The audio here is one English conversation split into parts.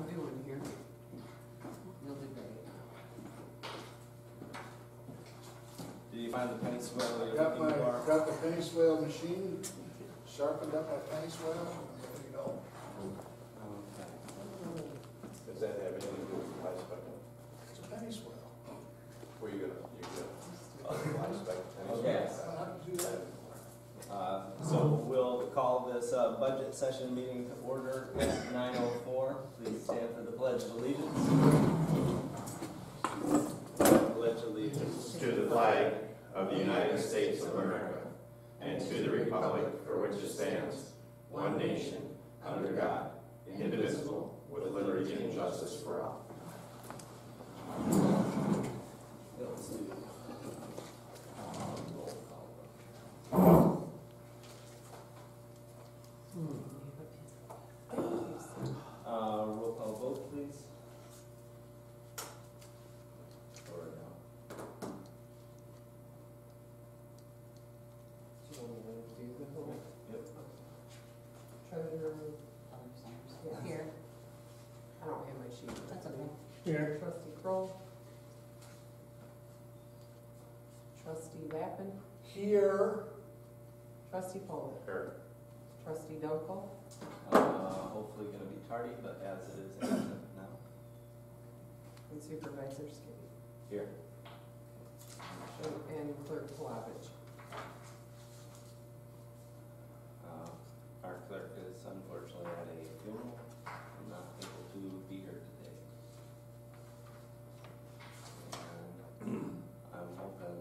doing here. You'll do great. Did you find the penny swell you're Got looking for? got the penny swell machine, sharpened up my penny swell, and there you go. Okay. Does that have anything to do with high spec? It's a penny swell. Where you gonna high spec? Okay. I don't have to do that anymore. So we'll call this budget session meeting to order at 9:04. Please stand for the Pledge of Allegiance. Pledge allegiance To the flag of the United States of America and to the republic for which it stands, one nation, under God, indivisible, with liberty and justice for all. Let's do roll call vote, please. Or no. Do you want me to do the whole Yep. treasurer? Yeah. Here. I don't have my sheet. That's okay. Here. Trustee Kroll. Trustee Lappin. Here. Trustee Poland. Here. Trustee Dunkel. Hopefully going to be tardy, but as it is absent now. And Supervisor Skibby. Here. And Clerk Palovich. Our clerk is unfortunately at a funeral and not able to be here today. And I'm hoping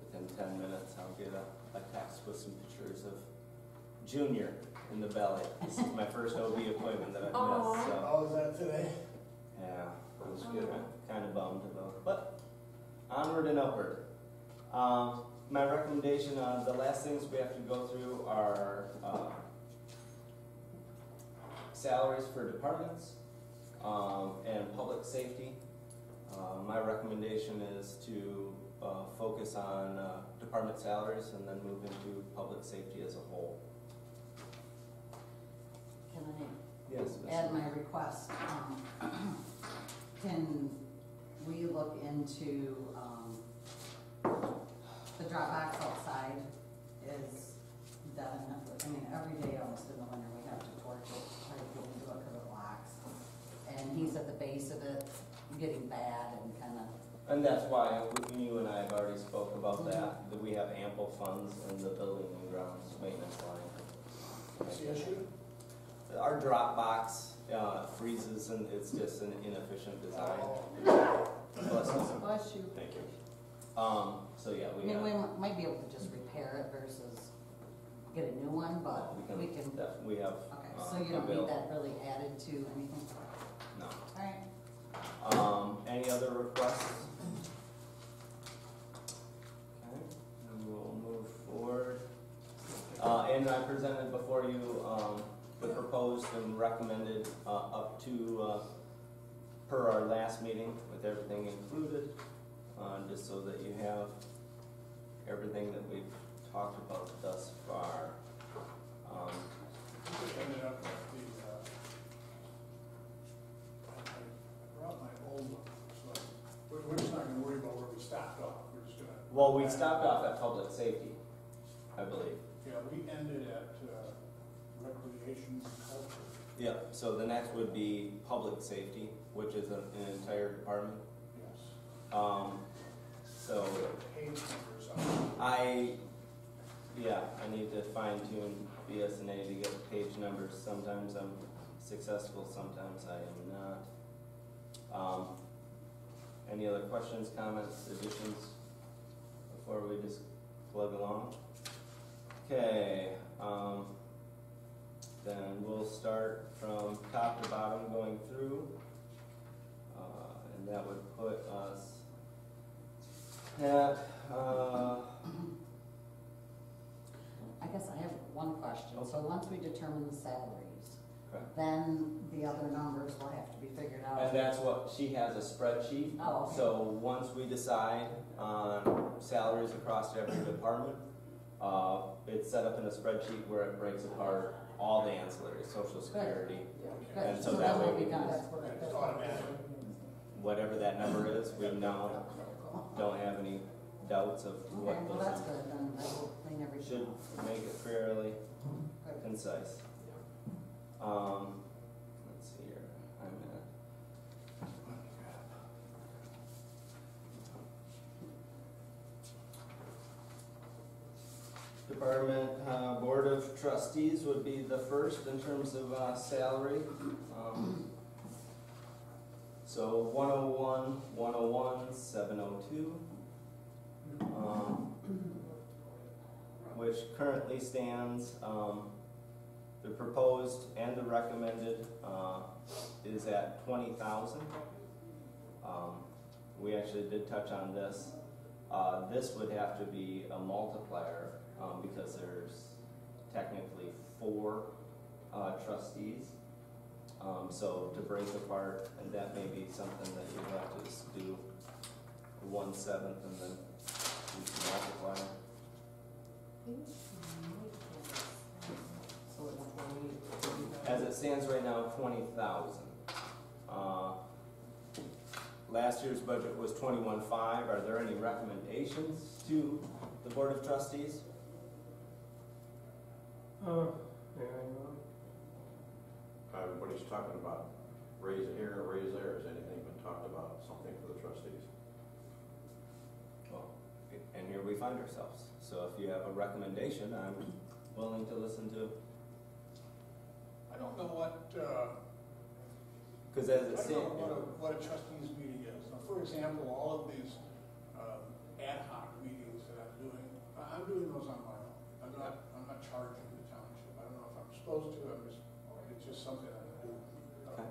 within 10 minutes I'll get a text with some pictures of Junior in the belly. This is my first OB appointment that I've missed, so How was that today? yeah, it was good. I'm kind of bummed about it, but onward and upward. My recommendation, the last things we have to go through are salaries for departments and public safety. My recommendation is to focus on department salaries and then move into public safety as a whole. Can Yes, I add my request? Can we look into, the drop box outside is dead enough. I mean, every day almost in the winter, we have to torch it, try to get into it because it locks. And he's at the base of it, getting bad and kind of. and that's why you and I have already spoke about that we have ample funds in the building and grounds maintenance line. What's the issue? Our drop box freezes and it's just an inefficient design. Bless you. Bless you. Thank you. So yeah, I mean, we might be able to just repair it versus get a new one, but we can. We have. Okay, so you don't need that really added to anything? No. All right. Any other requests? Okay, and we'll move forward. And I presented before you the proposed and recommended up to per our last meeting with everything included, just so that you have everything that we've talked about thus far. Just ended up with I brought my old one, so we're just not gonna worry about where we stopped off, we're just gonna. Well, we stopped off at public safety, I believe. Yeah, we ended at recreation and culture. Yeah, so the next would be public safety, which is an entire department. Yes. So Page numbers up. I need to fine tune BSNA to get page numbers. Sometimes I'm successful, sometimes I am not. Any other questions, comments, additions before we just plug along? Okay, then we'll start from top to bottom going through, and that would put us at, I guess I have one question. So once we determine the salaries, okay. then the other numbers will have to be figured out. And that's what, she has a spreadsheet. Oh, okay. So once we decide on salaries across every department, it's set up in a spreadsheet where it breaks apart all the ancillary, social security, Yeah. and so So that that way will we be can, done. That's what I. It's automatic. whatever that number is, we now don't have any doubts of Okay, what well, those that's numbers. good, then I will clean everything Should up. make it fairly Good. concise. Let's see here, I'm at. Department, Board of Trustees would be the first in terms of, salary. So 101, 101, 702. Which currently stands, the proposed and the recommended, is at 20,000. We actually did touch on this. This would have to be a multiplier, because there's technically 4, trustees. So to break apart, and that may be something that you have to just do 1/7 and then you can multiply. So it's 20. As it stands right now, 20,000. Last year's budget was 21.5. Are there any recommendations to the Board of Trustees? Everybody's talking about raise here, raise there. Has anything been talked about, something for the trustees? Well, and here we find ourselves. So if you have a recommendation, I'm willing to listen to. I don't know what, Because as I it don't stands, know what a trustees meeting is. Now, for example, all of these ad hoc meetings that I'm doing those on my own. I'm not charging the township. I don't know if I'm supposed to, it's just something I do. Okay.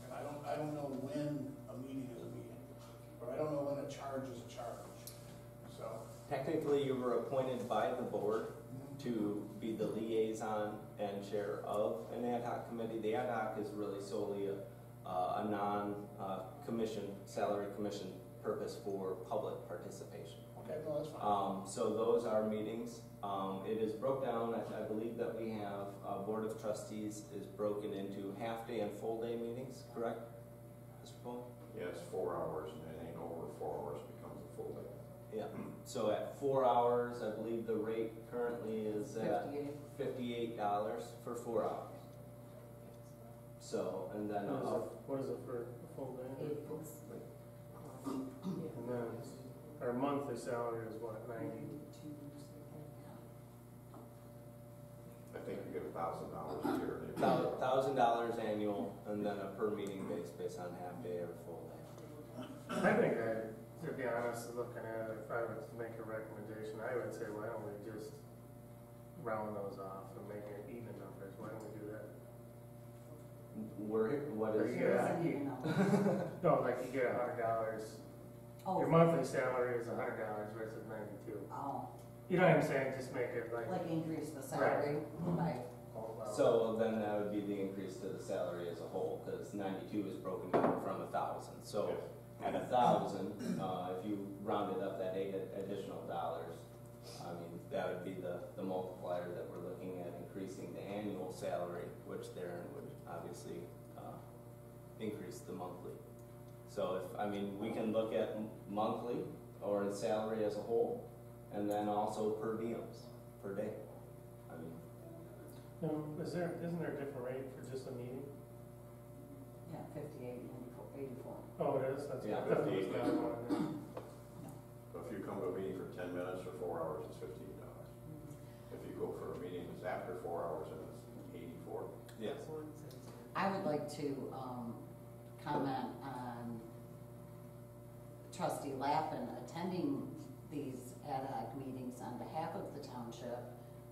And I don't know when a meeting is a meeting, but I don't know when a charge is a charge. So, technically you were appointed by the board to be the liaison and chair of an ad hoc committee. The ad hoc is really solely a non-commission, salary commission purpose for public participation. okay, no, that's fine. So those are meetings. It is broke down, I believe that we have, Board of Trustees is broken into half-day and full-day meetings, correct? Mr. Paul? Yeah, it's 4 hours, and anything over 4 hours becomes a full day. Yeah. So at 4 hours, I believe the rate currently is at $58 for 4 hours. So, and then, What is it for a full day? Eight. And then our monthly salary is what, 90? I think you get $1,000 a year. $1,000 annual, and then a per meeting based on half day or full day. I think to be honest, looking at it, if I were to make a recommendation, I would say, why don't we just round those off and make it even numbers? Why don't we do that? What is? Yeah. No, like you get $100. Oh. Your monthly salary is $100 versus 92. Oh, You know what I'm saying? Just make it like. like increase the salary by, all about- So then that would be the increase to the salary as a whole, because 92 is broken down from 1,000. So at 1,000, if you rounded up that $8 additional dollars, I mean, that would be the multiplier that we're looking at increasing the annual salary, which therein would obviously increase the monthly. So if, I mean, we can look at monthly or the salary as a whole, and then also per diems, per day. I mean, Isn't there a different rate for just a meeting? yeah, 58 and 84. Oh, it is? That's Yeah, I thought it was 58. the other one. So if you come to a meeting for 10 minutes or 4 hours, it's $58. If you go for a meeting that's after 4 hours, then it's 84. yes. I would like to comment on Trustee Lappin attending these ad hoc meetings on behalf of the township,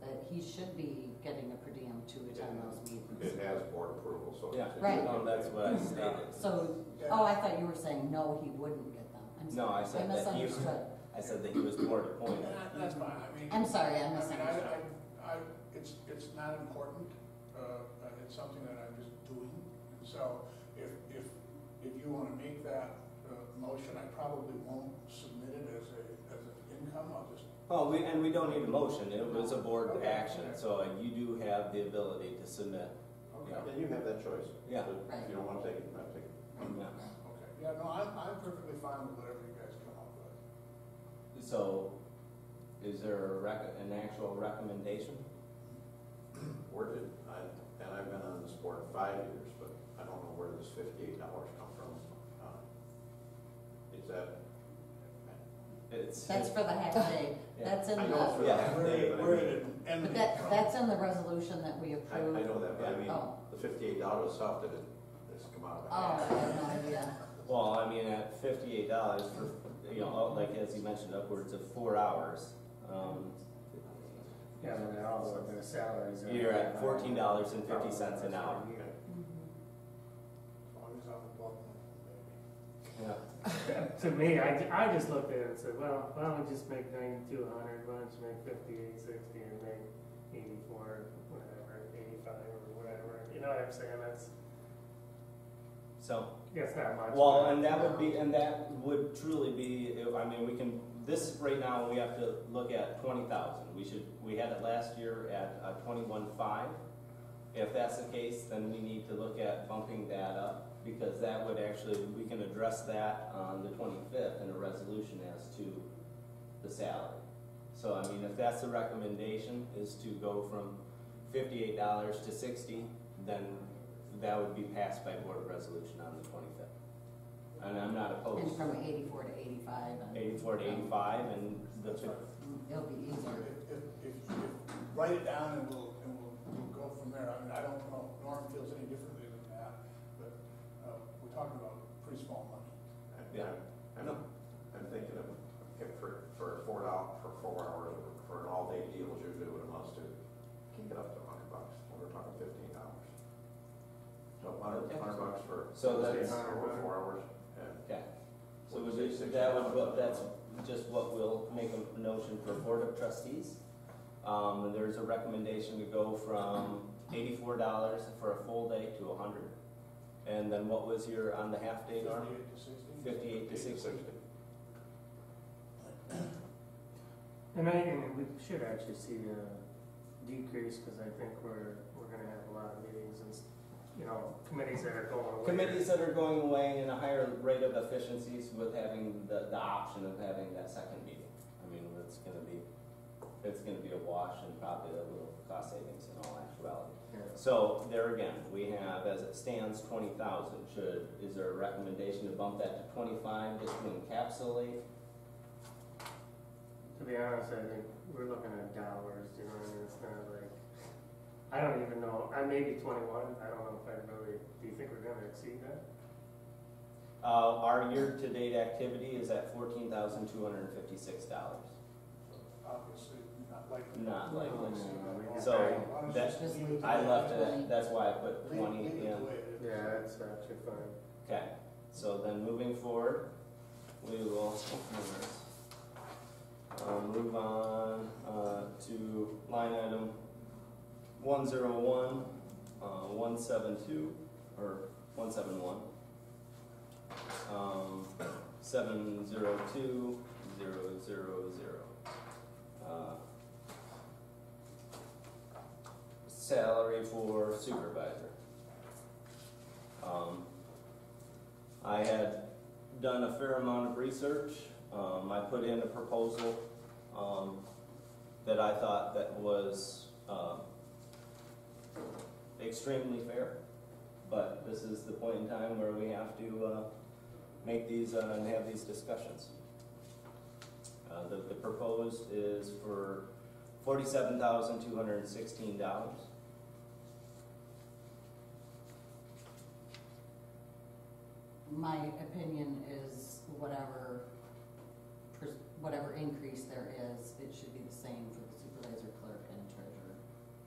that he should be getting a per diem to attend those meetings. It has board approval, so. Yeah, Right. no, that's what I stated. So, oh, I thought you were saying, no, he wouldn't get them. I'm No, sorry. I said that he was, misunderstood. I said that he was board appointed. That's fine, I mean. I'm sorry, I I mean, misunderstood. it's not important, it's something that I'm just doing. So if you want to make that motion, I probably won't submit it as an income, I'll just Oh, we don't need a motion, it was a board action, so you do have the ability to submit. Okay, And you have that choice. Yeah. So if you don't want to take it, you don't take it. Yeah. okay. Yeah, no, I'm perfectly fine with whatever you guys come up with. So, is there an actual recommendation? Where did, and I've been on this board 5 years, but I don't know where this $58 come from. Is that, That's for the half day. Yeah. That's in I know it's for the, the half day, but I We're mean, at an end. but that's in the resolution that we I approved. know that, but I mean, Oh. the $58 itself, did it, does it come out of Oh, I the half? have no idea. Well, I mean, at $58 for, you know, like as you mentioned, upwards of 4 hours, Yeah, and then also their salaries. are- you're at $14.50 an hour. Mhm. As long as I'm above them, maybe. Yeah. To me, I just looked at it and said, well, why don't we just make 9,200, why don't you make 5860 and make 84, whatever, 85 or whatever, you know what I'm saying, So, that's not much. well, and that would truly be, I mean, we can, this right now, we have to look at 20,000. We had it last year at 21.5. If that's the case, then we need to look at bumping that up, because that would actually, we can address that on the 25th in a resolution as to the salary. So, I mean, if that's the recommendation, is to go from $58 to 60, then that would be passed by board resolution on the 25th. And I'm not And opposed. from 84 to 85. and- 84 to 85, and the, That's right. It'll be easier. If write it down and we'll go from there. I mean, I don't know, if Norm feels any differently than that, but, we're talking about pretty small money. Yeah. I'm thinking of, if for $4, for 4 hours, or for an all-day deal, is usually what it amounts to, kick it up to $100, when we're talking $15. So $100 for, So say, that's- over 4 hours, and okay. So Would would you say you- that would, $60? that's just what we'll make a notion for Board of Trustees. There's a recommendation to go from $84 for a full day to 100. And then what was your, on the half day, Norm? 58 to 60. 58 to 60. And we should actually see a decrease, because I think we're gonna have a lot of meetings and, you know, committees that are going away. Committees that are going away in a higher rate of efficiencies with having the option of having that second meeting. I mean, it's gonna be a wash and probably a little cost savings in all actuality. Yeah. So there again, we have, as it stands, 20,000. Is there a recommendation to bump that to 25 just to encapsulate? To be honest, I think we're looking at dollars, you know, and it's not like, I don't even know, I may be 21, I don't know if I really, do you think we're gonna exceed that? Our year-to-date activity is at $14,256. Obviously, not likely. Not likely. No. So Why don't you that, Just leave it I at left 20. it, that's why I put leave 20 it in. the way it is. Yeah, that's actually fine. Okay, so then moving forward, we will move on to line item 101, 172, or 171, 702, 000. Salary for supervisor. I had done a fair amount of research. I put in a proposal that I thought that was extremely fair. But this is the point in time where we have to make these and have these discussions. The proposed is for $47,216. My opinion is whatever increase there is, it should be the same for the supervisor, clerk, and treasurer.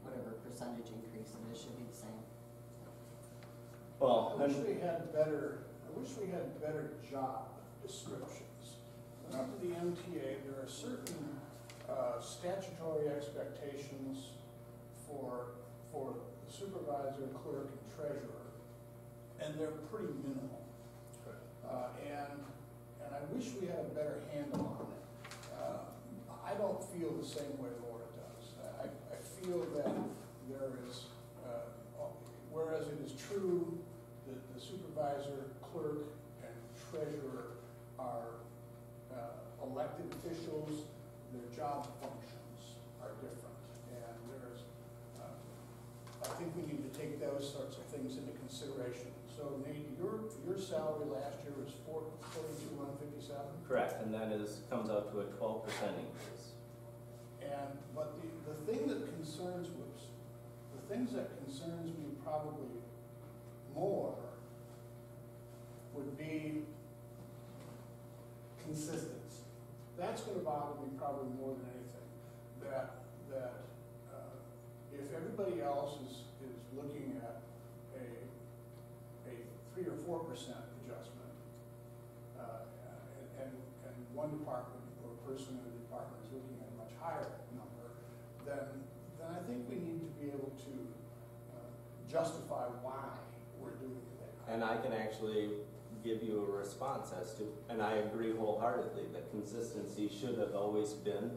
Whatever percentage increase, and it should be the same. Well, I wish we had better job descriptions. Under the MTA, there are certain statutory expectations for the supervisor, clerk, and treasurer, and they're pretty minimal. And I wish we had a better handle on it. I don't feel the same way Laura does. I feel that there is, whereas it is true that the supervisor, clerk, and treasurer are elected officials, their job functions are different. And there's, I think we need to take those sorts of things into consideration. So Nate, your salary last year was $42,157. Correct, and that comes out to a 12% increase. But the thing that concerns me probably more would be consistency. That's going to bother me probably more than anything. That if everybody else is looking at a 3 or 4% adjustment, and one department or person in the department is looking at a much higher number, then I think we need to be able to justify why we're doing that. And I can actually give you a response as to, and I agree wholeheartedly that consistency should have always been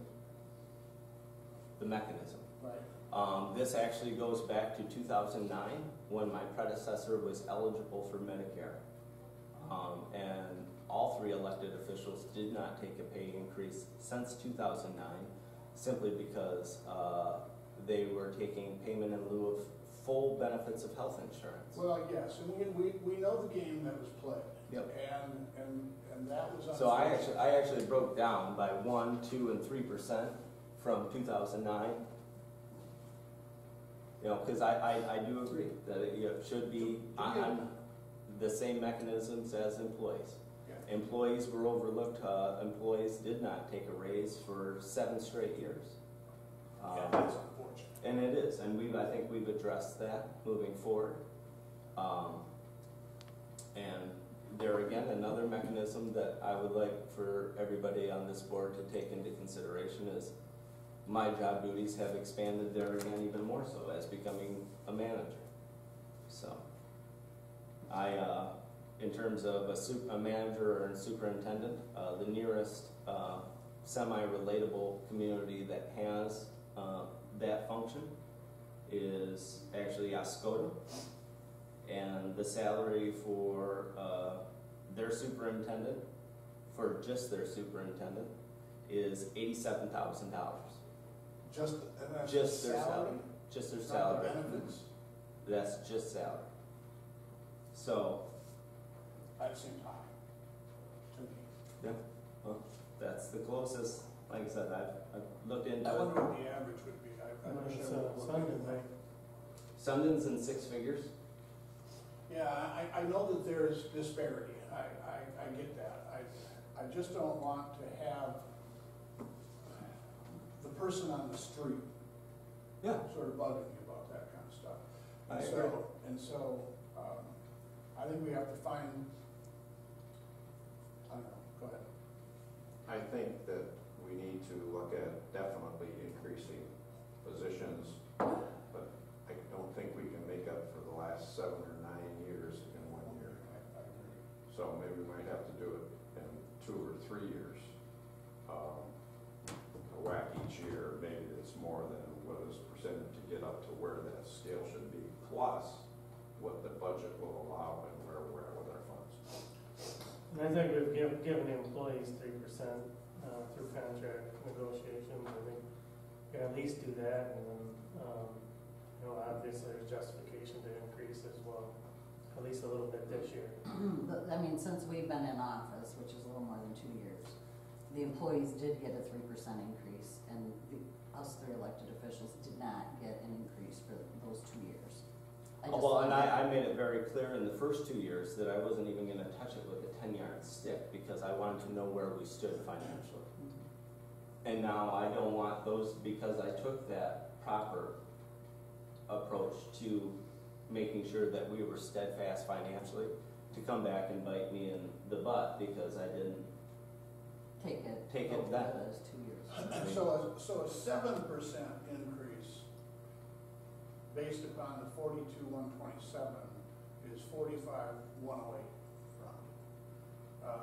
the mechanism. Right. This actually goes back to 2009 when my predecessor was eligible for Medicare. And all 3 elected officials did not take a pay increase since 2009 simply because they were taking payment in lieu of full benefits of health insurance. Well, yes, and we know the game that was played. Yep. And that was So I actually broke down by 1, 2, and 3% from 2009. You know, because I do agree that it should be on the same mechanisms as employees. Yeah. Employees were overlooked. Employees did not take a raise for 7 straight years. Yeah, that's unfortunate. And it is, and I think we've addressed that moving forward. And there again, another mechanism that I would like for everybody on this board to take into consideration is my job duties have expanded there again even more so as becoming a manager. So in terms of a manager or a superintendent, the nearest semi-relatable community that has that function is actually Oscoda, and the salary for their superintendent, for just their superintendent, is $87,000. Just their salary. Just their salary. Not the benefits? That's just salary. So, That seems high to me. yeah, well, that's the closest. Like I said, I've looked into I it. wonder what the average would be. I'm not It's sure. Sundon, right? Sundon's in 6 figures. Yeah, I know that there's disparity. I get that. I just don't want to have the person on the street Yeah. sort of bugging me about that kind of stuff. I And agree. so, I think we have to find, I don't know, go ahead. I think that we need to look at definitely increasing positions, but I don't think we can make up for the last 7 or 9 years in 1 year. I agree. So maybe we might have to do it in 2 or 3 years. A whack each year, maybe it's more than what is presented to get up to where that scale should be, plus what the budget will allow and where we're at with our funds. And I think we've given employees 3% through contract negotiations. I think we can at least do that, and then, obviously there's justification to increase as well, at least a little bit this year. But, I mean, since we've been in office, which is a little more than 2 years, the employees did get a 3% increase, and us 3 elected officials did not get an increase for those 2 years. Well, and I made it very clear in the first 2 years that I wasn't even going to touch it with a 10-yard stick because I wanted to know where we stood financially. And now I don't want those, because I took that proper approach to making sure that we were steadfast financially, to come back and bite me in the butt because I didn't Take it then. those 2 years. So a 7% increase based upon the 42,127 is 45,108 rounded. 7%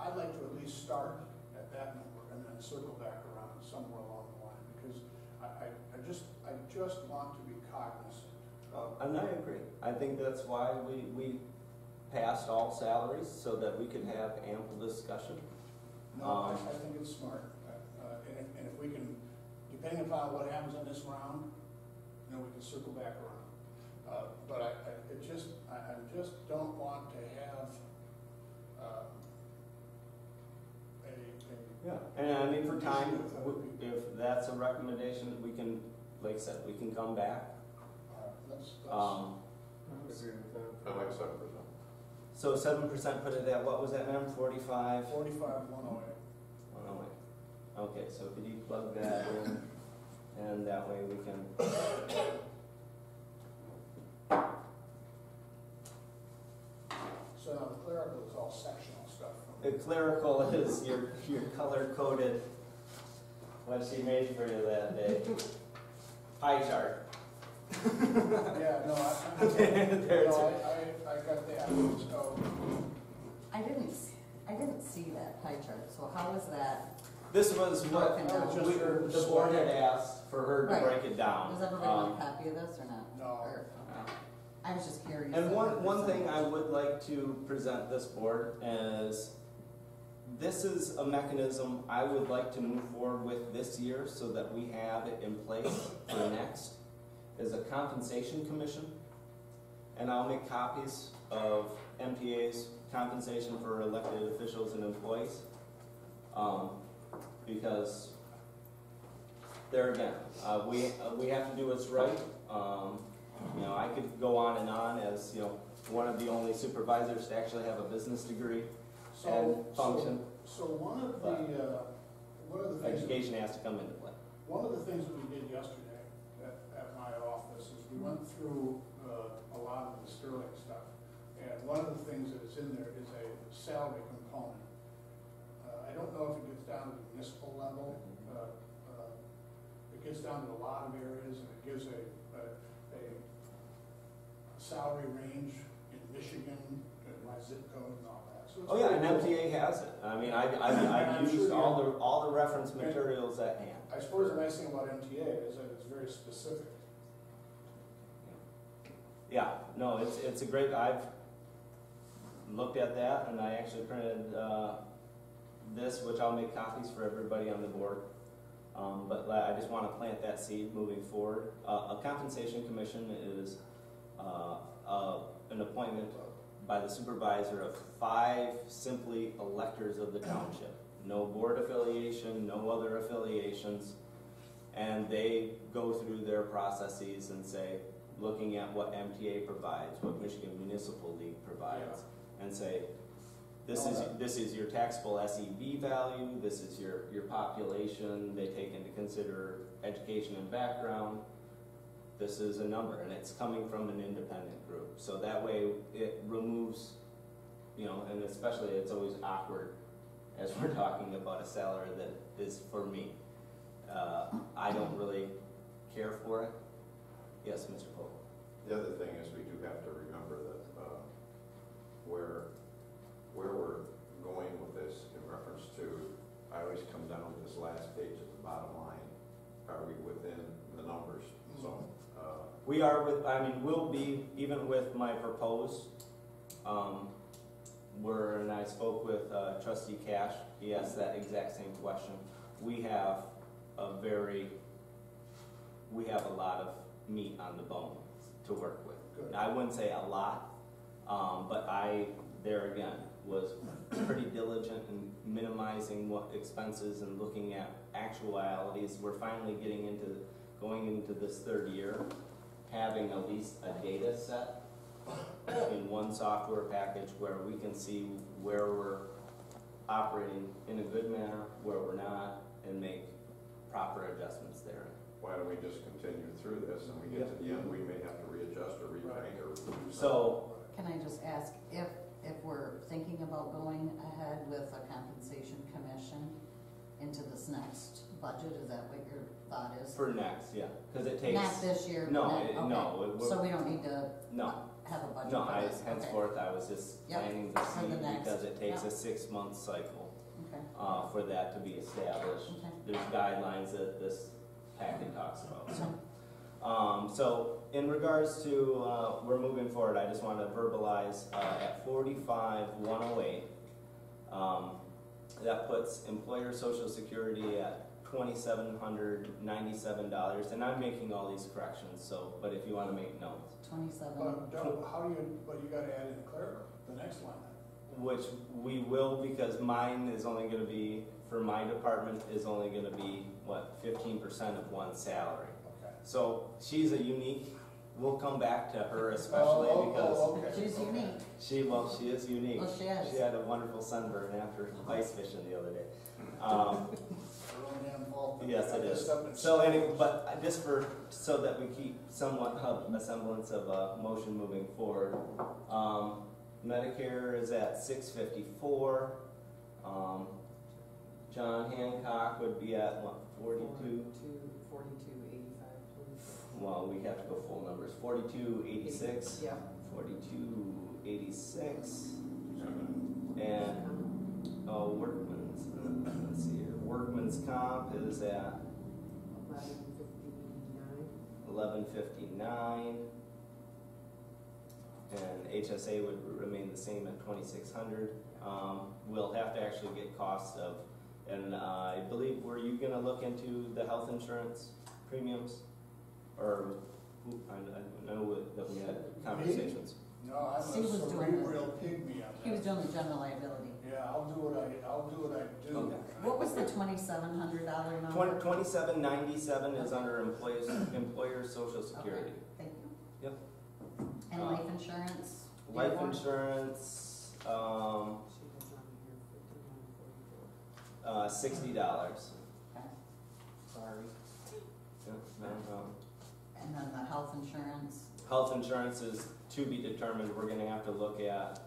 I'd like to at least start at that number and then circle back around somewhere along the line, because I just want to be cognizant. And I agree. I think that's why we passed all salaries, so that we could have ample discussion. No, I think it's smart, and if we can, depending upon what happens in this round, you know, we can circle back around. But I just don't want to have Yeah, and I mean, for time, if that's a recommendation, we can, like I said, we can come back. let's I agree with that. I like 7%. So 7% put it at, what was that, ma'am, 45? 45, 108. Oh, wait. Okay, so could you plug that in, and that way we can. So now the clerical is all sectional stuff. The clerical is your color-coded, what she made for you that day. Pie chart. Yeah, no, I got that. So I didn't see that pie chart, so how was that? This was what Broken down. the board had asked for her to Right. break it down. Does everybody want a copy of this or not? No. Or- okay. I was just curious. And one thing I would like to present this board is, this is a mechanism I would like to move forward with this year so that we have it in place for next, is a compensation commission. And I'll make copies of MPA's compensation for elected officials and employees. Because there again, we have to do what's right. You know, I could go on and on as, you know, one of the only supervisors to actually have a business degree and function. So one of the things. Education has to come into play. One of the things that we did yesterday at my office is we went through a lot of the Sterling stuff. And one of the things that is in there is a salary component. I don't know if it gets down to the municipal level. It gets down to a lot of areas, and it gives a salary range in Michigan, and my zip code and all that. So it's Oh yeah, pretty and cool. MTA has it. I mean, I've I'm used sure all the reference materials at hand. I suppose the nice thing about MTA is that it's very specific. Yeah, no, it's a great, I've looked at that, and I actually printed this, which I'll make copies for everybody on the board. But I just want to plant that seed moving forward. A compensation commission is an appointment by the supervisor of 5 simply electors of the township. No board affiliation, no other affiliations, and they go through their processes and say, looking at what MTA provides, what Michigan Municipal League provides, and say, this is your taxable SEV value, this is your population, they take into consider education and background, this is a number, and it's coming from an independent group. So that way it removes, you know, and especially it's always awkward as we're talking about a salary that is for me. I don't really care for it. Yes, Mr. Pope. The other thing is we do have to remember that where we're going with this in reference to, I always come down to this last page at the bottom line. Are we within the numbers? So we are with, I mean, we'll be, even with my proposed, and I spoke with Trustee Cash, he asked that exact same question. We have a lot of meat on the bone to work with. Good. I wouldn't say a lot, but I, there again, was pretty diligent in minimizing what expenses and looking at actualities. We're finally going into this third year, having at least a data set in one software package where we can see where we're operating in a good manner, where we're not, and make proper adjustments there. why don't we just continue through this, and we get to the end, we may have to readjust or rerank or do something. So, Can I just ask, if we're thinking about going ahead with a compensation commission into this next budget, is that what your thought is? for next, yeah, because it takes. Not this year? No, but no, it would- So we don't need to No, have a budget No, for this? Okay. henceforth, I was just Yep, planning to for see, the next, because it takes a yep. 6-month cycle, Okay, for that to be established. okay. There's guidelines that this packet talks about, so. So, So in regards to, we're moving forward, I just want to verbalize, at 45,108, that puts employer social security at $2,797, and I'm making all these corrections, so, but if you want to make notes, 27, But how do you, but you gotta add in clerical, the next line. which we will, because mine is only gonna be, for my department, is only gonna be, what, 15% of one's salary. Okay. So she's a unique, we'll come back to her especially because okay. she's unique. she is unique. Well, she is. She had a wonderful sunburn after ice fishing the other day. Her own damn fault. Yes, it is. Stuff in So anyway, but just so that we keep somewhat of a semblance of a motion moving forward, Medicare is at $654. John Hancock would be at what, 42? 42.85, please. Well, we have to go full numbers. 42.86. Yeah. 42.86. And workman's. Let's see here. Workman's comp is at 1159, and HSA would remain the same at 2,600. We'll have to actually get costs of, and I believe, were you going to look into the health insurance premiums, or I know that we had conversations. No, I'm He was a doing it. real pygmy on that. He was doing the general liability. Yeah, I'll do what I do. Okay. What was the $2,700 number? 2797 is under employer social security. Okay, thank you. Yep. And life insurance? Life More? insurance, She has on here $60. Okay. Sorry. Yeah, no problem. And then the health insurance? Health insurance is to be determined. We're gonna have to look at, Is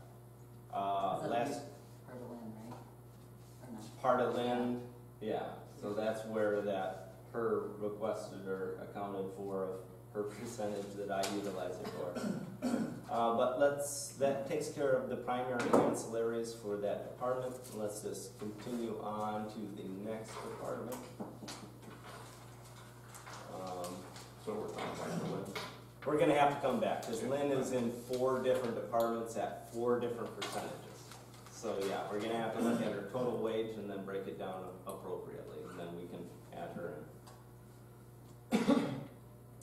that last Part of land, right? Or no? part of Lynn, yeah. So that's where that, her requested or accounted for of her percentage that I utilize it for. But that takes care of the primary ancillaries for that department. Let's just continue on to the next department. So we're talking about the list. We're gonna have to come back, because Lynn is in 4 different departments at 4 different percentages. So yeah, we're gonna have to look at her total wage and then break it down appropriately, and then we can add her in.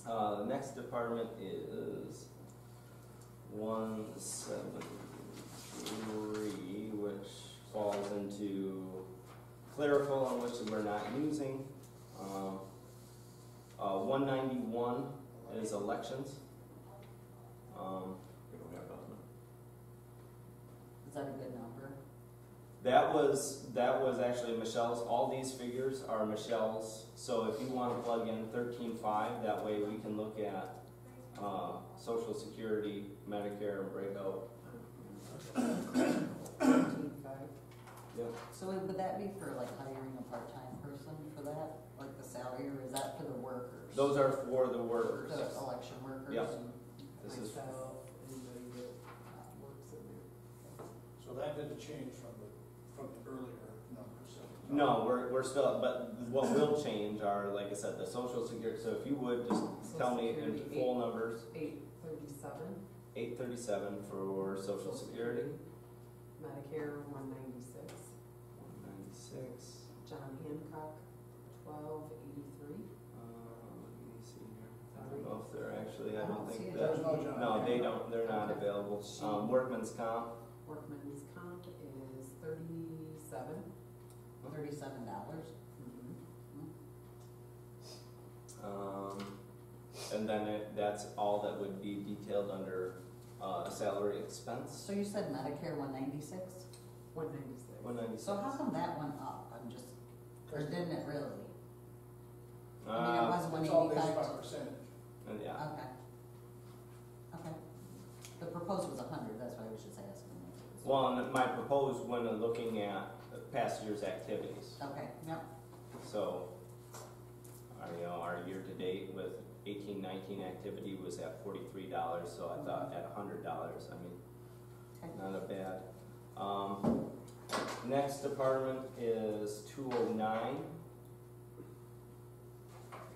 The next department is 173, which falls into clerical, on which we're not using. 191 is elections. We don't have nothing. Is that a good number? That was actually Michelle's. All these figures are Michelle's. So if you want to plug in 13.5, that way we can look at Social Security, Medicare, and breakout. 13.5. Yep. So would that be for like hiring a part-time person for that, like the salary, or is that for the workers? Those are for the workers. The election workers? Yep. and- This is Myself, anybody that works in there. So that didn't change from the earlier numbers. no, we're still. But what will change are, like I said, the Social Security. So if you would just tell me in Security, full numbers. 837. 837 for Social Security. Medicare, 196. 196. John Hancock, 1283. Let me see here. I don't know if they're actually. I don't see think it. that. There's no John. No, they don't. They're not Okay. available. Workman's comp. Workman's comp is 37. $37? And then that's all that would be detailed under salary expense. So you said Medicare 196? 196. 196. So how come that went up? I'm just, or didn't it really? I mean, it Uh, was It's all based 185. on percentage. and yeah. Okay. Okay. The proposed was 100, that's why I was just asking. Well, and my proposed when looking at past year's activities. Okay, yep. So, our year to date with 18-19 activity was at $43, so I thought at $100, I mean, Okay. not a bad. Next department is 209.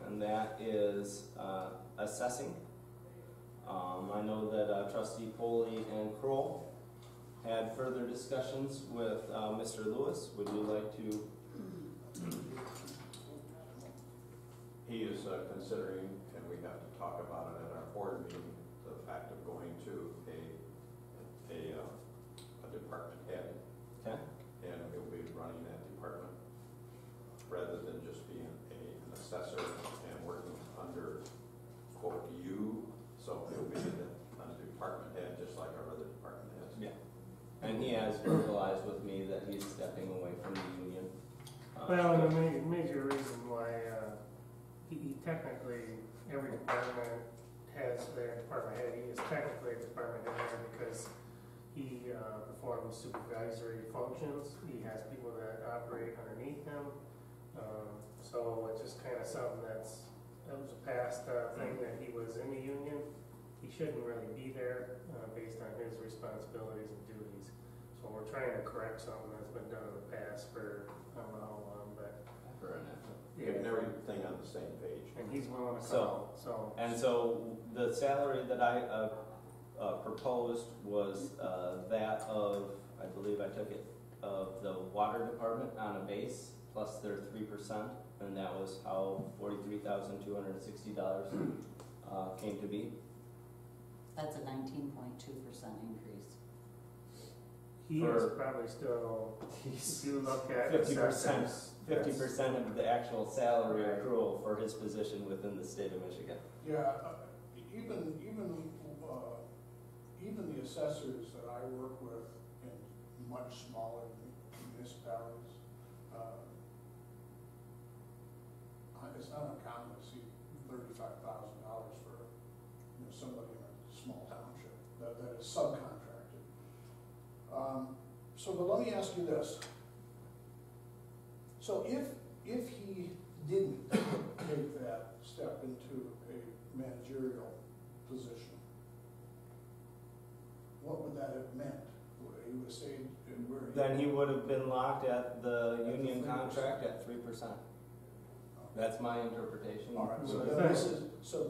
And that is assessing. I know that trustee Foley and Kroll had further discussions with Mr. Lewis. Would you like to? He is considering, and we have to talk about it at our board meeting, the fact of going to a department head. Okay. And he'll be running that department rather than just being an assessor and working under, quote, you. So he'll be a department head just like our other department heads. Yeah. And he has verbalized with me that he's stepping away from the union. Well, and the major reason why, he technically, every department has their department head, he is technically a department head there because he performs supervisory functions, he has people that operate underneath him. So it's just kind of something that was a past thing that he was in the union. He shouldn't really be there based on his responsibilities and duties. So we're trying to correct something that's been done in the past for I don't know how long, but Getting everything on the same page. and he's willing to So- come. So the salary that I proposed was that of, I believe I took it, of the water department on a base plus their 3%, and that was how $43,260 came to be. That's a 19.2% increase. He For- is probably still, if you look at 50%, assessors, 50% of the actual salary accrual for his position within the state of Michigan. Yeah, even the assessors that I work with in much smaller municipalities, it's not uncommon to see $35,000 for somebody in a small township that is subcontracted. But let me ask you this. So if he didn't take that step into a managerial position, what would that have meant? He would have stayed in where he... Then he would have been locked at the union contract at 3%. That's my interpretation. All right, so Well, then this is, so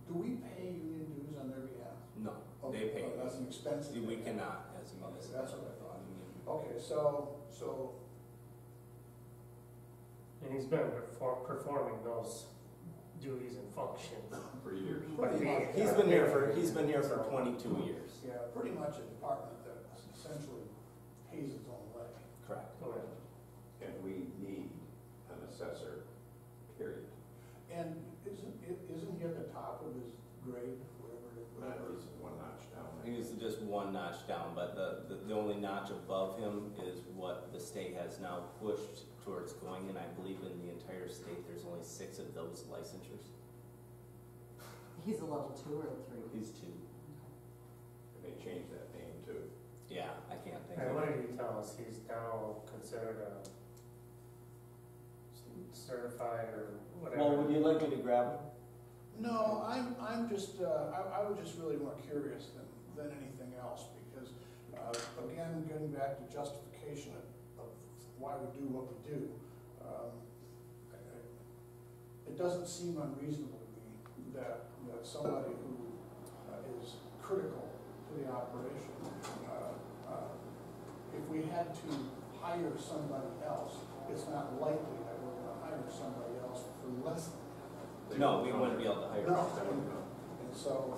do we pay union dues on their behalf? No, Okay, they pay. That's an expense. that We they have. cannot as a Okay, municipality. that's what I thought. Okay, so and he's been performing those duties and functions. For years. Pretty much. He's been here for 22 years. yeah, pretty much a department that essentially pays its own way. Correct. And we need an assessor, period. And isn't he at the top of his grade, whatever? He's one notch down. He's just one notch down, but the only notch above him is what the state has now pushed towards going, and I believe in the entire state, there's only 6 of those licensures. He's a level 2 or 3? He's 2. And they changed that name too. Yeah, I can't think And of what it. did he tell us? He's now considered a certified or whatever. Well, would you like me to grab him? No, I'm just, I was just really more curious than anything else, because, again, getting back to justification of why we do what we do, it doesn't seem unreasonable to me that somebody who is critical to the operation, if we had to hire somebody else, it's not likely that we're gonna hire somebody else for less than that. No, we wouldn't be able to hire No. him. And so,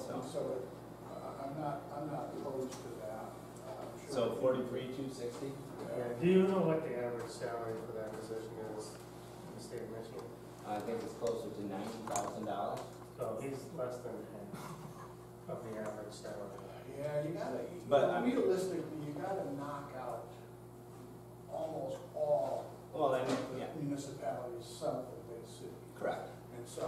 I'm not opposed to that. I'm sure So that- 43,260? Yeah, do you know what the average salary for that position is in the state of Michigan? I think it's closer to $90,000. So he's less than half of the average salary. Yeah, you gotta, But, I mean- realistically, you gotta knock out almost all Well, then, yeah, municipalities south of Bay City. correct. And so,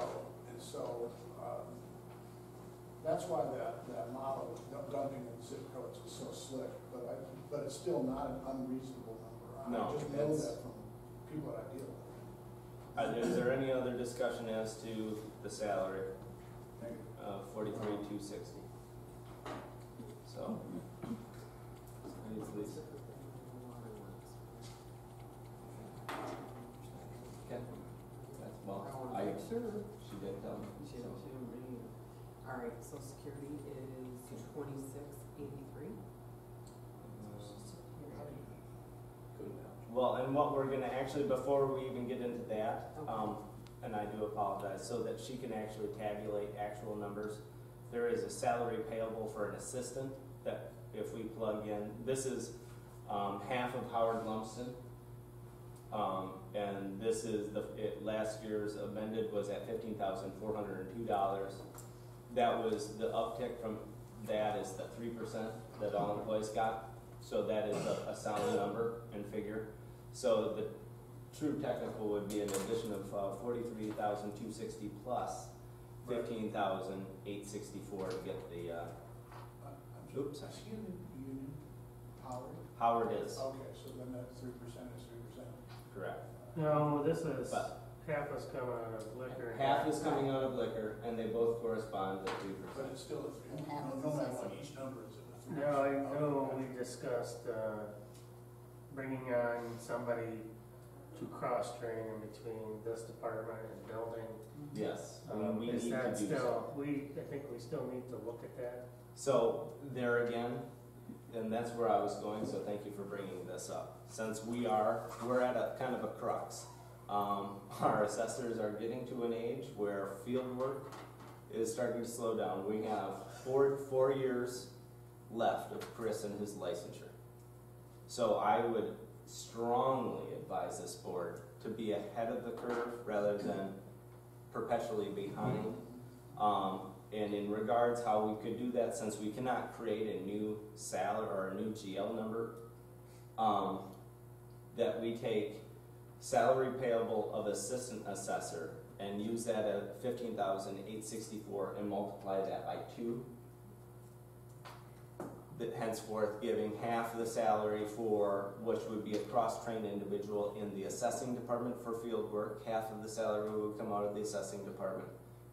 that's why that model of dumping in zip codes is so slick, but it's still not an unreasonable number. No, I just know it's- that from people that I deal with. Is there any other discussion as to the salary? Thank you. 43,260. So, please. Okay. That's well. She did tell me. She didn't bring it. All right, so security is 2683. Well, and what we're gonna actually, before we even get into that, Okay. and I do apologize, so that she can actually tabulate actual numbers, there is a salary payable for an assistant that if we plug in, this is half of Howard Lumsden. And this is last year's amended was at $15,402. That was the uptick from that is the 3% that all employees got. So that is a sound number and figure. So the true technical would be an addition of 43,260 plus 15,864 to get the. Oops. Excuse me, union, Howard? Howard is Okay, so then that 3% is 3%. correct. No, this is, But half is coming out of liquor. and half is coming out of liquor, and they both correspond to 3%. But it's still a 3%. And half is No matter assessed. what, each number is a 3%. No, I know we discussed, bringing on somebody to cross-train in between this department and building. Yes, I mean, we Is need to that do so. still, I think we still need to look at that. So there again, and that's where I was going, so thank you for bringing this up. Since we're at a kind of a crux. Our assessors are getting to an age where field work is starting to slow down. We have four years left of Chris and his licensure. So I would strongly advise this board to be ahead of the curve rather than perpetually behind. And in regards how we could do that, since we cannot create a new salary or a new GL number, that we take salary payable of assistant assessor and use that at 15,864 and multiply that by 2. That henceforth giving half the salary for, which would be a cross-trained individual in the assessing department for field work. Half of the salary would come out of the assessing department.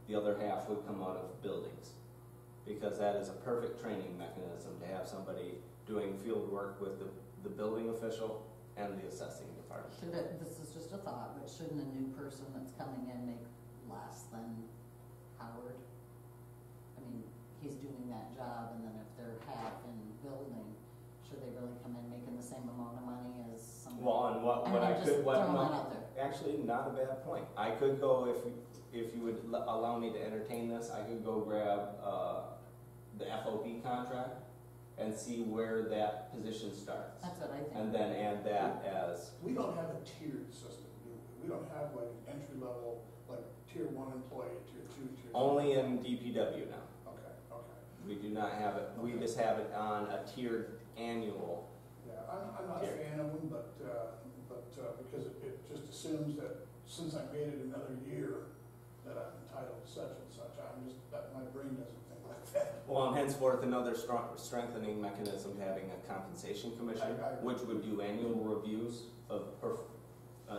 The other half would come out of buildings. Because that is a perfect training mechanism to have somebody doing field work with the building official and the assessing department. This is just a thought, but shouldn't a new person that's coming in make less than Howard? I mean, he's doing that job, and then if they're half in building, should they really come in making the same amount of money as somebody? Well, and what I'm I just could, what, throwing no, that out there. actually, not a bad point. I could go, if you would allow me to entertain this, I could go grab the FOP contract and see where that position starts. That's what I think. And then add that as, We don't have a tiered system, do we? We don't have like an entry level, like tier 1 employee, tier 2, tier 3. only in DPW now. Okay, okay. We do not have it, we just have it on a tiered annual. Yeah, I'm not a Tier. fan of them, but because it just assumes that since I made it another year, that I'm entitled to such and such. That my brain doesn't think like that. Well, and henceforth, another strengthening mechanism to having a compensation commission, I agree. which would do annual reviews of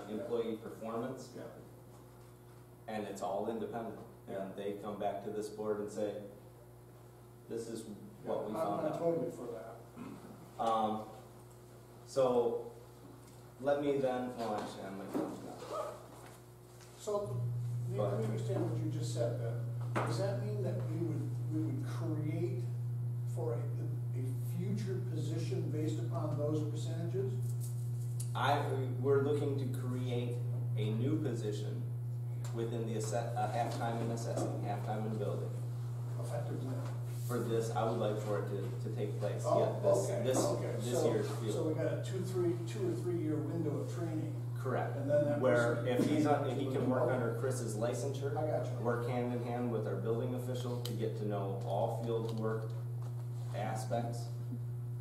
employee performance. Yeah. And it's all independent, and they come back to this board and say, this is what we found I'm out. totally for that. So, let me then, well, actually, I'm gonna come to that. So, Go let me ahead. understand what you just said then. Does that mean that we would create for a future position based upon those percentages? We're looking to create a new position within the half-time in assessing, half-time in building. Effective when? For this, I would like for it to take place, Oh, yeah, okay. this year's So field. we got a 2 or 3 year window of training. Correct. And then that Where person- if he can work under Chris's licensure, I got you. work hand in hand with our building official to get to know all field work aspects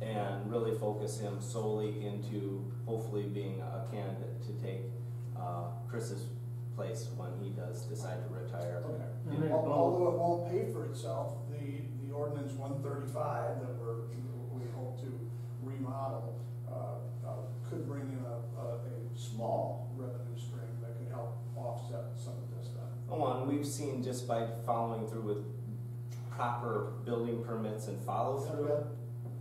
and really focus him solely into hopefully being a candidate to take Chris's place when he does decide to retire. Okay. And then Although it won't pay for itself, the ordinance 135 that we hope to remodel could bring in a small revenue stream that could help offset some of this stuff. Oh, and we've seen just by following through with proper building permits and follow through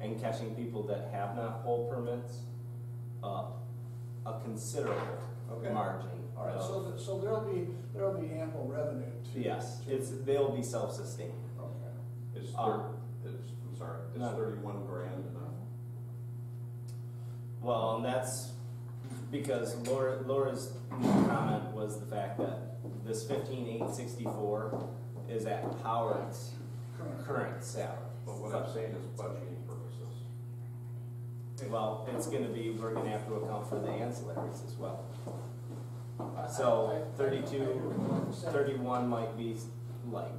and catching people that have not pulled permits, a considerable Okay. margin. All right, of- so there'll be ample revenue to. Yes, to- they'll be self-sustaining. Okay. Is Um, I'm sorry, is no. 31 grand enough? Well, and that's because Laura's comment was the fact that this 15,864 is at Howard's current salary. But what I'm saying is budgeting purposes. Well, it's gonna be, we're gonna have to account for the ancillaries as well. I- So I- I- 32, I hear what you're saying. 31 might be light.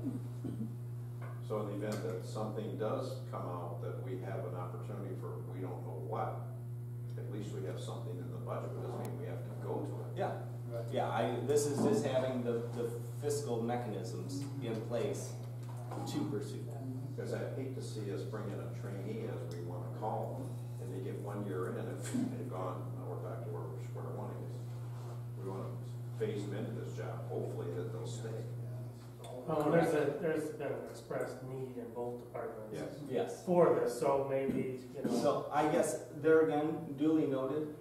So in the event that something does come out that we have an opportunity for, we don't know what, at least we have something in the budget, but doesn't mean we have to go to it. Yeah, Right. yeah, this is just having the fiscal mechanisms in place to pursue that. Because I'd hate to see us bring in a trainee, as we want to call them, and they get 1 year in and they've gone, now we're back to where we're square one is. We want to phase them into this job, hopefully that they'll stay. There's been an expressed need in both departments. Yes. Yes. For this, so maybe, So I guess there again, duly noted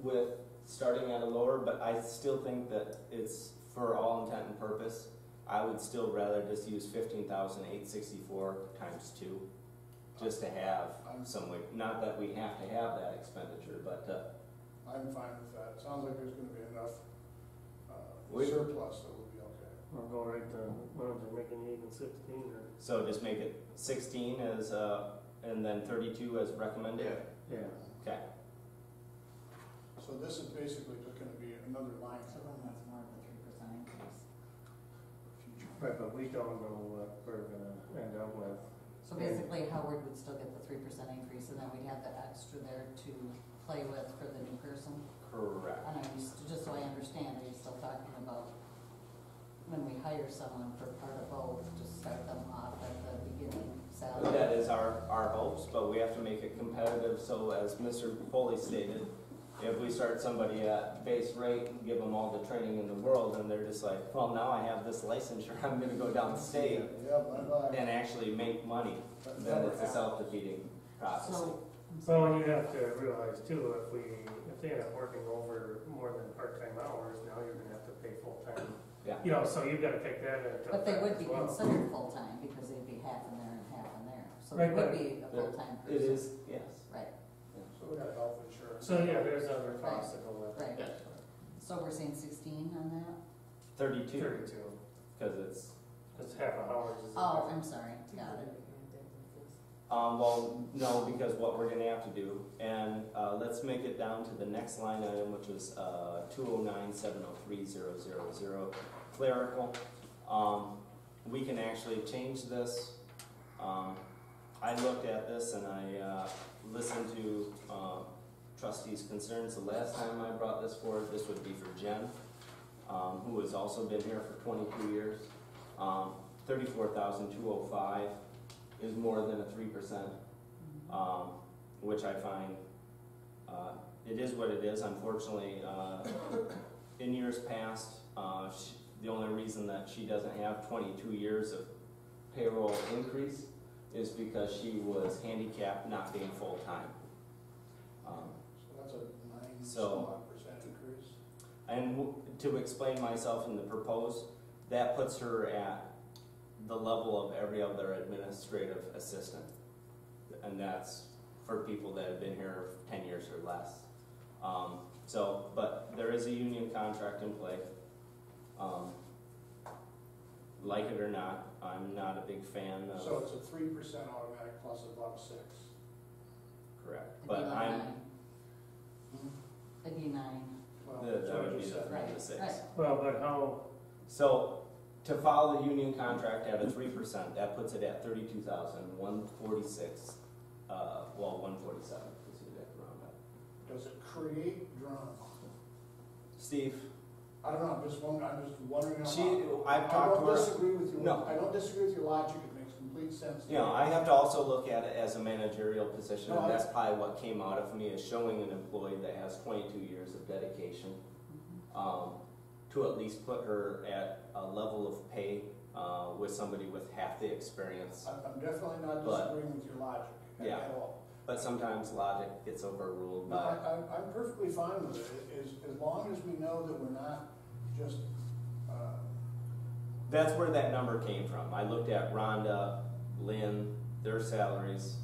with starting at a lower, but I still think that it's for all intent and purpose. I would still rather just use 15,864 times 2, just to have some way. Not that we have to have that expenditure, but I'm fine with that. Sounds like there's gonna be enough We- surplus that will be okay. I'll go right to, what if they're making even 16 or? so just make it 16 as and then 32 as recommended. Yeah. Okay. So this is basically just gonna be another line So then that's more of a 3% increase. for future. Right, but we don't know what we're gonna end up with. So basically Howard would still get the 3% increase, and then we'd have the extra there to play with for the new person. Correct. And are you, just so I understand, are you still talking about when we hire someone for part of both, to start them off at the beginning salary? That is our hopes, but we have to make it competitive, so as Mr. Foley stated, if we start somebody at base rate and give them all the training in the world, and they're just like, well, now I have this licensure, I'm gonna go downstate Yeah, bye-bye. and actually make money, then it's a self-defeating prophecy. So, So and you have to realize too, if they end up working over more than part-time hours, now you're gonna have to pay full-time. Yeah. So you've gotta take that into but they account would as be well. considered full-time, because they'd be half in there and half in there. So they Right, would but be a full-time person. It is, yes. Right, So we got health insurance. So yeah, there's other costs that go with it. right. So we're saying 16 on that? 32, 32, because it's, because half an hour is. Oh, I'm sorry, got it. well, no, because what we're gonna have to do, and, let's make it down to the next line item, which was, 209703000, clerical. We can actually change this. I looked at this and I, listened to, trustees' concerns. The last time I brought this forward, this would be for Jen, who has also been here for 22 years. 34,205 is more than a 3%, which I find, it is what it is. Unfortunately, in years past, the only reason that she doesn't have 22 years of payroll increase is because she was handicapped not being full-time. So that's a 9 So- some odd % increase. And to explain myself in the proposed, that puts her at the level of every other administrative assistant. And that's for people that have been here 10 years or less. But there is a union contract in play. Like it or not, I'm not a big fan of. So it's a 3% automatic plus a +6. Correct. It'd be But like I'm, 9. It'd be 9. Well, that so would you be the said- 3 to 6. Right. Well, but how, So, to follow the union contract at a 3%, that puts it at 32,146, 147, because you have to round up. Does it create drama? Steve, I don't know, I'm just wondering out she, loud. I've I talked to don't her, disagree with you. No. I don't disagree with your logic, it makes complete sense. to you know, me. I have to also look at it as a managerial position, No, and that's probably what came out of me, is showing an employee that has 22 years of dedication. to at least put her at a level of pay with somebody with half the experience. I'm definitely not But- disagreeing with your logic Yeah. at all. But sometimes logic gets overruled No, by, I'm perfectly fine with it, as long as we know that we're not just, that's where that number came from. I looked at Rhonda, Lynn, their salaries,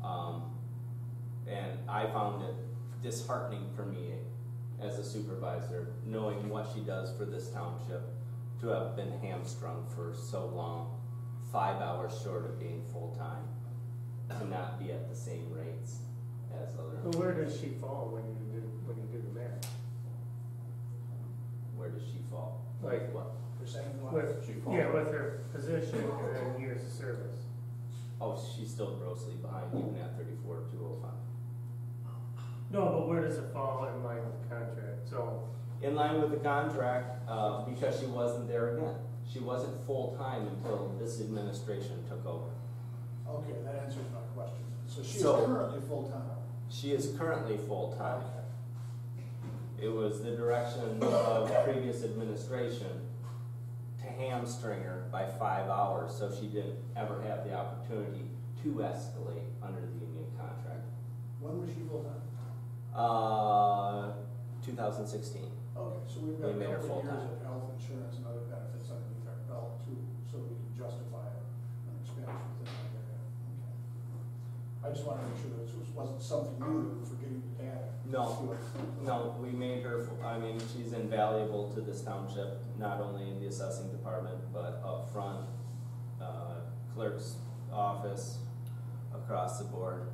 and I found it disheartening for me as a supervisor, knowing what she does for this township, to have been hamstrung for so long, 5 hours short of being full-time, to not be at the same rates as other. But where does she fall when you do the math? Where does she fall? Like, What? percentage-wise. with, She falls. yeah, with her position and then years of service. Oh, she's still grossly behind, even at 34,205. No, but where does it fall in line with the contract? So, In line with the contract, because she wasn't there again. She wasn't full-time until this administration took over. Okay, that answers my question. So she's So- currently full-time? She is currently full-time. Okay. It was the direction of previous administration to hamstring her by 5 hours, so she didn't ever have the opportunity to escalate under the union contract. When was she full-time? 2016. Okay, so we've got We a made her couple of years full-time. of health insurance and other benefits underneath our belt too, so we can justify an expense within that area. Okay. I just wanted to make sure that this wasn't something new that we're forgetting to add. No, we made her, I mean, she's invaluable to this township, not only in the assessing department, but up front, clerk's office, across the board.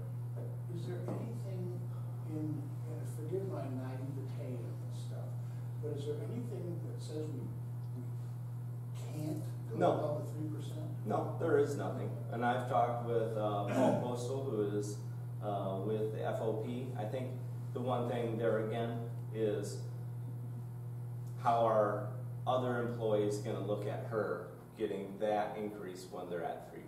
Is there anything in, and forgive my naivete in this stuff, but is there anything that says we can't go No. above the 3%? No, there is nothing. And I've talked with Paul Postal, who is with the FOP. I think the one thing there again is how are other employees gonna look at her getting that increase when they're at 3%?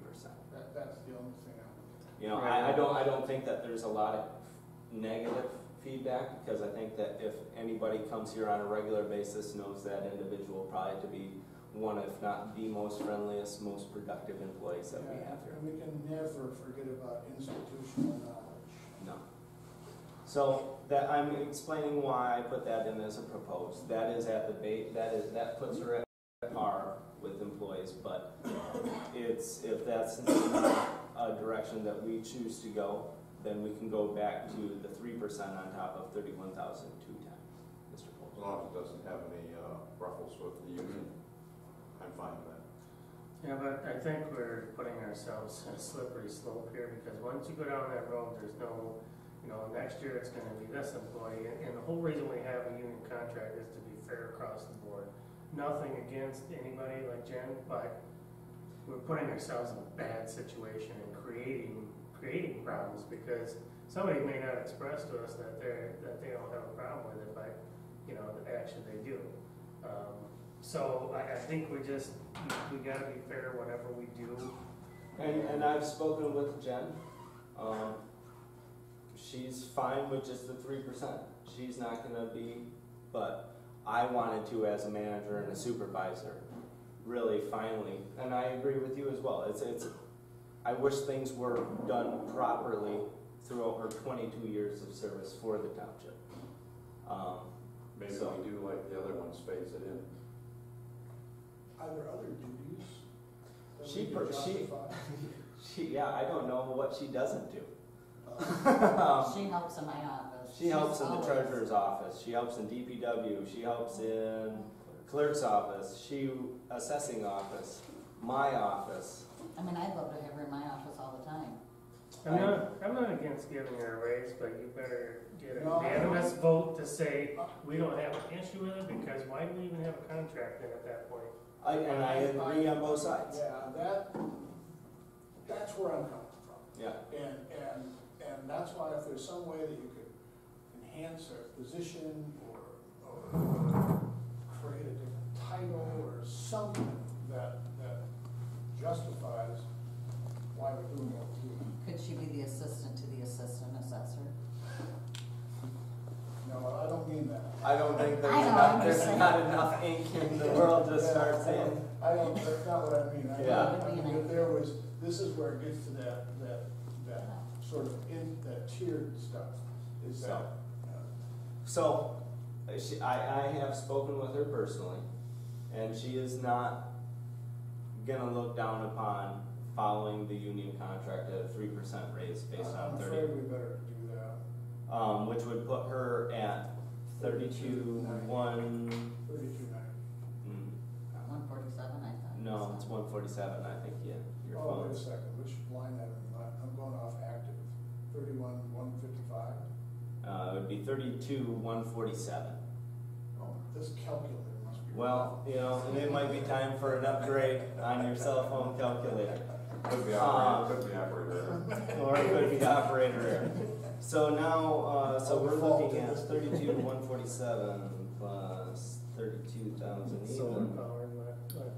That's the only thing I'm. You know, I don't think that there's a lot of negative feedback, because I think that if anybody comes here on a regular basis, knows that individual probably to be one, if not the most friendliest, most productive employees that we have here. And we can never forget about institutional knowledge. No. So that, I'm explaining why I put that in as a proposed. That is at the base, that puts her at par with employees, but if that's a direction that we choose to go, then we can go back to the 3% on top of 31,210. Mr. As Post. long as it doesn't have any ruffles with the union, I'm fine with that. yeah, but I think we're putting ourselves in a slippery slope here, because once you go down that road, there's no, next year it's gonna be this employee, and the whole reason we have a union contract is to be fair across the board. Nothing against anybody like Jen, but we're putting ourselves in a bad situation and creating problems, because somebody may not express to us that they don't have a problem with it, but actually they do. So I think we gotta be fair whatever we do. And I've spoken with Jen. She's fine with just the 3%. She's not gonna be, but I wanted to, as a manager and a supervisor, really finally, and I agree with you as well. I wish things were done properly throughout her 22 years of service for the township. Maybe So- we do like the other ones, phase it in. Are there other duties that She we per- could she- justify? Yeah, I don't know what she doesn't do. She helps in my office. She helps in the Always. treasurer's office, she helps in DPW, she helps in clerk's office, assessing office, my office. I mean, I'd love to have her in my office all the time. I'm not against giving her a raise, but you better get a No. unanimous vote to say, we don't have an issue with it, because why do we even have a contract then at that point? I agree on both sides. Yeah, that's where I'm coming from. Yeah. And that's why if there's some way that you could enhance her position or create a different title or something that justifies why we're doing what we're doing. Could she be the assistant to the assistant assessor? No, I don't mean that. I don't think there's I know, enough. I'm there's not enough ink in the world to start saying. I don't, that's not what I mean. Yeah. I mean, if there was, this is where it gets to that sort of that tiered stuff, is So. that. So, I have spoken with her personally, and she is not gonna look down upon following the union contract at a 3% raise based on I'm 30. afraid we better do that. Which would put her at 32, 1, 32.9. 147, I thought. no, it's 147, I think, yeah, your Oh, wait a phone's. second, which line item? I'm going off active. 31, 155? It would be 32, 147. Oh, this calculator must be. Well, you know, it might be time for an upgrade on your cell phone calculator. Could be operator, could be operator. Or it could be operator error. So now, so we're looking at 32, 147 plus 32,000 Solar even. power, energy.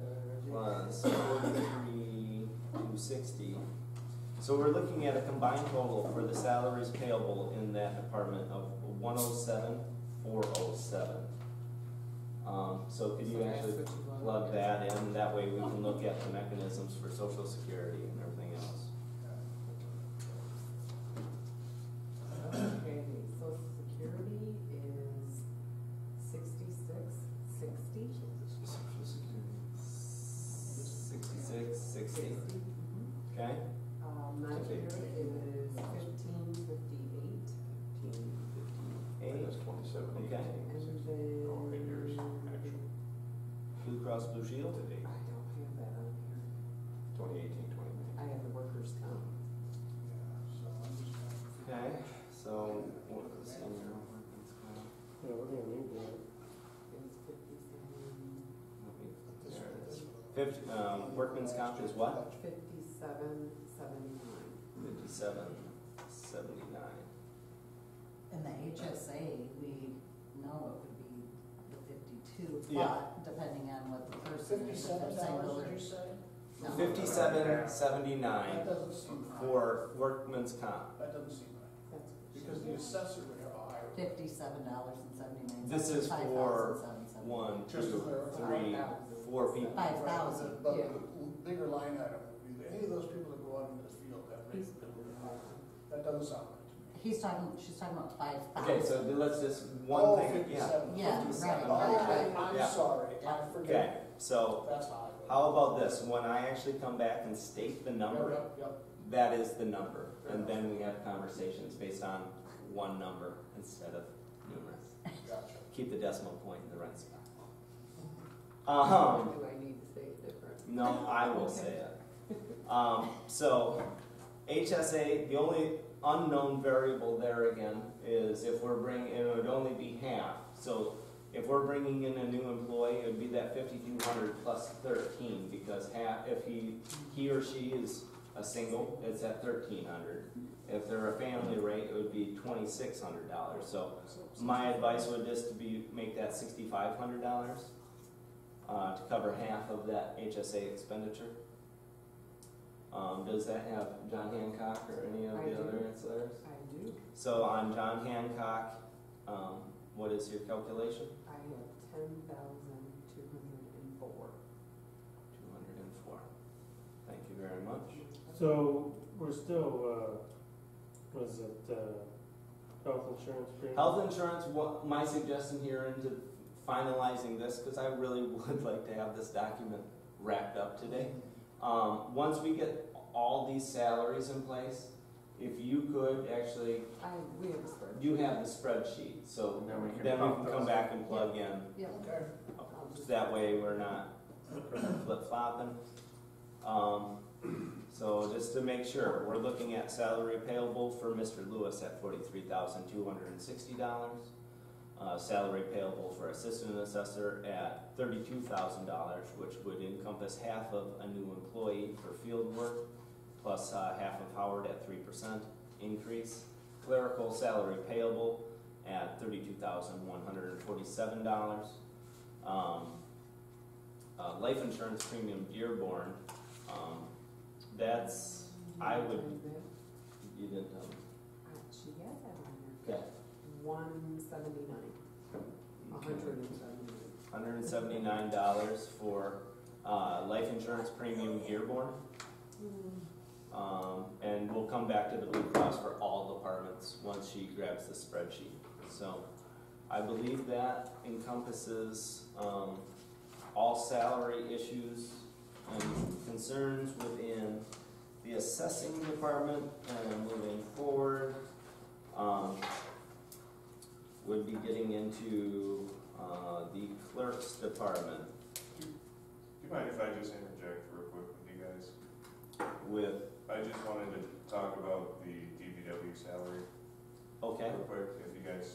Plus 43, 260. So we're looking at a combined total for the salaries payable in that department of 107, 407. So could you actually plug that in? That way we can look at the mechanisms for Social Security and everything else. Okay, social security is 6660. Social Security. 66, 60. Okay? Medicare is 1558. 1558. That's 27. Okay. And then. Oh, 8 years, actually. Blue Cross Blue Shield. I don't have that on here. 2018, 2019. I have the workers' comp. Okay, so what is senior workman's comp? Yeah, we're gonna need that. It's 57. There it is. Workman's comp is what? 5779. 57.79. In the HSA, we know it would be the 52, Yeah. but depending on what the person is, if they're single or. $57, did you say? No. 57.79 That doesn't seem high. for workman's comp. That doesn't seem right, That's because the assessor would have a higher. $57.79. This is for 5,770. 1, Just to 2, clarify. 3, 4 people. 5,000. But Yeah. the bigger line item would be, any of those people that go out into the field, that rate would be higher. That doesn't sound right to me. She's talking about 5,000. Okay, so let's just, Oh, one thing, yeah. 57. Yeah, 57. right. I'm Yeah. sorry, I Okay, forget. so That's high. how about this? When I actually come back and state the number, Yep. that is the number. And then we have conversations based on one number instead of numerous. Gotcha. Keep the decimal point in the right spot. Or do I need to say it different? No, I will say it. So HSA, the only unknown variable there again is if we're bringing, it would only be half. So if we're bringing in a new employee, it would be that 5,200 plus 13 because half, if he or she is a single, it's at 1,300. If they're a family rate, it would be $2,600. So my advice would just be make that $6,500 to cover half of that HSA expenditure. Does that have John Hancock or any of I the do. other ancillaries? I do. So on John Hancock, what is your calculation? I have 10,204. 204. Thank you very much. So, we're still, was it, health insurance premium? Health insurance, what my suggestion here into finalizing this, because I really would like to have this document wrapped up today. Once we get all these salaries in place, if you could actually, We have a spreadsheet. you have the spreadsheet, so Then we can then we pump can those. come back and plug in. Yeah. Okay. That way we're not flip-flopping. So just to make sure, we're looking at salary payable for Mr. Lewis at $43,260. Salary payable for assistant assessor at $32,000, which would encompass half of a new employee for field work, plus half of Howard at 3% increase. Clerical salary payable at $32,147. Life insurance premium Dearborn, that's, I would, you didn't tell me. She has that on there. Okay. 179. 179. $179 for life insurance premium Dearborn. And we'll come back to the Blue Cross for all departments once she grabs the spreadsheet. So I believe that encompasses all salary issues and concerns within the assessing department. And moving forward, would be getting into the clerk's department Do you mind if I just interject real quick with you guys? with, I just wanted to talk about the DPW salary okay, real quick, if you guys.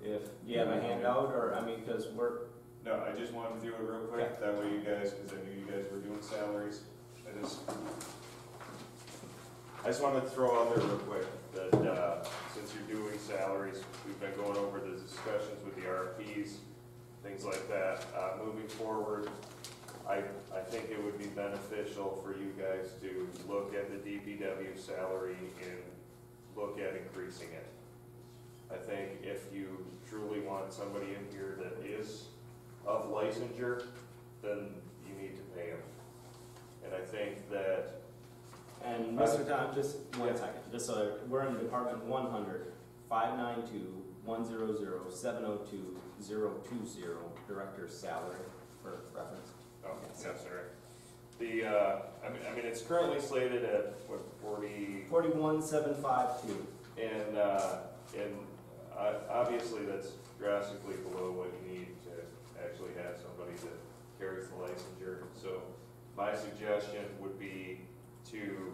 if, do you have a handout, or, I mean, because we're, No, I just wanted to do it real quick, that way you guys, because I knew you guys were doing salaries. I just wanted to throw out there real quick that since you're doing salaries, we've been going over the discussions with the RFPs, things like that. Moving forward, I think it would be beneficial for you guys to look at the DPW salary and look at increasing it. I think if you truly want somebody in here that is of licensure, then you need to pay them. And I think that, and Mr. Tom, just one second, just so we're in Department 100, 592-100-702-020, Director's salary for reference. oh, yeah, sorry. The, I mean, it's currently slated at, what, 40, 41,752. and obviously that's drastically below what you need to actually have somebody that carries the licensure. So my suggestion would be to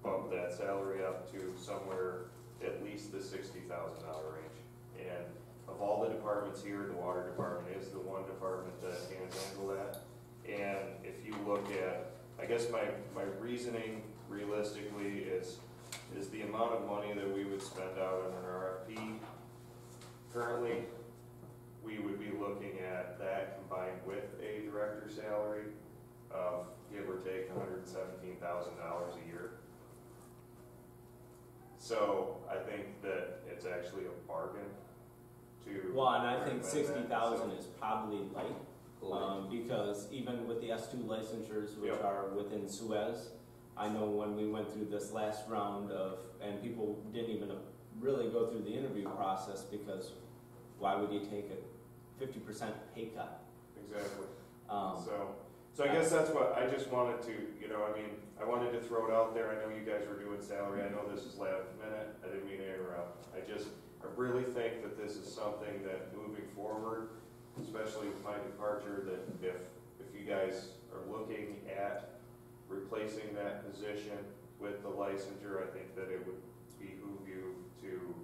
bump that salary up to somewhere at least the $60,000 range. And of all the departments here, the water department is the one department that can handle that. And if you look at, I guess my reasoning realistically is the amount of money that we would spend out on an RFP. Currently, we would be looking at that combined with a director's salary of give or take $117,000 a year. So I think that it's actually a bargain to. Well, and I think recommend that. 60,000 is probably light, because even with the S2 licensures, which Yep. are within Suez, I know when we went through this last round of, and people didn't even really go through the interview process, because why would you take a 50% pay cut? Exactly. So I Yeah. guess that's what I just wanted to, I mean, I wanted to throw it out there. I know you guys were doing salary. I know this is last minute. I didn't mean to interrupt. I really think that this is something that moving forward, especially with my departure, that if you guys are looking at replacing that position with the licensure, I think that it would behoove you to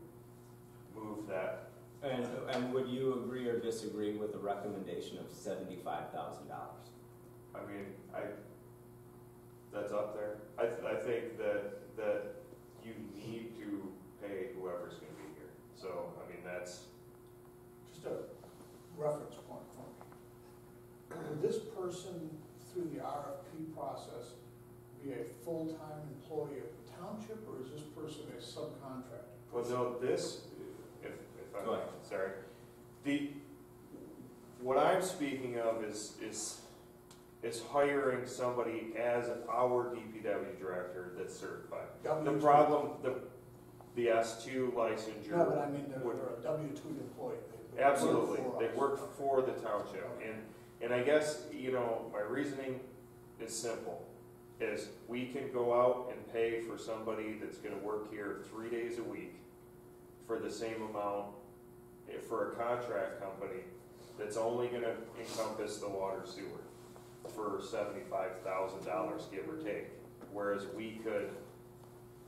move that. And would you agree or disagree with the recommendation of $75,000? I mean, that's up there. I think that you need to pay whoever's gonna be here. So, I mean, that's, Just a reference point for me. Would this person, through the RFP process, be a full-time employee of the township, or is this person a subcontractor? well, no, this, if I'm, Go ahead. sorry. What I'm speaking of is hiring somebody as our DPW director that's certified. The W2. problem, the S2 licensure. No, but I mean, they're would- a W-2 employee. They Absolutely, work for they us. work for the township, and I guess, my reasoning is simple, is we can go out and pay for somebody that's gonna work here 3 days a week for the same amount for a contract company that's only gonna encompass the water sewer for $75,000, give or take, whereas we could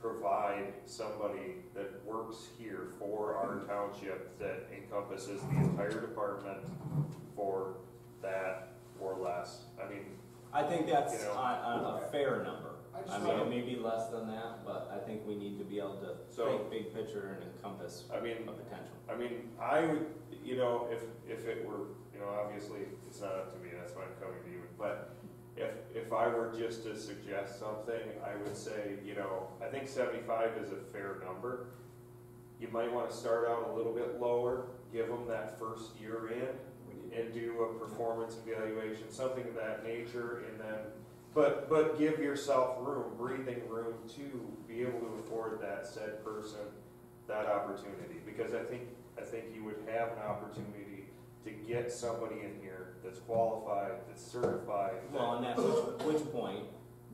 provide somebody that works here for our township that encompasses the entire department for that or less. I mean, I think that's You know, a fair number. I just I mean, thought- it may be less than that, but I think we need to be able to So- think big picture and encompass I a mean, potential. I would, if it were, obviously, it's not up to me, that's why I'm coming to you, but if I were just to suggest something, I would say, I think 75 is a fair number. You might wanna start out a little bit lower, give them that first year in, and do a performance evaluation, something of that nature, and then, but give yourself room, breathing room to be able to afford that said person that opportunity, because I think you would have an opportunity to get somebody in here that's qualified, that's certified. Well, and that's which point,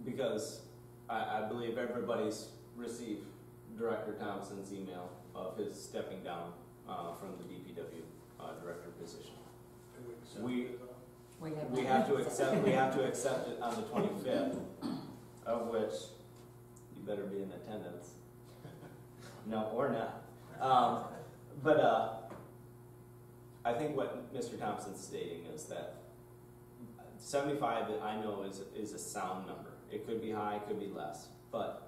because I believe everybody's received Director Thompson's email of his stepping down from the DPW director position. We have to accept it on the 25th, of which you better be in attendance. No, or not. But I think what Mr. Thompson's stating is that 75, I know, is a sound number. It could be high, it could be less. But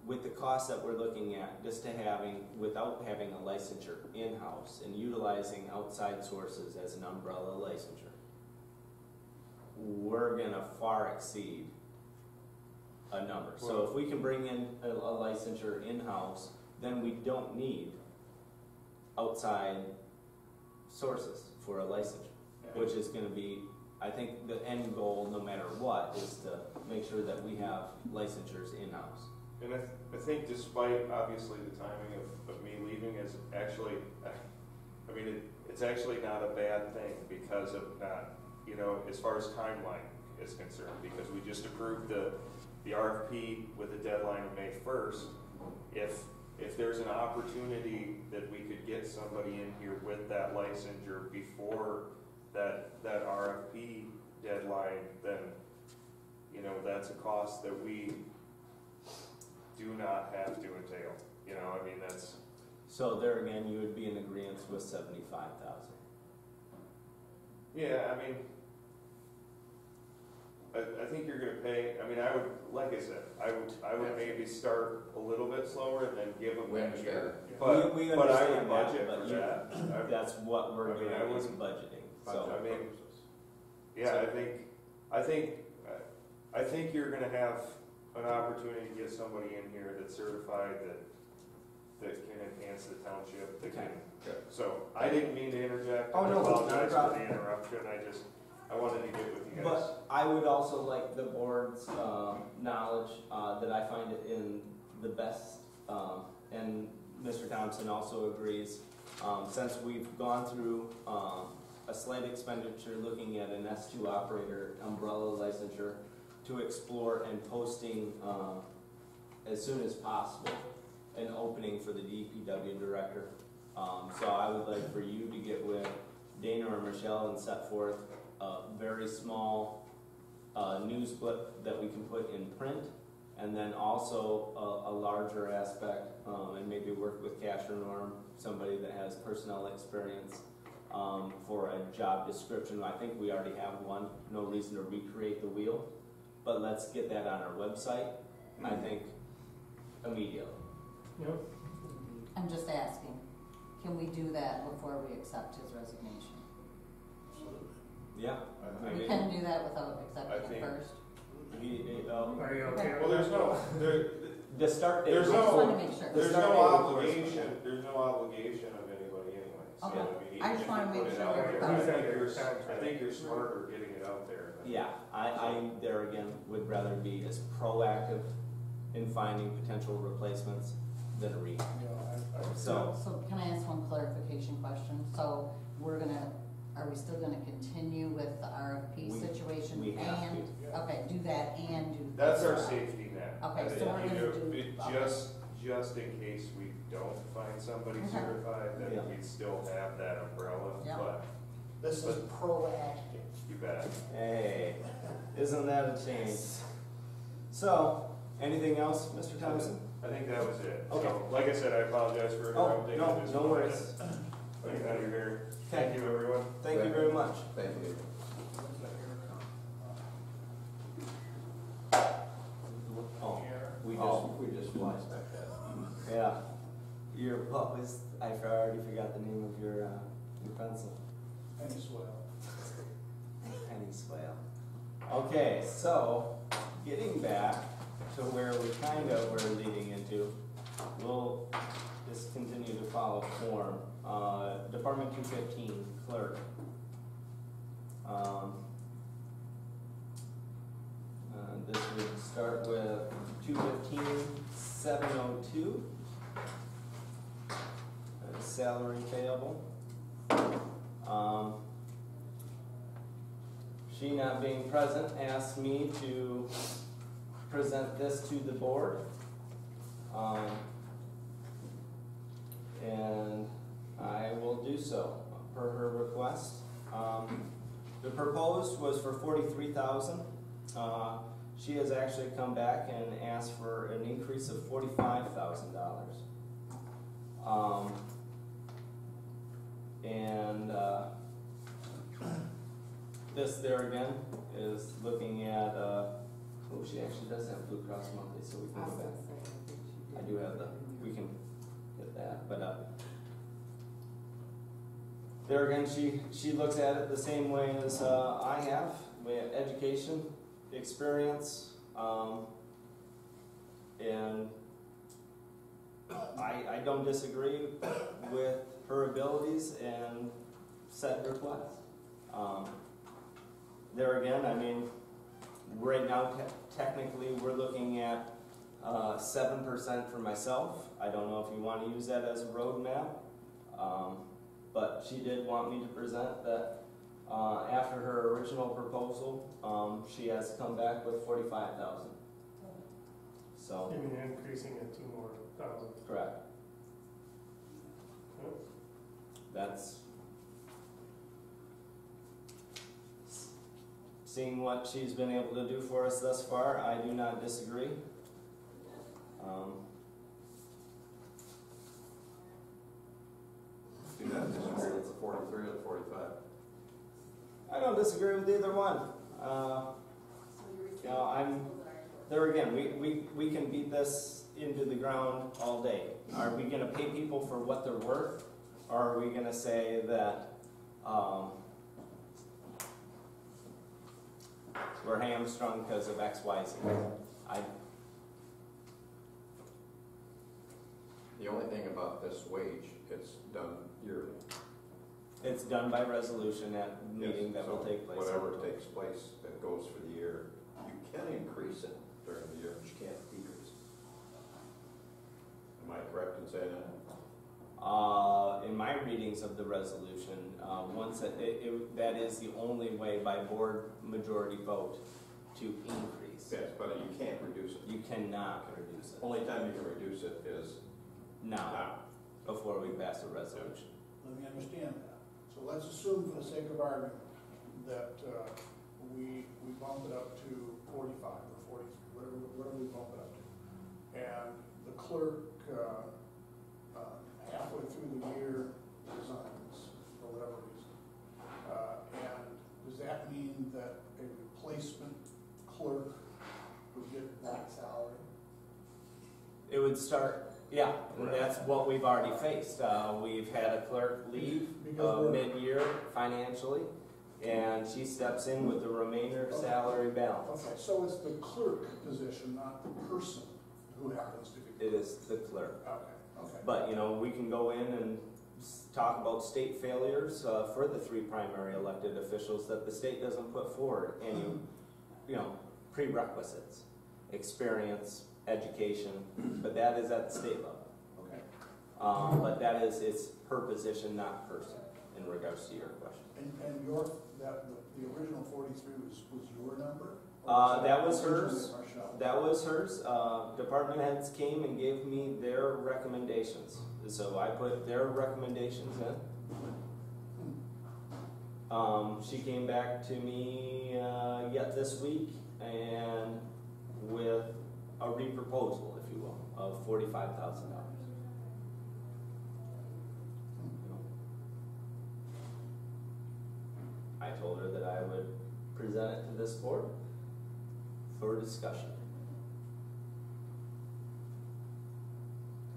with the cost that we're looking at, just to without having a licensure in-house and utilizing outside sources as an umbrella licensure, we're gonna far exceed a number. So if we can bring in a licensure in-house, then we don't need outside sources for a licensure, which is gonna be, I think the end goal, no matter what, is to make sure that we have licensures in-house. And I think despite obviously the timing of me leaving is actually, I mean, it's actually not a bad thing because of not, as far as timeline is concerned, because we just approved the RFP with a deadline of May 1st. If there's an opportunity that we could get somebody in here with that licensure before that RFP deadline, then, that's a cost that we do not have to entail. I mean, that's... So there again, you would be in agreement with 75,000. Yeah, I mean, I think you're gonna pay, I mean, I would, like I said, I would maybe start a little bit slower and then give them that year. But we I would understand budget that, for but that. that's what we're I mean, doing, I is wouldn't- budgeting. So, I mean, yeah, I think you're gonna have an opportunity to get somebody in here that's certified, that can enhance the township, that can. Okay. So, I didn't mean to interject. Oh, no, I apologize not a for problem. the interruption, I wanted to get with you guys. but I would also like the board's knowledge that I find it in the best, and Mr. Thompson also agrees, since we've gone through a slight expenditure looking at an S2 operator umbrella licensure to explore and posting as soon as possible an opening for the DPW director. So I would like for you to get with Dana or Michelle and set forth a very small news blip that we can put in print, and then also a larger aspect, and maybe work with Cash or Norm, somebody that has personnel experience, for a job description. I think we already have one, no reason to recreate the wheel, but let's get that on our website, I think, immediately. Yep. I'm just asking, can we do that before we accept his resignation? Yeah. I We mean, can do that without I accepting it think- first? Are you okay Well, with there's that? the start date. There's I just no- wanna make sure. There's Start no date, of course. obligation of anybody anyway. So, Okay. I mean, I just even wanna if you make put it sure out we're there, covered. I think you're smarter getting it out there. Yeah, I there again would rather be as proactive in finding potential replacements than a re. So, So can I ask one clarification question? So are we still gonna continue with the RFP We- situation? we have to. And, okay, do that and do. That's our this. safety net. Okay, I so think we're you gonna know, do- it okay. just in case we don't find somebody Okay. certified, Yeah. then we'd still have that umbrella, Yeah. but This is proactive. you bet. hey, isn't that a change? So, anything else, Mr. Thompson? I think that was it. Okay. So, like I said, I apologize for Oh, interrupting. no, I just no wanted worries. to let you know you're here. Thank you, everyone. Thank you very much. Thank you. Oh, We just flashed back that. yeah. What was, I already forgot the name of your pencil. Penny swell. Penny swale. Okay, so, getting back to where we kind of were leading into, we'll just continue to follow form. Department 215, clerk. This would start with 215,702. Salary payable. She not being present asked me to present this to the board. And I will do so per her request. The proposed was for $43,000. She has actually come back and asked for an increase of $45,000. This there again is looking at, she actually does have Blue Cross Monthly, so we can go back. I do have we can get that, but there again, she looks at it the same way as I have. We have education, experience, and I don't disagree with her abilities and said request. There again, I mean, right now technically we're looking at 7% for myself. I don't know if you want to use that as a roadmap, but she did want me to present that after her original proposal, she has come back with $45,000. So. You mean increasing it 2 more thousand? Correct. That's seeing what she's been able to do for us thus far. I do not disagree. Do not disagree with the 43 or the 45? I don't disagree with either one. There again, we can beat this into the ground all day. Are we going to pay people for what they're worth, or are we going to say that we're hamstrung because of X, Y, Z? The only thing about this wage, it's done yearly. It's done by resolution at a meeting that will take place. Whatever takes place that goes for the year, you can increase it during the year, but you can't decrease it. Am I correct in saying that? In my readings of the resolution, once that is the only way by board majority vote to increase. Yes, but you can't reduce it. You cannot reduce it. Only time you can reduce it is Now, before we pass a resolution. Let me understand that. So let's assume for the sake of argument that we bump it up to 45 or 43, whatever we bump it up to. And the clerk halfway through the year resigns for whatever reason. And does that mean that a replacement clerk would get that salary? It would start, yeah, and that's what we've already faced. We've had a clerk leave mid-year financially, and she steps in with the remainder salary balance. Okay, so it's the clerk position, not the person who happens to be. It is the clerk. Okay. But, we can go in and talk about state failures for the 3 primary elected officials that the state doesn't put forward. Any, prerequisites, experience, education, but that is at the state level. Okay. But that is, it's per position, not person, in regards to your question. And the original 43 was your number? That was hers. That was hers. Department heads came and gave me their recommendations. So I put their recommendations in. She came back to me yet this week and with a reproposal, if you will, of $45,000. I told her that I would present it to this board for discussion.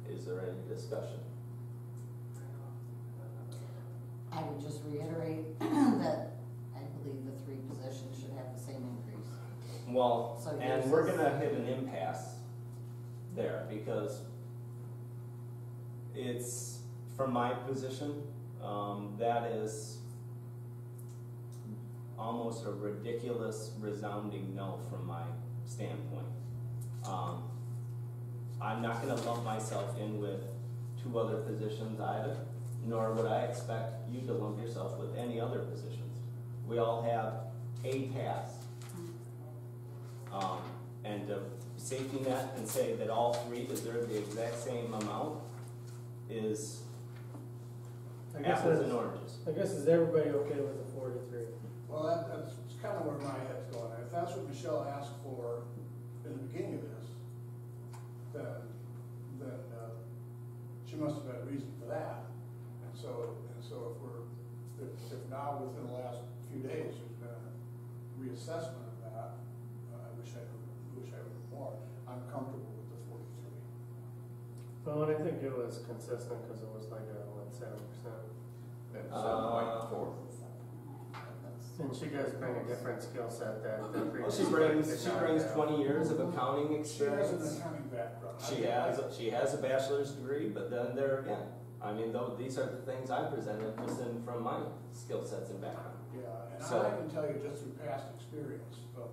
Is there any discussion? I would just reiterate that I believe the 3 positions should have the same increase. Well, So and yours we're is- gonna hit an impasse there because it's, from my position, that is almost a ridiculous resounding no from my standpoint. I'm not gonna lump myself in with 2 other positions either, nor would I expect you to lump yourself with any other positions. We all have a task. And to safety net and say that all 3 deserve the exact same amount is apples and oranges. I guess is everybody okay with the 43? Well, that's kind of where my head's going. If that's what Michelle asked for in the beginning of this, then she must have had a reason for that. And so if now within the last few days there's been a reassessment of that, I wish I knew more. I'm comfortable with the 43. Well, and I think it was consistent because it was like a, 7%. And 7.4. And she does bring a different skill set that the Well, previous. she brings did not have. 20 years of accounting She has an experience. accounting background. She has a bachelor's degree, but then there again, I mean, though, these are the things I presented just from my skill sets and background. Yeah, and So- I can tell you just through past experience from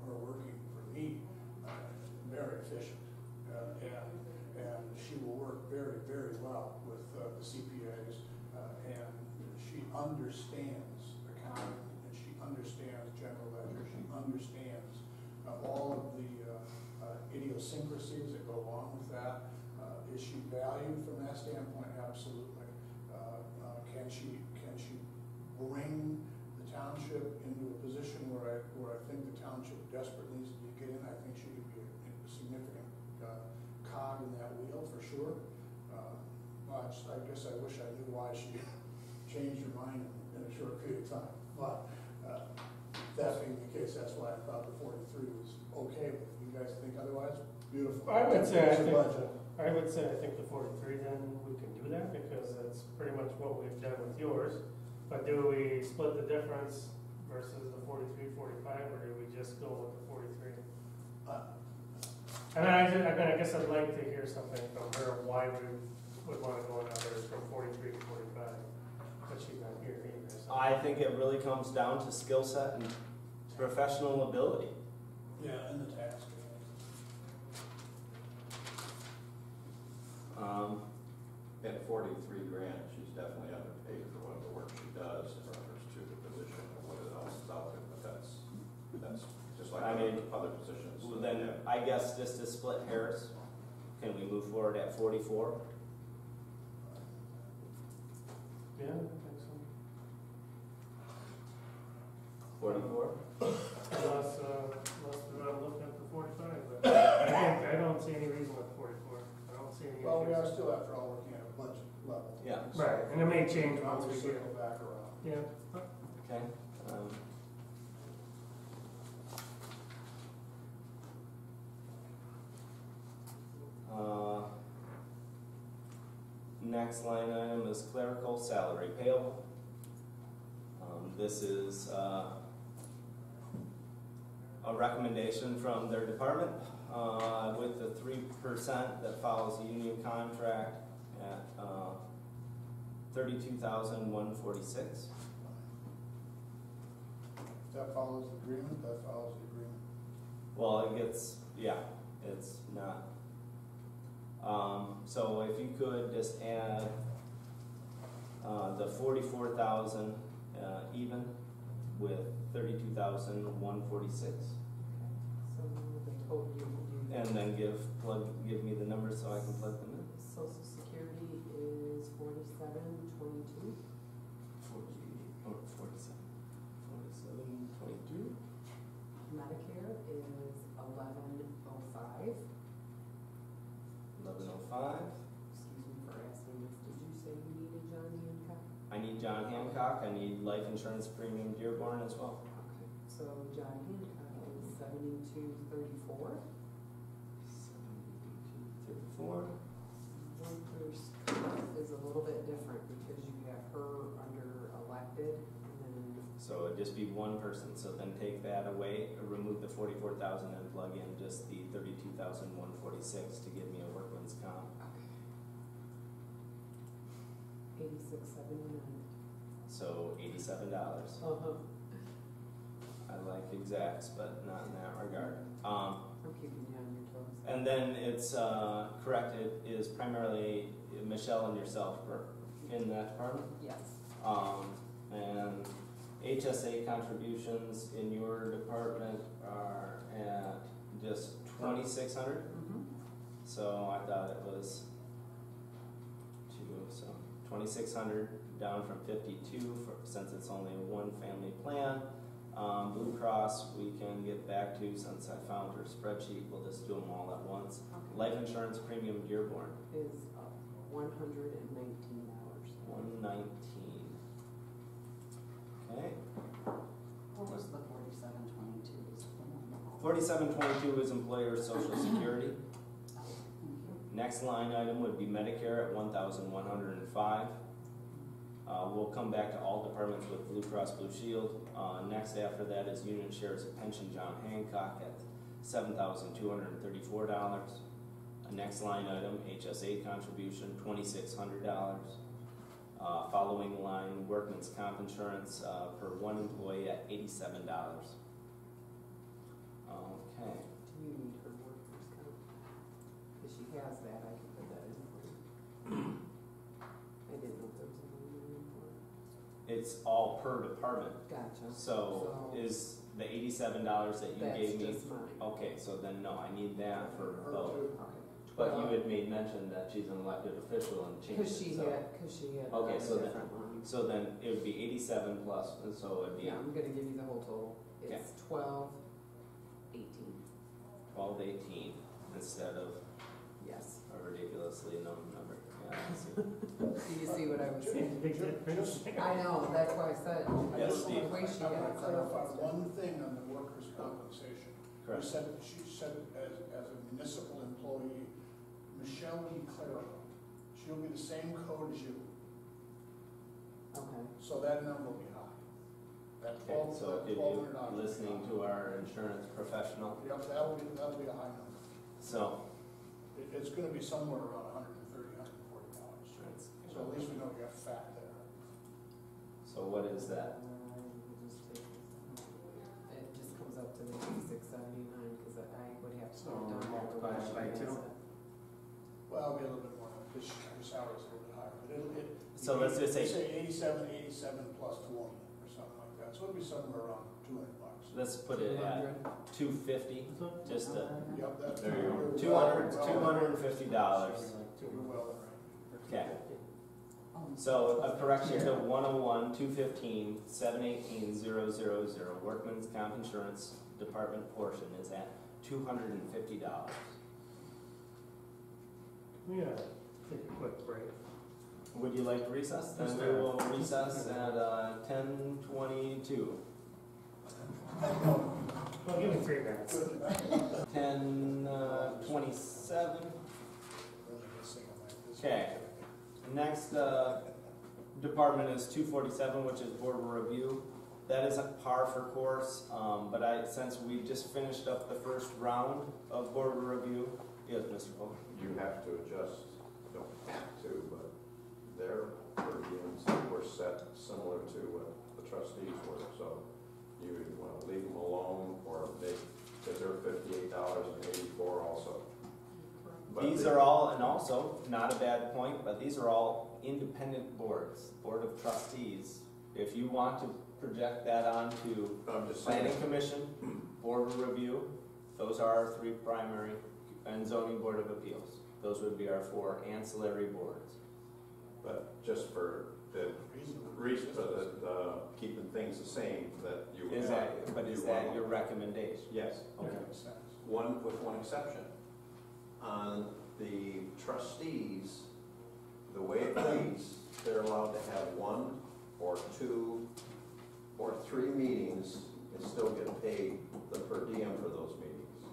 her working for me, very efficient. And she will work very, very well with the CPAs. And she understands accounting, and she understands general ledger, she understands all of the idiosyncrasies that go along with that. Is she valued from that standpoint? Absolutely. Can she bring the township into a position where I think the township desperately needs to get in? I think she could be a significant cog in that wheel for sure. I guess I wish I knew why she changed her mind in a short period of time. But that being the case, that's why I thought the 43 was okay. If you guys think otherwise, beautiful. I would say, It's a budget. I think the 43, then we can do that because that's pretty much what we've done with yours. But do we split the difference versus the 43, 45, or do we just go with the 43? And I guess I'd like to hear something from her, why we would want to go another from 43 to 45, but she's not here either. So. I think it really comes down to skill set and professional ability. Yeah, and the task. At 43 grand, she's definitely underpaid for what the work she does in reference to the position and what else is out there, but that's just like other positions. Well, then, I guess just to split hairs, can we move forward at 44? Yeah, I think so. 44? Unless we're not looking at the 45, but I don't see any reason with 44. I don't see any. Well, we are issues. still, after all, working at a budget level. Yeah. Right, and it may change once I'll we get. circle back around. Yeah. Okay. Next line item is clerical salary payable. This is a recommendation from their department with the 3% that follows the union contract at $32,146. That follows the agreement, that follows the agreement. Well, it gets, yeah, it's not. So if you could just add the 44,000 even with 32,146, So they told you. and then give me the numbers so I can plug them in. Social Security is 4722. 4722. Medicare is 1105. 1105. Excuse me for asking this. Did you say you needed John Hancock? I need John Hancock. I need life insurance premium Dearborn as well. Okay. So John Hancock is 7234. 7234. One first is a little bit different because you have her under elected and then So it'd just be one person, so then take that away, or remove the 44,000 and plug in just the 32,146 to give me a workman's comp. 8679. So $87. Uh-huh. I like exacts, but not in that regard. I'm keeping you on your toes. And then it's correct, it is primarily Michelle and yourself in that department. Yes. And HSA contributions in your department are at just 2,600. Mm-hmm. So I thought it was two, so 2,600 down from 52 since it's only a one family plan. Blue Cross we can get back to since I found her spreadsheet. We'll just do them all at once. Okay. Life insurance premium Dearborn, Is $119. 119. Okay. What was the 4722? 4722 is employer social security. Thank you. Next line item would be Medicare at 1,105. We'll come back to all departments with Blue Cross Blue Shield. Next after that is Union Shares of Pension John Hancock at $7,234. Next line item, HSA contribution, $2,600. Following line, workman's comp insurance per one employee at $87. Okay. Do you need her workers' comp? If she has that, I can put that in for you. I didn't know if there was a line for it. It's all per department. Gotcha. So is the $87 that you gave me? That's just mine. Okay, so then no, I need that for Her both. too. Okay. But you had made mention that she's an elected official and changed Cause she it, so. had Okay, a so then- different line. So then it would be 87 plus, and so it'd be Yeah, I'm gonna give you the whole total. Okay. It's 1218. 1218 instead of Yes. a ridiculously known number. Yeah, I see. Do you see what I was saying? Big difference. I know, that's why I said, Yes, the Steve. way she I had want it to set up. clarify one thing on the workers' compensation. Correct. She said it as a municipal employee. Michelle will be clerical. She'll be the same code as you, Okay. so that number will be high. That Okay, $1,200. so if you're listening to our insurance professional, Yep, that'll be a high number. so It's gonna be somewhere around $130, $140. insurance. So at least we know we got fat there. So what is that? We'll just take this. It just comes up to the 8679 because I would have to So put it down there the way multiply it she by has two. it. Well, it'll be a little bit more, because her salary's a little bit higher, but So let's just say- 87 plus 20 or something like that, so it'll be somewhere around $200. Let's put it at 250, just to, Yep, that's. there you go. you're well- $250. You're well in range. Okay. So a correction to 101, 215, 718, 000, workman's comp insurance department portion is at $250. We gotta take a quick break. Would you like to recess? Then we will recess at 10:22. Well, give me 3 minutes. 10:27. Really good single man. This- Okay. Next department is 247, which is board review. That is a par for course, but since we just finished up the first round of board review, yes, Mr. Fuller. You have to adjust, you don't have to, but their per diems were set similar to what the trustees were, so you either want to leave them alone or make, because they're $58.84 also. But These they- are all, and also, not a bad point, but these are all independent boards, board of trustees. If you want to project that onto I'm just saying, planning commission, board of review, those are our 3 primary, and zoning board of appeals. Those would be our 4 ancillary boards. but just for the reason for the keeping things the same that you. Is that, but is you that want- your recommendation? Yes. Okay. Makes sense. With one exception. On the trustees, the way it reads, they're allowed to have 1 or 2 or 3 meetings and still get paid the per diem for those meetings.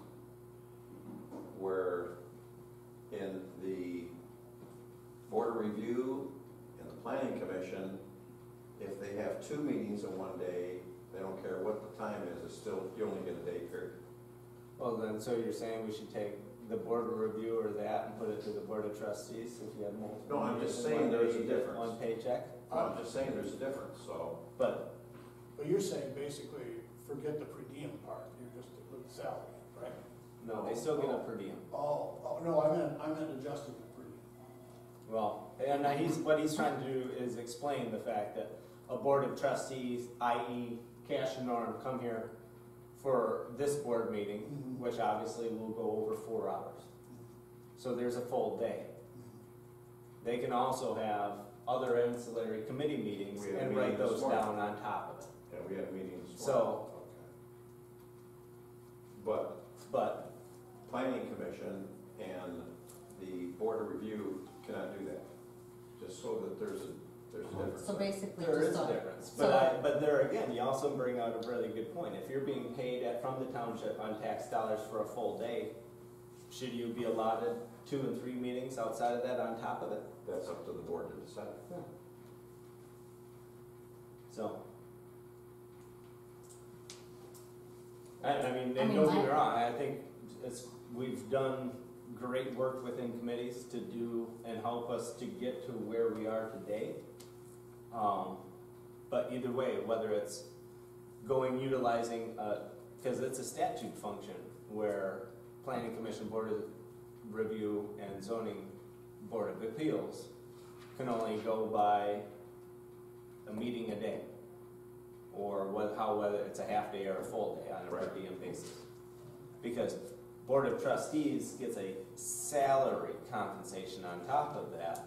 Where in the board of review and the planning commission, if they have 2 meetings in one day, they don't care what the time is, it's still, you only get a day period. Well, then, so you're saying we should take the board of review or that and put it to the board of trustees if you have multiple? No, I'm just meetings in saying one day, there's a you get difference. One paycheck, I'm just saying there's a difference, so. but But you're saying basically forget the per diem part, you're just with salary, right? No, they still get a per diem. No, I meant adjusting the per diem. Well, and what he's trying to do is explain the fact that a board of trustees, i.e. Cash and Norm, come here for this board meeting, Mhm. which obviously will go over 4 hours. So there's a full day. They can also have other ancillary committee meetings We had and a write meeting this those morning. down on top of it. Yeah, we had meetings. So- Okay. But But, planning commission and the board of review cannot do that, just so that there's a difference. So basically, there is just a difference. But there again, you also bring out a really good point. If you're being paid from the township on tax dollars for a full day, should you be allotted 2 and 3 meetings outside of that on top of it? That's up to the board to decide. So. I mean, I and mean, don't get me my- wrong, I think we've done great work within committees to do and help us to get to where we are today. But either way, whether it's utilizing, because it's a statute function where planning commission, board of review, and zoning board of appeals can only go by a meeting a day, or whether it's a half day or a full day on a per diem basis. Because board of trustees gets a salary compensation on top of that,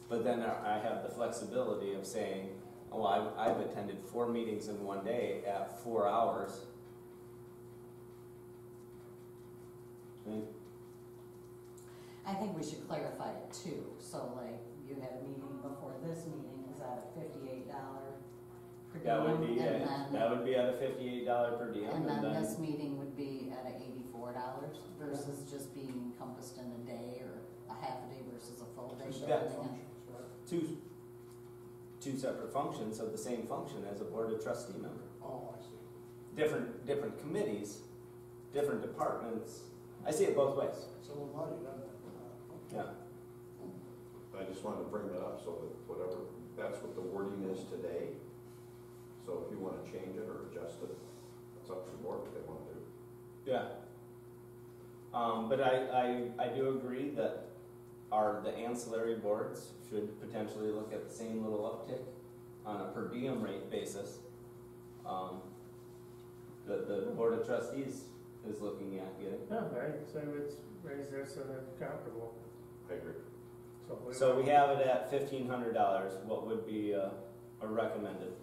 but then I have the flexibility of saying, oh, I've attended 4 meetings in one day at 4 hours. I think we should clarify it too, so like, you had a meeting before this meeting, is that a $58 per diem? That would be, And then- that would be at a $58 per diem, And and then then, this meeting would be at a $84 versus just being encompassed in a day or a half a day versus a full day. Two Yeah. separate functions, right? two separate functions of the same function as a board of trustee member. Oh, I see. Different committees, different departments. I see it both ways. It's a little muddy, doesn't it? Yeah. I just wanted to bring that up so that whatever, that's what the wording is today. So if you want to change it or adjust it, it's up to the board what they want to do. Yeah. But I do agree that the ancillary boards should potentially look at the same little uptick on a per diem rate basis. The board of trustees is looking at getting. Yeah, right, so it's raised there so they're comparable. I agree. So we have it at $1,500. What would be a recommended?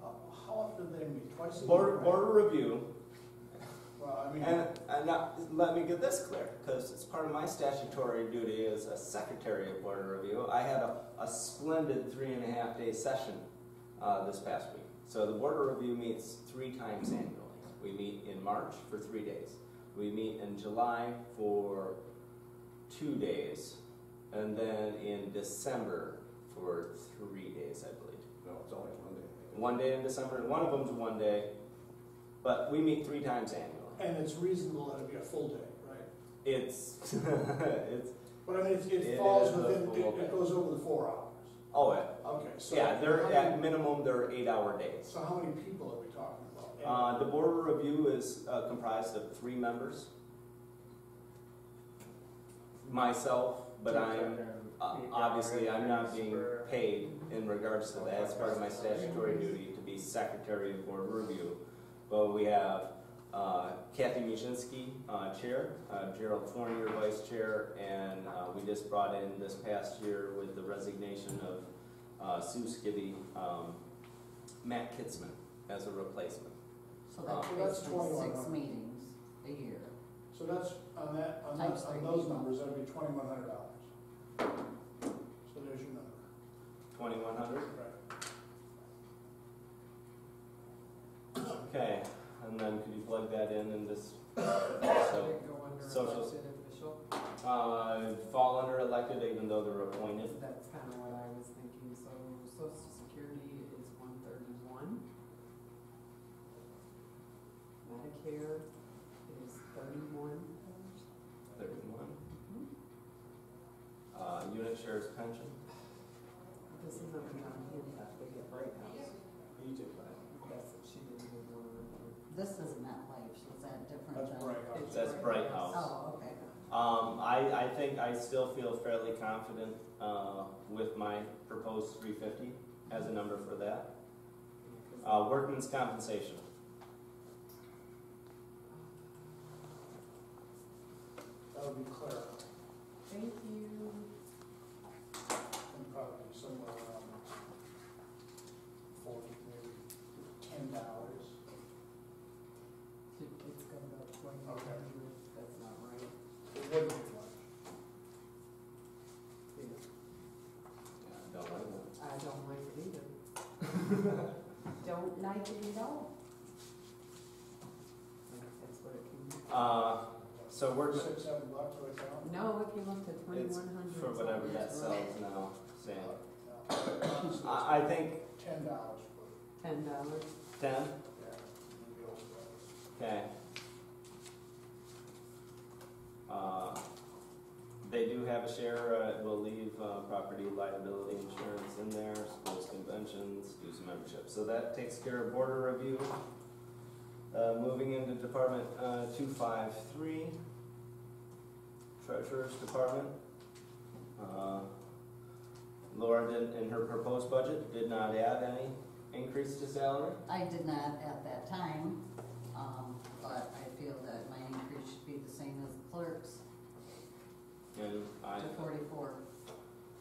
How often do they meet? Twice a year? Board right? of review. Well, I mean, And now, let me get this clear, because it's part of my statutory duty as a secretary of board of review. I had a splendid 3.5 day session this past week. So the board of review meets 3 times annually. We meet in March for 3 days. We meet in July for 2 days, and then in December for 3 days, I believe. No, it's only 1 day. 1 day in December, and one of them's 1 day, but we meet 3 times annually. and it's reasonable that it be a full day, right? It's, But I mean, It it falls is a within, full day. it goes over the 4 hours. oh, yeah. Okay, so. Yeah, they're how at many- minimum, they're 8-hour days. So how many people are we talking about? The board of review is comprised of 3 members. Myself, but obviously I'm not being paid in regards to that. It's part of my statutory duty to be secretary of board of review. But we have Kathy Mushinski, chair, Gerald Fournier, vice chair, and we just brought in this past year with the resignation of Sue Skibby, Matt Kitzman as a replacement. So that's So that's basically 6 2100. meetings a year. So that's, on Times three those people. numbers, that'd be $2,100. So there's your number. 2,100? Right. Okay, and then could you plug that in this, Should so, it go under social- elected official? fall under elected even though they're appointed? That's kind of what I was thinking, so social security is 131. Medicare is 31. 31. Unit shares pension? This isn't a non-handicap, they get Bright House. You do, right? That's, she didn't give one this is MetLife, so is that different That's than? Bright House. That's Bright House. Oh, okay. I think I still feel fairly confident, with my proposed 350 as a number for that. Workman's compensation. That would be clear, Thank you. and probably somewhere around $40, maybe $10. It's got about 20. Okay. That's not right. It wouldn't be much. Yeah. Yeah, don't like that. I don't like it either. Don't like it at all. That's what it can be. So workman, $6, $7 right now? No, if you looked at it's 2100. for whatever that it's sells now, Sam. No, honestly, I think $10 for, $10. 10, yeah, maybe over that. okay. They do have a share, we'll leave property liability insurance in there, schools conventions, dues and membership. So that takes care of border review. Moving into Department 253, Treasurer's Department. Laura did, in her proposed budget, did not add any increase to salary. I did not at that time, but I feel that my increase should be the same as the clerk's, And to 44,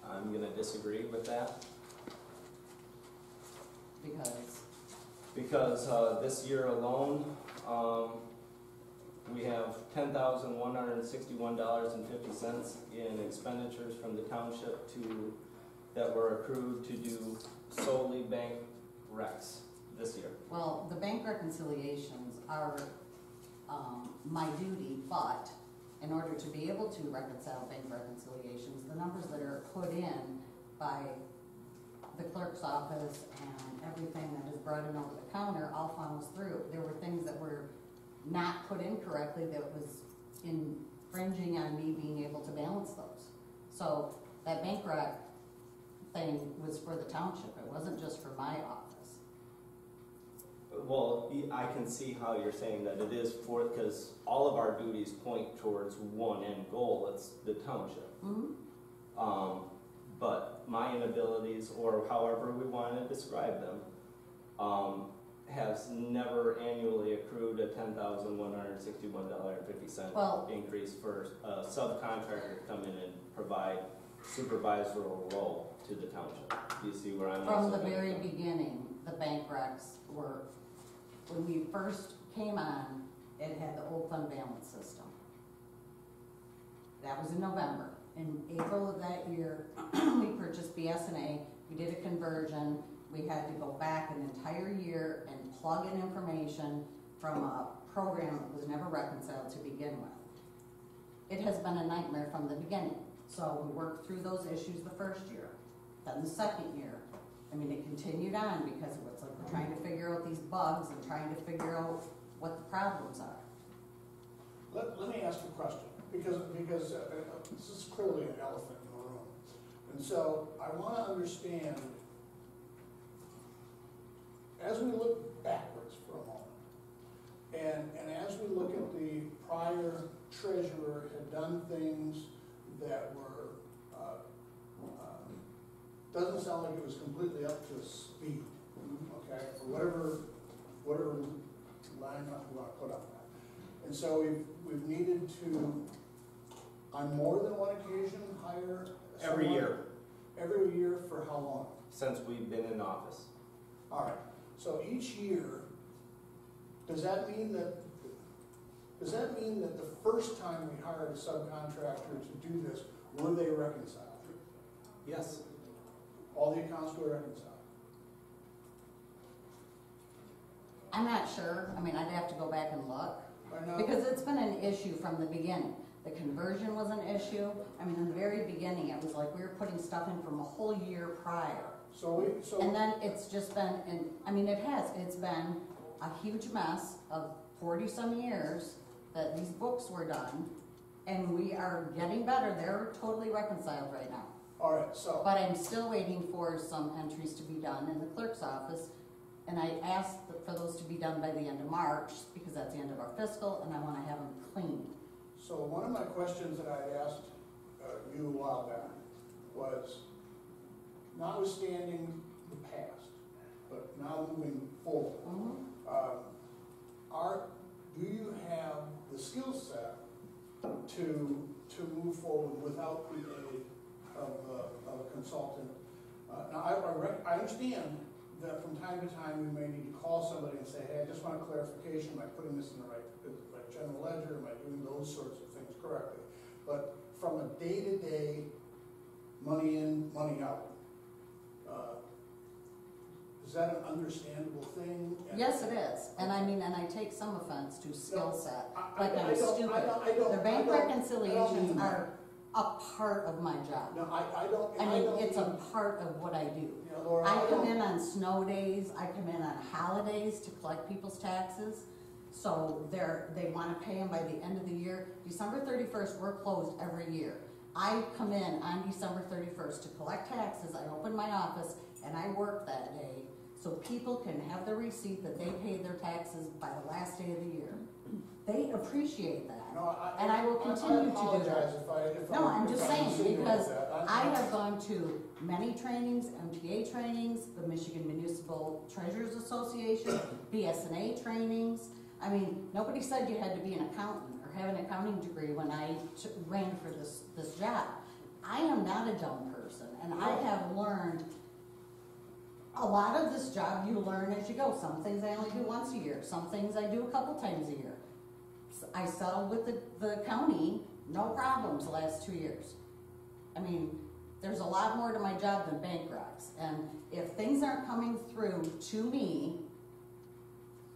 I'm gonna disagree with that, because this year alone, we have $10,161.50 in expenditures from the township that were accrued to do solely bank recs this year. well, the bank reconciliations are, my duty, but in order to be able to reconcile bank reconciliations, the numbers that are put in by the clerk's office and everything that is brought in over the counter all funnels through. There were things that were not put in correctly that was infringing on me being able to balance those. So that bank rec thing was for the township, it wasn't just for my office. Well, I can see how you're saying that it is for, because all of our duties point towards one end goal, it's the township. Mm-hmm. But my inabilities, or however we want to describe them, has never annually accrued a $10,161.50 Well- increase for a subcontractor to come in and provide supervisory role to the township. Do you see where I'm From also the coming very from? beginning, the bank recs were, when we first came on, it had the old fund balance system. That was in November. In April of that year, we purchased BS&A, we did a conversion, we had to go back an entire year and plug in information from a program that was never reconciled to begin with. It has been a nightmare from the beginning. So we worked through those issues the first year. Then the second year, I mean, it continued on because it was like we're trying to figure out these bugs and trying to figure out what the problems are. Let me ask you a question, because this is clearly an elephant in the room. And so I want to understand, as we look backwards for a moment, and as we look at the prior treasurer had done things that were, doesn't sound like it was completely up to speed, okay, for whatever line up we want to put on that. And so we've needed to, on more than one occasion, hire Every someone? year, Every year for how long? since we've been in office. All right, so each year, does that mean that the first time we hired a subcontractor to do this, were they reconciled? Yes. All the accounts were reconciled? I'm not sure, I mean, I'd have to go back and look, Right now? because it's been an issue from the beginning. The conversion was an issue, I mean, in the very beginning, it was like we were putting stuff in from a whole year prior. And then it's just been, it's been a huge mess of 40-some years that these books were done, and we are getting better, they're totally reconciled right now. All right, so, But I'm still waiting for some entries to be done in the clerk's office And I asked for those to be done by the end of March, because that's the end of our fiscal, and I wanna have them cleaned. So one of my questions that I asked you a while back was, notwithstanding the past, but now moving forward, do you have the skill set to move forward without the aid of a consultant? Now, I understand that from time to time, we may need to call somebody and say, hey, I just want a clarification, am I putting this in the right general ledger, am I doing those sorts of things correctly? But from a day-to-day, money in, money out, is that an understandable thing? Yes, it is, and I take some offense to skill set, I like I'm don't- stupid. I don't- The bank I don't reconciliations mean are a part of my job. No, I don't. I mean, don't it's a mean- part of what I do. Yeah, Laura, I come don't- in on snow days, I come in on holidays to collect people's taxes. So they wanna pay them by the end of the year. December 31st, we're closed every year. I come in on December 31st to collect taxes, I open my office, and I work that day, so people can have the receipt that they paid their taxes by the last day of the year. They appreciate that. No, And I will continue to do that. I apologize if No, I'm just saying, insinuating because that. I have gone to many trainings, MTA trainings, the Michigan Municipal Treasurers Association, BSNA trainings. I mean, nobody said you had to be an accountant or have an accounting degree when I ran for this job. I am not a dumb person, and I have learned a lot of this job. You learn as you go. Some things I only do once a year, some things I do a couple times a year. I settled with the county, no problems the last 2 years. I mean, there's a lot more to my job than bank recs, and if things aren't coming through to me,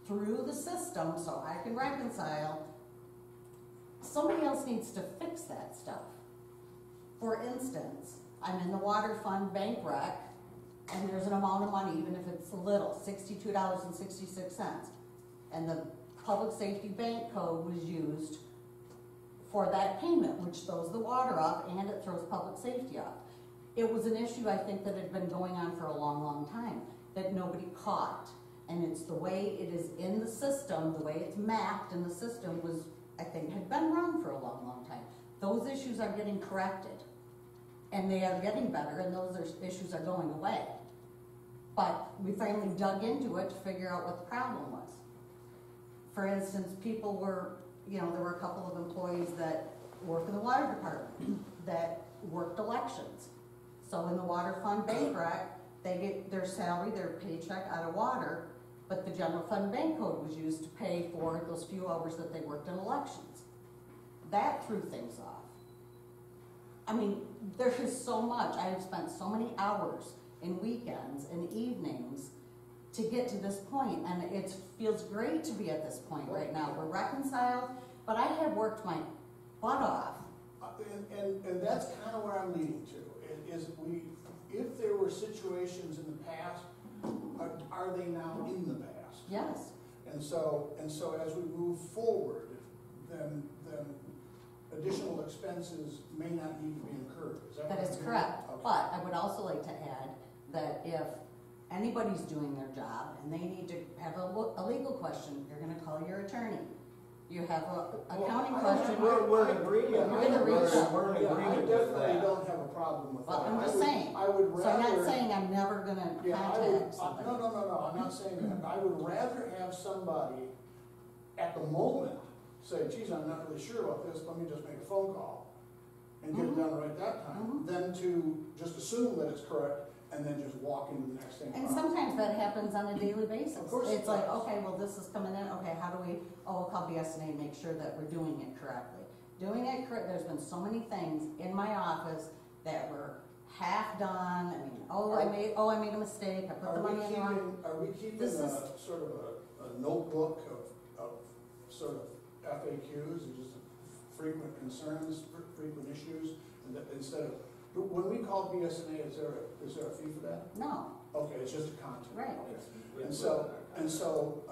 through the system, so I can reconcile, somebody else needs to fix that stuff. For instance, I'm in the water fund bank rec, and there's an amount of money, even if it's little, $62.66. And the public safety bank code was used for that payment, which throws the water off and it throws public safety off. It was an issue, I think, that had been going on for a long, long time, that nobody caught. And it's the way it is in the system, the way it's mapped in the system was, I think, had been wrong for a long, long time. Those issues are getting corrected. And they are getting better, and those issues are going away. But we finally dug into it to figure out what the problem was. For instance, people were, there were a couple of employees that work in the water department that worked elections. So in the water fund bank rec, they get their salary, their paycheck out of water, but the general fund bank code was used to pay for those few hours that they worked in elections. That threw things off. I mean, there is so much. I have spent so many hours in weekends and evenings to get to this point, and it feels great to be at this point right now. We're reconciled, but I have worked my butt off. And that's kind of where I'm leading to, is if there were situations in the past, are they now in the past? Yes. And so as we move forward, then additional expenses may not need to be incurred. Is that That what is I'm correct. hearing? Okay. But I would also like to add that if anybody's doing their job and they need to have a legal question, you're gonna call your attorney. You have a accounting question. We're in agreement. You're gonna reach out. We're in Yeah, agreement I with definitely that. don't have a problem with that. Well, I'm I just would- saying. I would So I'm not rather. saying I'm never gonna Yeah, contact somebody. No, I'm not saying that. I would rather have somebody at the moment say, geez, I'm not really sure about this, let me just make a phone call and get it done right that time, than to just assume that it's correct and then just walk into the next thing. And sometimes that happens on a daily basis. Of course it It's like, does. okay, well, this is coming in, okay, how do we, we'll call BSNA and make sure that we're doing it correctly. Doing it correct, there's been so many things in my office that were half done, I mean, I made a mistake, I put the money in the wrong. Are we keeping This a is- sort of a notebook of sort of FAQs and just frequent concerns, frequent issues, and that instead of, when we call BSNA, is there a fee for that? No, Okay, it's just a content. right. Okay. And so,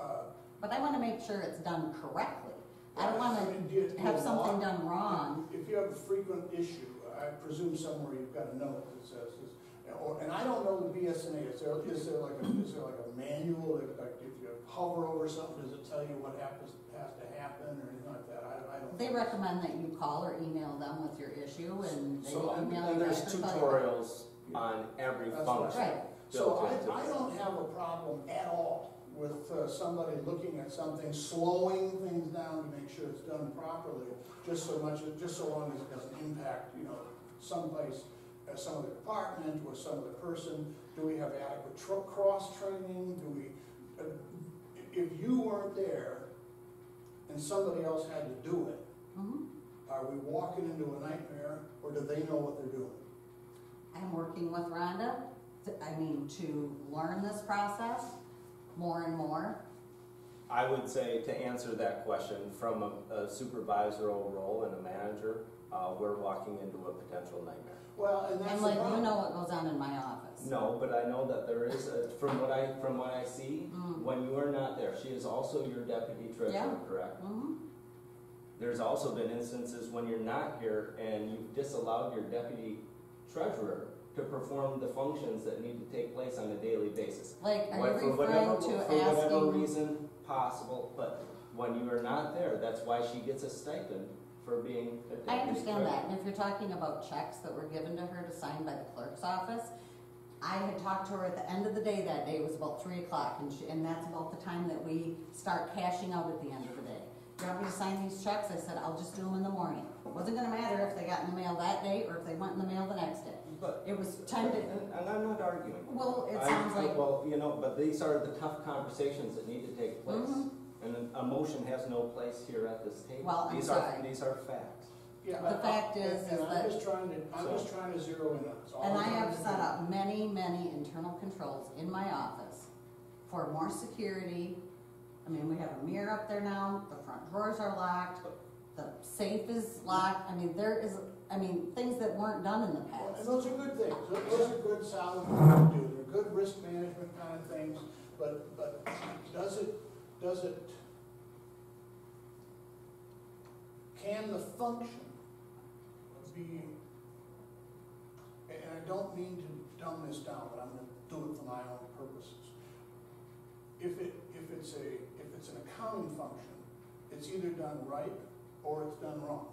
But I wanna make sure it's done correctly. I don't I wanna mean, do you have log- something done wrong. If you have a frequent issue, I presume somewhere you've got a note that says this, And I don't know the BSNA, is there like a manual, like if you hover over something, does it tell you what has to happen or anything like that? I don't. They recommend that you call or email them with your issue, and they So, email And you there's back the file. tutorials on every That's function. Right. So built into I it. don't have a problem at all with somebody looking at something, slowing things down to make sure it's done properly, just so long as it doesn't impact, someplace, some other department or some other person. Do we have adequate cross-training? Do we, if you weren't there and somebody else had to do it, are we walking into a nightmare, or do they know what they're doing? I'm working with Rhonda, to learn this process more and more. I would say, to answer that question, from a supervisory role and a manager, we're walking into a potential nightmare. Well, and that's And the like, problem. you know what goes on in my office. No, but I know that there is, from what I see, when you are not there, she is also your deputy treasurer, Yeah. correct? Mm-hmm. There's also been instances when you're not here and you've disallowed your deputy treasurer to perform the functions that need to take place on a daily basis. Like, are For you whatever- referring to For whatever asking? reason possible, but when you are not there, that's why she gets a stipend for being a deputy I understand treasurer. that, and if you're talking about checks that were given to her to sign by the clerk's office, I had talked to her at the end of the day that day, it was about 3 o'clock, and that's about the time that we start cashing out at the end of the day. You want me to sign these checks? I said, I'll just do them in the morning. It wasn't gonna matter if they got in the mail that day, or if they went in the mail the next day. But, It was time to, and I'm not arguing. well, it sounds like, Well, but these are the tough conversations that need to take place. Mhm. And emotion has no place here at this table. Well, I'm These sorry. These are facts. Yeah, The fact is and I'm that- just trying to zero in on this. All and I'm I trying have to set do. up many internal controls in my office for more security. We have a mirror up there now, the front drawers are locked, the safe is locked. Things that weren't done in the And past. those are good things. Those are good, solid things to do. They're good risk management kind of things, but does it, can the function be, and I don't mean to dumb this down, but I'm gonna do it for my own purposes. If it's an accounting function, it's either done right or it's done wrong.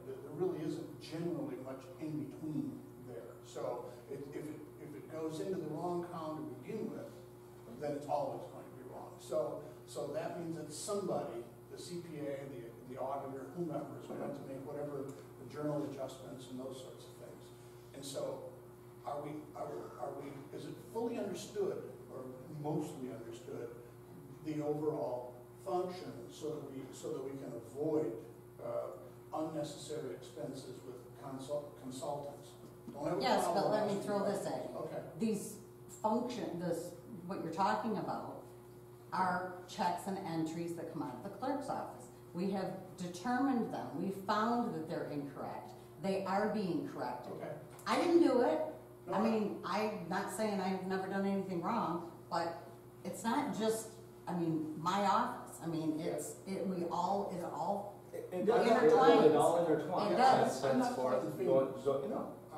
There really isn't generally much in between there. So if it goes into the wrong column to begin with, then it's always going to be wrong. So that means that somebody, the CPA, the auditor, whomever, is going to make whatever the journal adjustments and those sorts of things. And so is it fully understood or mostly understood the overall function so that we can avoid unnecessary expenses with consultants? Don't have a Yes, but problem let me asking throw this questions. at you. Okay. What you're talking about are checks and entries that come out of the clerk's office. We have determined them. We found that they're incorrect. They are being corrected. Okay. I didn't do it. No. I'm not saying I've never done anything wrong, but it's not just, my office. It all It does. intertwines. It all intertwines. It does. I'm not For pointing going, fingers.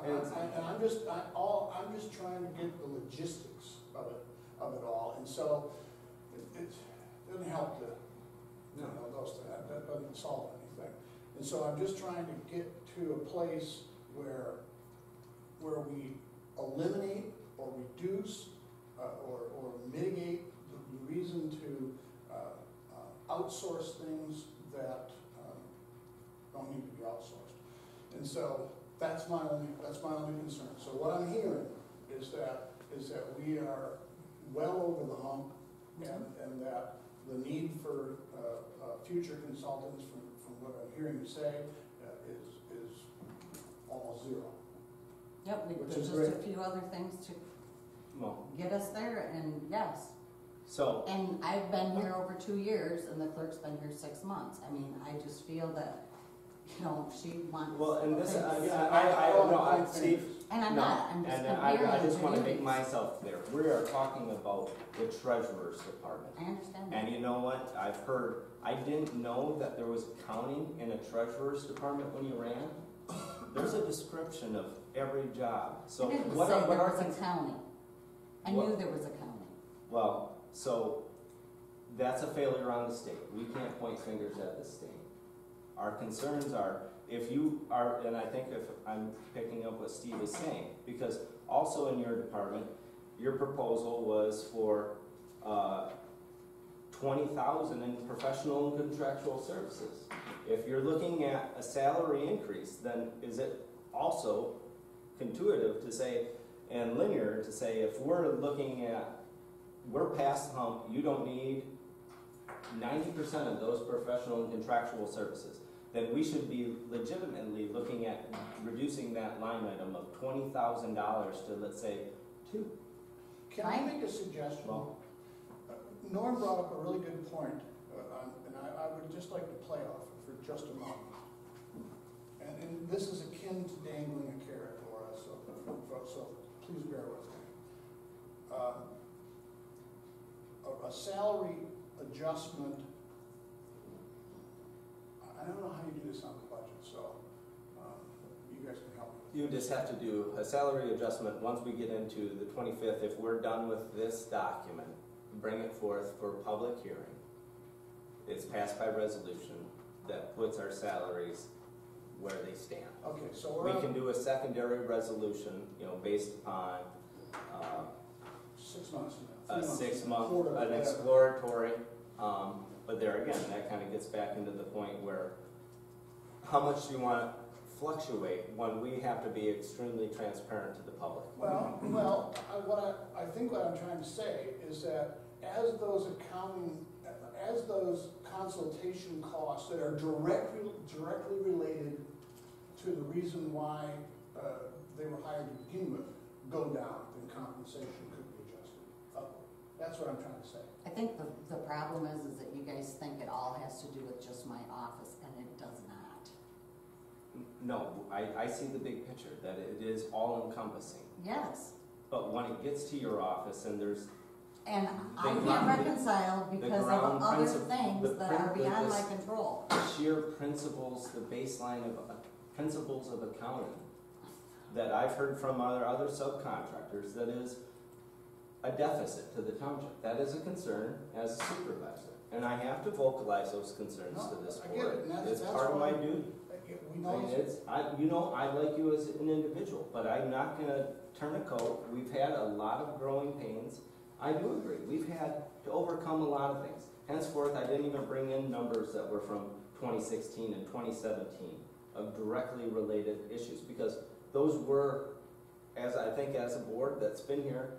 and I'm just trying to get the logistics of it all, and so it doesn't help to, those things, that doesn't solve anything. And so I'm just trying to get to a place where we eliminate or reduce or mitigate the reason to outsource things that don't need to be outsourced. And so that's my only concern. So what I'm hearing is that we are well over the hump, and that the need for future consultants, from what I'm hearing you say, is almost zero. Yep, Which there's is just a great. few other things to well, get us there, and yes. so And I've been here over 2 years, and the clerk's been here 6 months. I just feel that, she wants. well, and this, things. Steve. And I'm No, not, I'm just and comparing I just the want to make duties. myself clear. We are talking about the treasurer's department. I understand that. And you know what? I didn't know that there was accounting in a treasurer's department when you ran. there's a description of every job. So I didn't what say are, what there are, was a county. I What? knew there was a county. well, so that's a failure on the state. We can't point fingers at the state. Our concerns are, if you are, and I think if I'm picking up what Steve is saying, because also in your department, your proposal was for, 20,000 in professional and contractual services. If you're looking at a salary increase, then is it also intuitive to say, and linear to say, if we're looking at, we're past the hump, you don't need 90% of those professional and contractual services, then we should be legitimately looking at reducing that line item of $20,000 to, let's say, 2. Can I make a suggestion? Well, Norm brought up a really good point, and I would just like to play off it for just a moment. And this is akin to dangling a carrot, Laura, so please bear with me. A salary adjustment, I don't know how you do this on the budget, so you guys can help me. you just have to do a salary adjustment once we get into the 25th. If we're done with this document, bring it forth for public hearing. It's passed by resolution that puts our salaries where they stand. Okay, so We can do a secondary resolution, based upon 6 months a now. 3 months, 6 month, quarter, an whatever. exploratory, but there again, that kind of gets back into the point where how much do you want to fluctuate when we have to be extremely transparent to the public? Well, I think what I'm trying to say is that as those consultation costs that are directly related to the reason why they were hired to begin with go down, then compensation could be adjusted upward. That's what I'm trying to say. I think the problem is that you guys think it all has to do with just my office, and it does not. No, I see the big picture, that it is all encompassing. Yes, But when it gets to your office and there's and I The can't ground- reconcile because ground of other principle- things the that are prin- beyond the- my control. sheer principles, the baseline of principles of accounting that I've heard from other subcontractors, that is a deficit to the township. That is a concern as a supervisor. And I have to vocalize those concerns No, to this I get board. it, and It's that's part of my why- duty. We I know mean, I like you as an individual, but I'm not gonna turn a coat. We've had a lot of growing pains. I do agree, we've had to overcome a lot of things. Henceforth, I didn't even bring in numbers that were from 2016 and 2017 of directly related issues, because those were, as I think as a board that's been here,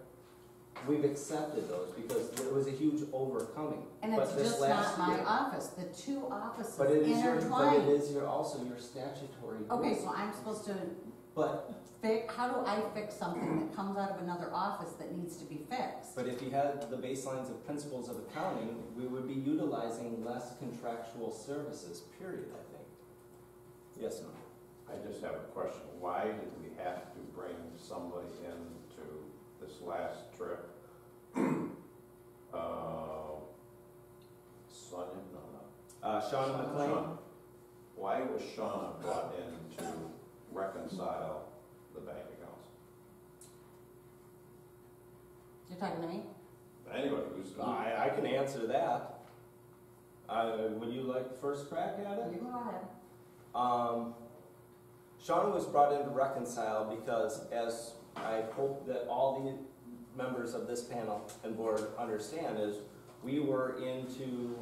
we've accepted those because it was a huge overcoming. And But it's this just last not my year- office, the two offices But it intertwined. is also your statutory duty. Okay, so I'm supposed to But how do I fix something that comes out of another office that needs to be fixed? But if you had the baselines of principles of accounting, we would be utilizing less contractual services, period, I think. Yes, no? I just have a question. Why did we have to bring somebody into this last trip? Sonia? No. Shauna McLean? Shauna. Why was Shauna brought in to reconcile the bank accounts? You're talking to me? Anybody who's. I can answer that. Would you like the first crack at it? You go ahead. Shauna was brought in to reconcile because, as I hope that all the members of this panel and board understand, is we were into,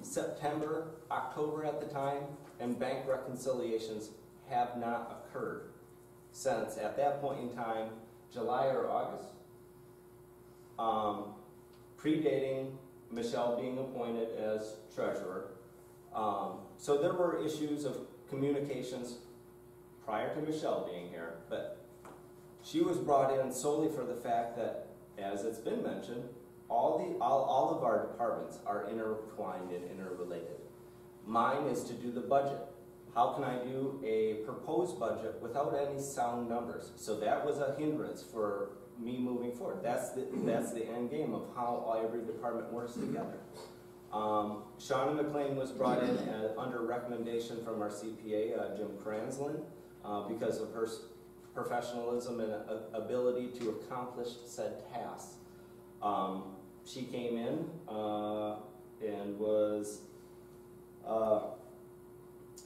September, October at the time, and bank reconciliations have not occurred since, at that point in time, July or August, predating Michelle being appointed as treasurer. So there were issues of communications prior to Michelle being here, but she was brought in solely for the fact that, as it's been mentioned, all of our departments are intertwined and interrelated. Mine is to do the budget. How can I do a proposed budget without any sound numbers? So that was a hindrance for me moving forward. That's the end game of how every department works together. Shauna McLean was brought in under recommendation from our CPA, Jim Kranzlin. because of her professionalism and ability to accomplish said tasks. She came in and was,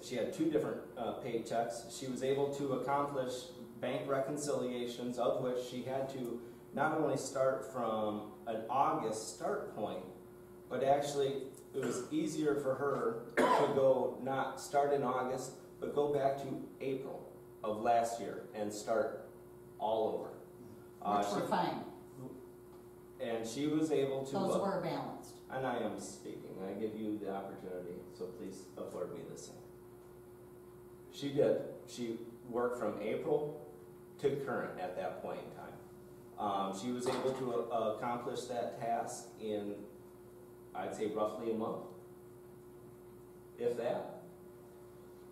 she had 2 different paychecks. She was able to accomplish bank reconciliations, of which she had to not only start from an August start point, but actually it was easier for her to go not start in August, but go back to April of last year and start all over. Which were fine. And she was able to... Those were balanced. And I am speaking. I give you the opportunity, so please afford me the same. She did. She worked from April to current at that point in time. She was able to accomplish that task in, I'd say, roughly a month, if that.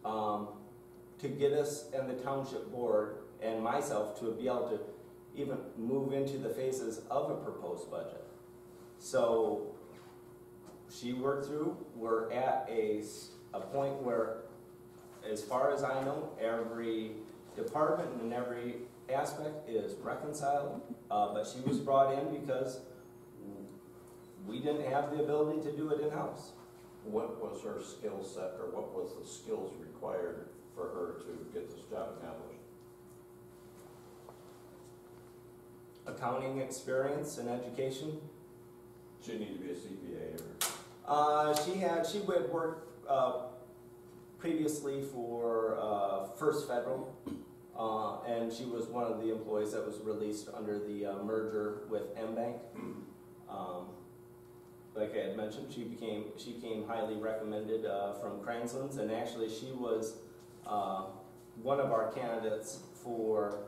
To get us and the township board and myself to be able to even move into the phases of a proposed budget. So she worked through. We're at a point where, as far as I know, every department and every aspect is reconciled, but she was brought in because we didn't have the ability to do it in-house. What was her skill set, or what was the skills required for her to get this job accomplished? Accounting experience and education. She needed to be a CPA or? She would work previously for First Federal, and she was one of the employees that was released under the merger with M-Bank. Like I had mentioned, she came highly recommended from Cransland's, and actually she was one of our candidates for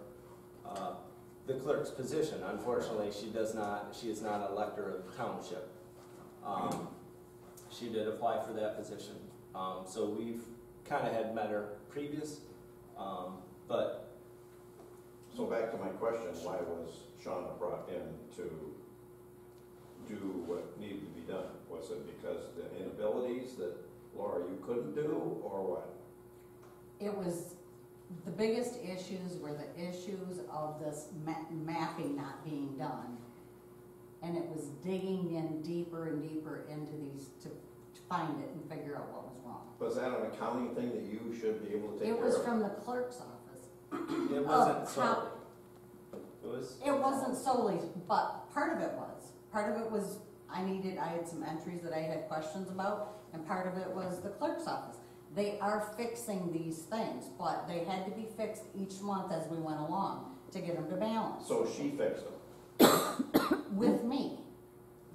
the clerk's position. Unfortunately, she is not an elector of the township. She did apply for that position. So we've kind of had met her previous, but. So back to my question, why was Shauna brought in to do what needed to be done? Was it because the inabilities that, Laura, you couldn't do, or what? It was, the biggest issues were the issues of this mapping not being done. And it was digging in deeper and deeper into these to find it and figure out what was wrong. Was that an accounting thing that you should be able to take care of? It was from the clerk's office. It wasn't solely. It wasn't solely, but part of it was. Part of it was I had some entries that I had questions about, and part of it was the clerk's office. They are fixing these things, but they had to be fixed each month as we went along to get them to balance. So she fixed them? With me.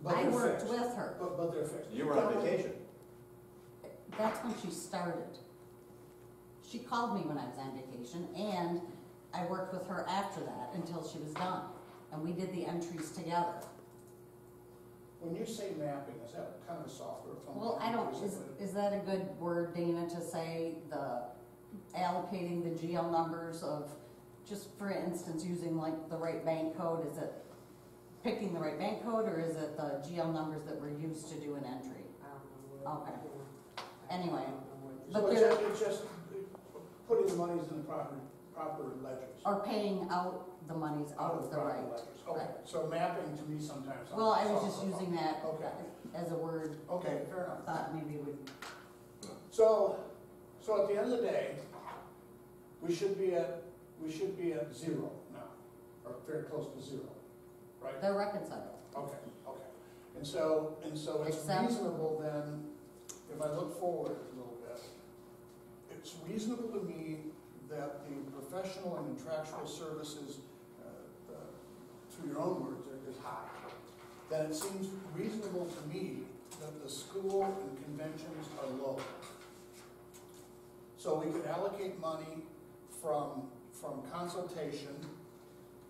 But I they're worked fixed. with her. But they're fixed. You were on vacation. That's when she started. She called me when I was on vacation, and I worked with her after that until she was done. And we did the entries together. When you say mapping, is that kind of software? Well, I don't, is that a good word, Dana, to say allocating the GL numbers of, just for instance, using like the right bank code? Is it picking the right bank code, or is it the GL numbers that were used to do an entry? Okay. Anyway, So but it's just putting the monies in the proper ledgers. or paying out the monies out of the proper right. ledgers. Okay, Right. so mapping to me sometimes. Well, I was sounds just using that Okay. as a word. Okay, fair enough. Thought maybe would. So at the end of the day, we should be at zero now, or very close to zero, right? They're reconciled. Okay. And so it's Except- reasonable then, if I look forward a little bit, it's reasonable to me that the professional and contractual services, through your own words, is high. Then it seems reasonable to me that the school and conventions are low. So we could allocate money from consultation.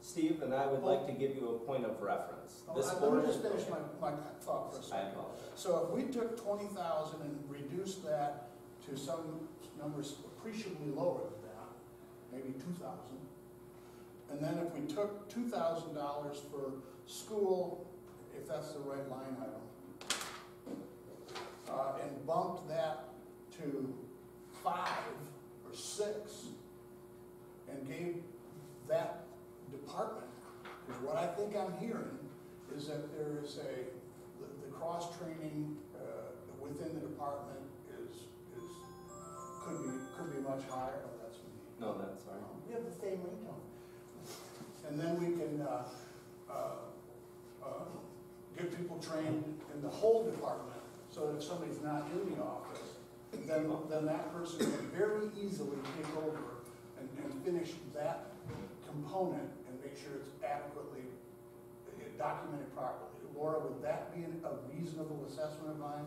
Steve, and I would like to give you a point of reference. This Let board me just is- finish my thought for a I second. apologize. So if we took 20,000 and reduced that to some numbers appreciably lower than that, maybe 2,000, and then if we took $2,000 for school, if that's the right line item, and bumped that to 5 or 6, and gave that department, because what I think I'm hearing is that there is the cross-training within the department could be much higher. Oh, that's me. No, that's fine. We have the same ringtone. And then we can get people trained in the whole department, so that if somebody's not in the office, then that person can very easily take over and finish that component and make sure it's adequately documented properly. Laura, would that be a reasonable assessment of mine?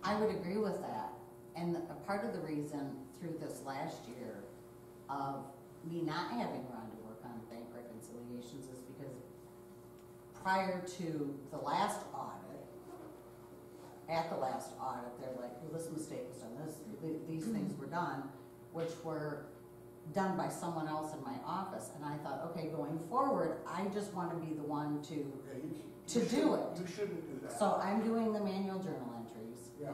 I would agree with that. And a part of the reason through this last year of me not having Rhonda work on bank reconciliations is because prior to the last audit, at the last audit, they're like, well, this mistake was done, these things were done, which were done by someone else in my office. And I thought, okay, going forward, I just want to be the one to do it. You shouldn't do that. So I'm doing the manual journal entries. Yeah.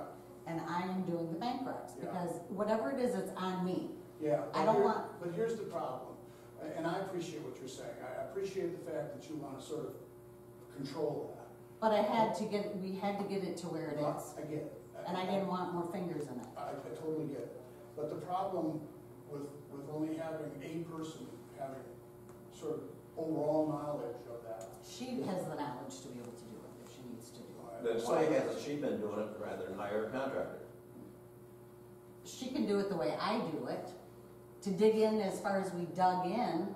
And I am doing the bank recs, Yeah. because whatever it is, it's on me. Yeah. I don't want. But here's the problem, and I appreciate what you're saying. I appreciate the fact that you want to sort of control that. But we had to get it to where it is. I get it. And I didn't want more fingers in it. I totally get it. But the problem with only having a person having sort of overall knowledge of that. She has the knowledge to be able to do it if she needs to do it. Then why hasn't she been doing it rather than hire a contractor? She can do it the way I do it. To dig in as far as we dug in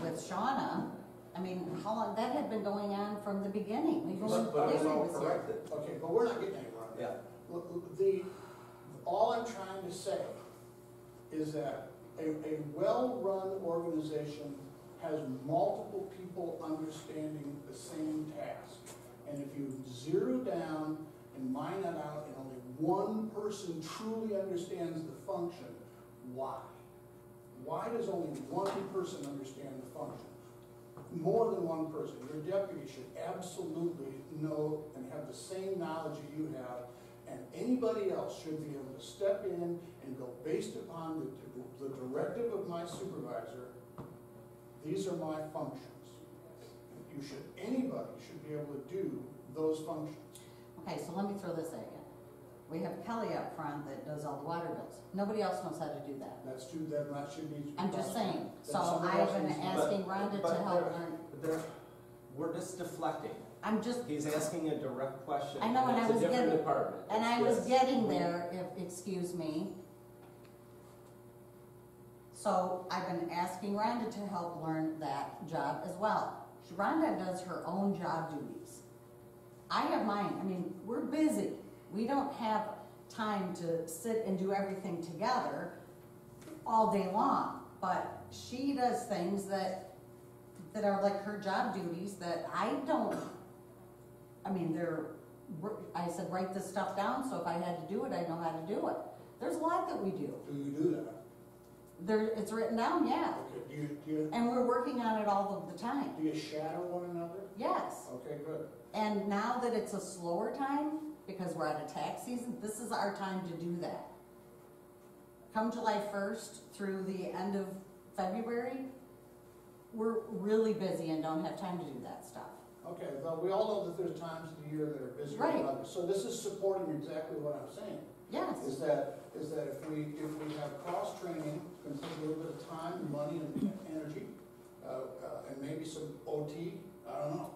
with Shauna, I mean, how long, that had been going on from the beginning. We've only- But it was all was here. corrected. Okay, but we're not getting anywhere on that. Yeah. All I'm trying to say is that a well-run organization has multiple people understanding the same task. And if you zero down and mine it out and only one person truly understands the function, why? Why does only one person understand the function? More than one person. Your deputy should absolutely know and have the same knowledge that you have, and anybody else should be able to step in and go based upon the directive of my supervisor. These are my functions. Anybody should be able to do those functions. Okay, so let me throw this at you. We have Kelly up front that does all the water bills. Nobody else knows how to do that. That's true, that should be. I'm just saying. So somebody else I've been needs to- asking Rhonda to help learn. We're just deflecting. I'm just, He's asking a direct question. I know, and it's I was a different getting- department. and I was Yes. getting there, excuse me. So I've been asking Rhonda to help learn that job as well. Rhonda does her own job duties. I have mine. I mean, we're busy. We don't have time to sit and do everything together all day long. But she does things that are like her job duties that I don't, I mean, I said, write this stuff down, so if I had to do it, I know how to do it. There's a lot that we do. Do you do that? It's written down, yeah. Okay, do you And we're working on it all of the time. shadow one another? Yes. Okay, good. And now that it's a slower time, because we're out of tax season, this is our time to do that. Come July 1st through the end of February, we're really busy and don't have time to do that stuff. Okay, well, we all know that there's times of the year that are busier Right. than others. So this is supporting exactly what I'm saying. Yes. Is that if we have cross-training, it's going to take a little bit of time, money, and energy, and maybe some OT, I don't know.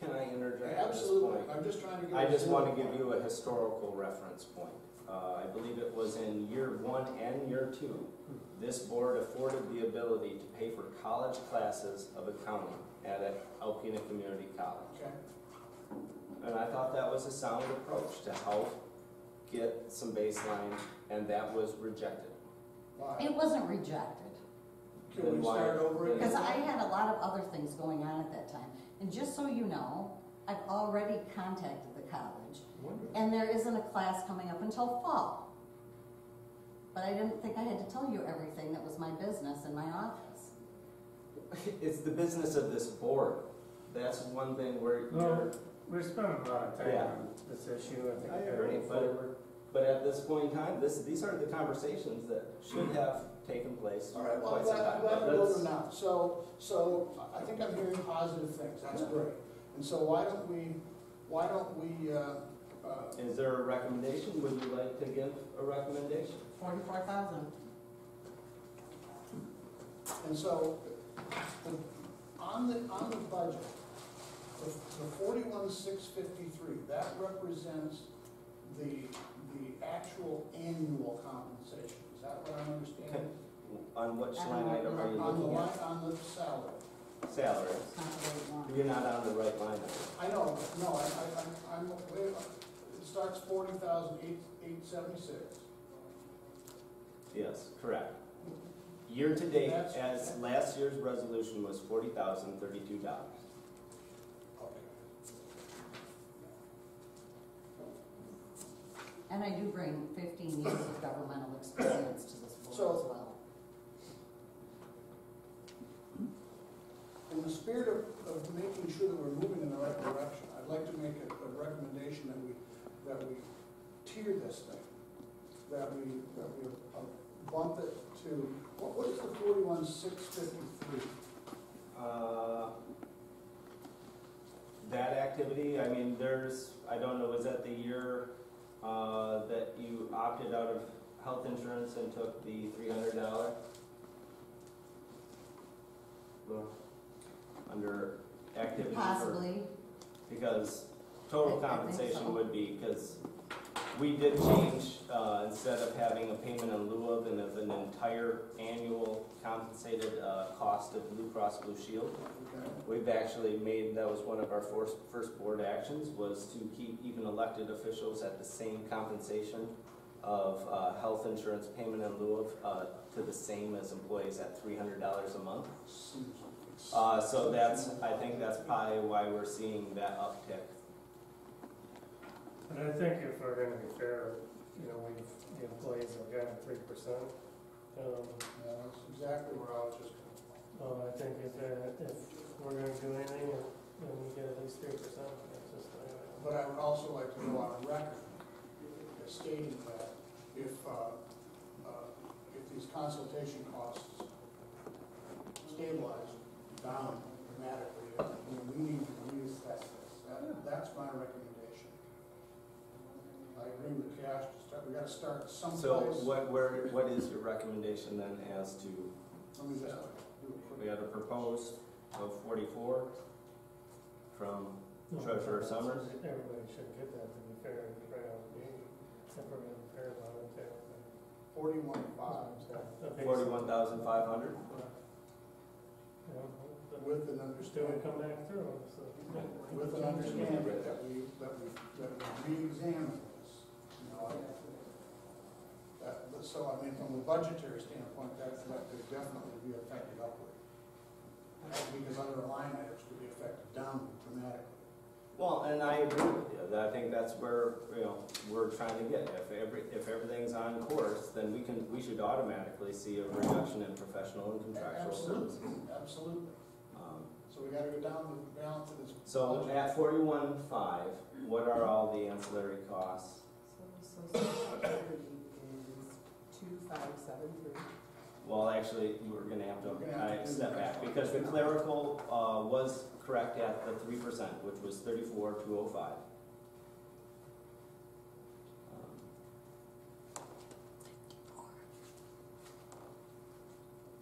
Can I interject at this Absolutely, point? I'm just trying to get. I just want to give you a historical reference point. I believe it was in year 1 and year 2, this board afforded the ability to pay for college classes of accounting at Alpena Community College. Okay, And I thought that was a sound approach to help get some baseline, and that was rejected. why? It wasn't rejected, Can we Then why- start over again? because I had a lot of other things going on at that time. And just so you know, I've already contacted the college, and there isn't a class coming up until fall. But I didn't think I had to tell you everything that was my business in my office. It's the business of this board. That's one thing where No. you're, We're spending a lot of time Yeah. on this issue, I think I we're agree, moving but- forward. But at this point in time, these are the conversations that should have taken place All right, well, I'm quite some glad, time I'm glad ago. we're That's- going now. So I think I'm hearing positive things, that's great. And so why don't we, Is there a recommendation? Would you like to give a recommendation? 44,000. and so, on the budget, the 41,653, that represents the actual annual compensation. Is that what I'm understanding? On which line item are you On the looking line, at? on the salary. Salary. It's not the right one. You're not on the right line item. I know, no, I'm, wait, it starts 40,876. Yes, correct. Year to date, That's- as last year's resolution was $40,032. Okay. And I do bring 15 years of governmental experience to this board So- as well. In the spirit of making sure that we're moving in the right direction, I'd like to make a recommendation that we tier this thing, that we bump it to, what is the 41,653? That activity, I mean, I don't know, was that the year that you opted out of health insurance and took the $300? Under activity for, Possibly. because total I think compensation so. would be, because we did change, instead of having a payment in lieu of and of an entire annual compensated cost of Blue Cross Blue Shield, Okay. we've actually made, that was one of our first board actions, was to keep even elected officials at the same compensation of health insurance payment in lieu of, to the same as employees at $300 a month. So I think that's probably why we're seeing that uptick. And I think if we're gonna be fair, the employees have gotten 3%. Yeah, that's exactly where I was just going. I think if we're gonna do anything, then we get at least 3%. That's just the way I am. But I would also like to go on record stating that if these consultation costs stabilize down dramatically, we need to reassess this. That's my recommendation. I agree with Cash, we gotta start someplace. So what is your recommendation then as to, Let me just do it we had a proposed of 44 from Treasurer Summers? Everybody should get that, to be fair, and right out of the gate. If we're gonna be fair about it, yeah. 41.5 $41,500? with an Still understanding. come back through, so. With an understanding that we re-examine this, so I mean, from a budgetary standpoint, that could definitely be affected upward. Because other line items could be affected downward dramatically. Well, and I agree with you. I think that's where, we're trying to get. If everything's on course, then we should automatically see a reduction in professional and contractual services. Absolutely. So we gotta go down to this. So at 41.5, what are all the ancillary costs? So Social Security is 2,573. Well, actually, we're gonna have We're gonna to, have I to do step the back, next one. because the clerical, was correct at the 3%, which was 34,205.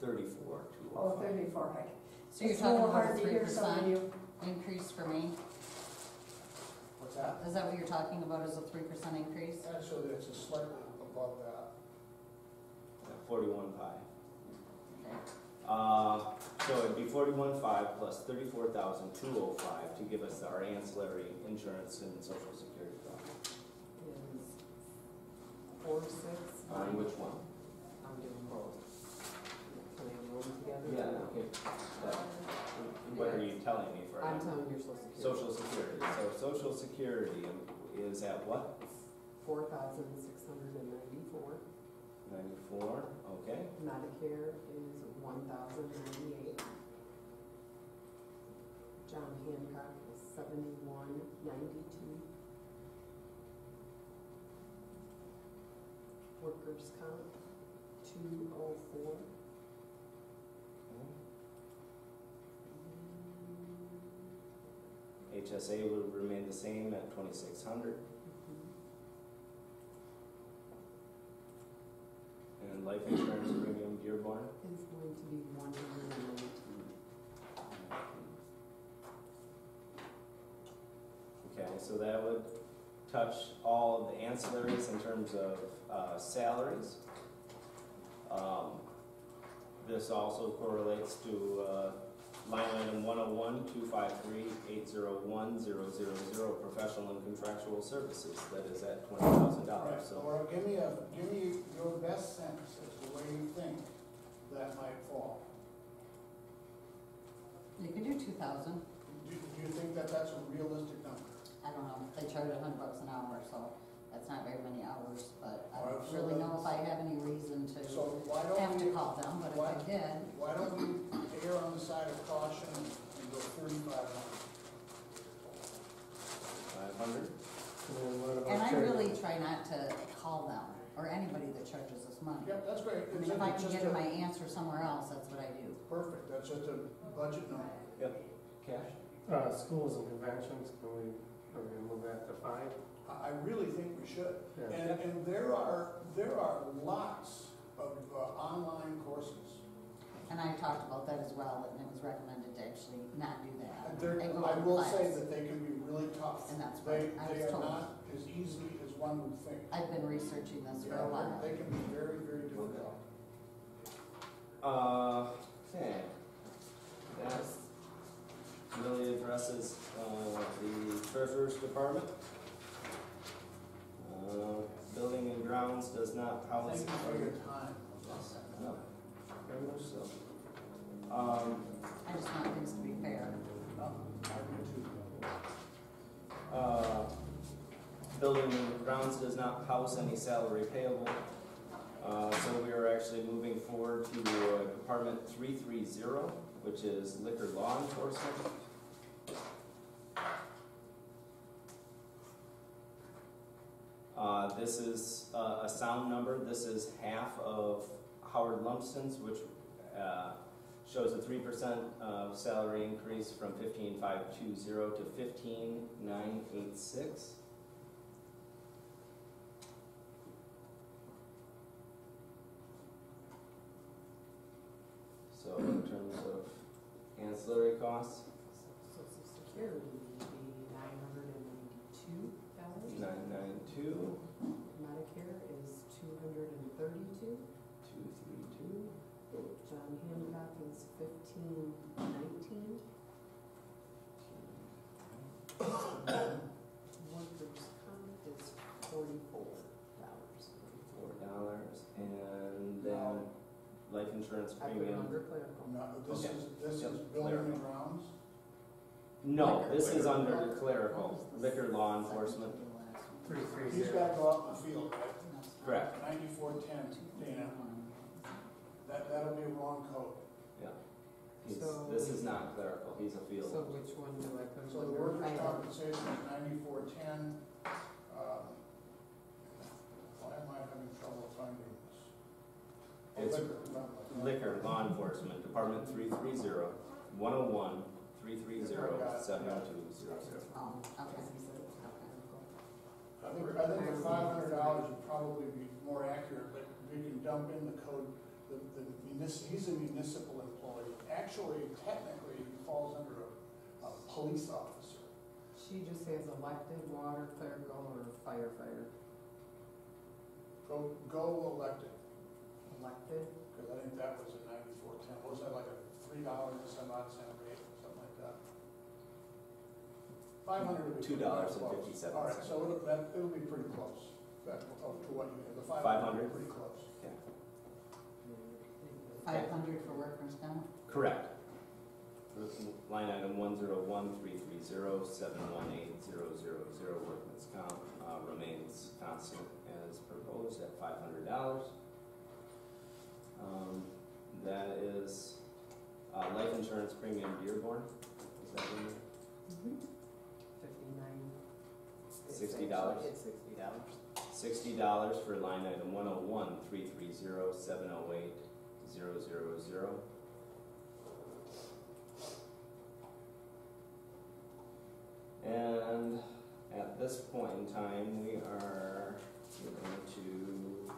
34,205. Oh, 34, right. So you're It's talking a little about hard a to hear some of 3% you. increase for me? What's that? Is that what you're talking about, is a 3% increase? Actually, it's a slightly above that. 41.5. Okay. So it'd be 41.5 plus 34,205 to give us our ancillary insurance and social security costs. Is 4,600. On which one? I'm doing both. Can I roll them together? Yeah, okay. What are you telling me for? I'm telling your social security. Social security. So social security is at what? 4,694. 94, okay. Medicare is 1,098. John Hancock is 71,92. workers' comp, 204. HSA would remain the same at 2,600. And life insurance premium Dearborn. Is going to be 119. Okay, so that would touch all of the ancillaries in terms of salaries. This also correlates to line item 101-253-801-000, professional and contractual services. That is at $20,000. Right, So or give me your best sense as to where you think that might fall. You can do 2,000. Do you think that that's a realistic number? I don't know, they charge $100 an hour, so that's not very many hours, but I All right, don't so really know that's- if I have any reason to So why don't have to we, call them, but if why- I did, why don't we err on the side of caution and go 3,500? 500. And then what about and I charity? really try not to call them, or anybody that charges us money. Yep, that's great. I mean, if I can get my answer somewhere else, that's what I do. Perfect, that's just a budget number. Yep. Cash. Schools and conventions, are we gonna move that to 5? I really think we should. Yeah. And there are lots of online courses. And I talked about that as well, and it was recommended to actually not do that. There, And go I to will class. say that they can be really tough. And that's They, what I they was are told. not as easy as one would think. I've been researching this for Yeah, a while. they can be very, very difficult. Okay. That really addresses the treasurer's department. Building and grounds does not house. Thank you for your time. No, very much so. I just want things to be fair. I do too. Building and grounds does not house any salary payable. So we are actually moving forward to Department 330, which is liquor law enforcement. This is a sound number. This is half of Howard Lumsden's, which shows a 3% salary increase from 15,520 to 15,986. So in terms of ancillary costs, Social Security would be $992. 992, Medicare is 232. 232, John Hancock is 1519. Workers' comp is $44. $4, and then life insurance I put it premium. under clerical. No, this Okay. is Yep, building clerical. and grounds. No, this is Liquor. under the clerical, liquor law enforcement. 330. He's got to go out in the field, right? Correct. 9410, Dana. That'll be a wrong code. Yeah. So- This is not clerical, he's a So field. which one do I put So the under? workers' I don't- compensation is 9410. Why am I having trouble finding this? Oh, It's liquor. liquor law enforcement, Department 330, 101, 330, 7200. Oh, okay. I think the $500 would probably be more accurate, but we can dump in the code, he's a municipal employee. Actually, technically, he falls under a police officer. She just has elected, water, clerical, or firefighter. Go elected, Elected, because I think that was a 9410. What was that, like a $3 and some odd cent rate, something like that? 500 would be pretty $2.57. close. All right, so it'll be pretty close, to what you have. The 500 500? would be pretty close. 500 for workers' comp? Correct. Line item 101-330-718-000, workman's comp, remains constant as proposed at $500. That is life insurance premium Dearborn. Is that in there? 59. $60. It's $60. $60 for line item 101-330-708-000. And at this point in time, we are going to,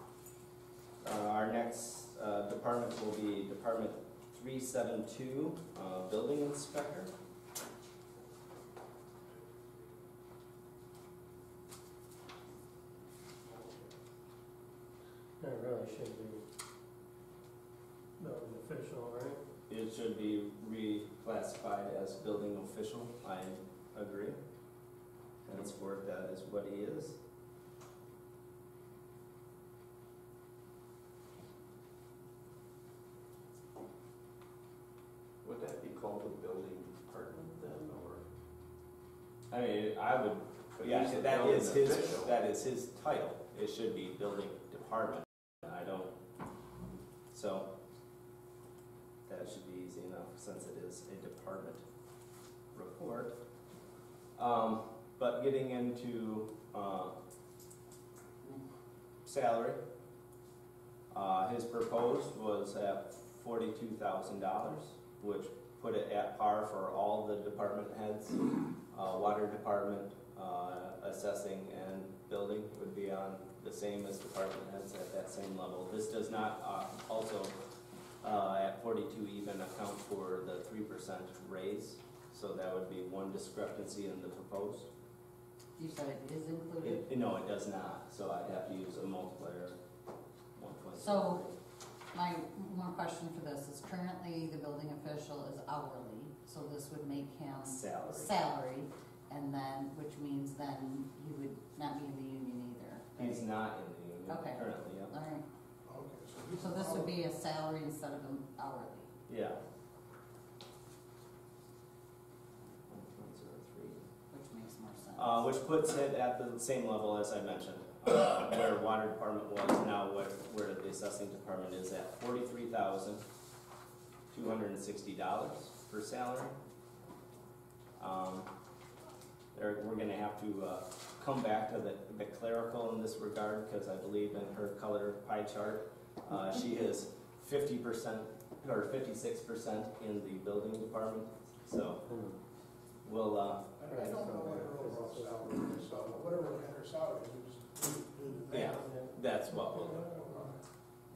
our next department will be Department 372, Building Inspector. That really should be building official, right? It should be reclassified as building official, I agree. Henceforth, that is what he is. Would that be called the building department then, or? I mean, I would, But yeah, he's the that building is his, official. that is his title. It should be building department. I don't, so that should be easy enough since it is a department report. But getting into salary, his proposed was at $42,000, which put it at par for all the department heads. Water department, assessing and building would be on the same as department heads at that same level. This does not also at 42 even account for the 3% raise, so that would be one discrepancy in the proposed. You said it is included? No, it does not, so I'd have to use a multiplier 1.0. So, my one question for this is currently the building official is hourly, so this would make him salary, and then, which means then he would not be in the union either. right? He's not in the union Okay. currently, yeah. All right, Okay, so this would be a salary instead of an hourly. Yeah. 1.03. Which makes more sense. Which puts it at the same level as I mentioned, where water department was, now where the assessing department is at $43,260 for salary. We're gonna have to come back to the clerical in this regard, because I believe in her color pie chart, she is 50% or 56% in the building department, so we'll, I don't know what her overall salary is, so whatever her salary is, we just do the yeah, math. that's what we'll do.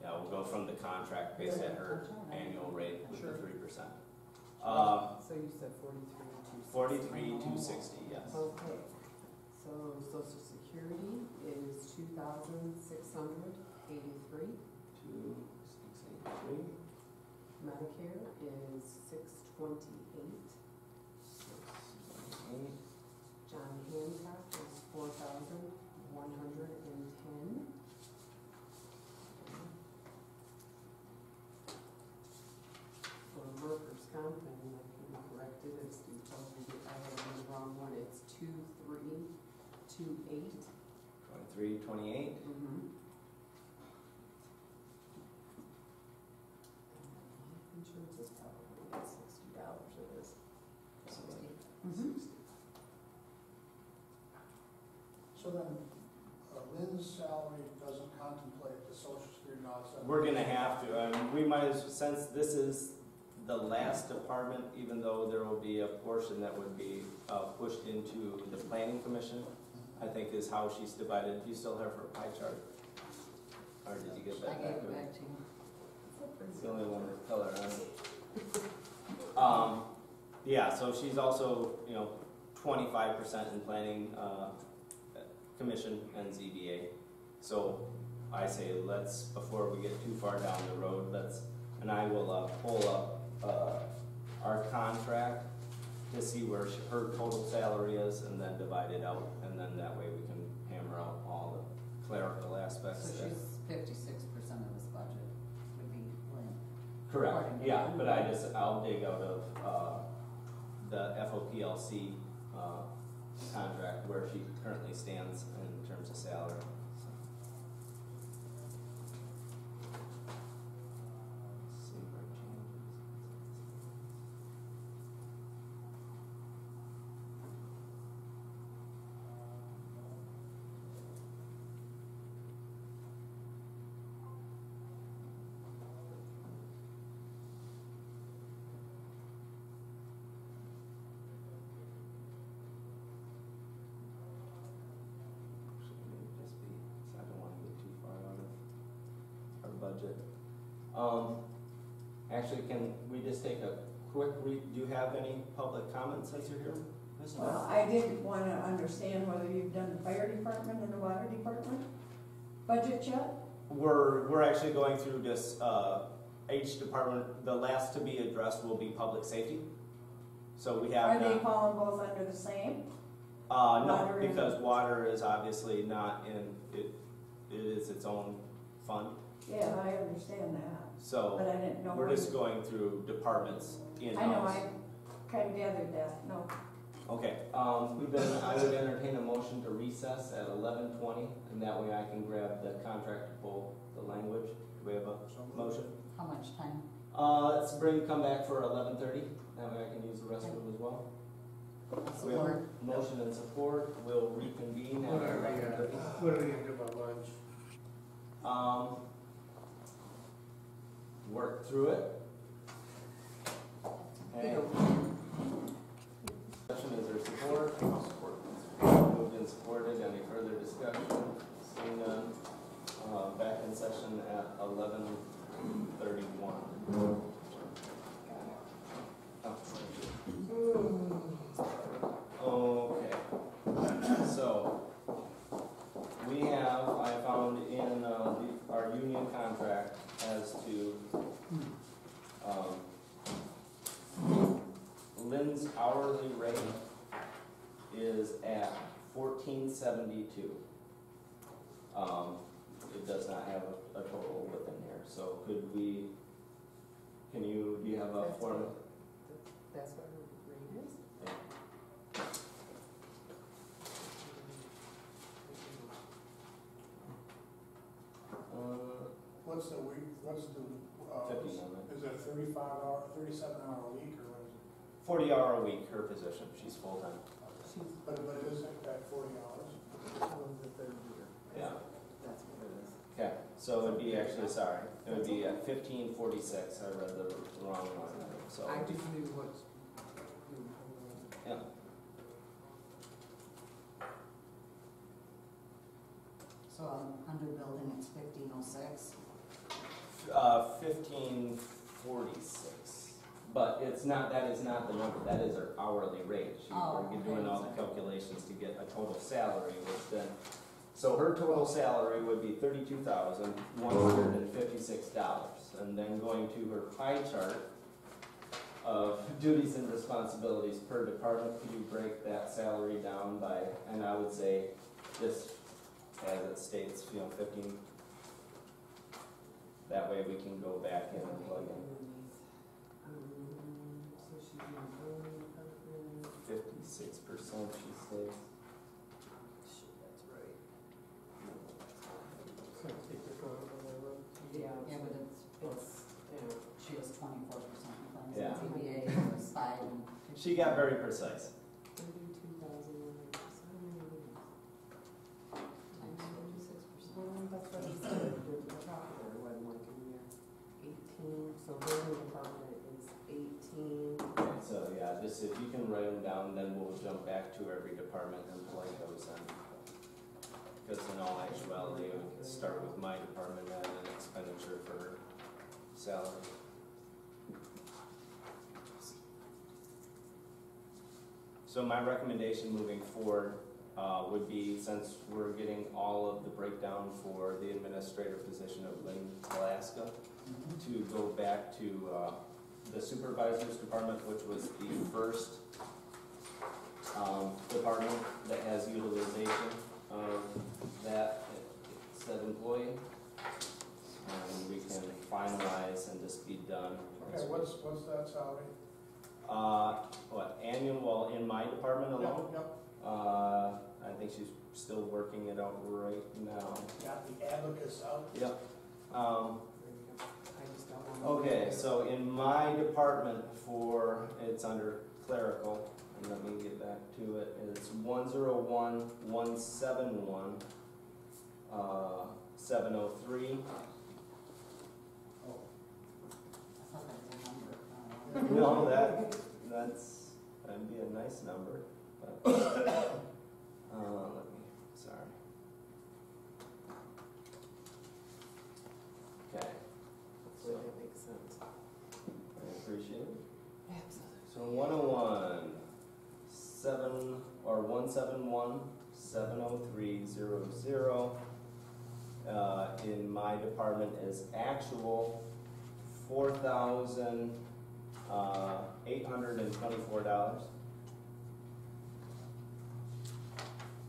Yeah, we'll go from the contract based at her annual rate with the 3%. So you said 43,260, yes. Okay, so social security is 2,683. 2,683. Medicare is 628. 628. John Hancock is 4,110. For workers' comp, and I can correct it, it's, you told me I had it on the wrong one, it's 2328. 2328. Insurance is probably at $60 it is. 60. So then, Lynn's salary doesn't contemplate the social security and all that stuff? We're gonna have to, we might as, since this is the last department, even though there will be a portion that would be pushed into the planning commission, I think is how she's divided. Do you still have her pie chart? Or did you get I that gave back to it me? back to you. It's the only one with color on it. Yeah, so she's also, 25% in planning commission and ZBA. So I say let's, before we get too far down the road, and I will pull up our contract to see where her total salary is and then divide it out, and then that way we can hammer out all the clerical aspects. So she's 56% of this budget would be Lynn. Correct, According to yeah, them. but I'll dig out of the FOPLC contract where she currently stands in terms of salary. So. Let's see where it changes. budget. Actually, can we just take a quick read? Do you have any public comments as you're here? Ms. Well, Knox? I didn't wanna understand whether you've done the fire department and the water department budget yet? We're actually going through this, each department, the last to be addressed will be public safety. So we have Are they not, falling both under the same? no, water and- because water is obviously not in, it is its own fund. Yeah, I understand that, So but I didn't know. we're where- just going through departments in-house. I know, I kinda gathered that, no. Okay, I would entertain a motion to recess at 11:20, and that way I can grab the contract to pull the language. Do we have a motion? How much time? Let's come back for 11:30, that way I can use the rest of them as well. We have Support. a motion and support, we'll reconvene at What are we, 11:30. what are we gonna do about lunch? Work through it. Okay. Discussion, is there support? Moved and supported, any further discussion? Seeing none, back in session at 11:31. Okay, so, we have, I found in, our union contract as to, Lynn's hourly rate is at $14.72. It does not have a total within here, so could we, do you have a That's form? what- That's what her rate is? What's the week, what's the, 50 is it a 37 hour week, or what is it? 40-hour a week, her position, she's full-time. She's, But it is at 40 hours. on the third year. Yeah. That's what it is. Okay, so it would be actually, sorry, it would be at 1546, I read the wrong line, so. I just knew what. Yeah. So under building, it's 1506. 1546, but it's not, that is not the number, that is her hourly rate. Oh, We're doing okay, all the sorry. calculations to get a total salary, which then, so her total salary would be $32,156, and then going to her pie chart of duties and responsibilities per department, could you break that salary down by, and I would say, just as it states, 15. That way we can go back in and plug in. So she's in the building department. 56% she states. Shit, that's right. So take the front of the road. Yeah. Yeah, but it's, Yeah. she was 24% with them. Yeah. TBA was 5 and. She got very precise. 32,100. Times 56%. Well, that's what he said, the top there wasn't like a year. 18, so building department is 18. Okay, so yeah, just if you can write them down, then we'll jump back to every department and plug those in. Because in all actuality, we can start with my department and an expenditure for her salary. So my recommendation moving forward would be, since we're getting all of the breakdown for the administrative position of Lynn, Alaska, to go back to the supervisor's department, which was the first department that has utilization of that said employee. And we can finalize and just be done. Okay, what's that salary? Annual, well, in my department alone, Yep, I think she's still working it out right now. got the abacus out. Yep. There you go. I just don't want to. Okay, so in my department it's under clerical, and let me get back to it, it's 101,171, 703. I thought that was a number. No, that'd be a nice number, but, sorry. Okay. So 171-70300 in my department is actual $4,824.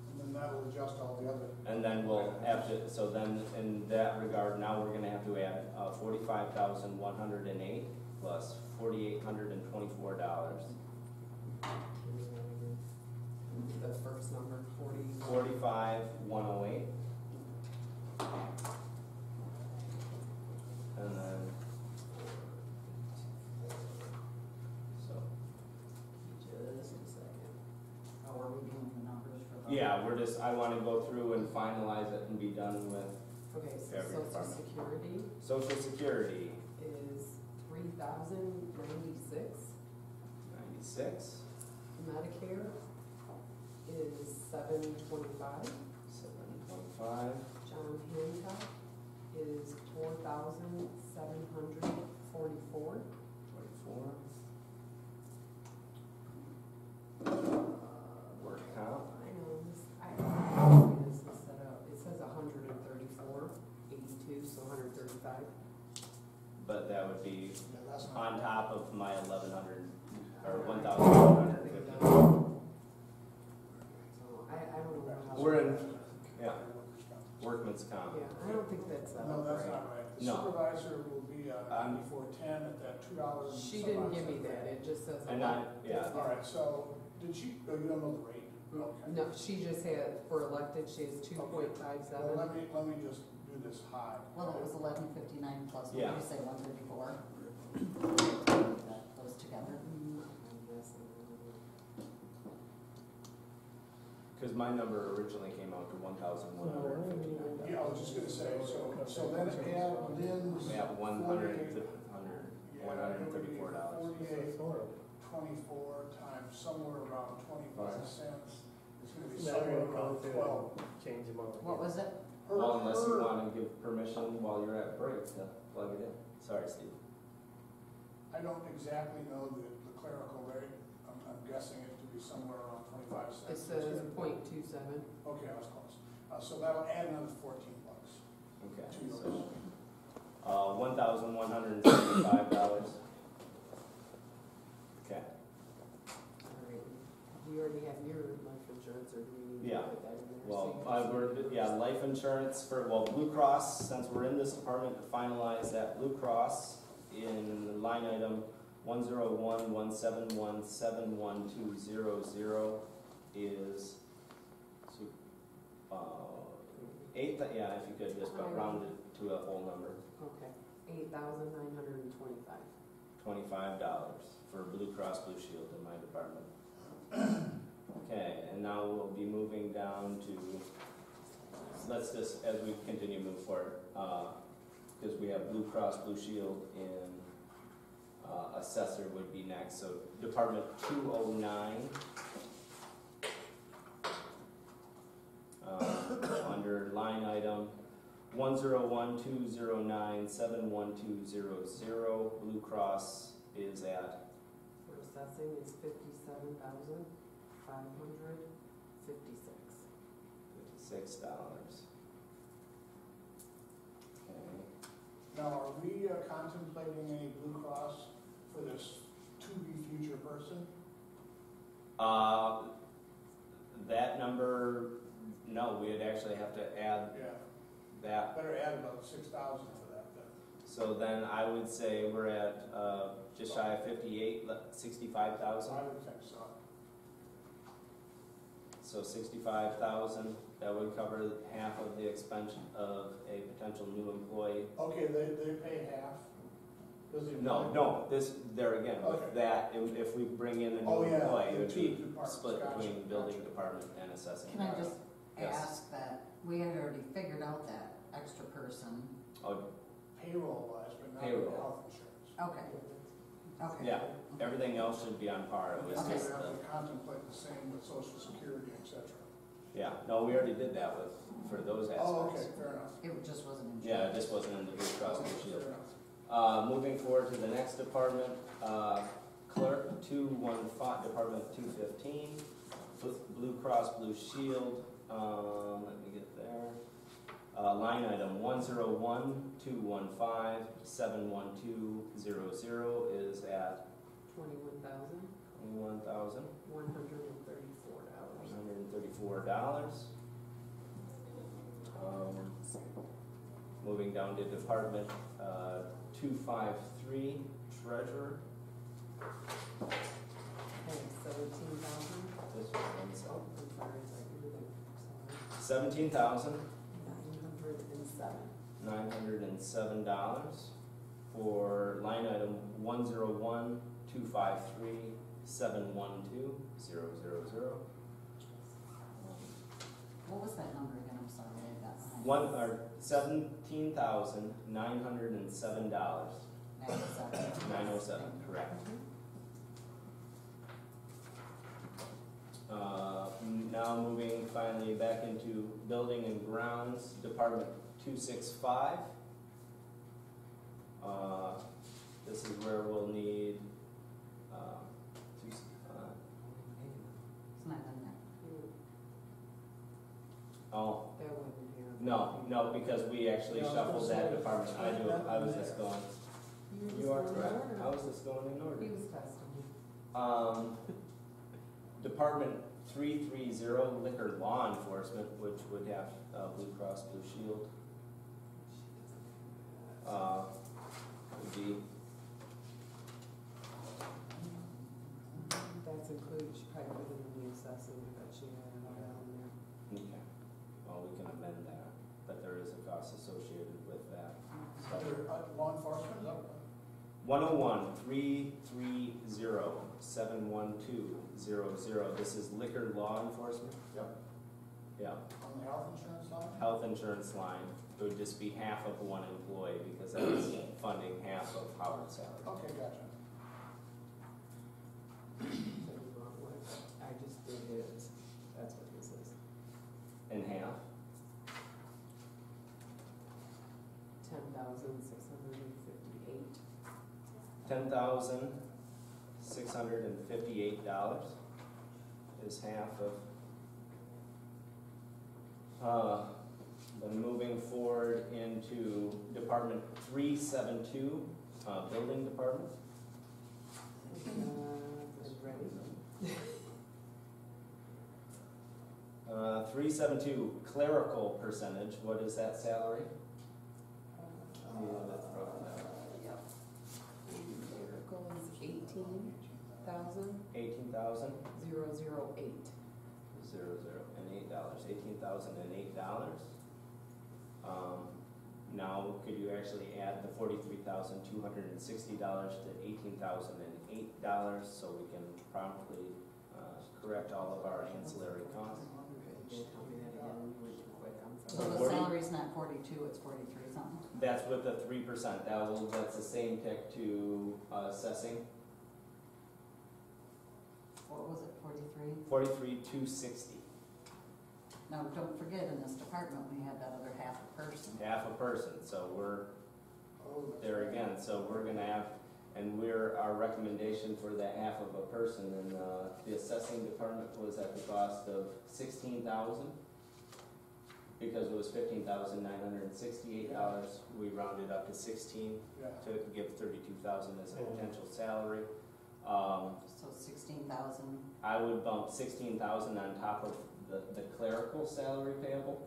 And then that'll adjust all the other. And then we'll have to, so then in that regard, now we're gonna have to add $45,108 plus $4,824. The first number, 45,108. And then, so, just a second. Oh, are we doing the numbers for the? yeah, I wanna go through and finalize it and be done with Okay, so Every social department. security Social Security, is 3,096. 96, Medicare is 725. 725, John Hancock is 4,744. 24. Work comp, I know, I don't know how this is set up. It says 134.82, so 135. but that would be Yeah, that's not. on top of my 1,100 or I 1,150. So I don't know how. We're in, yeah, workman's comp. Yeah, I don't think that's set No, up that's right. not right. The No. supervisor will be before 10 at that $2. She didn't give me that, it just says. And I, yeah, All right, so did she, oh, you don't know the rate? Okay. No, she just had, for elected, she has Well, 2.57. let me just do this high. Well, it was 1159 plus, what did Yeah. you say, 134? That goes together. because my number originally came out to 1,159. Yeah, I was just gonna say, so then add Lynn's. We have 134 $134. 48.24 times somewhere around 25 cents. It's gonna be Now somewhere we'll go around through 12. and change them all. What was it? Well, unless you want to give permission while you're at break to plug it in. Sorry, Steve. I don't exactly know the clerical rate. I'm guessing it to be somewhere around 25 cents. It says 0.27. Okay, I was close. So that'll add another $14 Okay. to yours. So, $1,175. Okay. All right. Do you already have your life insurance, or do we need to Yeah. put that in there? Well, So- yeah, life insurance for, well, Blue Cross, since we're in this department to finalize that, Blue Cross in line item 101-171-71200 is, yeah, if you could just round it to a whole number, Okay, 8,925. $25 for Blue Cross Blue Shield in my department. Okay, and now we'll be moving down to, let's just, as we continue to move forward, because we have Blue Cross Blue Shield in assessor would be next, so Department 209. Under line item 101-209-71200, Blue Cross is at For assessing is 57,556. $56. Okay. Now, are we contemplating any Blue Cross for this to-be future person? That number, no, we'd actually have to add Yeah, that. better add about 6,000 for that then. So then I would say we're at just shy of 65,000. I would think so. So 65,000, that would cover half of the expense of a potential new employee. Okay, they pay half? Does the No, employee- no, there again, with Okay. that, if we bring in a Oh, new yeah, employee, it the would two be departments, split gotcha, between building gotcha. department and assessing. Can I just Yes. ask that, we had already figured out that extra person. Oh, Payroll-wise, but not Payroll. health insurance. Okay, okay. yeah, everything else should be on par. It was Okay, we just have the, to contemplate the same with social security, et cetera. yeah, no, we already did that for those Oh, okay, aspects. fair enough. It just wasn't in. Yeah, it just wasn't in the Blue Cross Blue Fair Shield. enough. Moving forward to the next department, clerk, 215, Department 215, Blue Cross Blue Shield, let me get there. Line item 101-215-71200 is at $21,134. Moving down to Department 253, Treasurer. Okay, 17,000. This one's Oh, I'm sorry, everything. $17,907 $907. for line item 101-253-712-000. What was that number again? I'm sorry, I got behind. $17,907. 907, correct. Now moving finally back into Building and Grounds, Department 265. This is where we'll need, It's not in there. oh, That wouldn't have. no, because we actually shuffled that department. I was just going, you are correct. I was just going in order. He was testing me. Department 330, Liquor Law Enforcement, which would have Blue Cross Blue Shield. Would be, That's included, she probably put it in the assessing, but she had it all down there. okay, well, we can amend that, but there is a cost associated with that. Other law enforcement, is that right? 101-330-712-00. This is Liquor Law Enforcement. Yep. Yeah, On the health insurance line? health insurance line, it would just be half of one employee because that's funding half of Howard's salary. Okay, gotcha. So you want what? I just did it, that's what this is. In half? 10,658. $10,658 is half of. Then moving forward into Department 372, Building Department. Ready? 372, clerical percentage, what is that salary? Yeah, that's broken down. Yep. Miracle is 18,000. 18,000? 008. $18,008. Now, could you actually add the $43,260 to $18,008 so we can promptly correct all of our ancillary costs? Tell me that again, you went too quick, I'm So sorry. the 40? salary's not 42, it's 43 something. That's with the 3%. That's the same tick to assessing. What was it, 43? 43,260. Now, don't forget, in this department, we had that other half a person. Half a person, so we're Oh, that's there right. again. So we're gonna have, and our recommendation for that half of a person, and the assessing department was at the cost of $16,000. Because it was $15,968, we rounded up to 16 Yeah. to give 32,000 as a potential salary. So 16,000. I would bump 16,000 on top of the clerical salary payable.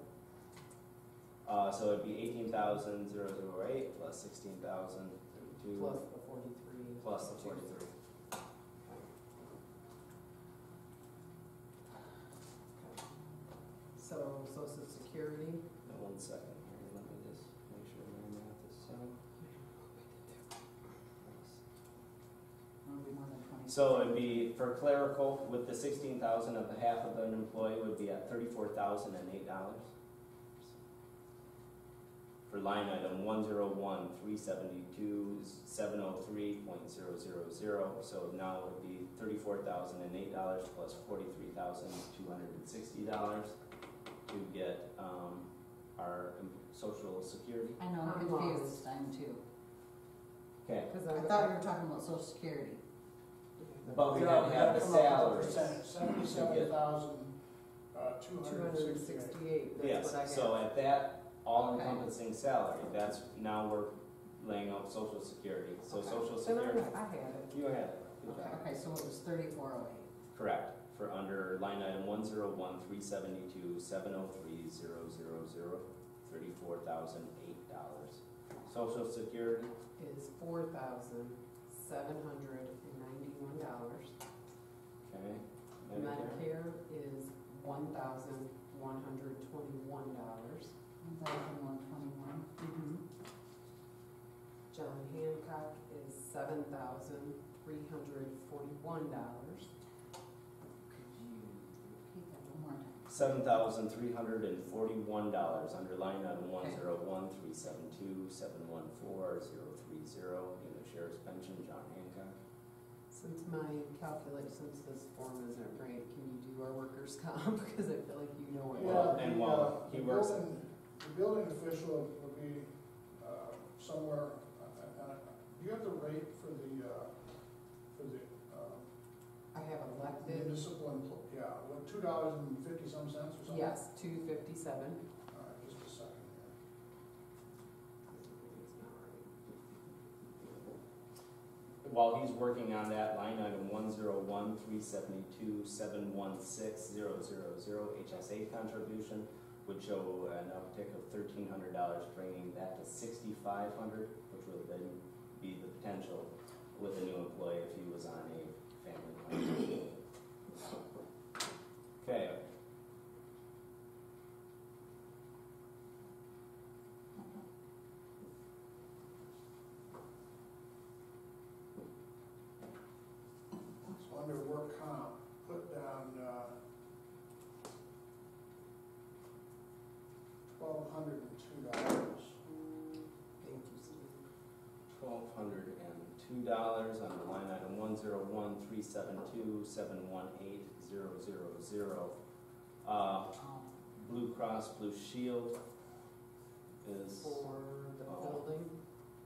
So it'd be 18,008 plus 16,032 Plus the 43. plus the 43. So, Social Security, Now, 1 second here, let me just make sure my math is sound. It'll be more than 20. So it'd be for clerical with the 16,000 of the half of an employee would be at $34,008. For line item 101-372-703.000, so now it would be $34,008 plus $43,260 to get our Social Security. I know, I'm I'm confused, I'm too. Okay. because I thought you were talking about social security. But we had to have the salaries. 77,268. That's what I Yes, got. so at that all-encompassing salary, that's, now we're laying out social security. So Okay. social So no, security, I had it. you had it. Good job. Okay, so it was 3408. Correct, for under line item 101-372-703-000, $34,008. Social security, Is $4,791. okay. Medicare is $1,121. 1,121. John Hancock is $7,341. Repeat that one more time. $7,341 under line item 101-372-714-030 in the sheriff's pension, John Hancock. Since this form isn't right, can you do our workers' comp? Because I feel like you know it. Well, and while he works- The building official would be somewhere, do you have the rate for the I have elected, municipal, yeah, what, $2.50 or something? yes, $257. All right, just a second here. While he's working on that, line item 101-372-716-000 HSA contribution would show an uptick of $1,300, bringing that to $6,500, which would then be the potential with a new employee if he was on a family plan. Okay. So under work comp, put down $1,202. Thank you, Steve. $1,202 on the line item 101-372-718-000. Blue Cross Blue Shield is For the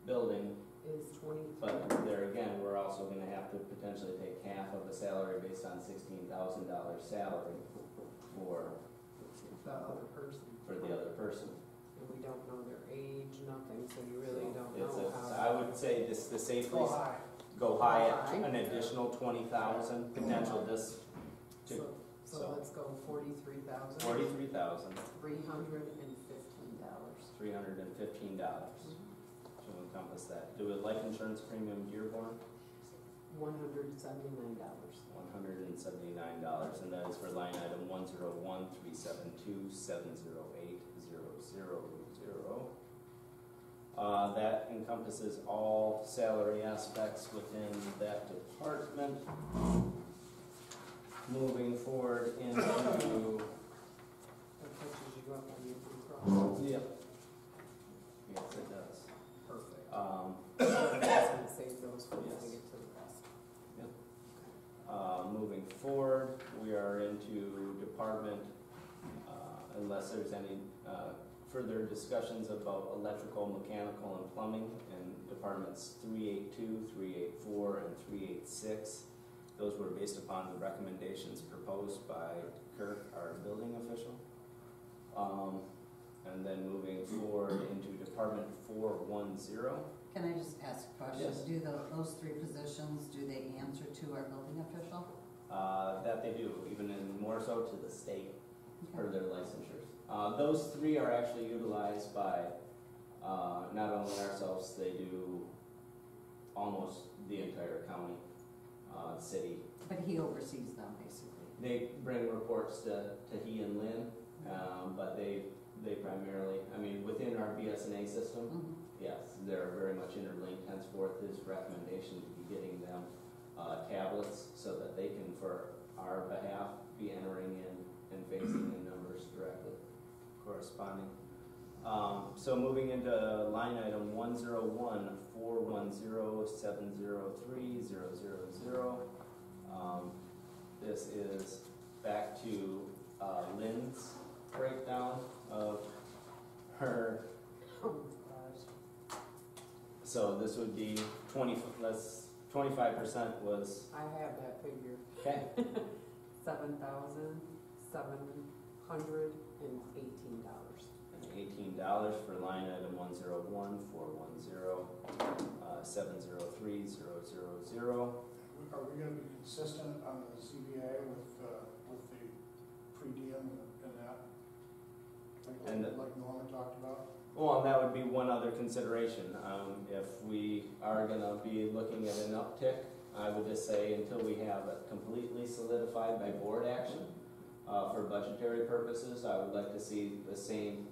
building, is 23. but there again, we're also gonna have to potentially take half of a salary based on $16,000 salary for The other person. the other person. And we don't know their age, nothing, so you really don't It's know a, how. I would say this, the safely Go high. go high at High. an additional 20,000 potential this to So so- let's go $43,000. $43,315. $315. To encompass that. Do a life insurance premium Dearborn, $179. $179, and that is for line item 101-372-708-000. That encompasses all salary aspects within that department. Moving forward into, That catches you up when you cross. yep. Yes, it does. Perfect. Um, I was gonna save those for when Yes. we get to the rest. Moving forward, we are into department, unless there's any further discussions about electrical, mechanical, and plumbing, and departments 382, 384, and 386. Those were based upon the recommendations proposed by Kirk, our building official. And then moving forward into department 410. Can I just ask a question? Yes. Do those three positions, do they answer to our building official? That they do, even in more so to the state for Okay. their licensures. Those three are actually utilized by not only ourselves, they do almost the entire county, city. But he oversees them, basically. They bring reports to he and Lynn, but they primarily, I mean, within our BSNA system, Mhm. yes, they're very much interlinked. Henceforth, his recommendation to be getting them tablets so that they can, for our behalf, be entering in and facing in numbers directly corresponding. So moving into line item 101-410-703-000. This is back to Lynn's breakdown of her. Oh, gosh. So this would be 25% was, I have that figure, okay, $7,718. $18 for line item 101-410, 703-000. Are we gonna be consistent on the CBA with the per diem and that? And Like Norman talked about? Well, and that would be one other consideration. If we are gonna be looking at an uptick, I would just say until we have it completely solidified by board action, for budgetary purposes, I would like to see the same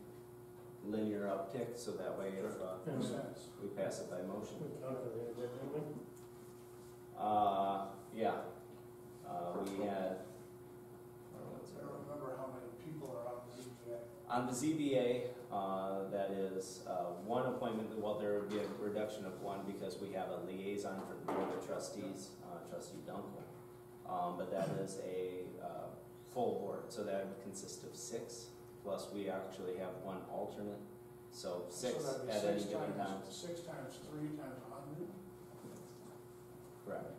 linear uptick, so that way if, Makes sense. we pass it by motion. We talked about it, didn't we? Yeah. We had, I don't remember how many people are on the ZBA. on the ZBA, that is one appointment, well, there would be a reduction of one because we have a liaison for the Board of Trustees, Trustee Dunkel. But that is a full board, so that would consist of 6, plus we actually have one alternate, so 6 So that'd be at any six given time. times- 6 times 3 times 100? Correct.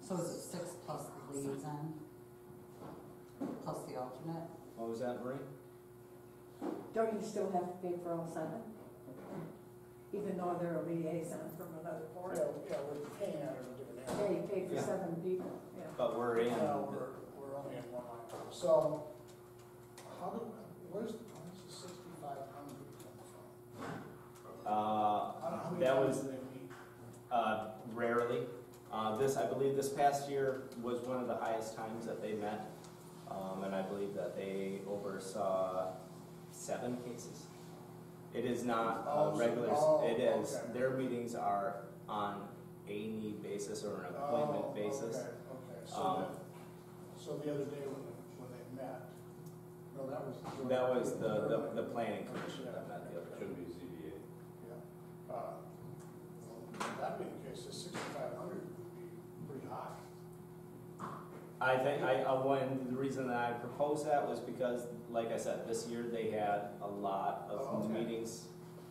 So is it 6 plus the liaison? Plus the alternate? What was that, Marie? Don't you still have to pay for all 7? Even though they're a liaison from another board? Yeah, we're paying out of a different Yeah, area. you pay for Yeah. 7 people, yeah. But we're in, Well, we're only in one line. So, where's the 6,500 come from? I don't know how many that times was do they meet? rarely. I believe this past year was one of the highest times that they met. And I believe that they oversaw 7 cases. It is not regular, it is, okay. their meetings are on a need basis or an appointment basis. Okay, Um, so the other day when they met, no, that was. That was the planning commission that met the other day. Should be ZBA. Yeah. That being the case, the 6,500 would be pretty high. I think, when, the reason that I proposed that was because, like I said, this year they had a lot of Okay. meetings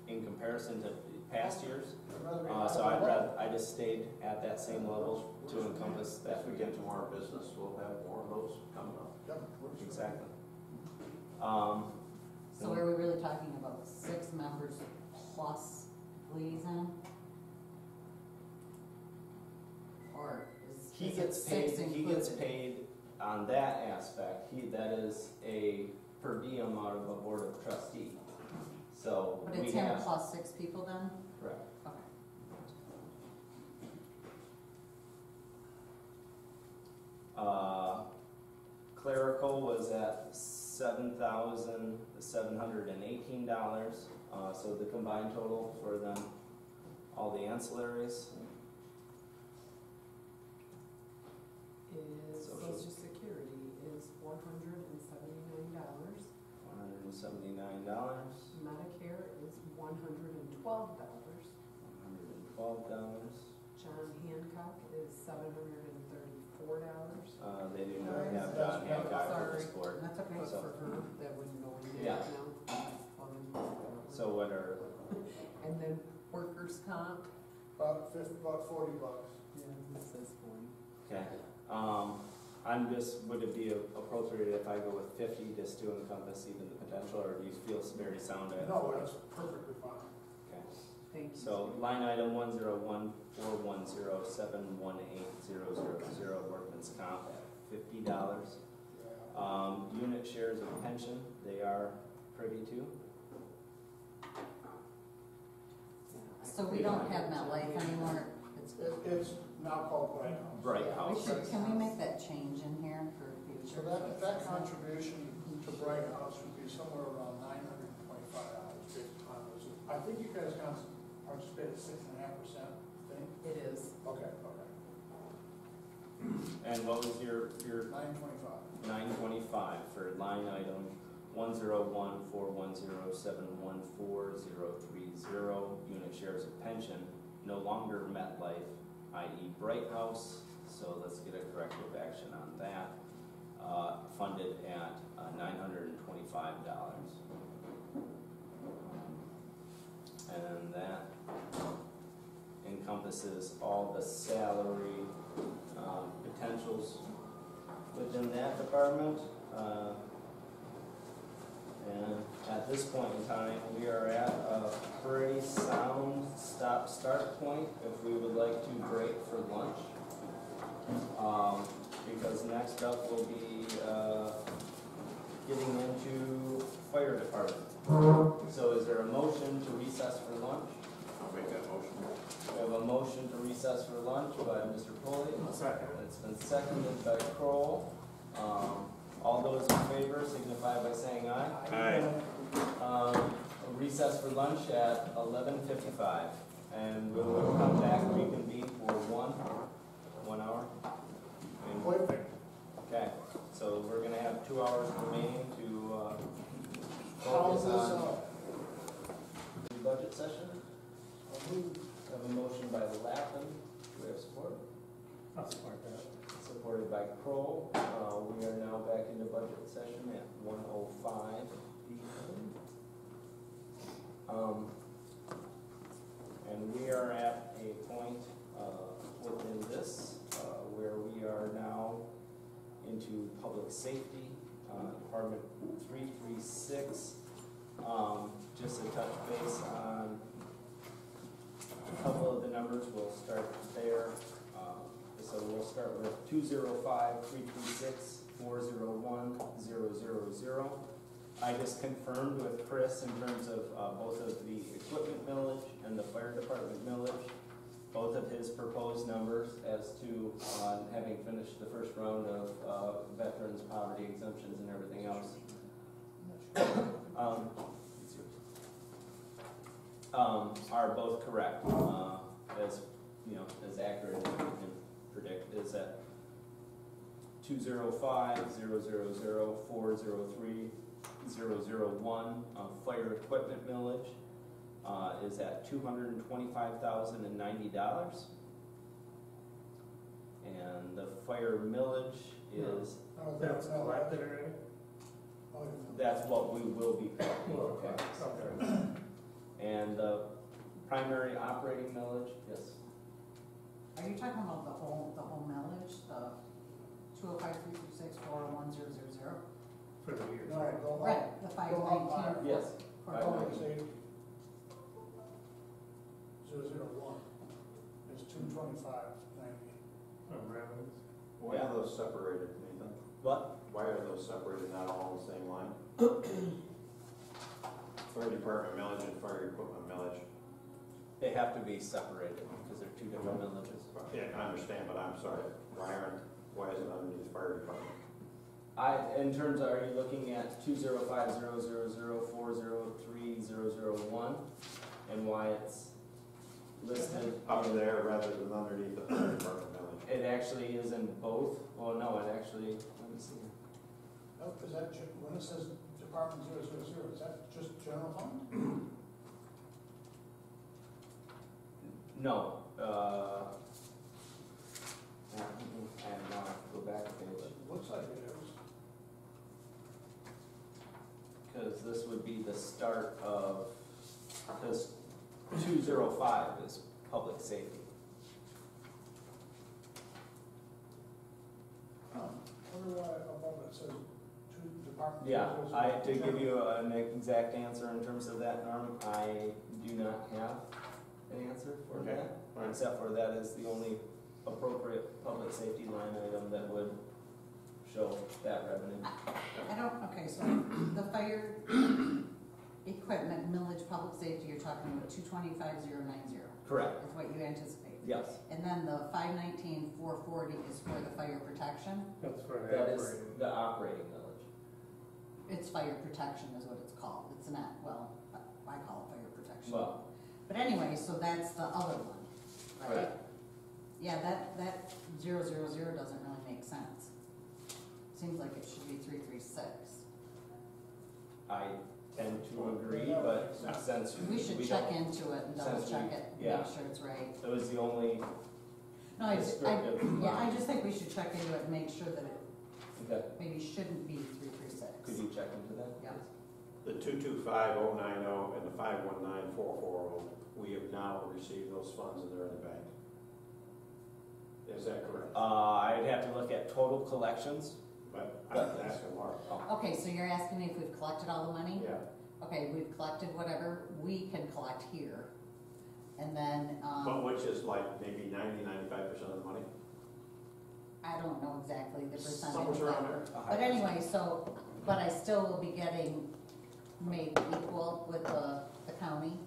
in comparison to past years. I'd rather be So high. I just stayed at that same level to encompass that. As we get to more business, we'll have more of those coming up. Yep, works for me. Exactly. So are we really talking about 6 members plus liaison? Or is He is it gets 6 paid, he gets included? paid on that aspect, that is a per diem out of a board of trustee. So But we it's him have, plus 6 people then? correct. Okay. Clerical was at $7,718, so the combined total for them, all the ancillaries. Is Social- Social Security is $479. $179, Medicare is $112. $112. John Hancock is $734. They do not have John Hancock for this board. That's okay. But So- for her, that wouldn't go in there Yeah. now. So what are, And then workers' comp. About $40. Yeah, this says 40. okay. I'm just, would it be appropriate if I go with 50 just to encompass even the potential, or do you feel it's very sound? No, that's perfectly fine. Okay. Thank you. So line item 101-410-718-000, workman's comp at $50. Yeah. Unit shares of pension, they are pretty too. So we don't have MetLife anymore? It's, It's now called Bright House. Bright we House. should, can we make that change in here for So future? that contribution to Bright House would be somewhere around $925 based upon those. I think you guys participate at 6.5%, I think? It is. Okay. And what was your 925. 925 for line item 101-410-714-030, unit shares of pension, no longer MetLife, i.e. Bright House, so let's get a corrective action on that, funded at $925. And that encompasses encompasses all the salary potentials within that department. And at this point in time, we are at a pretty sound start point if we would like to break for lunch. Because next up will be getting into fire department. So is there a motion to recess for lunch? I'll make that motion. We have a motion to recess for lunch by Mr. Pulley. Second. It's been seconded by Kroll. All those in favor signify by saying aye. Aye. Recess for lunch at 11:55, and we will come back, reconvene for 1 hour. And- Perfect. Okay, so we're gonna have 2 hours remaining to How's focus this, on the budget session. I'll move. Have a motion by Lappin. Do we have support? I'll support that. Supported by Kroll. We are now back into budget session at 1:05 p.m. And we are at a point within this where we are now into public safety, Department 336. Just to touch base on a couple of the numbers, we'll start there. So we'll start with 205-336-401-000. I just confirmed with Chris in terms of both of the equipment millage and the fire department millage, both of his proposed numbers as to having finished the first round of veterans, poverty exemptions and everything else. Are both correct, as you know, as accurate as we can predict. Is at 205-000-403-001 fire equipment millage is at $225,090, and the fire millage is That's collected already? that's what we will be collecting. Okay. And the primary operating millage, yes. Are you talking about the whole millage, the 205-336-401-000? For the year. All right, go on. Right, the 519. Yes. For Five Public nineteen. safety. 001 is 225.90. Revenues. Why are those separated, Nathan? What? Why are those separated, not all on the same line? Fire department millage and fire equipment millage. They have to be separated because they're two different villages. Yeah, I understand, but I'm sorry, why is it underneath fire department? In terms of, are you looking at 205-000-403-001 and why it's listed? Up there rather than underneath the fire department millage. It actually is in both. Well, no, it actually, let me see. Oh, is that, when it says Department 000, is that just general fund? No. And now I have to go back a page. It looks like it is. Because this would be the start of, because 205 is public safety. I wonder why above it says Department 000. Yeah, to give you an exact answer in terms of that, Norm, I do not have an answer for Okay, that. fine. Except for that is the only appropriate public safety line item that would show that revenue. I don't, okay, so the fire equipment millage public safety, you're talking about 225,090. Correct, Is what you anticipate. yes. And then the 519,440 is for the fire protection. That's for the That is operating. the operating village. It's fire protection is what it's called. It's not, well, I call it fire protection. Well, But anyway, so that's the other one, right? Right. Yeah, that 000 doesn't really make sense. Seems like it should be 336. I tend to agree, but since We should we check don't, into it and double since check we- it, yeah. make sure it's right. it was the only No, I descriptive. just think we should check into it and make sure that it Okay, maybe shouldn't be 336. could you check into that? Yeah. The 225090 and the 519440, we have now received those funds and they're in the bank. Is that correct? I'd have to look at total collections. But I'm asking Mark. Okay, so you're asking me if we've collected all the money? Yeah, Okay, we've collected whatever we can collect here. And then, but which is like maybe 95% of the money? I don't know exactly the percentage. Somewhere around there. But anyway, so, but I still will be getting made equal with the county.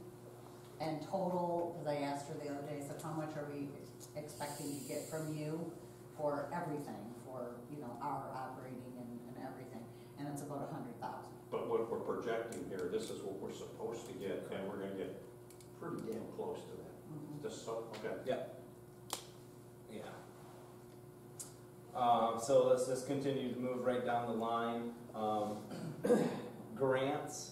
And total, because I asked her the other day, so how much are we expecting to get from you for everything, for, you know, our operating and everything? And it's about 100,000. But what we're projecting here, this is what we're supposed to get, and we're gonna get pretty damn close to that. Mhm. Just so, okay. Yeah. So let's just continue to move right down the line. Grants,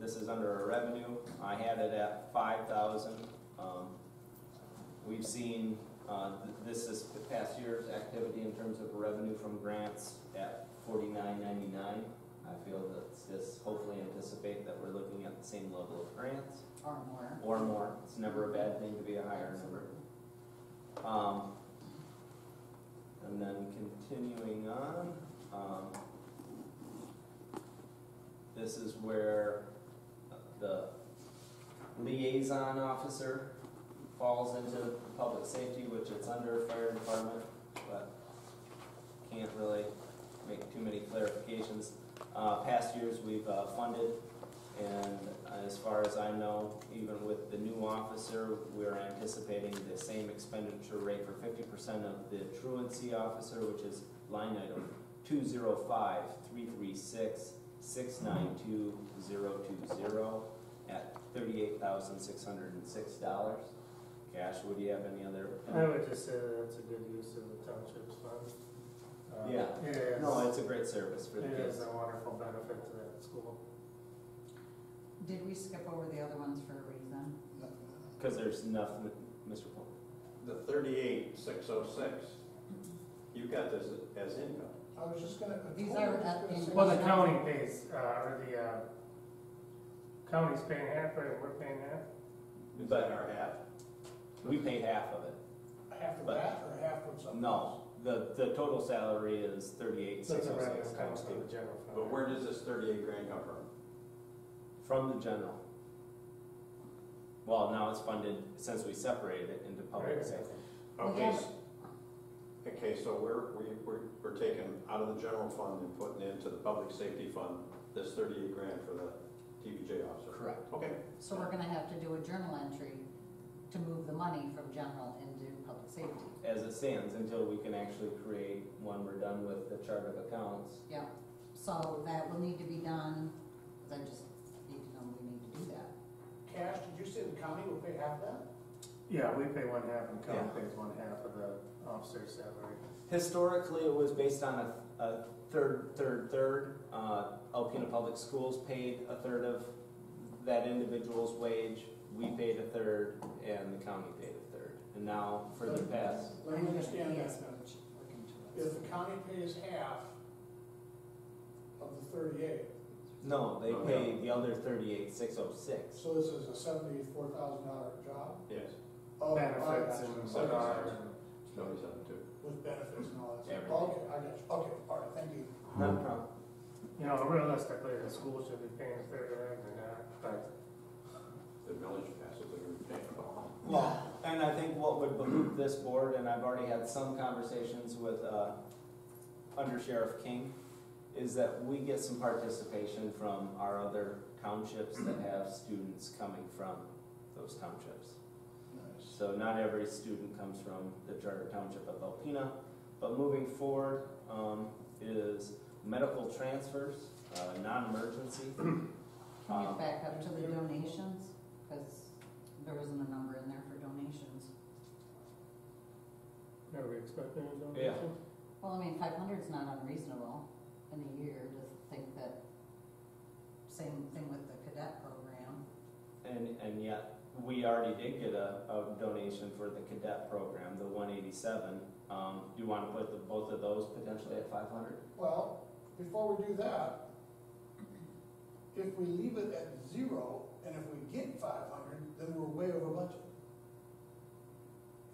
this is under a revenue. I had it at 5,000. We've seen, this is the past year's activity in terms of revenue from grants at $49.99. I feel that's just hopefully anticipate that we're looking at the same level of grants. Or more. Or more. It's never a bad thing to be a higher number. And then continuing on, this is where the liaison officer falls into public safety, which it's under fire department, but can't really make too many clarifications. Past years we've funded, and as far as I know, even with the new officer, we're anticipating the same expenditure rate for 50% of the truancy officer, which is line item 205-336-692-020 at $38,606. Cash, would you have any other? I would just say that that's a good use of the township's funds. Yeah. It is. No, it's a great service for the It kids. is a wonderful benefit to that school. Did we skip over the other ones for a reason? Because there's nothing, Mr. Paul. The 38,606, you got this as income. I was just gonna. These are up in- Well, the county pays, or the county's paying half, right, and we're paying half? Is But- that our half? We pay half of it. Half of But- that or half of something? No, the total salary is So it's a 38,606 revenue times comes from the 2. general fund. But where does this 38 grand come from? From the general. Well, now it's funded, since we separated it into public Right. safety. Okay, Yeah. Okay, so we're taking out of the general fund and putting into the public safety fund this 38 grand for the TVJ officer. Correct. Okay. So we're gonna have to do a journal entry to move the money from general into public safety. As it stands, until we can actually create one, we're done with the chart of accounts. Yeah, so that will need to be done, because I just need to know we need to do that. Cash, did you say the county will pay half that? Yeah, we pay one half and county Yeah. pays one half of the officer's salary. Historically, it was based on a third. Alpena Public Schools paid a third of that individual's wage, we paid a third, and the county paid a third. And now, for the past, Let me understand that. Yes, look into it. If the county pays half of the 38, no, they No. pay the other 38,606. so this is a $74,000 job? Yes. Oh, I Benefits got you. and Okay. cigars. Nobody's on two. With benefits and all that stuff. Everything. Okay, I got you. Okay, all right, thank you. Not a problem. You know, realistically, the school should be paying a third of that, and they're not, but The village passes a paying for all. Well, and I think what would behoove this board, and I've already had some conversations with Under Sheriff King, is that we get some participation from our other townships that have students coming from those townships. Nice. So not every student comes from the Charter Township of Alpena, but moving forward is medical transfers, non-emergency. Can you back up to the donations? Because there wasn't a number in there for donations. are we expecting a Yeah. donation? Well, I mean, 500 is not unreasonable in a year to think that, same thing with the cadet program. And yet, we already did get a donation for the cadet program, the 187. Do you want to put both of those potentially at 500? Well, before we do that, if we leave it at 0, and if we get 500, then we're way over budget.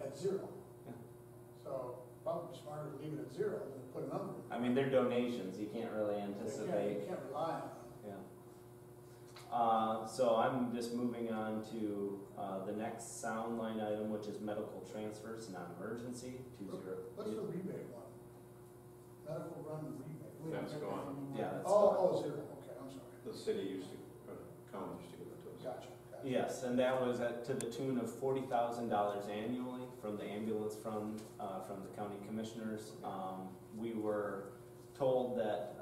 At 0. Yeah. So probably smarter to leave it at 0 than to put a number. I mean, they're donations, you can't really anticipate. You can't rely on them. Yeah. So I'm just moving on to the next sound line item, which is medical transfers, non-emergency, 20. What's the rebate one? Medical run rebate. We don't That's get that gone. anymore. Yeah, that's Oh, 0, okay, I'm sorry. The city used to, county used to give it to us. Gotcha. Yes, and that was to the tune of $40,000 annually from the ambulance fund, from the county commissioners. We were told that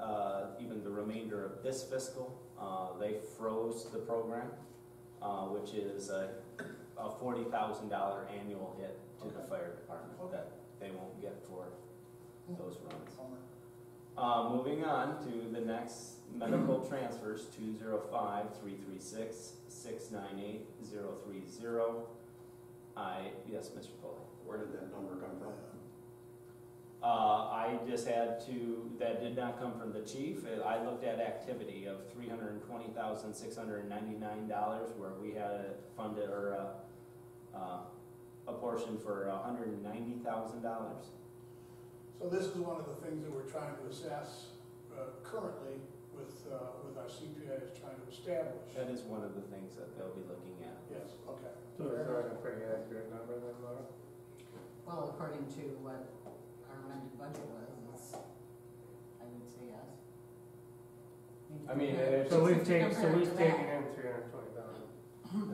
even the remainder of this fiscal, they froze the program, which is a $40,000 annual hit to the fire department that they won't get for those runs. Moving on to the next medical transfers, 205-336-698-030. Yes, Mr. Foley. Where did that number come from? I just had to, that did not come from the chief. I looked at activity of $320,699 where we had funded or a portion for $190,000. So this is one of the things that we're trying to assess currently with our CPA is trying to establish. That is one of the things that they'll be looking at. Yes, okay. So it's like a pretty accurate number then, Laura? Well, according to what our amended budget was, I would say yes. I mean, So we've taken compared to that. in 320,000.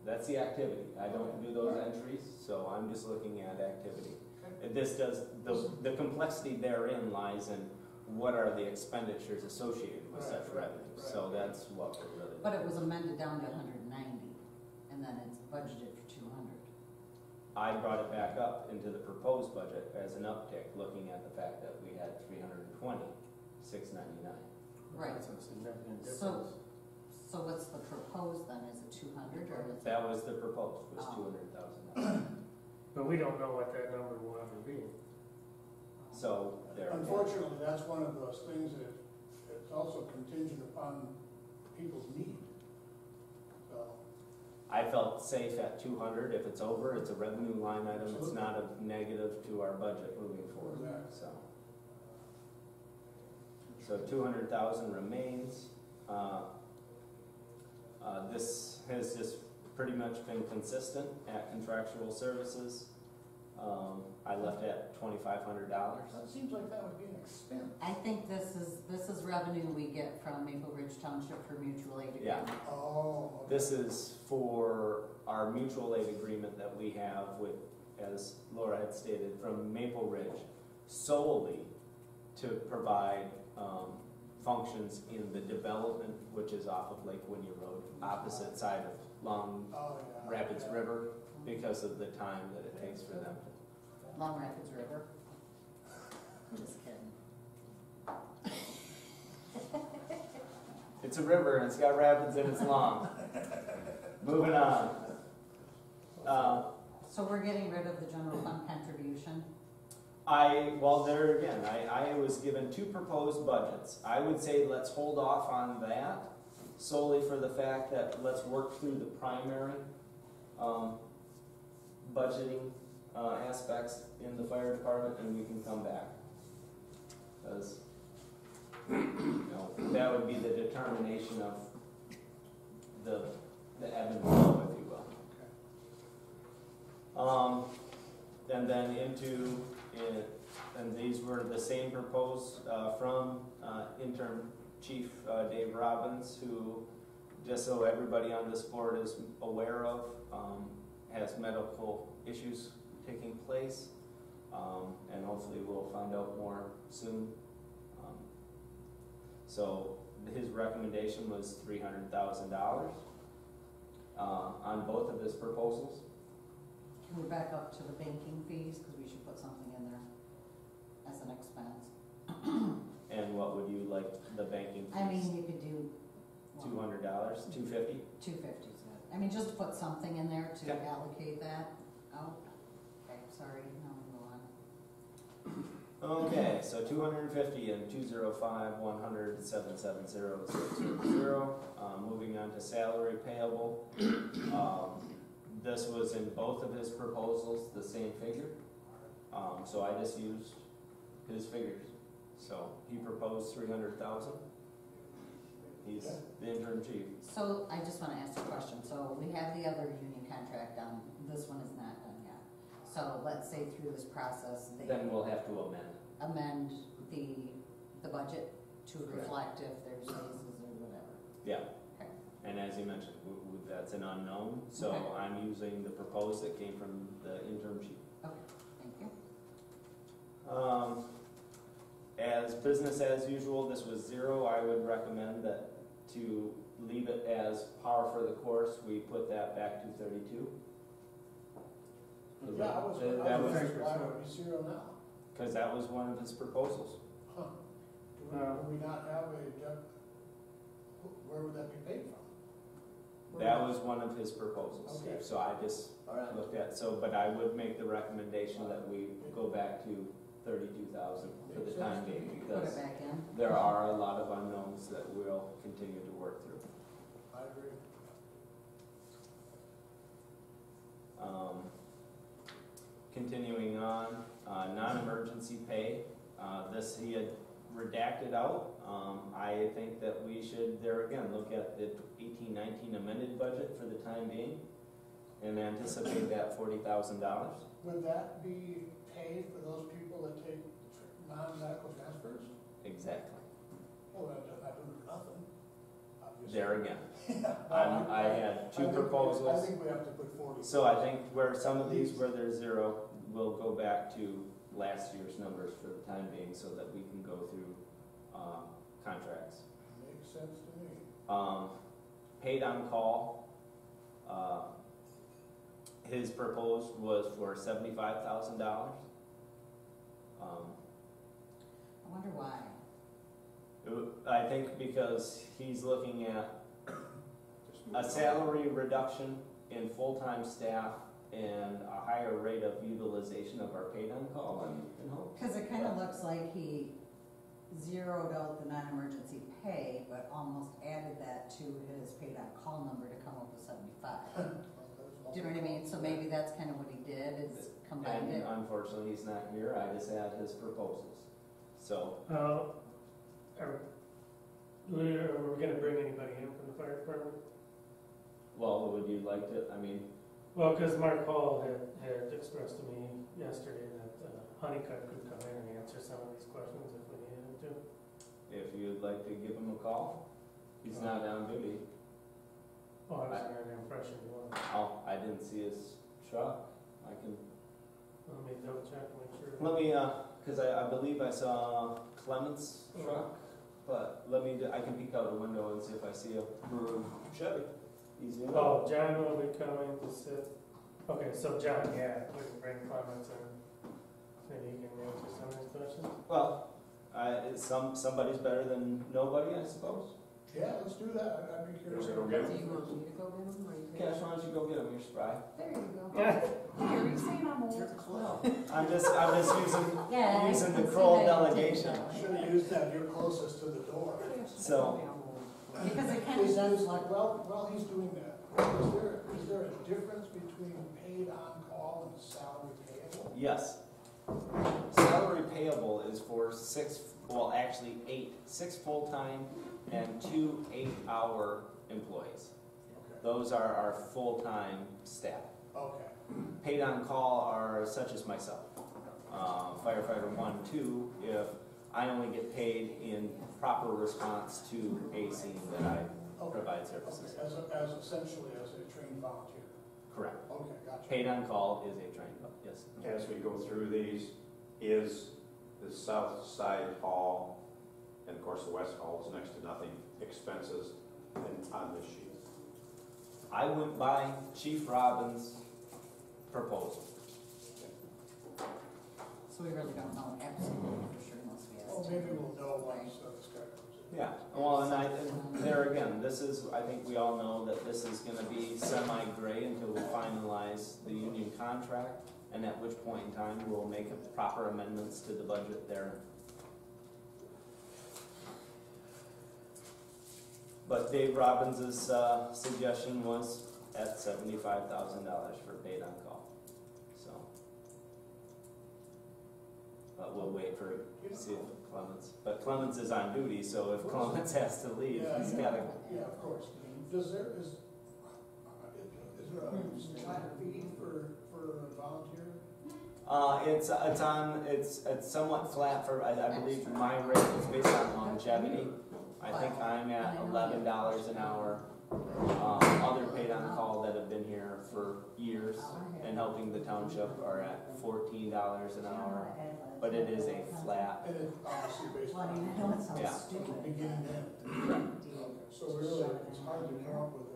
That's the activity. I don't do those entries, so I'm just looking at activity. This does, the complexity therein lies in what are the expenditures associated with such revenue. So that's what we're really. But it was amended down to 190, and then it's budgeted for 200. I brought it back up into the proposed budget as an uptick, looking at the fact that we had $320,699. Right. That's a significant So, difference. so what's the proposed then? Is it 200 or is it? That was the proposed, was Oh. $200,000. But we don't know what that number will ever be. So there. Unfortunately, that's one of those things that it's also contingent upon people's need. So, I felt safe at 200. If it's over, it's a revenue line item. It's Absolutely. not a negative to our budget moving forward. Correct. So 200,000 remains. This has just pretty much been consistent at contractual services. I left at $2,500. that seems like that would be an expense. I think this is revenue we get from Maple Ridge Township for mutual aid Yeah. agreement. Oh. okay. This is for our mutual aid agreement that we have with, as Laura had stated, from Maple Ridge solely to provide functions in the development, which is off of Lake Winnie Road, opposite side of Long Oh, yeah. Rapids yeah. River, because of the time that it takes for them to. Long Rapids River. Just kidding. It's a river and it's got rapids and it's long. Moving on. So we're getting rid of the general fund contribution? Well, there again, I was given two proposed budgets. I would say let's hold off on that solely for the fact that let's work through the primary budgeting aspects in the fire department and we can come back. Because that would be the determination of the ebb and flow, if you will. And then into it, and these were the same proposed from interim chief Dave Robbins, who, just so everybody on this board is aware of, has medical issues taking place, and hopefully we'll find out more soon. So his recommendation was $300,000 on both of his proposals. Can we back up to the banking fees, because we should put something in there as an expense? And what would you like the banking fees? I mean, you could do. $200, $250? 250 is good. I mean, just to put something in there to Okay. allocate that. Oh, okay, sorry, now we go on. Okay, so 250 and 205, 100, 770, moving on to salary payable. This was in both of his proposals, the same figure. So I just used his figures. So he proposed 300,000. He's the interim chief. So I just wanna ask a question, so we have the other union contract done, this one is not done yet. So let's say through this process, they Then we'll have to amend. the budget to Correct. reflect if there's raises or whatever. Yeah. Okay. And as you mentioned, that's an unknown, so Okay. I'm using the proposed that came from the interim chief. Okay, thank you. As business as usual, this was 0. I would recommend that to leave it as par for the course, we put that back to 32. Yeah, I was why would it be 0 now? Because that was one of his proposals. Huh. Do we not have where would that be paid from? That was one of his proposals, Okay. so I just All right. looked at, but I would make the recommendation that we go back to 32,000 for the time being, Put because it back in. there are a lot of unknowns that we'll continue to work through. I agree. Continuing on, non-emergency pay, this he had redacted out. I think that we should, there again, look at the 18-19 amended budget for the time being and anticipate that $40,000. Would that be paid for those people that take non-medical transfers? Exactly. Well, I do nothing, obviously. There again. Well, I had two I proposals. think we have to put 40. So I think where some of these, where there's 0, we'll go back to last year's numbers for the time being so that we can go through contracts. Makes sense to me. Paid on call, his proposed was for $75,000. I wonder why. I think because he's looking at a salary reduction in full-time staff and a higher rate of utilization of our paid on call and hope. Cause it kinda looks like he zeroed out the non-emergency pay, but almost added that to his paid on call number to come up with 75. Do you know what I mean? So maybe that's kinda what he did, is combined And it. unfortunately, he's not here. I just had his proposals. So, Are we gonna bring anybody in from the fire department? well, would you like to, I mean, Well, because Mark Hall had expressed to me yesterday that Honeycutt could come in and answer some of these questions if we needed him to. if you'd like to give him a call, he's not on duty. Oh, I was under the impression you wanted. Oh, I didn't see his truck. I can, Let me double check and make sure. let me, cause I believe I saw Clement's truck, but I can peek out the window and see if I see a maroon Chevy. Easy enough. Oh, John will be coming to sit. Okay, so John, yeah, we can bring comments in. Maybe he can answer some of these questions. Well, somebody's better than nobody, I suppose. Yeah, let's do that. I'd be curious. Go Do get you him. want me to go get them, or you Cash, why don't you go get him? You're spry. There you go. Yeah. You're saying I'm old. I'm just using Yeah. using the I can see Kroll how you take delegation. that way. Should have used that, you're closest to the door. So- Because it kinda does look, Well, he's doing that. Is there a difference between paid on call and salary payable? Yes. Salary payable is for 6 full-time and 2 8-hour employees. Okay. Those are our full-time staff. Okay. Paid on call are such as myself. Firefighter 1, 2, if I only get paid in proper response to a scene that I provide services. Okay. As essentially as a trained volunteer. Correct. Okay, gotcha. Paid on call is a trained, yes. As we go through these, is the south side hall, and of course the west hall is next to nothing, expenses on this sheet? I went by Chief Robbins' proposal. so we really don't know absolutely for sure unless we ask. Well, maybe we'll know once this guy comes in. Yeah, well, and there again, this is, I think we all know that this is gonna be semi-gray until we finalize the union contract, and at which point in time, we'll make proper amendments to the budget there. But Dave Robbins's, suggestion was at $75,000 for paid on call, so. But we'll wait for, see if Clemens, but Clemens is on duty, so if Clemens has to leave, he's gotta. Yeah, of course. Is there a flat fee for a volunteer? It's somewhat flat for, I believe my rate is based on longevity. I think I'm at $11 an hour. Other paid on call that have been here for years and helping the township are at $14 an hour, but it is a flat. And it's obviously based Well, I mean, on I know it sounds Yeah. stupid. beginning and so really, it's hard to come up with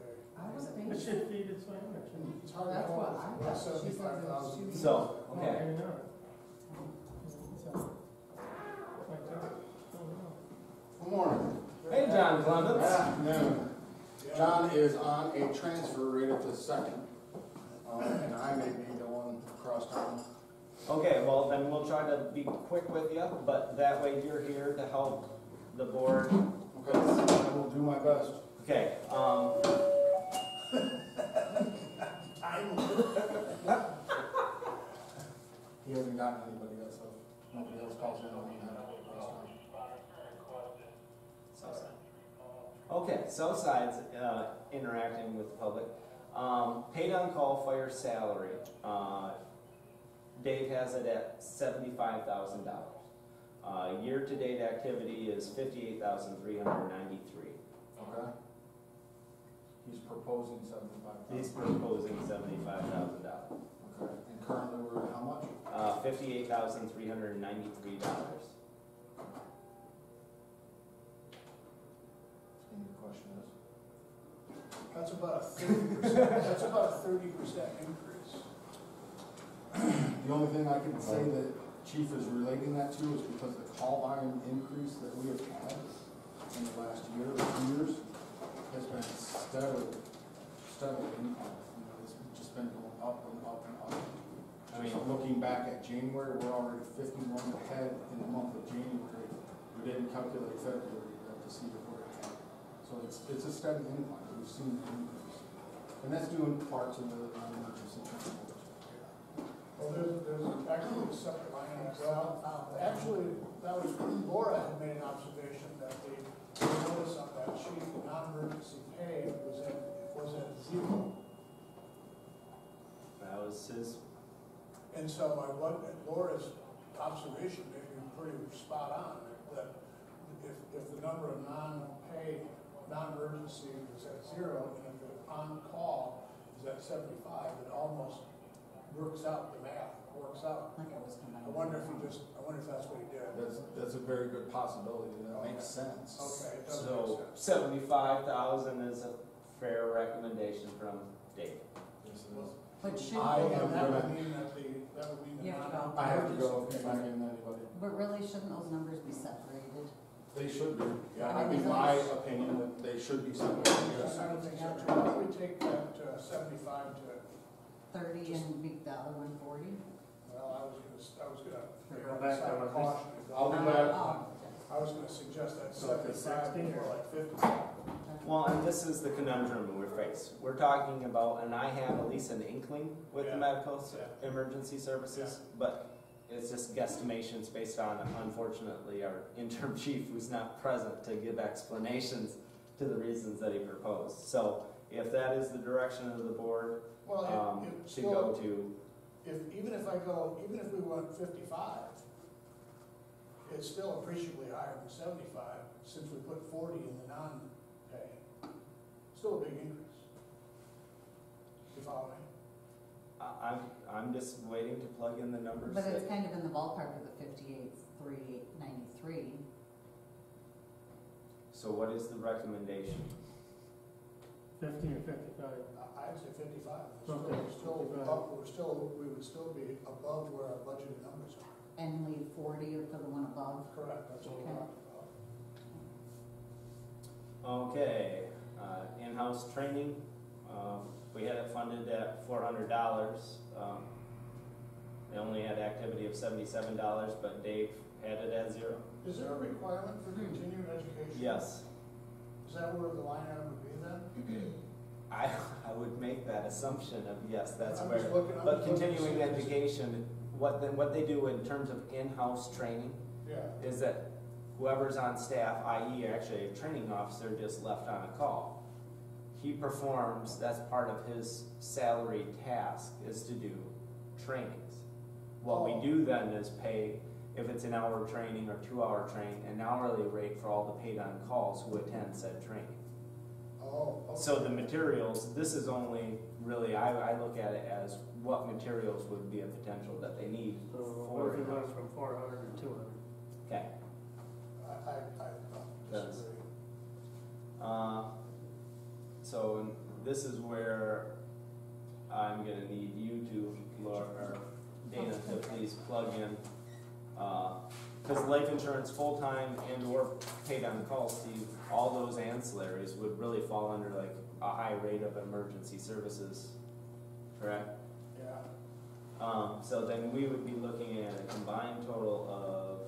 It should feed its own mission. it's hard to come up with $75,000. So, okay. Maybe not. Good morning. Hey, John Clemens. Good afternoon. John is on a transfer right at this second, and I may be the one across town. Okay, well, then we'll try to be quick with you, but that way you're here to help the board. Okay, I will do my best. Okay, He hasn't gotten anybody yet, so nobody else calls in on me now. okay, Southside's, interacting with the public. Paid on call fire salary, Dave has it at $75,000. Year-to-date activity is $58,393. Okay. He's proposing 75,000. He's proposing $75,000. Okay, and currently we're at how much? $58,393. And your question is? That's about a 30% increase. The only thing I can say that Chief is relating that to is because the call volume increase that we have had in the last year or 2 years has been steadily increasing. It's just been going up and up and up. I mean, looking back at January, we're already 51 ahead in the month of January. We didn't calculate February yet to see where we're at. So it's a steady incline. We've seen an increase. And that's due in part to the emergency transport. Well, there's actually a separate line on it. Well, actually, that was, Laura had made an observation that the notice on that sheet, the non-emergency pay was at 0. That was his. And so Laura's observation may be pretty spot on, that if the number of non-emergency is at 0, and if the on-call is at 75, it almost works out, the math works out. Like it was combined. I wonder if that's what he did. That's a very good possibility. That makes sense. Okay, it does So make sense. 75,000 is a fair recommendation from Dave. Yes, it is. But should, I am That gonna, would mean that the You have to go. I have to go, if I'm in anybody. but really, shouldn't those numbers be separated? They should be. Yeah, I mean, my opinion that they should be separated. Yes. I don't think so. Why don't we take that 75 to, 30 and make the other one 40? well, I was gonna Go back side to of caution. and go- I'll do that. Oh, I was gonna suggest that So, 75 60? or like 50. Well, and this is the conundrum we're faced. We're talking about, and I have at least an inkling with the Yeah. medical Yeah. emergency services, but it's just guesstimations based on, unfortunately, our interim chief who's not present to give explanations to the reasons that he proposed. So if that is the direction of the board, Well, it to go still, to, even if we went 55, it's still appreciably higher than 75, since we put 40 in the non-pay. Still a big increase. You follow me? I'm just waiting to plug in the numbers. But it's that- kind of in the ballpark of the 58,393. So what is the recommendation? 50 or 55? I'd say 55. Okay, We would still be above where our budgeted numbers are. And leave 40 for the one above. Correct, that's what we're Okay. talking about. Okay, in-house training, we had it funded at $400. They only had activity of $77, but Dave had it at 0. Is there a requirement for continuing education? Yes, Is that where the line item would be then? I would make that assumption of yes, that's I'm where. just looking- I'm But just looking to continuing see this. education, what they do in terms of in-house training Yeah, is that whoever's on staff, i.e. actually a training officer just left on a call, he performs, that's part of his salary task, is to do trainings. What we do then is pay, if it's an hour training or 2-hour training, an hourly rate for all the paid on calls who attend said training. oh, okay. So the materials, this is only really, I look at it as what materials would be a potential that they need So for what if it. it went from 400 to 200? Okay. I Does. disagree. So this is where I'm gonna need you to, Laura, or Dana, to please plug in. Because life insurance, full-time and or paid on call, Steve, all those ancillaries would really fall under like a high rate of emergency services, correct? Yeah, So then we would be looking at a combined total of,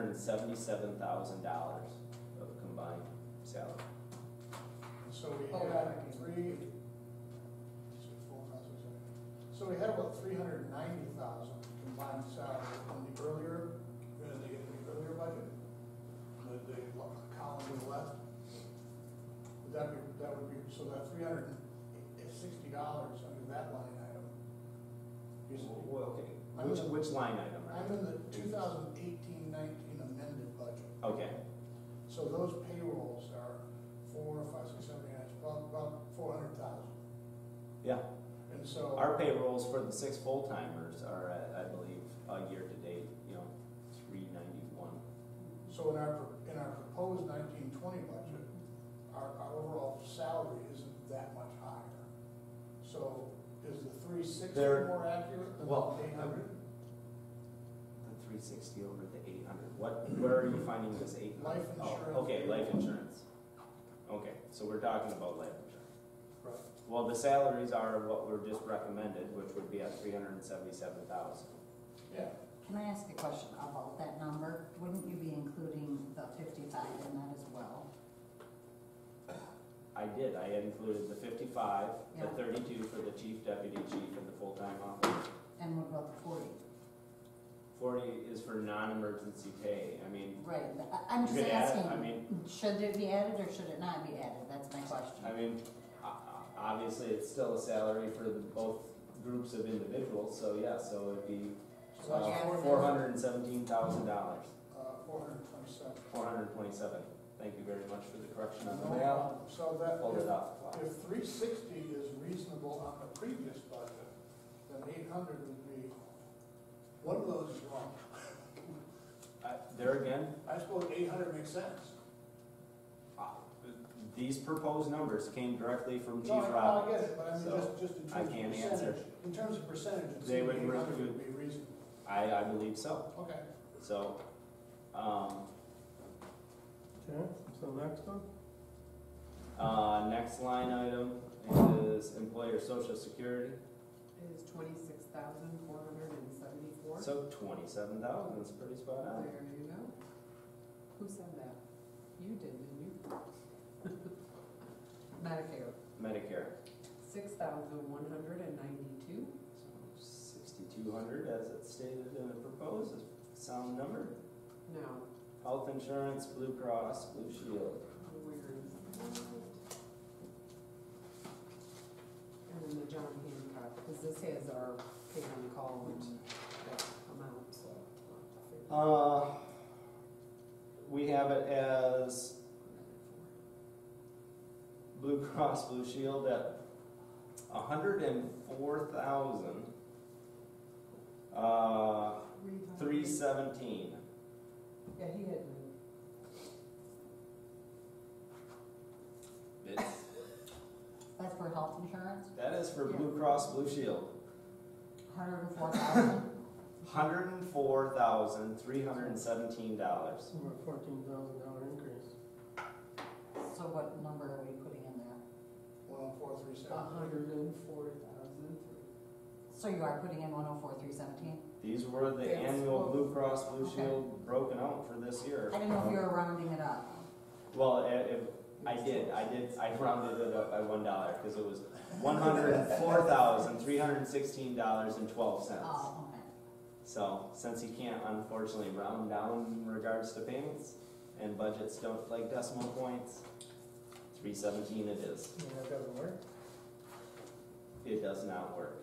377,000 of combined salary. so we Oh, had okay. so we had about 390,000 combined salary in the earlier budget, the column to the left. That would be, so that $360 under that line item. is- Well, okay, I'm in- which line item? are I'm you? in the 2018-19 amended budget. Okay, So those payrolls are 4, 5, 6, 7, 8, about 400,000. yeah. And so. Our payrolls for the 6 full-timers are at, I believe, year-to-date, 391. So in our proposed 1920 budget, our overall salary isn't that much higher. So is the 360 They're- more accurate than well, the 800? The 360 over the 800. Where are you finding this 800? Life insurance. Oh, okay, life insurance. Okay, so we're talking about life insurance. Right. Well, the salaries are what were just recommended, which would be at 377,000. Yeah. Can I ask a question about that number? Wouldn't you be including the 55 in that as well? I did. I had included the 55, the Yeah. 32 for the chief, deputy chief, and the full-time officer. And what about the 40? 40 is for non-emergency pay. I mean, Right, but I'm just You could add it, asking, I mean- should it be added or should it not be added? That's my question. I mean, obviously, it's still a salary for both groups of individuals, so yeah, so it'd be So that's $417,000, 427. 427. Thank you very much for the correction on the No mail. problem. So that, Pulled it off. if 360 is reasonable on the previous budget, then 800 would be, one of those is wrong. There again, I suppose 800 makes sense. these proposed numbers came directly from Chief No, I Robbins. get it, but I mean, so just in I terms of can't answer. percentage, in terms of percentage, it They seems would 800 review- would be reasonable. I believe so. Okay. So, Okay, so next one? next line item is employer social security. Is 26,474. So 27,000 is pretty spot on. There you go. Who said that? You did, didn't you? Medicare, Medicare, 6,192. so 6,200 as it's stated in the proposed, is a sound number. Now, Health insurance, Blue Cross, Blue Shield. where is that? And then the John Hancock, because this has our pay on call and that amount, so. I'll have to figure We have it as Blue Cross Blue Shield at 104,000, it. 317. Yeah, he had. That's for health insurance, That is for Blue Cross Blue Shield. 104,000? $104,317. Over $14,000 increase. So what number are we putting in there? 104,370. 104,000. So you are putting in 104,317? These were the Yes. annual Blue Cross Blue Okay. Shield broken out for this year. I didn't know if you were rounding it up. Well, I rounded it up by $1 because it was $104,316.12. Oh, okay. So, since you can't unfortunately round down in regards to payments, and budgets don't like decimal points, 317 it is. Yeah, that doesn't work. It does not work.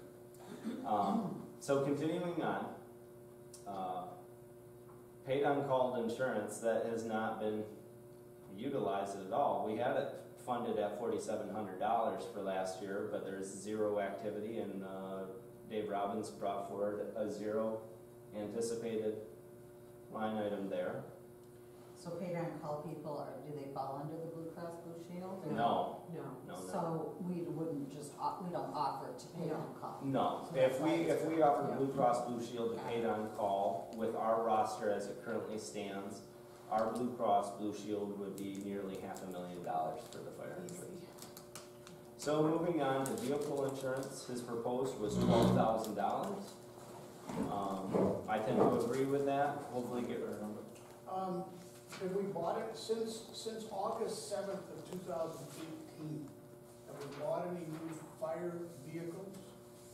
So continuing on, paid on-call insurance, that has not been utilized at all. We had it funded at $4,700 for last year, but there's zero activity, and Dave Robbins brought forward a zero anticipated line item there. So paid on call people, do they fall under the Blue Cross Blue Shield? or- No, No. no, no. So we wouldn't just, we don't offer it to paid on call? No, So if that's we, why if it's- we offer yeah. Blue Cross Blue Shield to paid on call with our roster as it currently stands, our Blue Cross Blue Shield would be nearly $500,000 for the fire insurance. So moving on to vehicle insurance, his proposed was $12,000. I tend to agree with that, hopefully get rid of them. Have we bought it since August 7th of 2018? Have we bought any new fire vehicles?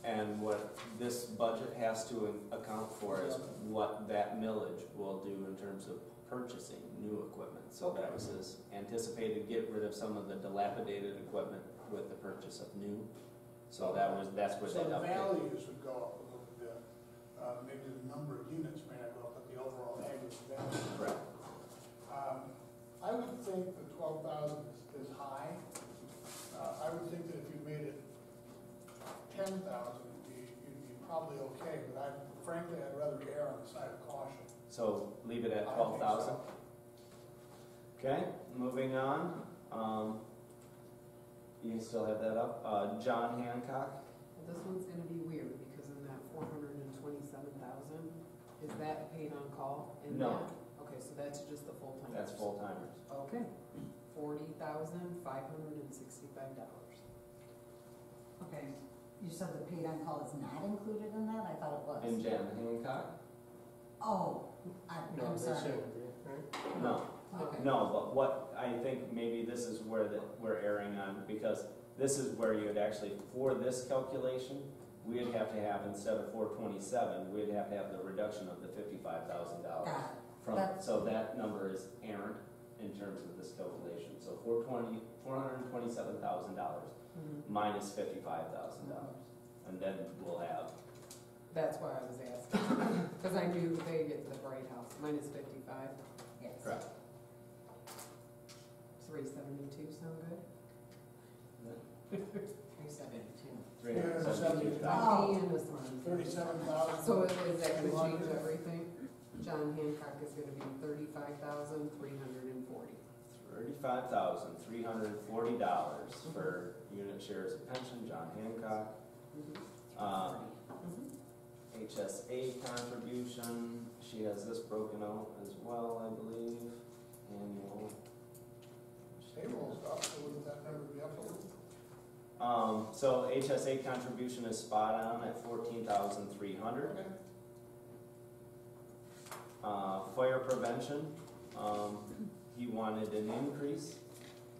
And what this budget has to account for is what that millage will do in terms of purchasing new equipment. So that was his anticipated get rid of some of the dilapidated equipment with the purchase of new. So that's what So that the update. values would go up a little bit. Maybe the number of units may not go up, but the overall aggregate value. Correct. I would think the 12,000 is high. I would think that if you made it 10,000, you'd be probably okay, but frankly, I'd rather err on the side of caution. So leave it at I think 12,000. so. Okay, moving on. You still have that up. John Hancock. Well, this one's gonna be weird because in that 427,000, is that paid on call? in No. that? Okay, so that's just the full-time. That's full timers. Okay, $40,565. Okay, you said the paid on call is not included in that? I thought it was. And Jan Hancock? Oh, No, I'm that sorry. shouldn't be, right? No. Okay. No, but what I think maybe this is where we're erring on, because this is where you would actually, for this calculation, we'd have to have, instead of 427, we'd have to have the reduction of the $55,000. Got it. From, That's- so that number is errant in terms of this calculation. So $427,000 minus $55,000. And then we'll have, That's why I was asking, because I knew they get the Bright House, minus 55, Yes. correct. 372, sound good? 372. 372,000. Oh. And this one. 37,000. So is that gonna change everything? John Hancock is gonna be $35,340. $35,340 for unit shares of pension, John Hancock. HSA contribution, she has this broken out as well, I believe, annual. Payroll's up, so wouldn't that number be up a little? So HSA contribution is spot on at 14,300. Okay. Fire prevention, he wanted an increase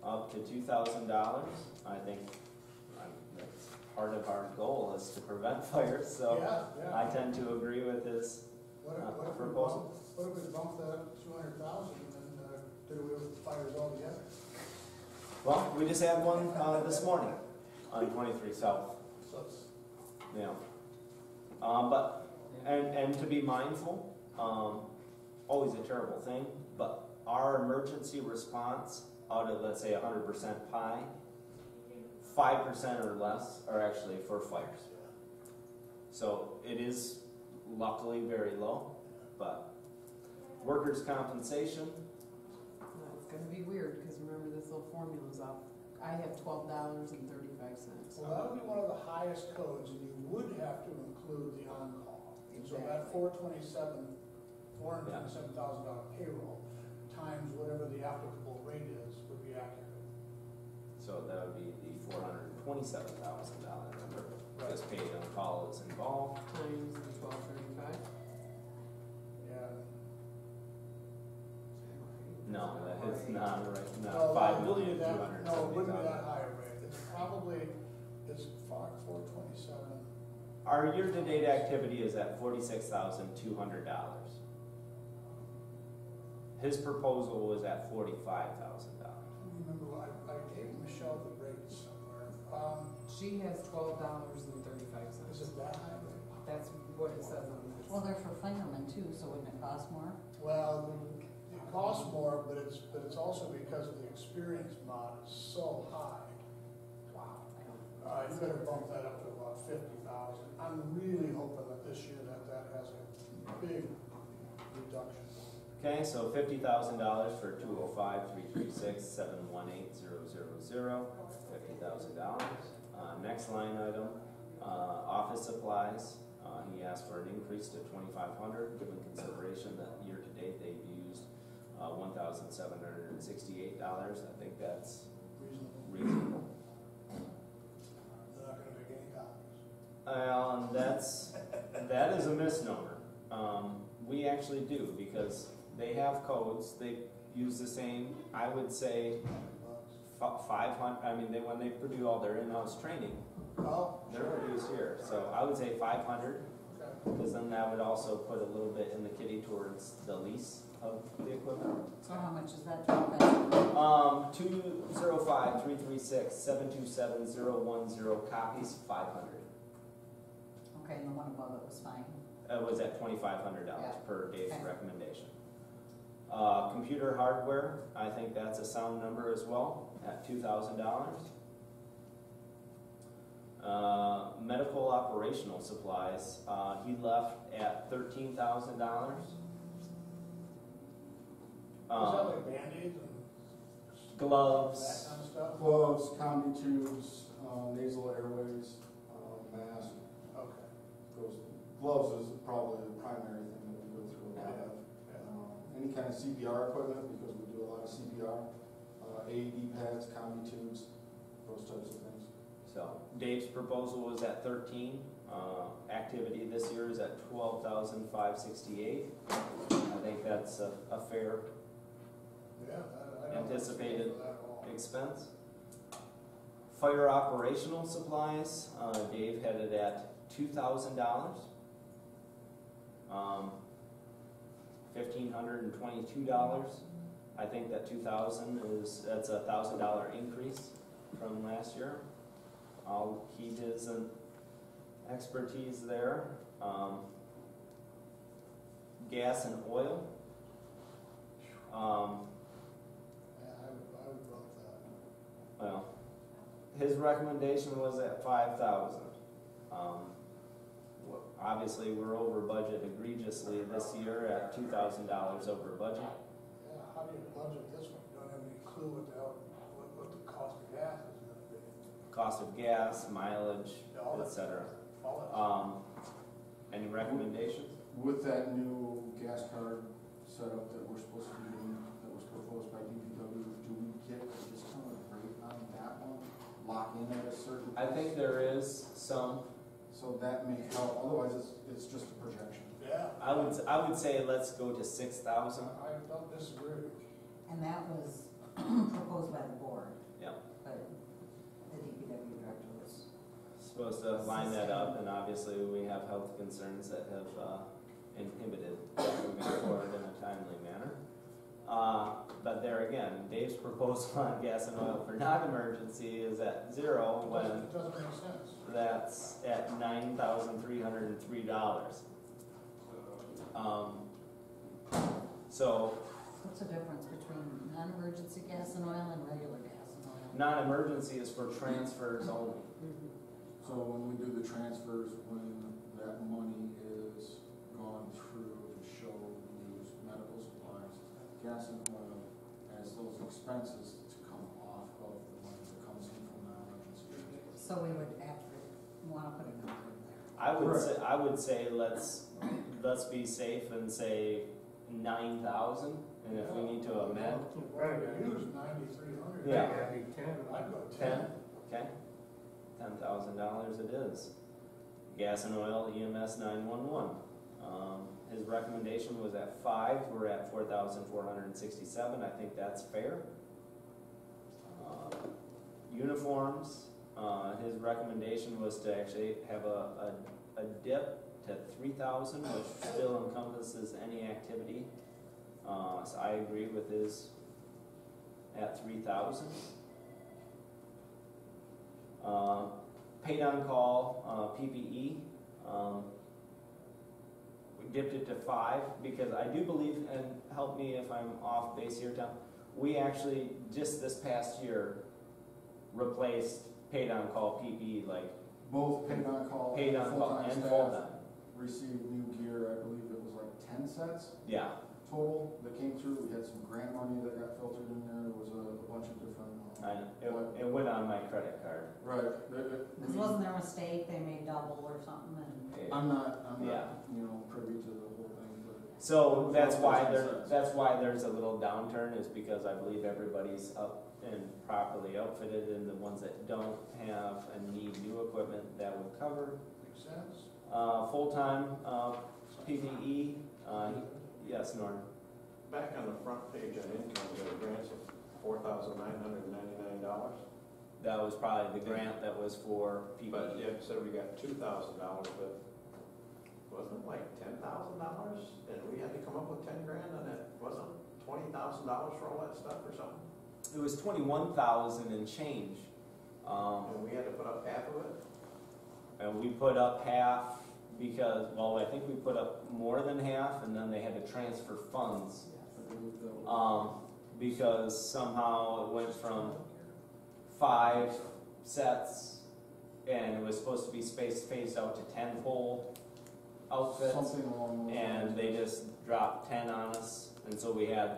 up to $2,000. I think that's part of our goal is to prevent fires, so Yeah, I tend to agree with his What if we proposal. bump that up to 200,000 and then do away with the fires altogether? Well, we just had one this morning on 23 South. So it's, Yeah. But, and to be mindful, always a terrible thing, but our emergency response out of, let's say, 100% pie, 5% or less are actually for fires. So it is luckily very low, but workers' compensation, Well, it's gonna be weird, because remember this little formula's up. I have $12.35. well, that would be one of the highest codes, and you would have to include the on-call. So that $427,000 payroll times whatever the applicable rate is would be accurate. So that would be the $427,000 number, because paid on call is involved. Times the 1235. Yeah. No, that is not right, No, not it five wouldn't million, be two that- hundred and No, it seventy wouldn't be that thousand. high a rate. It's probably, it's 427. Our year-to-date activity is at $46,200. His proposal was at $45,000. Remember, I gave Michelle the rates somewhere. She has $12.35. Is it that high rate? That's what it says on this. Well, they're for firemen too, so wouldn't it cost more? Well, it costs more, but it's also because the experience mod is so high. Wow. You better bump that up to about 50,000. I'm really hoping that this year that has a big reduction. Okay, so $50,000 for 205-336-718-000, $50,000. Next line item, office supplies. He asked for an increase to $2,500, given consideration that year-to-date they've used $1,768. I think that's reasonable. They're not gonna make any copies. And that is a misnomer. We actually do, because they have codes, they use the same, I would say, 500, I mean, when they do all their in-house training, Well, they're produced here, so I would say 500, okay. because then that would also put a little bit in the kitty towards the lease of the equipment. So how much is that? 205-336-727-010 copies, 500. Okay, and the one above it was fine. It was at $2,500 Yeah. per Dave's Okay. recommendation. Computer hardware, I think that's a sound number as well, at $2,000. Medical operational supplies, he left at $13,000. Is that like Band-Aids and Gloves. that kind of stuff? Gloves, combi tubes, nasal airways, mask. Okay. Gloves is probably the primary thing that we go through a lot of. Any kind of CPR equipment, because we do a lot of CPR, AED pads, combi tubes, those types of things. So Dave's proposal was at 13. Activity this year is at 12,568. I think that's a fair Yeah, I don't. Anticipated for that at all. expense. Fire operational supplies, Dave had it at $2,000. $1,522. I think that that's a $1,000 increase from last year. I'll keep his expertise there. Gas and oil. Yeah, I would bump that. Well, his recommendation was at 5,000. Obviously, we're over budget egregiously this year at $2,000 over budget. Yeah, how do you budget this one? You don't have any clue what the cost of gas is gonna be. Cost of gas, mileage, All that etc. All that. Any recommendations? With that new gas card setup that we're supposed to be doing, that was proposed by DPW, do we get a discounted rate on that one? Lock in at a certain I price? think there is some. So that may help, otherwise it's just a projection. Yeah. I would say let's go to 6,000. I don't disagree. And that was proposed by the board, Yeah, but the DPW director was. supposed to line that up, and obviously we have health concerns that have inhibited moving forward in a timely manner. But there again, Dave's proposal on gas and oil for non-emergency is at 0 when It doesn't make sense. that's at $9,303. So What's the difference between non-emergency gas and oil and regular gas and oil? non-emergency is for transfers only. So when we do the transfers, when that money is gone through to show we use medical supplies, gas and oil, as those expenses to come off of the money that comes in from non-emergency. So we would want to put a number in there. I would say let's be safe and say 9,000, and if we need to amend, Right, use 9,300. Yeah. That'd be 10. I'd go 10, okay, $10,000 it is. Gas and oil, EMS 911. His recommendation was at 5, we're at 4,467, I think that's fair. Uniforms, his recommendation was to actually have a dip to 3,000, which still encompasses any activity. So I agree with his at 3,000. Paid on call, PPE, we dipped it to 5 because I do believe, and help me if I'm off base here, Tom, we actually, just this past year, replaced paid on call PPE, like Both paid on call paid and on call full-time and staff full-time. received new gear, I believe it was like 10 sets Yeah, total that came through. We had some grant money that got filtered in there, there was a bunch of different. I know. It went on my credit card. Right. This wasn't their mistake, they made double or something, and I'm not, Yeah. privy to the whole thing, but. So that's why there's a little downturn, is because I believe everybody's up and properly outfitted, and the ones that don't have and need new equipment, that would cover. Makes sense. Full-time, PPE, yes, Norm. Back on the front page on income, we got a grant of $4,999. That was probably the grant that was for But PPE. yeah, so we got $2,000, but wasn't it like $10,000? And we had to come up with 10 grand on it, wasn't $20,000 for all that stuff or something? It was 21,000 and change. And we had to put up half of it? And we put up half because, well, I think we put up more than half, and then they had to transfer funds. Because somehow it went from 5 sets, and it was supposed to be phased out to 10 full outfits, Something along those lines. and they just dropped 10 on us, and so we had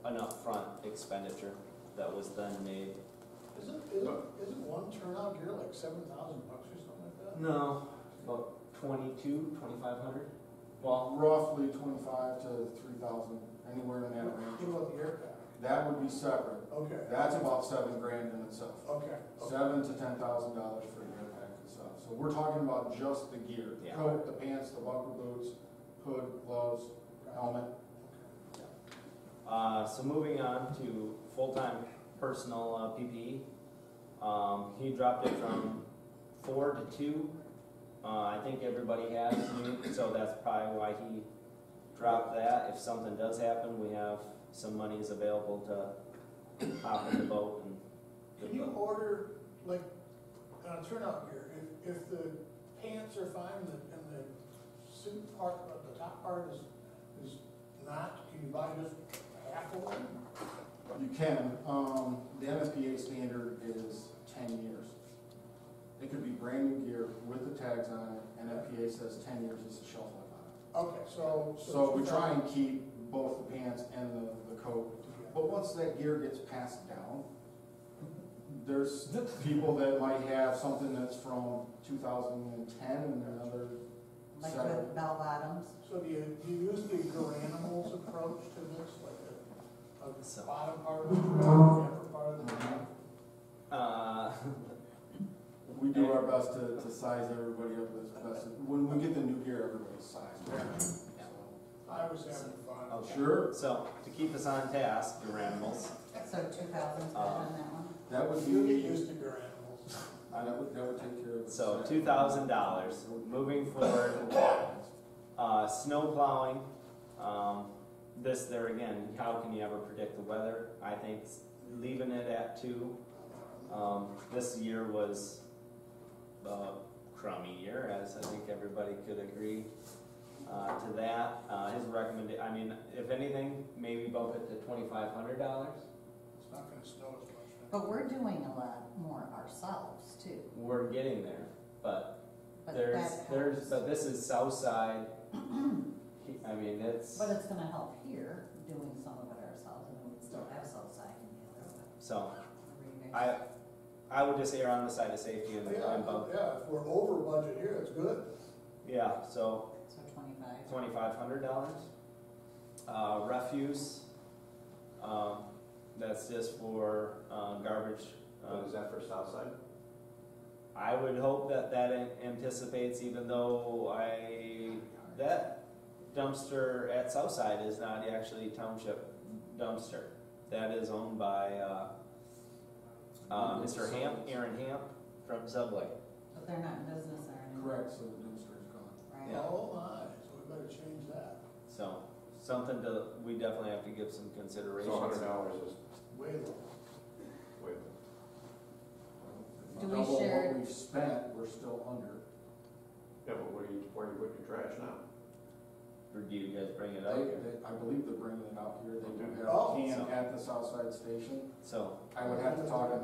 an upfront expenditure that was then made. Isn't one turnout gear like $7,000 or something like that? No, about 2,500. Well, Roughly 25 to 3,000, anywhere in that What range. about the air pack? That would be separate. Okay. That's about 7 grand in itself. Okay. $7,000 to $10,000 for the air pack itself. So we're talking about just the gear, the Yeah. coat, the pants, the buckle boots, hood, gloves, helmet. So moving on to full-time personal PPE. He dropped it from 4 to 2. I think everybody has new, so that's probably why he dropped that. If something does happen, we have some monies available to hop in the boat and. Can you order, like, turnout gear, if the pants are fine and the suit part, the top part is not, can you buy just half of one? You can. The NFPA standard is 10 years. It could be brand new gear with the tags on it, and NFPA says 10 years is the shelf life on it. Okay, so. So we try and keep both the pants and the coat. But once that gear gets passed down, there's people that might have something that's from 2010 and another like set. with bell bottoms. So do you use the Garanimals approach to this, like So- the bottom part of the dress, the upper part of the dress? We do our best to size everybody up as best. When we get the new gear, everybody's sized. I was having fun. Okay. Sure. So to keep us on task, your animals. So 2,000's good on that one. That would You get be, used to Garanimals. that would take care of it. So $2,000. Moving forward, snow plowing. This there again, how can you ever predict the weather? I think leaving it at 2. This year was a crummy year, as I think everybody could agree to that. His recommendation, I mean, if anything, maybe bump it to $2,500. It's not gonna snow as much. But we're doing a lot more ourselves too. We're getting there, but But there's, that helps. but this is south side. I mean, it's, But it's gonna help here, doing some of it ourselves, and we still have Southside in the other one. so, Remix. I would just err on the side of safety and bump. Yeah, if we're over budget here, it's good. Yeah, so So 25. $2,500. Refuse, that's just for garbage. Is that for Southside? I would hope that anticipates, even though that dumpster at Southside is not actually township dumpster. That is owned by Mr. Hamp, Aaron Hamp from Subway. But they're not in business there anymore. Correct, so the dumpster's gone. Right. Yeah. Oh my, so we better change that. So, something we definitely have to give some consideration. So $100 is Way low. way. Do we Double share- what we've spent, we're still under. Yeah, but where are you putting your trash now? Or do you guys bring it up? I believe they're bringing it out here, they do have Oh. a can So- at the Southside station. So, I would have to talk to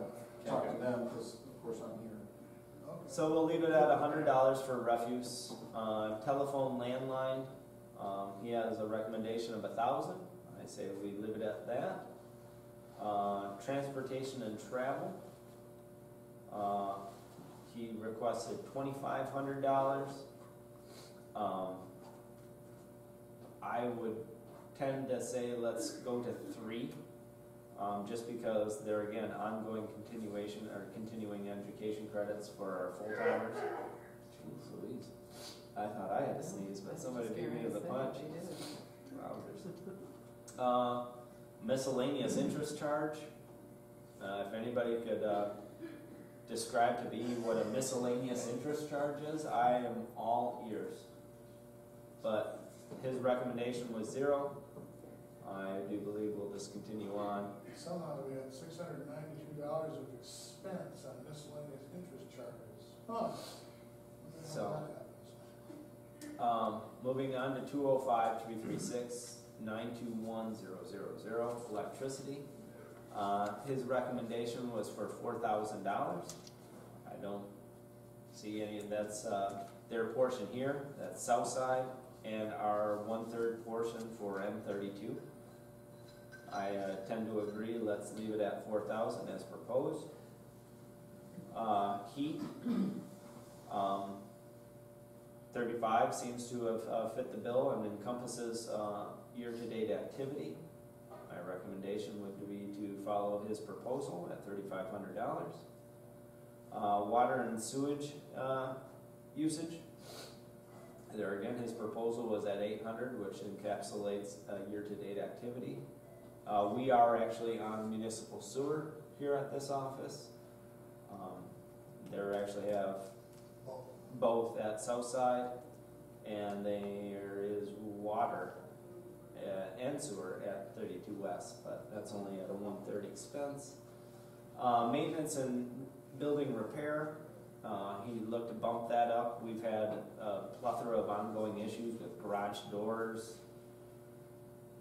them, because of course I'm here. Okay. so we'll leave it at $100 for refuse. Telephone landline, he has a recommendation of 1,000. I say we leave it at that. Transportation and travel, he requested $2,500. I would tend to say let's go to 3, just because they're again ongoing continuation or continuing education credits for our full-timers. Jeez Louise, I thought I had to sneeze, but somebody beat me to the punch. Wowzers. Miscellaneous interest charge. If anybody could describe to me what a miscellaneous interest charge is, I am all ears. But his recommendation was 0. I do believe we'll just continue on. Somehow we had $692 of expense on miscellaneous interest charges. Huh. So- That happens. Moving on to 205-336-921-000, electricity. His recommendation was for $4,000. I don't see any, that's their portion here, that's Southside, and our 1/3 portion for M32. I tend to agree, let's leave it at 4,000 as proposed. Heat, 35 seems to have fit the bill and encompasses year-to-date activity. My recommendation would be to follow his proposal at $3,500. Water and sewage usage. There again, his proposal was at $800, which encapsulates year-to-date activity. We are actually on municipal sewer here at this office. They actually have both at Southside, and there is water and sewer at 32 West, but that's only at a 1/3 expense. Maintenance and building repair, he looked to bump that up. We've had a plethora of ongoing issues with garage doors.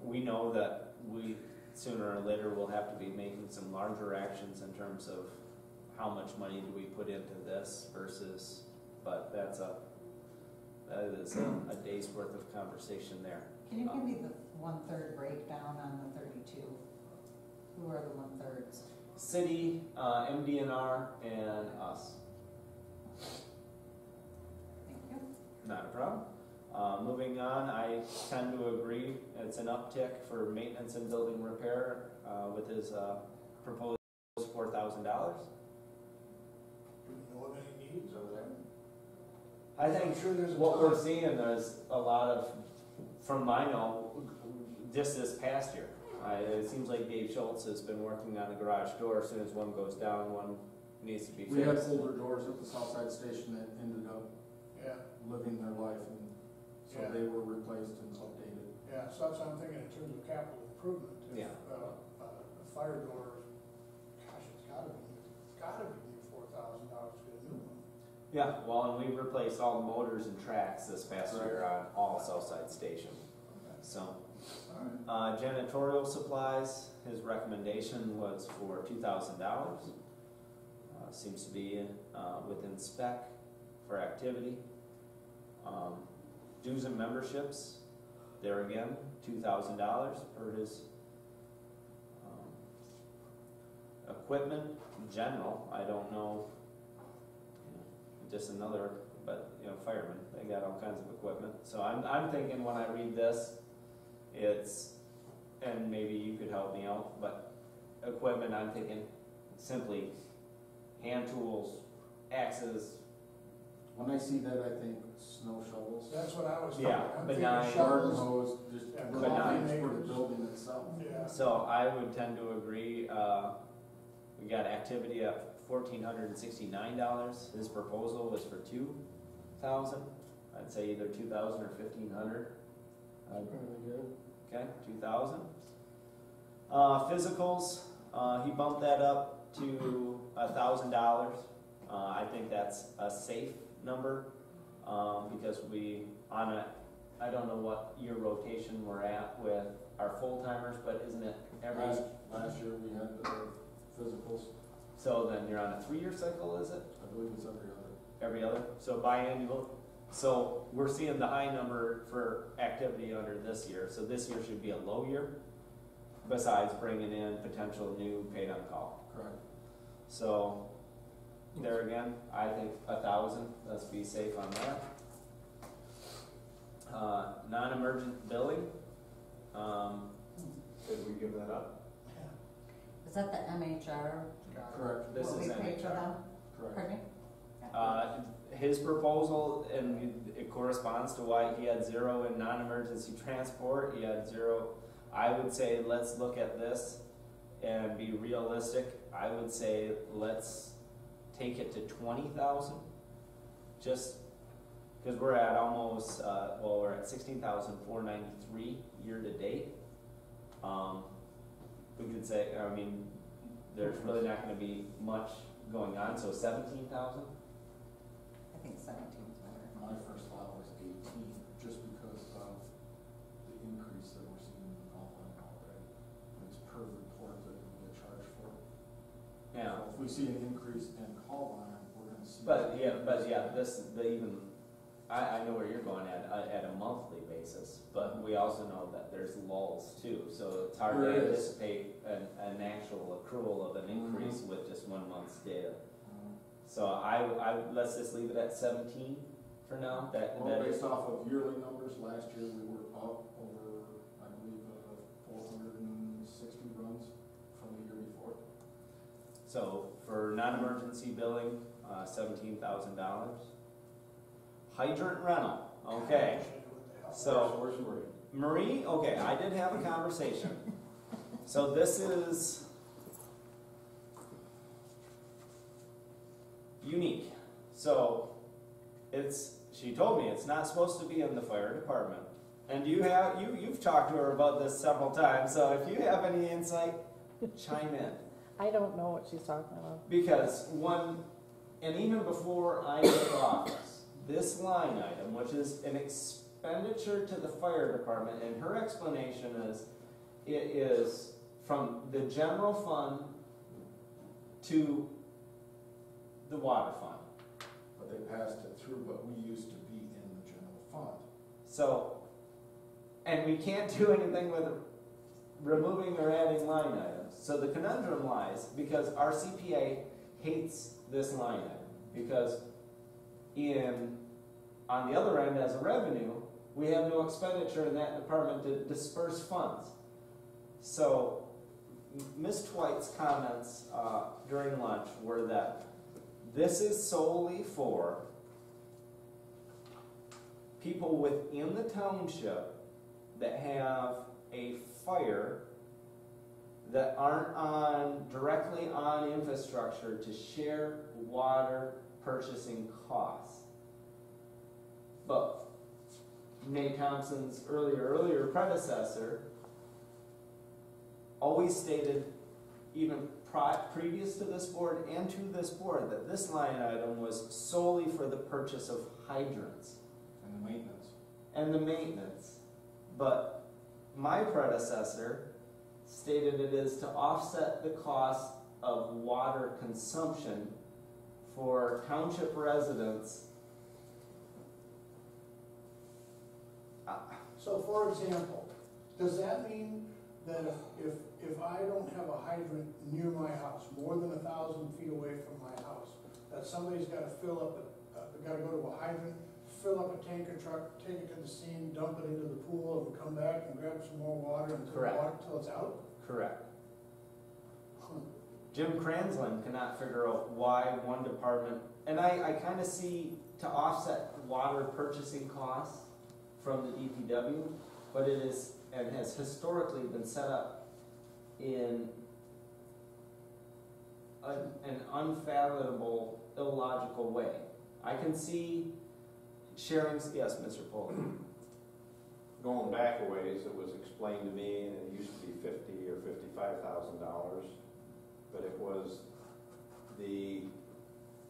We know that we sooner or later will have to be making some larger actions in terms of how much money do we put into this versus, but that is a day's worth of conversation there. Can you give me the 1/3 breakdown on the 32? Who are the 1/3s? City, MDNR, and us. Thank you. Not a problem. Moving on, I tend to agree. It's an uptick for maintenance and building repair with his proposed $4,000. Do we know of any needs over there? I think Sure there's a what ton. we're seeing is a lot of, from my know, just this past year. It seems like Dave Schultz has been working on a garage door. As soon as one goes down, one needs to be We had fixed. older doors at the Southside station that ended up Yeah, living their life, and so Yeah. they were replaced and updated. yeah, so that's what I'm thinking in terms of capital improvement. If, Yeah. A fire door, gosh, it's gotta be $4,000 to get a new one. Yeah, well, and we replaced all the motors and tracks this past year on all Southside Station. Okay. So, All right. janitorial supplies, his recommendation was for $2,000. Seems to be within spec for activity. Dues and memberships, there again, $2,000 per his equipment in general, I don't know, you know, just another, but, you know, firemen, they got all kinds of equipment. So I'm thinking when I read this, it's, and maybe you could help me out, but equipment, I'm thinking simply hand tools, axes. When I see that, I think snow shovels. That's what I was thinking. Yeah, I'm benign. thinking Garden shovels. hose, just Yeah, little benign. things for the building itself. Yeah. So I would tend to agree, we got activity at $1,469. His proposal was for $2,000. I'd say either 2,000 or 1,500. Really good. Okay, 2,000. Physicals, he bumped that up to $1,000. I think that's a safe number, because I don't know what year rotation we're at with our full-timers, but isn't it every? Last year we had physicals, So then you're on a 3-year cycle, is it? I believe it's every other. Every other? So biannual? So we're seeing the high number for activity under this year, so this year should be a low year, besides bringing in potential new paid on call. Correct. So, there again, I think 1,000, let's be safe on that. Non-emergent billing, Did we give that up? Is that the MHR? Correct. this What is we pay for MHR. them? Correct. Pardon me? His proposal, and it corresponds to why he had 0 in non-emergency transport, he had 0. I would say, let's look at this and be realistic. I would say, let's take it to 20,000. Just, because we're at almost, we're at 16,493 year to date. We could say, I mean, there's really not gonna be much going on, so 17,000? I think 17 is better. My first thought was 18, just because of the increase that we're seeing in the call line already. It's per report that we get charged for. Yeah. So if we see an increase in call line, we're gonna see. But I know where you're going at a monthly basis, but we also know that there's lulls too, so it's hard There to is. anticipate an actual accrual of an increase with just 1 month's data. So let's just leave it at 17 for now, Well, that is, based off of yearly numbers, last year we were up over, I believe, 460 runs from the year before. so for non-emergency billing, $17,000. Hydrant rental, okay. So, Where's Marie? Marie, okay, I did have a conversation. So this is unique. So she told me it's not supposed to be in the fire department. And you've talked to her about this several times, so if you have any insight, chime in. I don't know what she's talking about. Because and even before I took office, this line item, which is an expenditure to the fire department, and her explanation is, it is from the general fund to the water fund. But they passed it through, but we used to be in the general fund. So, and we can't do anything with removing or adding line items. So the conundrum lies, because our CPA hates this line item, because on the other end, as a revenue, we have no expenditure in that department to disperse funds. So, Ms. Twite's comments during lunch were that this is solely for people within the township that have a fire that aren't directly on infrastructure to share water purchasing costs. But Nate Thompson's earlier predecessor always stated, even previous to this board and to this board, that this line item was solely for the purchase of hydrants And the maintenance. and the maintenance. But my predecessor stated it is to offset the cost of water consumption for township residents. So for example, does that mean that if if I don't have a hydrant near my house, more than 1,000 feet away from my house, that somebody's gotta fill up, gotta go to a hydrant, fill up a tanker truck, take it to the scene, dump it into the pool, and come back and grab some more water and Correct. water till it's out? Correct. Jim Cransland cannot figure out why one department, and I kind of see to offset water purchasing costs from the DPW, but it is, and has historically been set up in an unfathomable, illogical way. I can see sharing, yes, Mr. Pohl. Going back a ways, it was explained to me, and it used to be $50,000 or $55,000, but it was the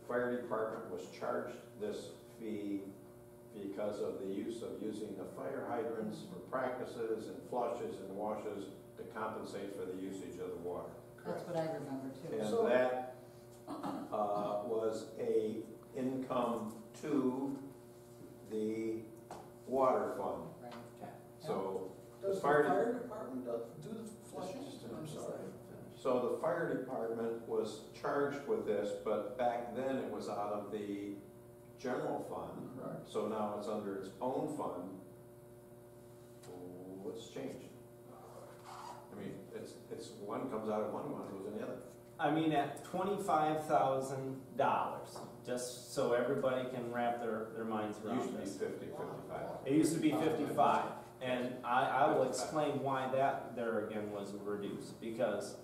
fire department was charged this fee because of the use of using the fire hydrants for practices and flushes and washes to compensate for the usage of the water. That's what I remember too. And So- that was a income to the water fund. Right. So Does the Fire- fire department do the flushes? I'm sorry. So the fire department was charged with this, but back then it was out of the general fund. Correct. So now it's under its own fund. What's changed? I mean, it's one comes out of one goes in the other. I mean, at $25,000, just so everybody can wrap their minds It around used to be this. 50, 55. It used to be 55, and I will explain why that there again was reduced, because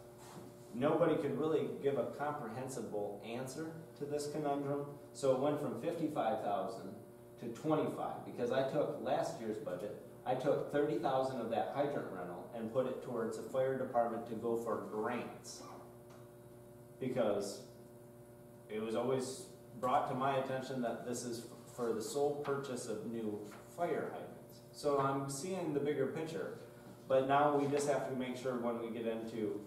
nobody could really give a comprehensible answer to this conundrum. So it went from 55,000 to 25, because I took last year's budget, I took 30,000 of that hydrant rental and put it towards the fire department to go for grants. Because it was always brought to my attention that this is for the sole purchase of new fire hydrants. So I'm seeing the bigger picture, but now we just have to make sure when we get into,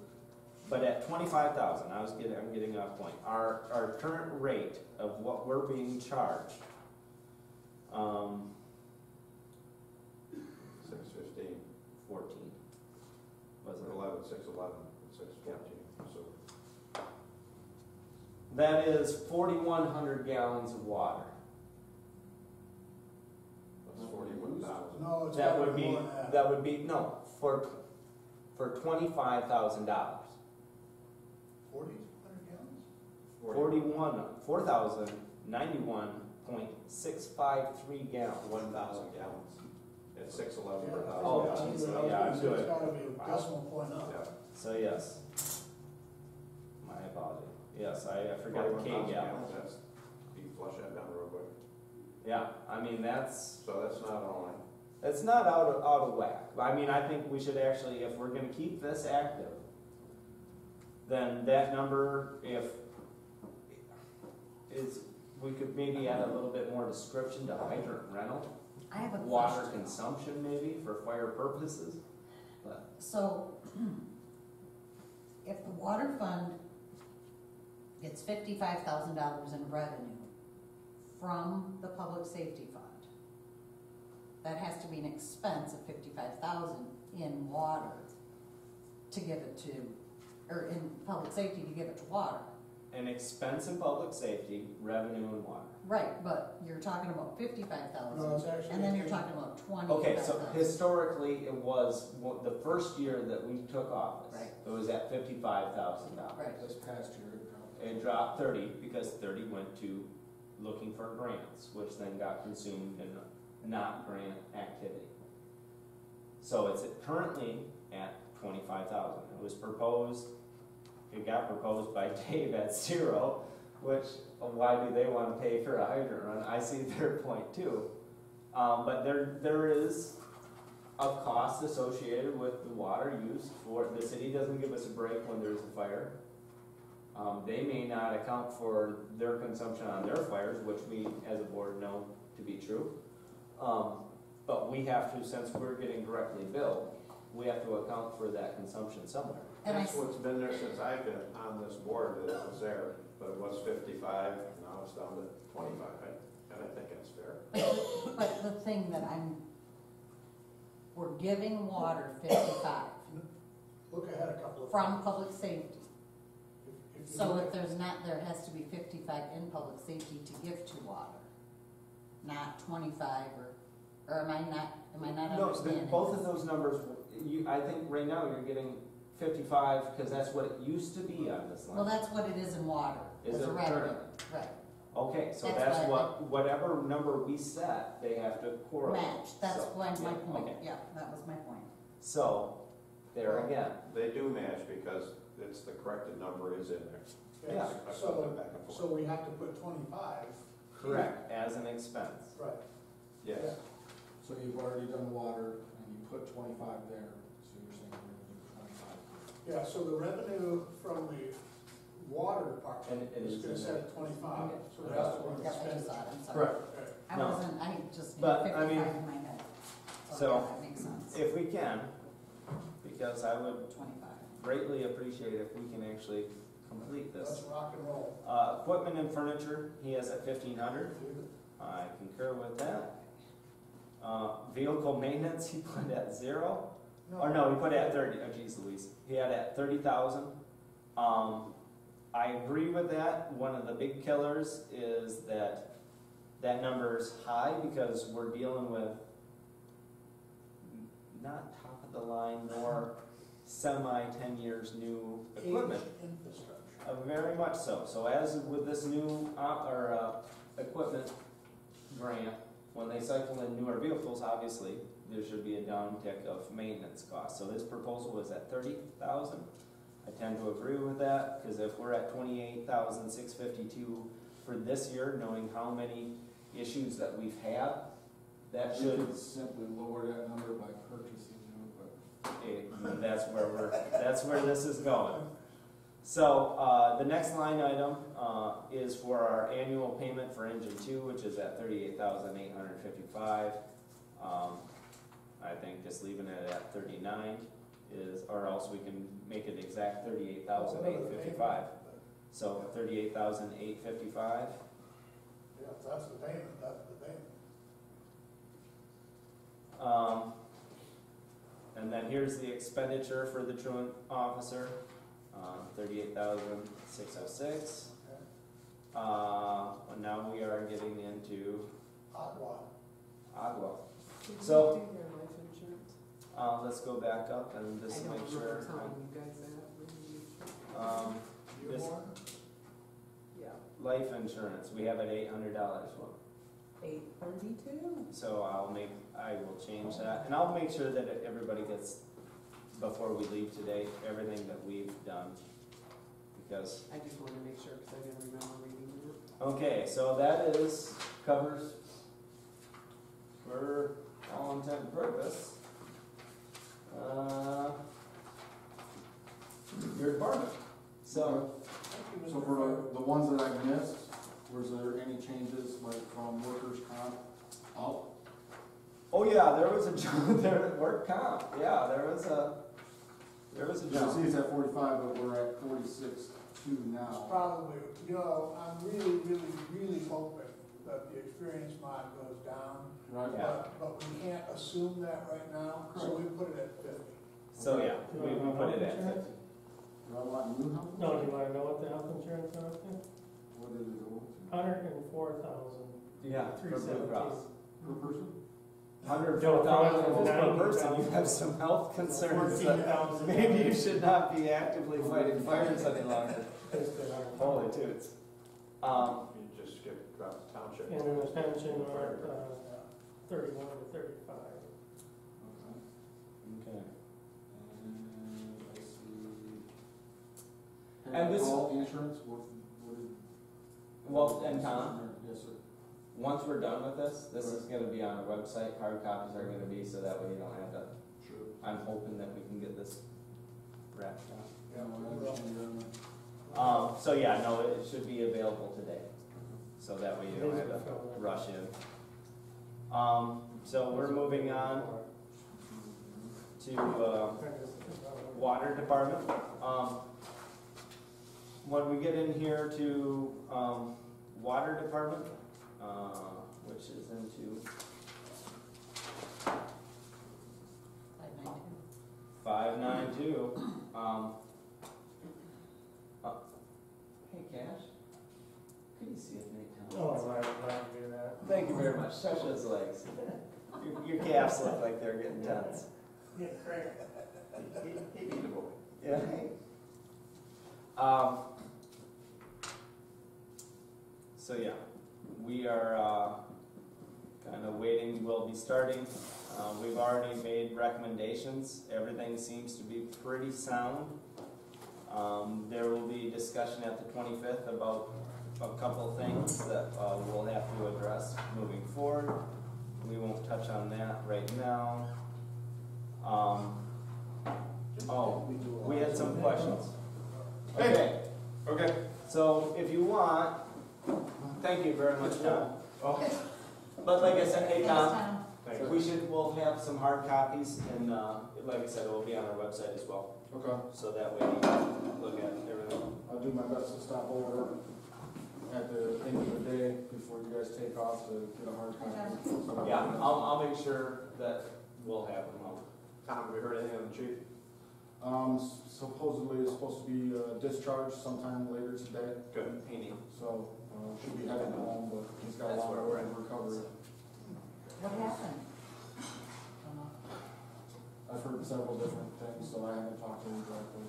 but at 25,000, I'm getting off point. Our current rate of what we're being charged, 615, 14, was it? 11, 611, 614. So That is 4,100 gallons of water. that's 41,000. No, it's That gotta would be be, more than that. that would be, no, for $25,000. 4,200 gallons? 4,91.653 gallons. 1,000 gallons. It's 611 per Yeah. thousand Oh, gallons. geez. Yeah, Yeah, I'm it's good. gotta be a decimal point up. Yeah. So yes, my apology. Yes, I forgot the K 41,000 gallons. That's, you flush that down real quick. Yeah, I mean, that's, So that's not only, it's not out of whack. I mean, I think we should actually, if we're gonna keep this active, then that number, we could maybe add a little bit more description to hydrant rental. I have a Water question. consumption maybe for fire purposes. So, if the water fund gets $55,000 in revenue from the public safety fund, that has to be an expense of $55,000 in water to give it to, or in public safety to give it to water. An expense in public safety, revenue and water. Right, but you're talking about No, $55,000, it's actually. and then you're talking about $25,000. Okay, so historically, it was, the first year that we took office, Right. it was at $55,000. Right. This past year, it dropped. It dropped 30 because 30 went to looking for grants, which then got consumed in not grant activity. So it's currently at 25,000. It was proposed, it got proposed by Dave at 0, which, why do they want to pay for a hydrant run? I see their point too. But there is a cost associated with the water used for, the city doesn't give us a break when there's a fire. They may not account for their consumption on their fires, which we as a board know to be true. But we have to, since we're getting directly billed, we have to account for that consumption somewhere. And that's what's been there since I've been on this board, that it was there, but it was 55, now it's down to 25, and I think that's fair. But the thing that we're giving water 55. look ahead a couple of. from years. public safety. If you So look if there's not, there has to be 55 in public safety to give to water, not 25 or am I not No, understanding? both of this? those numbers, I think right now you're getting 55, because that's what it used to be on this line. Well, that's what it is in water, Is as a it revenue, current? right. Okay, so That's that's what whatever number we set, they have to correlate. Match, that's So, my yeah, point, okay. yeah, that was my point. So, there again, They do match because it's the corrected number is in there. Yeah. I put So, them back and so forth. we have to put 25. correct, as an expense. Right. Yes. So you've already done water and you put 25 there, so you're saying we're gonna do 25. Yeah, so the revenue from the water department And it is is gonna in set there. at 25, so Okay. the rest of it Yeah, is I just spent. saw it, I'm sorry. Correct. Okay. I No. wasn't, I just But, had I 55 mean, in my head. so, yeah, that makes sense, If we can, because I would 25. greatly appreciate if we can actually complete Let's this. rock and roll. Equipment and furniture, he has at 1,500. I concur with that. Vehicle maintenance, he put at 0. Or no, he put at 30. Oh, geez, Louise. He had at 30,000. I agree with that. One of the big killers is that number's high because we're dealing with not top of the line, more semi 10 years new equipment. Aged infrastructure. Very much so. So as with this new equipment grant, when they cycle in newer vehicles, obviously, there should be a downtick of maintenance costs. So this proposal is at 30,000. I tend to agree with that, because if we're at 28,652 for this year, knowing how many issues that we've had, that We should, could simply lower that number by purchasing new equipment. that's where this is going. So, the next line item, is for our annual payment for engine 2, which is at 38,855. I think just leaving it at 39 is, or else we can make it exact 38,855. So 38,855. Yeah, if that's the payment, that's the payment. And then here's the expenditure for the truant officer, 38,606. Now we are getting into Hot water. agua. Did you So- do their life insurance? Let's go back up and I just don't make sure. remember telling you guys that. Your This- water? Yeah, Life insurance, we have at $800 for. $832. So I will change that, and I'll make sure that everybody gets, before we leave today, everything that we've done. Because, I just wanted to make sure, because I didn't remember reading it. okay, so that covers, for all intent and purpose, your department. So, Thank you, So Mr. for Fair. the ones that I missed, was there any changes like from workers' comp up? oh yeah, there was a jump there at work comp, yeah, there was a Yeah, jump. see, it's at 45, but we're at 46.2 It's now. probably, I'm really hoping that the experience mod goes down. Right? Yeah. But we can't assume that right now, so we put it at 50. So yeah, we put it at 50. Do I want new health? No, do you wanna know what the health insurance is? What did it go to? 104,000. Yeah, for Blue Cross. Per person? 104,000 per person, you have some health concerns. 14,000. Maybe you should not be actively fighting fires any longer. Basically, Holy toots. You just drop the township. and then the pension, Fire we're department. at 31 to 35. Okay. Okay. And I see. And this- All insurance, what did? Well, and Tom, Yes, sir. once we're done with this is gonna be on our website, hard copies are gonna be, so that way you don't have to, Sure. I'm hoping that we can get this wrapped up. Yeah, well, I understand that. So yeah, no, it should be available today, so that way you don't have to rush in. So we're moving on to, water department. When we get in here to, water department, which is into 592. 592. Hey, Cash. Could you see if Nate comes? Oh, I'm glad to do that. Thank you very much. Touch those legs. Your calves look like they're getting tense. Yeah, correct. Yeah. So yeah, we are kind of waiting. We'll be starting. We've already made recommendations. Everything seems to be pretty sound. There will be discussion at the 25th about a couple of things that we'll have to address moving forward. We won't touch on that right now. We had some questions. Okay. Okay. So if you want, thank you very much, Tom. But like I said, hey Tom, we'll have some hard copies, and like I said, it will be on our website as well. Okay. So that way you can look at everything. I'll do my best to stop over at the end of the day before you guys take off to get a hard copy. Yeah, I'll make sure that we'll have them all. Tom, have we heard anything on the tree? Supposedly it's supposed to be discharged sometime later today. Good painting. So, should be heading home, but he's got a That's lot where of we're road at. to recover. What happened? I've heard several different things, so I haven't talked to him directly.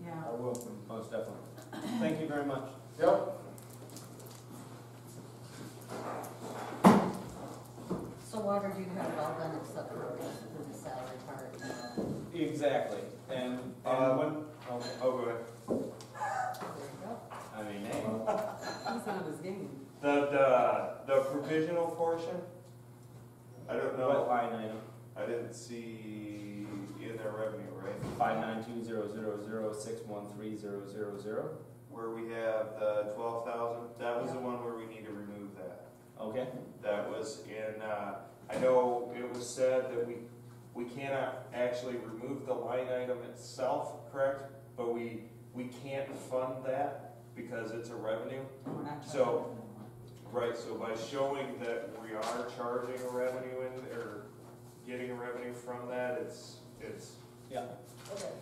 Yeah. I will. Most definitely. Thank you very much. Yep. So water, do you have it all done except for the salary part? Exactly. And when, Oh, go ahead. There you go. I mean, hey, He's on his game. The provisional portion, I don't what know, line item? I didn't see in their revenue, right? 59200061300. Where we have the 12,000, that was the one where we need to remove that. Okay. That was in, I know it was said that we cannot actually remove the line item itself, correct? But we can't fund that because it's a revenue. We're not So- charging them anymore. Right, so by showing that we are charging a revenue or getting a revenue from that, it's. Yeah.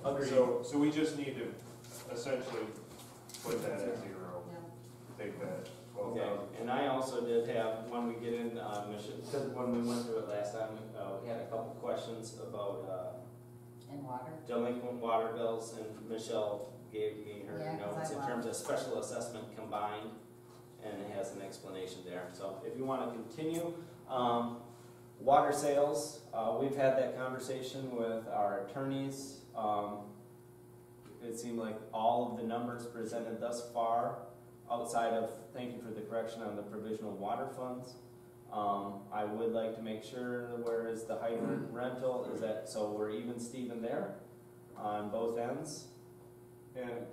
Agreed. So we just need to essentially put that at zero, Yeah. take that Okay, 12,000. and I also did have, when we get in, because when we went through it last time, we had a couple questions about In water? delinquent water bills, and Michelle gave me her Yeah, 'cause notes I in terms of special assessment combined, and it has an explanation there. So if you want to continue, water sales, we've had that conversation with our attorneys. It seemed like all of the numbers presented thus far, outside of, thank you for the correction on the provisional water funds. I would like to make sure, where is the hydrant rental, is that, so we're even Steven there on both ends? And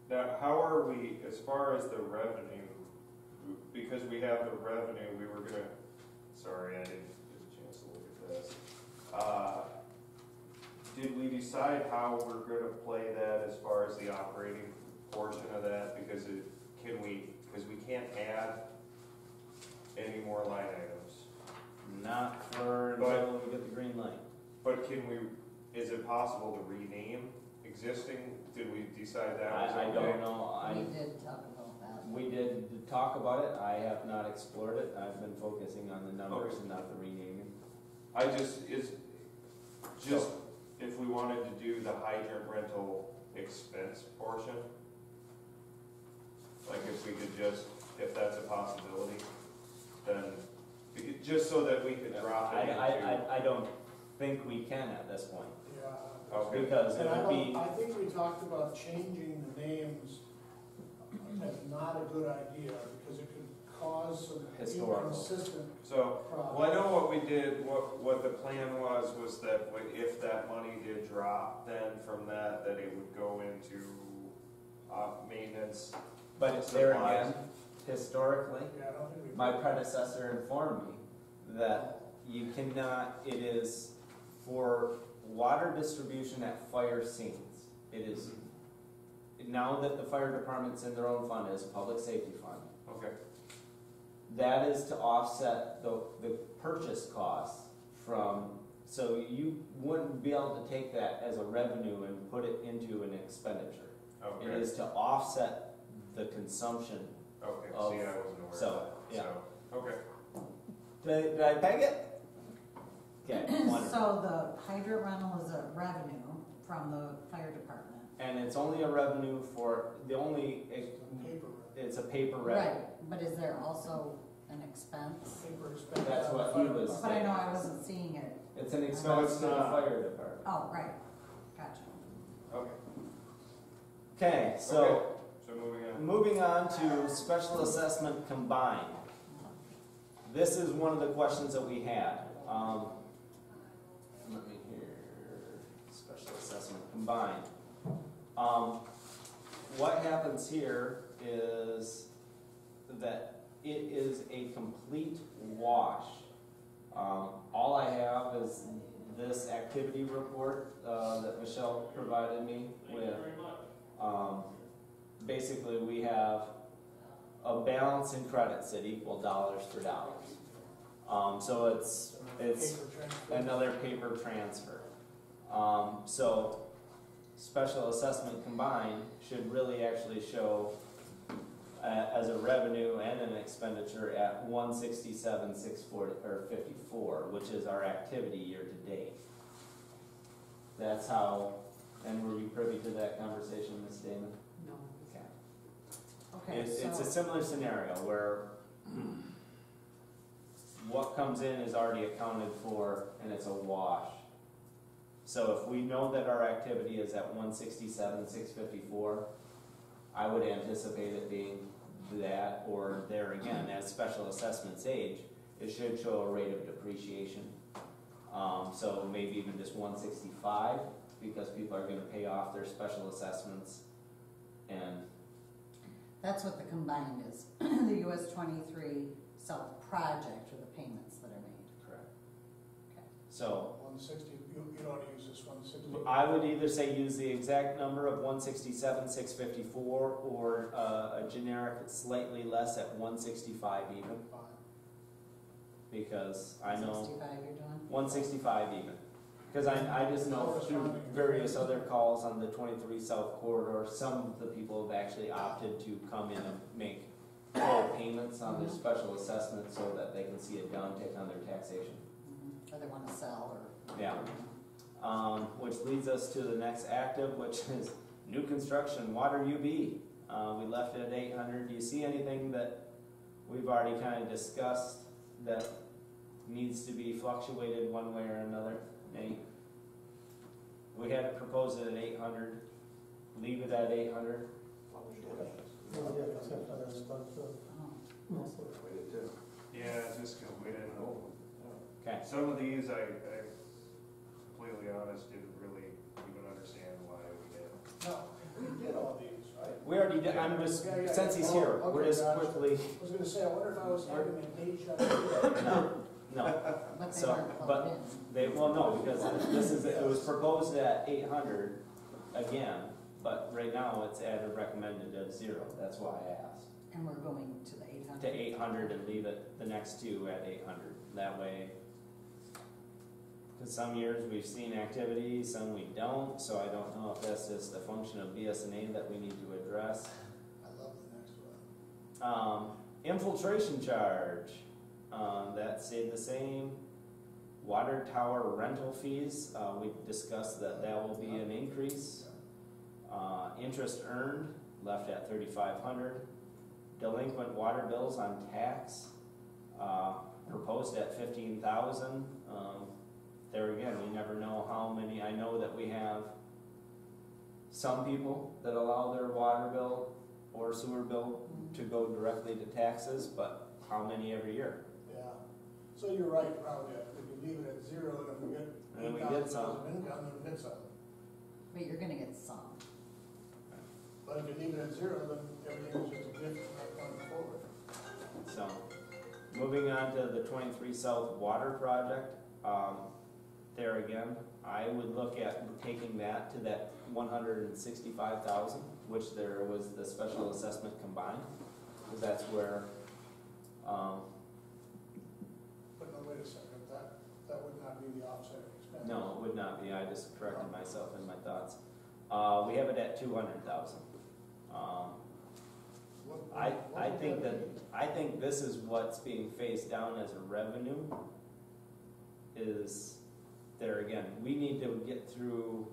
now how are we, as far as the revenue, because we have the revenue, we were gonna, sorry, I didn't get a chance to look at this. Did we decide how we're gonna play that as far as the operating portion of that? Because we can't add any more line items. Not for until we get the green light. But is it possible to rename existing? Did we decide that was okay? I don't know. We did talk about that. We did talk about it. I have not explored it. I've been focusing on the numbers and not the renaming. If we wanted to do the hydrant rental expense portion, like if we could if that's a possibility, then, just so that we could drop it into. I don't think we can at this point, Yeah. Okay. because it And would be, I think we talked about changing the names as not a good idea, because it could cause some Historical. inconsistent So, problems. well, I know what we did, what the plan was that if that money did drop, then from that it would go into maintenance. but there again, historically, Yeah, I don't think we. my predecessor informed me that you cannot, it is for water distribution at fire scenes. It is, now that the fire department's in their own fund, as a public safety fund, Okay. that is to offset the purchase costs from, so you wouldn't be able to take that as a revenue and put it into an expenditure. It Okay, is to offset the consumption. okay, of- see, I wasn't aware of so, that, yeah. so, okay. Did I peg it? Okay, wonderful. So the hydrant rental is a revenue from the fire department. And it's only a revenue for, Paper, it's a paper revenue. Right, but is there also an expense? paper expense. That's what he was But I know I wasn't seeing it. It's an No, expense it's to the not. fire department. Oh, right, gotcha. Okay, Okay, so okay, so moving on to special assessment combined. This is one of the questions that we had. Let me hear, special assessment combined. What happens here is that it is a complete wash. All I have is this activity report that Michelle provided me with. Basically, we have a balance in credits that equal dollars for dollars. So it's Paper transfer. another paper transfer. So special assessment combined should really actually show as a revenue and an expenditure at 167,640 which is our activity year to date. That's how, and were you privy to that conversation, Ms. Damon? No. Okay. Okay, It's a so, similar scenario where what comes in is already accounted for and it's a wash. So if we know that our activity is at 167,654, I would anticipate it being that or there again, as special assessments age, it should show a rate of depreciation. So maybe even just 165 because people are gonna pay off their special assessments and that's what the combined is, the US 23 self-project or the payments that are made. correct. Okay. So 160, you don't want to use this 160. I would either say use the exact number of 167,654 or a generic slightly less at 165 even, because I know 65 you're doing? 165 even. Because I just know through various other calls on the 23 South Corridor, some of the people have actually opted to come in and make full payments on their special assessment so that they can see a downtick on their taxation. Mhm. Or they want to sell or. Yeah. Which leads us to the next active, which is new construction, water UB. We left it at 800. Do you see anything that we've already kind of discussed that needs to be fluctuated one way or another? Nate? We had proposed it at 800. Leave it at 800. yeah, just because we didn't know. Okay. Some of these, I completely honest, didn't really even understand why we did. No, we did all these, right? We already did. I'm just Yeah, yeah. since he's here, Oh, we're okay, just gotcha. quickly. I was gonna say, I wonder if I was having a deja vu. No. But they So, weren't but- plugged in. They, well, no, because this is, it was proposed at 800 again, but right now it's at a recommended of 0. That's why I asked. And we're going to the 800. To 800 and leave it, the next two at 800. That way, because some years we've seen activity, some we don't, so I don't know if that's just a function of BSNA that we need to address. I love the next one. Infiltration charge, that stayed the same. Water tower rental fees, we discussed that that will be an increase. Interest earned, left at 3,500. Delinquent water bills on tax, proposed at 15,000. There again, we never know how many. I know that we have some people that allow their water bill or sewer bill to go directly to taxes, but how many every year? Yeah, so you're right, probably, if you leave it at 0, then we get And we get some. $8,000 of income, then we get some. But you're gonna get some. But if you leave it at 0, then everything is just a gift from that point forward. So, moving on to the 23 South Water Project, there again, I would look at taking that to that 165,000, which there was the special assessment combined, because that's where But no, wait a second, that would not be the offset expense. No, it would not be, I just corrected myself in my thoughts. We have it at 200,000. I think this is what's being faced down as a revenue is there again. We need to get through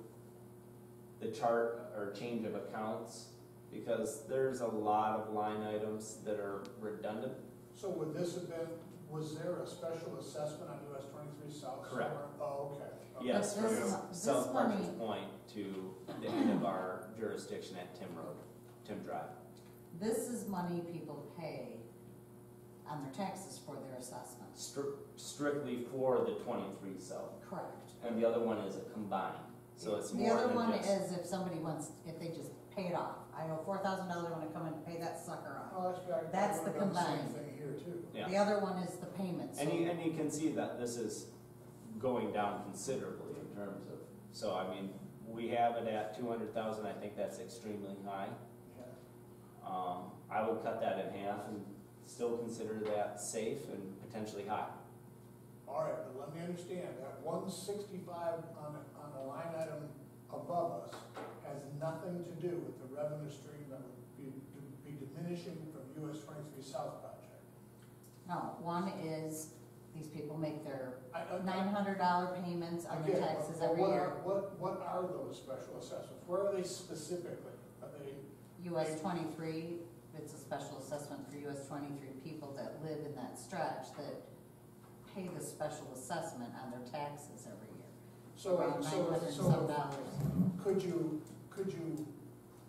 the chart or change of accounts because there's a lot of line items that are redundant. So would this have been, was there a special assessment on US 23 South? Correct. somewhere? Oh, okay. Yes, But this- from this South money- Park's point to the end of our jurisdiction at Tim Road, Tim Drive. This is money people pay on their taxes for their assessments. Strictly for the 23 South. Correct. And the other one is a combined, so it's The more other than one just. is if somebody wants, if they just pay it off. I owe $4,000, I wanna come and pay that sucker off. Oh, that's That's the Same combined. thing here too. Yeah. The other one is the payment, so. And you can see that this is going down considerably in terms of, so I mean, we have it at 200,000, I think that's extremely high. Yeah. I would cut that in half and still consider that safe and potentially high. All right, but let me understand, that 165 on a line item above us has nothing to do with the revenue stream that would be diminishing from US 23 South project. No, one is, these people make their I- $900 payments on their Again, taxes but every what year. what are those special assessments? Where are they specifically? Are they, US 23, it's a special assessment for US 23 people that live in that stretch that pay the special assessment on their taxes every year. so, Around so, 900 and so some dollars. could you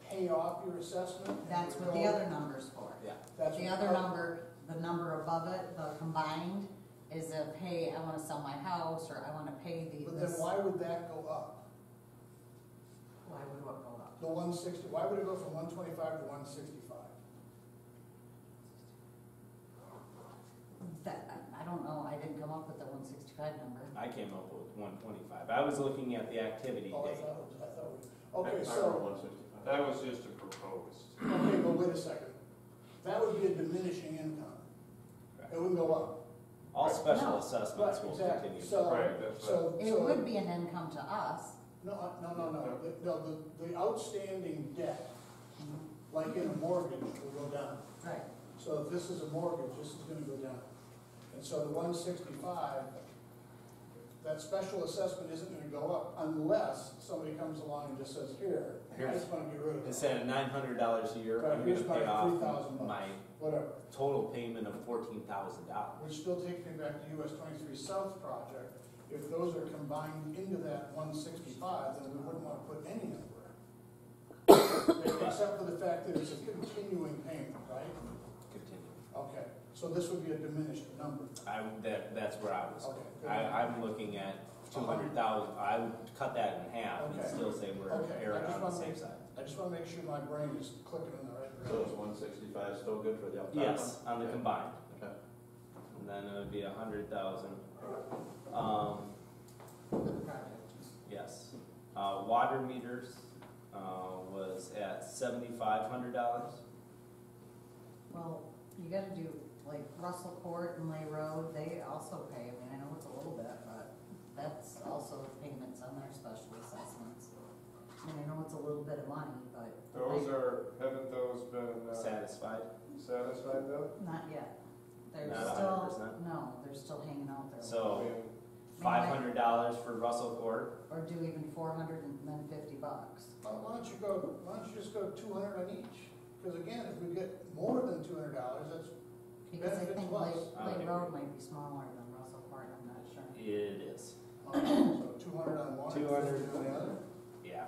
pay off your assessment? and That's it what would the go- other number's for. Yeah. That's The what- other number, the number above it, the combined, is if, hey, I wanna sell my house, or I wanna pay But then this. why would that go up? Why would what go up? The 160, why would it go from 125 to 165? That, I don't know, I didn't come up with the 165 number. I came up with 125. I was looking at the activity Oh, date. Okay, I so, wrote 165. That was just a proposed. okay, but wait a second. That would be a diminishing income. It wouldn't go up. All special No. assessments Right, will exactly. continue. So, Right, that's so. It so- would be an income to us. No, the outstanding debt, like in a mortgage, will go down. Right. So if this is a mortgage, this is gonna go down. And so the 165, that special assessment isn't gonna go up unless somebody comes along and just says, here, I just wanna get rid of it. Instead of $900 a year, Right, I'm here's gonna pay my off $3,000. my Whatever, total payment of $14,000. which still takes me back to US 23 South project. If those are combined into that 165, then we wouldn't wanna put any number. Except for the fact that it's a continuing payment, right? Continue. Okay, so this would be a diminished number. That's where I was. Okay, good. I'm looking at 200,000. I would cut that in half and Okay. still say we're Okay, I erring just on the wanna safe make- side. I just wanna make sure my brain is clicking in the right So direction. is 165 still good for the up top? Yes, on the Okay. combined. Okay. And then it would be 100,000. For the project. Yes. Water meters was at $7,500. Well, you gotta do, like Russell Court and Lay Road, they also pay, I mean, I know it's a little bit, but that's also payments on their special assessments. I mean, I know it's a little bit of money, but. Haven't those been Satisfied? satisfied though? Not yet. They're Not still, 100%? no, they're still hanging out there. So I mean, $500 for Russell Court. Or do even 400 and then $50. Why don't you just go 200 on each? Because again, if we get more than $200, that's, Because I Benefits think plus. Lay Road might be smaller than Russell Court, I'm not sure. It is. so 200 on one, 200. 50 on the other? Yeah.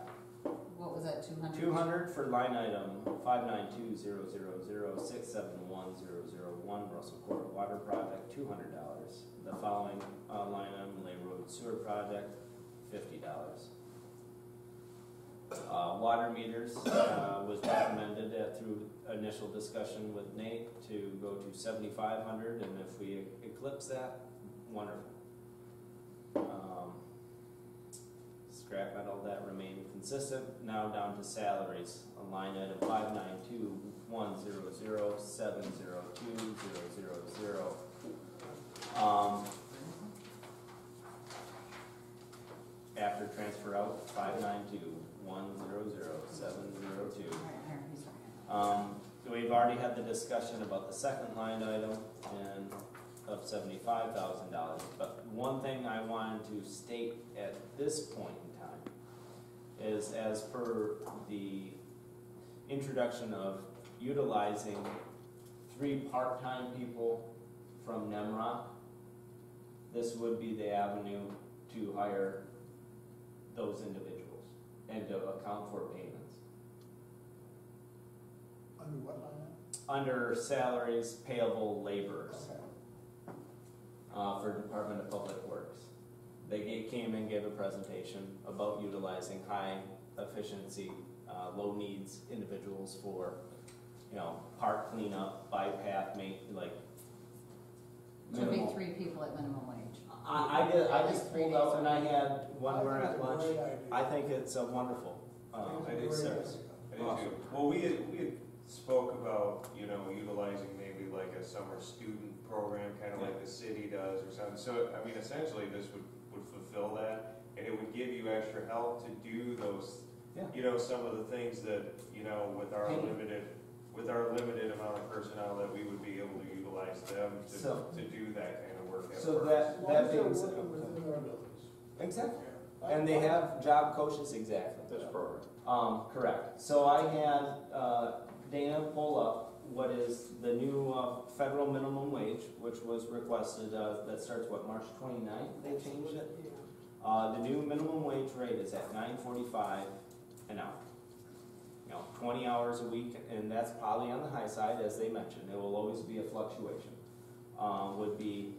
What was that, 200? 200 for line item 5920006710001 Russell Court Water Project, $200. The following line item, Lay Road Sewer Project, $50. Water meters was recommended through initial discussion with Nate to go to 7,500, and if we eclipse that, wonderful. Scrap metal, that remained consistent. Now down to salaries, on line item 5921006710001 100700200. After transfer out, 592100702. Right there, he's right. We've already had the discussion about the second line item and of $75,000. But one thing I wanted to state at this point in time is, as per the introduction of utilizing 3 part-time people from Nemrock, this would be the avenue to hire those individuals and to account for payments. Under what line? Under salaries payable laborers Okay. For Department of Public Works. They came and gave a presentation about utilizing high efficiency, low needs individuals for, park cleanup, bypass, like So it'd be minimal. 3 people at minimum wage. I just pulled out and I had one where at lunch. Great idea. I think it's a wonderful, I think I it's a do great service. idea. I do too. Well, we had spoke about, utilizing maybe like a summer student program, kind of like the city does or something. So, I mean, essentially this would fulfill that, and it would give you extra help to do those, some of the things that, with our limited amount of personnel, that we would be able to utilize them to do that kind of work. So As that long as they're being said, working within their abilities. exactly. Yeah. And they have job coaches, exactly. This program. Correct. So I had Dana pull up what is the new federal minimum wage, which was requested, that starts, March 29th, they changed it? Yeah. The new minimum wage rate is at $9.45 an hour. 20 hours a week, and that's probably on the high side, as they mentioned. There will always be a fluctuation. Would be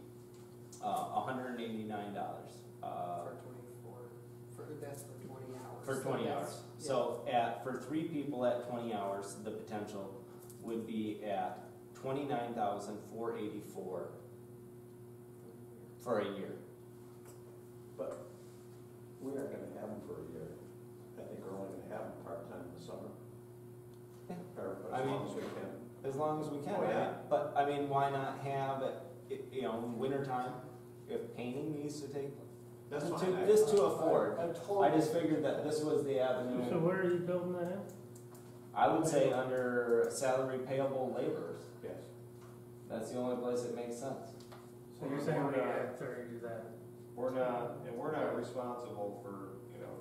$189. For 24, that's for 20 hours. For 20 So hours. that's- yeah. So for 3 people at 20 hours, the potential would be at $29,484 for a year. But we aren't gonna have them for a year. I think we're only gonna have them part-time in the summer. Yeah. Or I as mean, long as we can. As long as we can, Oh, yeah. But I mean, why not have it, wintertime, if painting needs to take, That's to- fine. just to afford. I totally. I just figured that this was the So avenue. where are you building that in? I would say under salary payable laborers. Yes. That's the only place it makes sense. So you're saying we have to do that? We're not responsible for,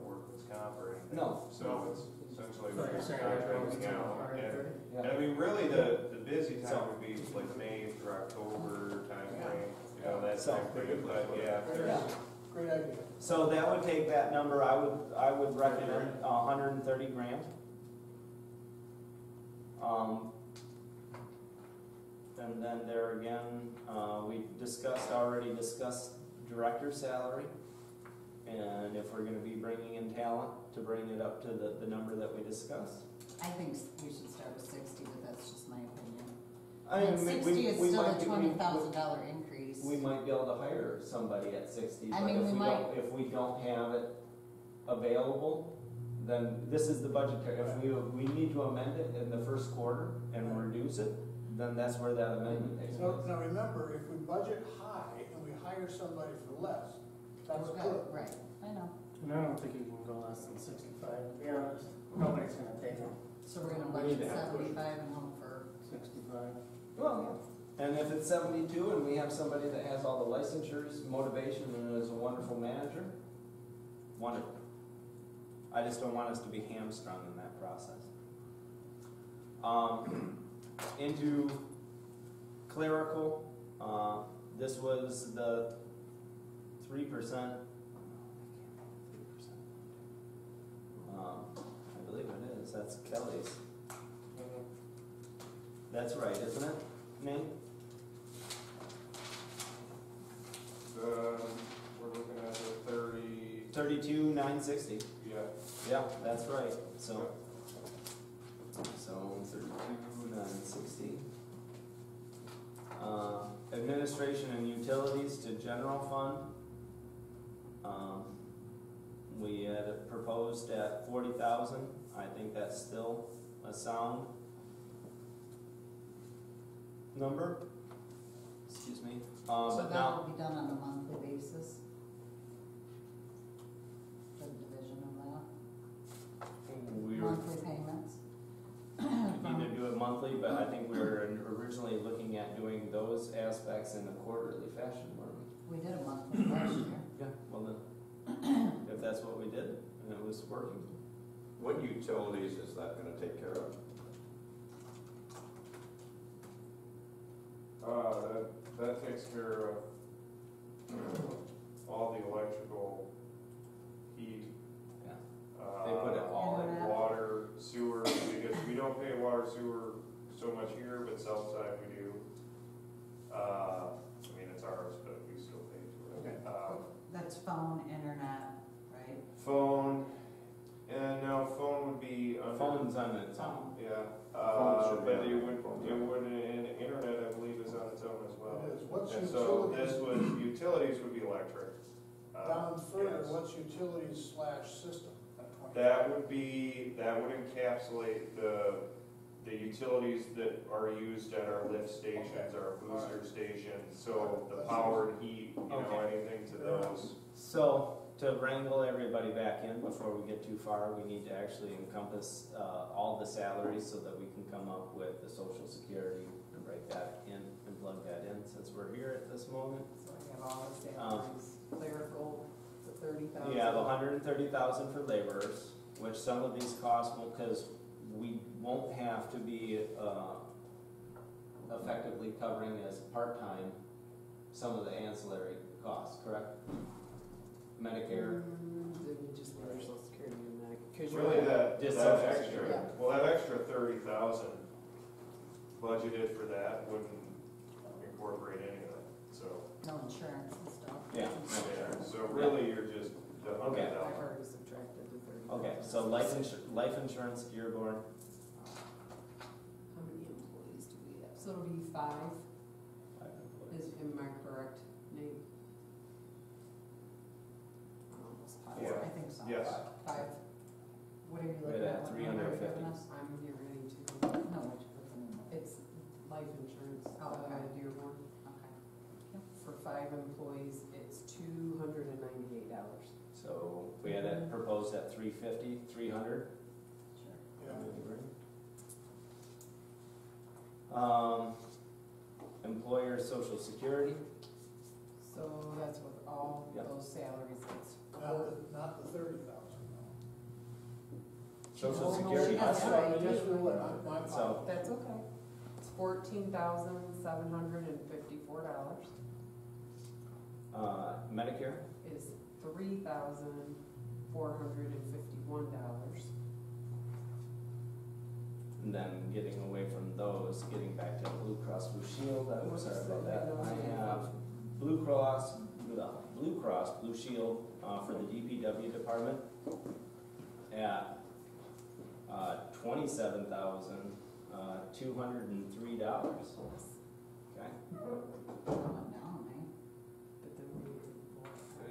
workers' comp or anything. No. So it's essentially. So you're saying contracting everyone's out. And Yeah. I mean, really, the busy time would be like May through October timeframe, that So- time frame, but yeah. Yeah. Great idea. So that would take that number, I would recommend 130 grand. And then there again, we already discussed director salary. And if we're gonna be bringing in talent, to bring it up to the number that we discussed. I think we should start with 60, but that's just my opinion. I And mean, 60 is still might a be- $20,000 increase. We might be able to hire somebody at 60, I but mean, if we we might. don't, if we don't have it available, then this is the budgetary, if we need to amend it in the first quarter and reduce it, then that's where that amendment takes So, place. now remember, if we budget high and we hire somebody for less, that's We're good. Right, I know. And I don't think you can go less than 65, to be honest. Nobody's gonna take it. So we're gonna We need budget to have 75 and hope for, 65. Well, yeah. And if it's 72 and we have somebody that has all the licensures, motivation, and is a wonderful manager, wonderful. I just don't want us to be hamstrung in that process. Into clerical, this was the 3%. I believe it is, that's Kelly's. That's right, isn't it, Nate? We're looking at the 32,960. yeah. Yeah, that's right, so 32,960. Administration and utilities to general fund. We had it proposed at 40,000. I think that's still a sound number. Excuse me. So But that now, will be done on a monthly basis? The division of we that, were, monthly payments? we need to do it monthly, but I think we were originally looking at doing those aspects in a quarterly fashion, weren't we? We did a monthly last year. Yeah, well then, if that's what we did, and it was working. What utilities is that gonna take care of? That takes care of all the electrical, heat. Yeah. They put it all in. Water, sewer, because we don't pay water, sewer so much here, but south side we do. I mean, it's ours, but we still pay for it. That's phone, internet, right? Phone, and now phone would be under. Phone's on its own. Yeah, Phone should be but on it the would, phone. and internet, I believe, is on its own as well. It is. What's And so this utilities? was, utilities would be electric. Down further, Yes. what's utilities / system at 20? That would encapsulate the utilities that are used at our lift stations, Okay. our booster Alright. stations, so the power and heat, you know, Okay. anything to those. So, to wrangle everybody back in before we get too far, we need to actually encompass all the salaries so that we can come up with the social security and break that in and plug that in since we're here at this moment. So I have all the salaries, clerical, the 30,000. You have 130,000 for laborers, which some of these costs will, because we won't have to be effectively covering as part-time some of the ancillary costs, correct? Medicare, Did we just pay social security and that? 'Cause you're Really, right. that Just extra, social security. well, that extra 30,000 budgeted for that wouldn't incorporate any of that, so. No insurance and stuff. Yeah. Yeah, so really, you're just the Okay. 100,000. I've already subtracted the 30. Okay, so life insurance, Dearborn, How many employees do we have? So it'll be 5, 5 employees. am I correct, Nate? Almost 5. Yeah. I think so. Yes. 5. What are you We're looking at at? What number are you 350. giving us? I'm here ready to. No, what you put in the. It's life insurance, Oh, okay. Dearborn. Okay. For 5 employees, it's $298. So we had it proposed at 350, 300. Sure. Yeah. Employer social security, So that's with all Yep. those salaries, it's Not the 30,000, social Oh, no, security. that's no. right. Yes, we would, my So- fault. That's okay. It's $14,754 Medicare, is $3,451. and then getting away from those, getting back to Blue Cross Blue Shield, I'm sorry about that. I have Blue Cross Blue Shield for the DPW department at $27,203. Okay. Going down, eh? But then we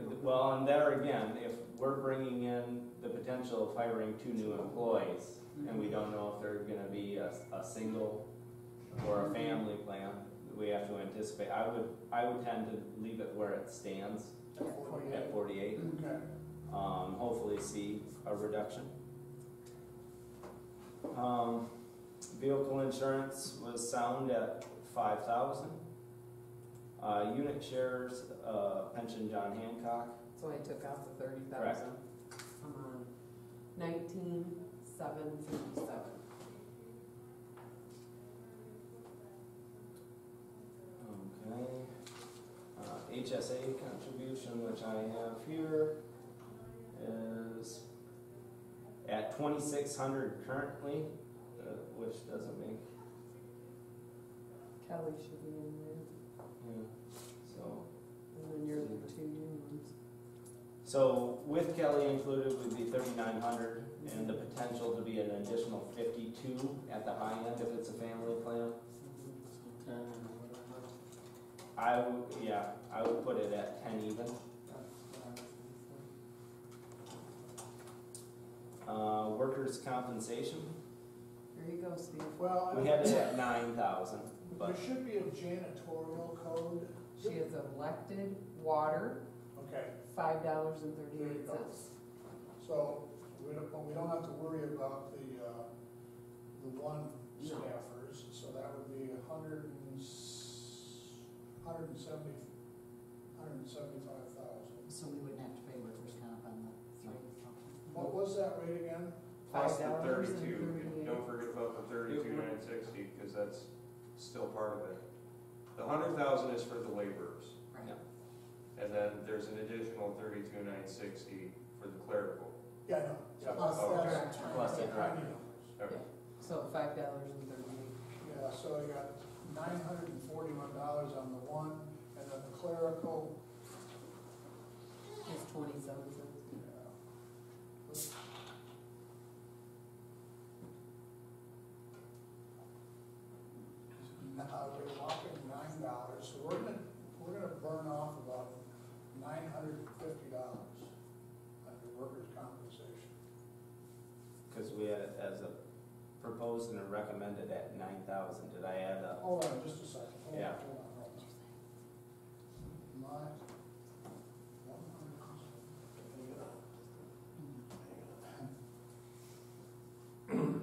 need to. Well, and there again, if we're bringing in the potential of hiring 2 new employees, and we don't know if they're gonna be a single or a family plan, we have to anticipate, I would tend to leave it where it stands At 48. at 48. Okay. Hopefully see a reduction. Vehicle insurance was sound at 5,000. Unit shares, pension John Hancock, So I took out the 30,000. Correct. I'm on 19,757. okay. HSA contribution, which I have here, is at 2,600 currently, which doesn't make, Kelly should be in there, yeah, so. and then you're the 2 new ones. So with Kelly included would be 3,900 and the potential to be an additional 52 at the high end if it's a family plan. I would put it at 10 even. Workers' compensation, Here you go, Steve. Well, we had it at 9,000. There should be a janitorial code. She is elected water, Okay, $5.38. so we don't have to worry about the one No. staffers, so that would be $175,000. So we wouldn't have to pay workers' comp on the three. What was that rate again? Plus the $5.38. 32, don't forget about the 32,960, because that's still part of it. The 100,000 is for the laborers, Right. and then there's an additional 32,960 for the clerical. Yeah, I know. Yeah, Plus the that's- director. Plus the I director. know. Okay. So $5.38. Yeah, so you got $941 on the one, and then the clerical, It's 27 cents. we're walking $9, so we're gonna burn off about $950 under workers' compensation. Because we had it as a proposed and a recommended at 9,000. Did I add up? Hold on just a second. Hold on, Yeah. hold on. My, 100.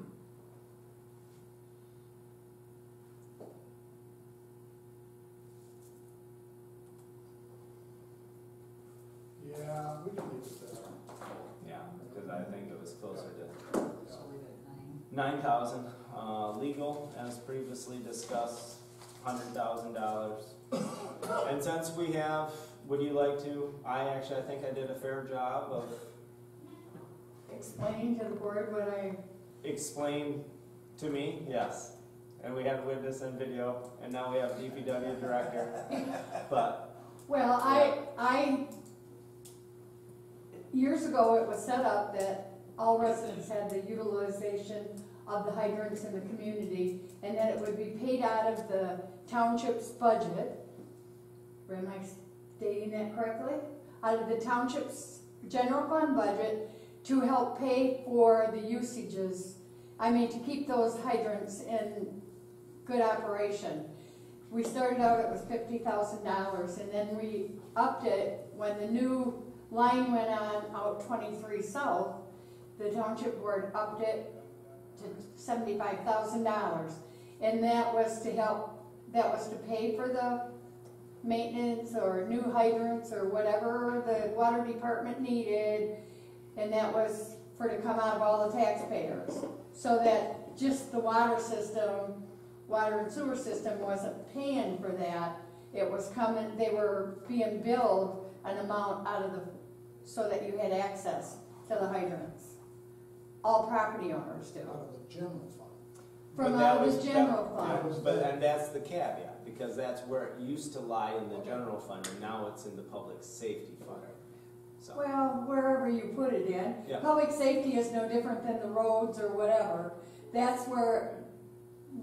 Yeah, we can leave it there. Yeah, because I think it was closer to So leave it at 9. 9,000. Legal, as previously discussed, $100,000. And since we have, would you like to, I think I did a fair job of Explaining to the board what I, explain to me, yes. And we have witness and video, and now we have DPW director. But, well, I, years ago, it was set up that all residents had the utilization of the hydrants in the community, and that it would be paid out of the township's budget. Am I stating that correctly? Out of the township's general fund budget to help pay for the usages, to keep those hydrants in good operation. We started out, it was $50,000, and then we upped it when the new line went on out 23 South. The township board upped it to $75,000, and that was to pay for the maintenance or new hydrants or whatever the water department needed, and that was for to come out of all the taxpayers, so that just the water and sewer system wasn't paying for that. It was coming, they were being billed an amount so that you had access to the hydrants. All property owners do. Out of the general fund. From But that out of was- the general that- fund. and that's the caveat, because that's where it used to lie in the general fund, and now it's in the public safety fund. So, Well, wherever you put it in. Yeah. Public safety is no different than the roads or whatever. That's where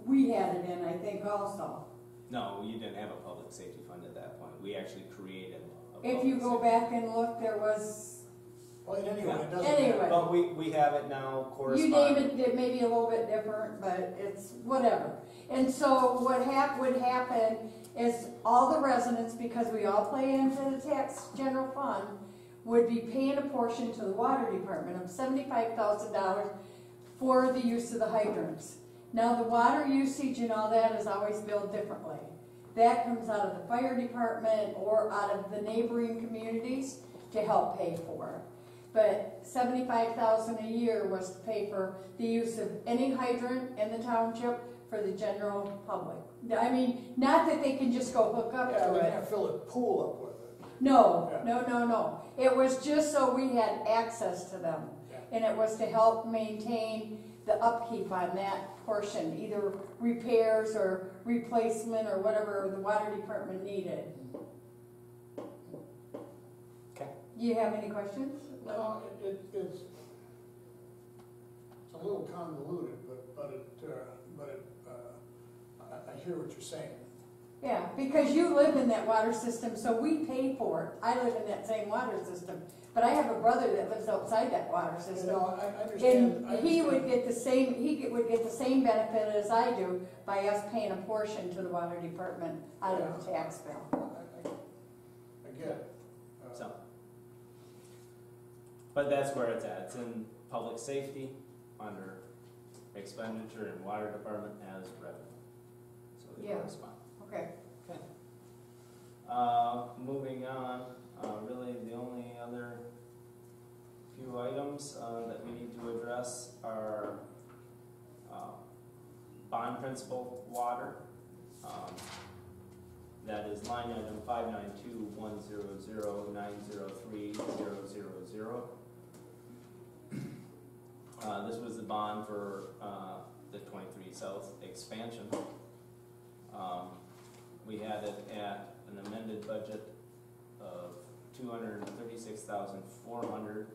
we had it in, I think, also. no, you didn't have a public safety fund at that point. We actually created a If you public go safety- back and look, there was, Well, anyway, it doesn't. Anyway. But we have it now you corresponding. name it may be a little bit different, but it's whatever. And so what would happen is all the residents, because we all pay into the tax general fund, would be paying a portion to the water department of $75,000 for the use of the hydrants. Now, the water usage and all that is always billed differently. That comes out of the fire department or out of the neighboring communities to help pay for it. But $75,000 a year was to pay for the use of any hydrant in the township for the general public. Not that they can just go hook up Yeah, to we it. can't fill a pool up with it. No, Yeah. no. It was just so we had access to them. Yeah. And it was to help maintain the upkeep on that portion, either repairs or replacement or whatever the water department needed. Okay. Do you have any questions? No, it's a little convoluted, but I hear what you're saying. Yeah, because you live in that water system, so we pay for it. I live in that same water system, but I have a brother that lives outside that water You system. know, I understand. And he would get the same, would get the same benefit as I do by us paying a portion to the water department out of the tax bill. I get it. So, but that's where it's at. It's in public safety under expenditure and water department as revenue. So they Yeah. correspond. Okay. Moving on, really the only other few items that we need to address are bond principal water. That is line item 592-100-903-000. This was the bond for the 23 South expansion. We had it at an amended budget of $236,400.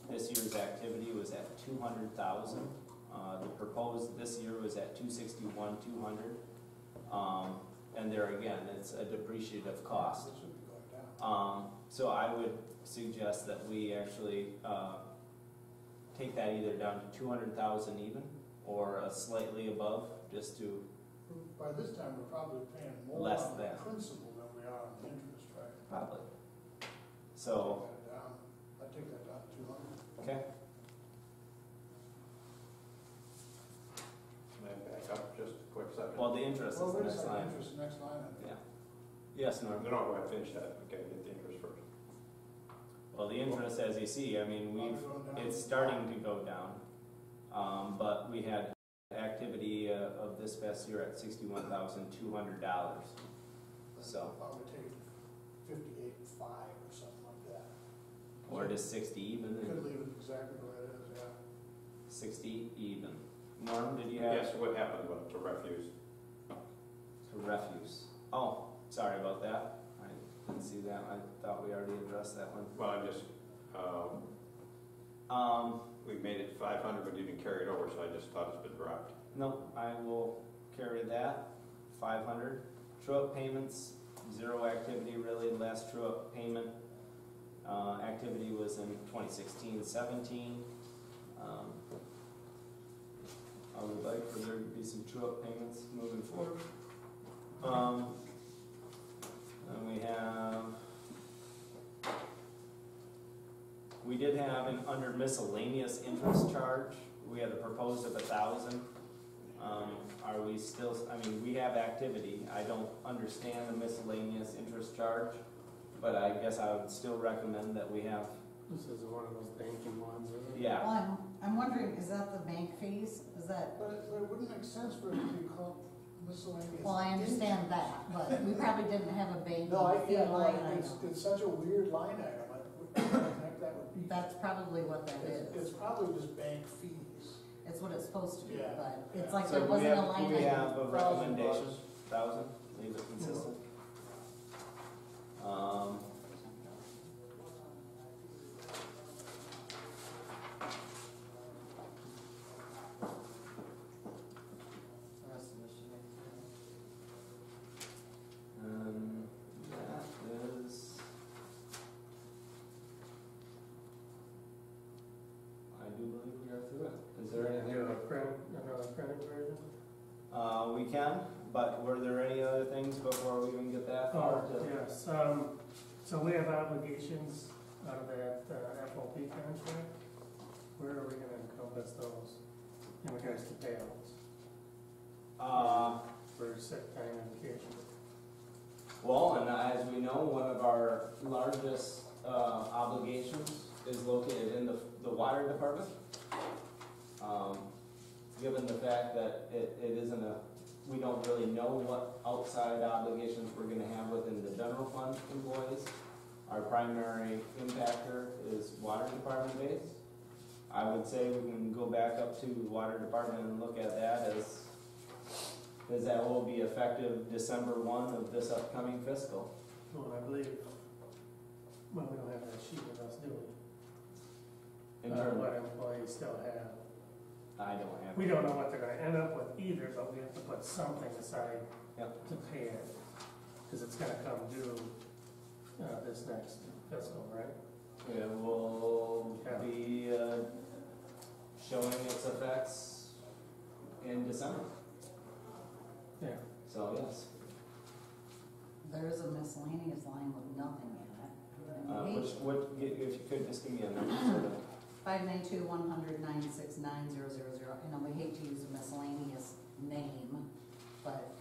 This year's activity was at $200,000. The proposed this year was at $261,200. And there again, it's a depreciative cost. This would be going down. So I would suggest that we actually take that either down to 200,000 even, or slightly above, just to By this time, we're probably paying more Less on the than. principal than we are on the interest, right? probably. So, I'd take that down to 200. okay, Can I back up just a quick second? well, the interest is Well, the wait a next second, line. interest, next line. Yeah. Yes, Norm? No, go ahead, finish that. Okay, get the interest first. Well, the interest, as you see, I mean, it's starting to go down. But we had activity of this past year at $61,200. So, Probably take 58.5 or something like that. or just 60 even, Could and leave it exactly where it is, yeah. 60 even. Norm, did you have? Yes, what happened to refuse? To refuse. Oh, sorry about that. I didn't see that. I thought we already addressed that one. Well, I'm just, we made it 500, but didn't carry it over, so I just thought it's been dropped. No, I will carry that. 500. True-up payments, zero activity really. Last true-up payment activity was in 2016-17. I would like for there to be some true-up payments moving forward. And we did have an under miscellaneous interest charge. We had a proposed of 1,000. Are we still, I mean, we have activity. I don't understand the miscellaneous interest charge, but I guess I would still recommend that we have, This is one of those banking ones, isn't it? yeah. Well, I'm wondering, is that the bank fees? Is that, But it wouldn't make sense for it to be called miscellaneous. well, I understand that, but we probably didn't have a banking No, fee yeah, no, line it's item. such a weird line item. I wouldn't think that would be. That's probably what that It's is. probably just bank fees. It's what it's supposed to be, Yeah, but yeah. it's like So there do we wasn't a have, line do we item. have a recommendation? 1,000? Leave it consistent. That is, I do believe we are through it. Is there anything? Another printed version? We can, but were there any other things before we even get that far? Oh, yes, so we have obligations out of that FOP contract. Where are we gonna encompass those in regards to payouts for sick time and vacation? Well, and as we know, one of our largest obligations is located in the water department. Given the fact that it isn't we don't really know what outside obligations we're gonna have within the general fund employees. Our primary impactor is water department based. I would say we can go back up to water department and look at that as that will be effective December 1 of this upcoming fiscal. Well, I believe, well, we don't have that sheet with us, do we? In terms, What employees still have. I don't have. We don't know what they're gonna end up with either, but we have to put something aside Yep. to pay it. Cause it's gonna come due, this next fiscal, right? It will be, showing its effects in December, Yeah. so yes. There is a miscellaneous line with nothing in it. If you could just give me a number, so that. 592-100-969-000. I know we hate to use a miscellaneous name, but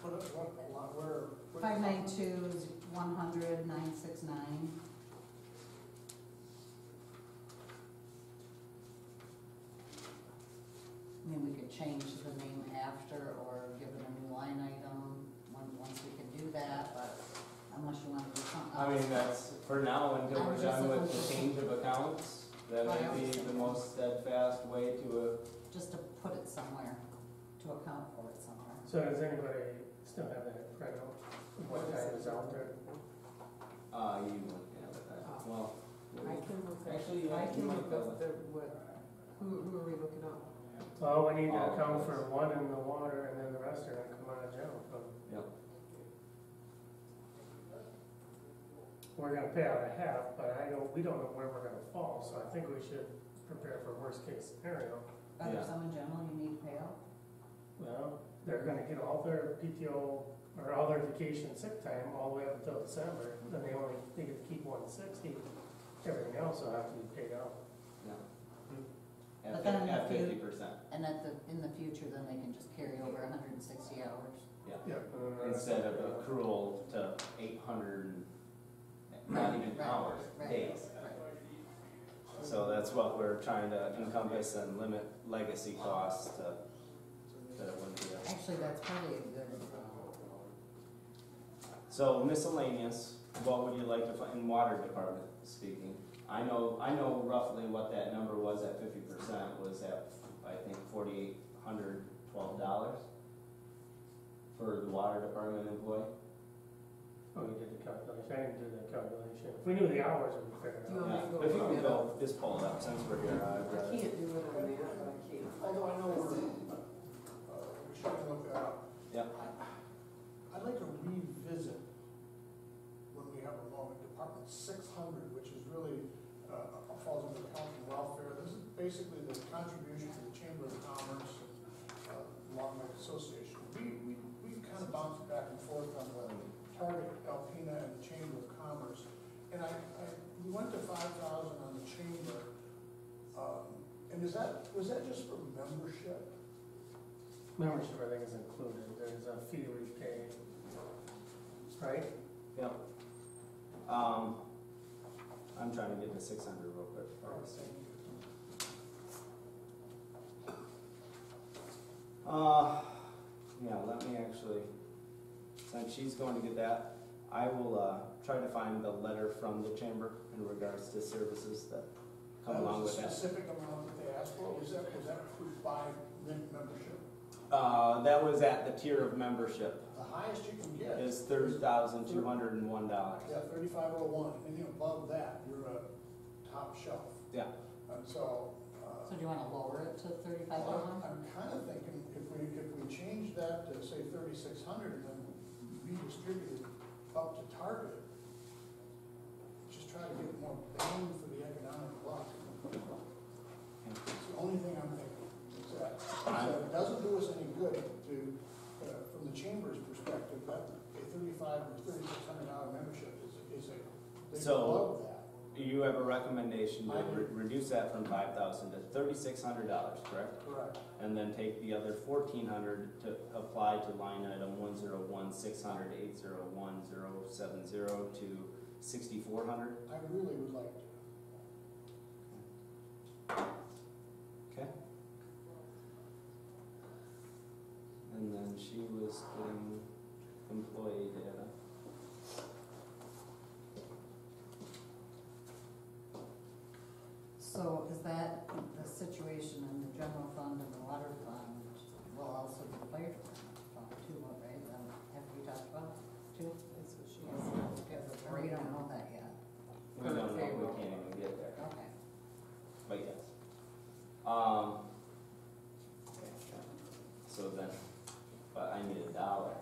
Where? 592-100-969. I mean, we could change the name after or give it a new line item once we can do that, but unless you want to do something I mean, else. that's, for now, until I'm we're just done with looking the for- change of accounts, that Right, I may be was the thinking- most steadfast way to, Just to put it somewhere, to account for it somewhere. So does anybody still have that printout? What time is out there? you wouldn't have it, well, I can look up, actually, I you can might look be up able to. who are we looking up? Well, we need to All account of for those. one in the water and then the rest are gonna come out of general fund. Yep. We're gonna pay out a half, but we don't know where we're gonna fall, so I think we should prepare for worst case scenario. Are there Yeah. some in general you need to pay out? Well, they're gonna get all their PTO or all their vacation sick time all the way up until December, then they get to keep 160. Everything else will have to be paid out. But then in the At fut- 50%, And in the future, then they can just carry over 160 hours. yeah. Yep. Instead of accrual to 800, not even Right, hours, right, days. right. So that's what we're trying to encompass and limit legacy costs to, that it wouldn't be a. Actually, that's probably a good, So miscellaneous, what would you like to find, in water department speaking? I know roughly what that number was at 50%, was at, I think, $4,812 for the water department employee. Oh, we did the calculation, I didn't do the calculation. If we knew the hours, we'd figure it Do you out. want me to go If you look can it go, up? just pull it up, since we're here, I'd I rather. can't do it on that, but I can. Although I know we should look that up. Yep. I'd like to revisit when we have a moment, Department 600, which is really, falls under health and welfare. This is basically the contribution to the Chamber of Commerce and Long Lake Association. We kind of bounced back and forth on the target Alpena and the Chamber of Commerce. And we went to 5,000 on the Chamber. And was that just for membership? Membership, I think, is included, there's a fee we pay, right? Yep. I'm trying to get to 600 real quick. Yeah, let me actually, since she's going to get that, I will, try to find the letter from the chamber in regards to services that come along with The that. specific amount that they asked for, was that by membership? That was at the tier of membership, The highest you can get is $30,201. Yeah, 3501. Anything above that, you're a top shelf. Yeah. And so. so do you want to lower it to 3,500? I'm kind of thinking if we change that to say 3,600 and then redistribute it up to target, just try to get more bang for the economic buck. It's the only thing I'm thinking. Is that it doesn't do us any good to, from the chamber's perspective, that a $35 or $3,600 membership is a big So- above that. You have a recommendation to I do. reduce that from $5,000 to $3,600, correct? Correct. And then take the other $1,400 to apply to line item 101-600-801-070 to 6,400. I really would like to. Okay. And then she was getting employee data. So is that the situation in the general fund and the water fund will also be the fire department fund too, right? Have we talked about too? That's what she Yes, has. okay, or you don't know that yet? We don't know, we can't even get there, Okay. but yes. So then, but I need $1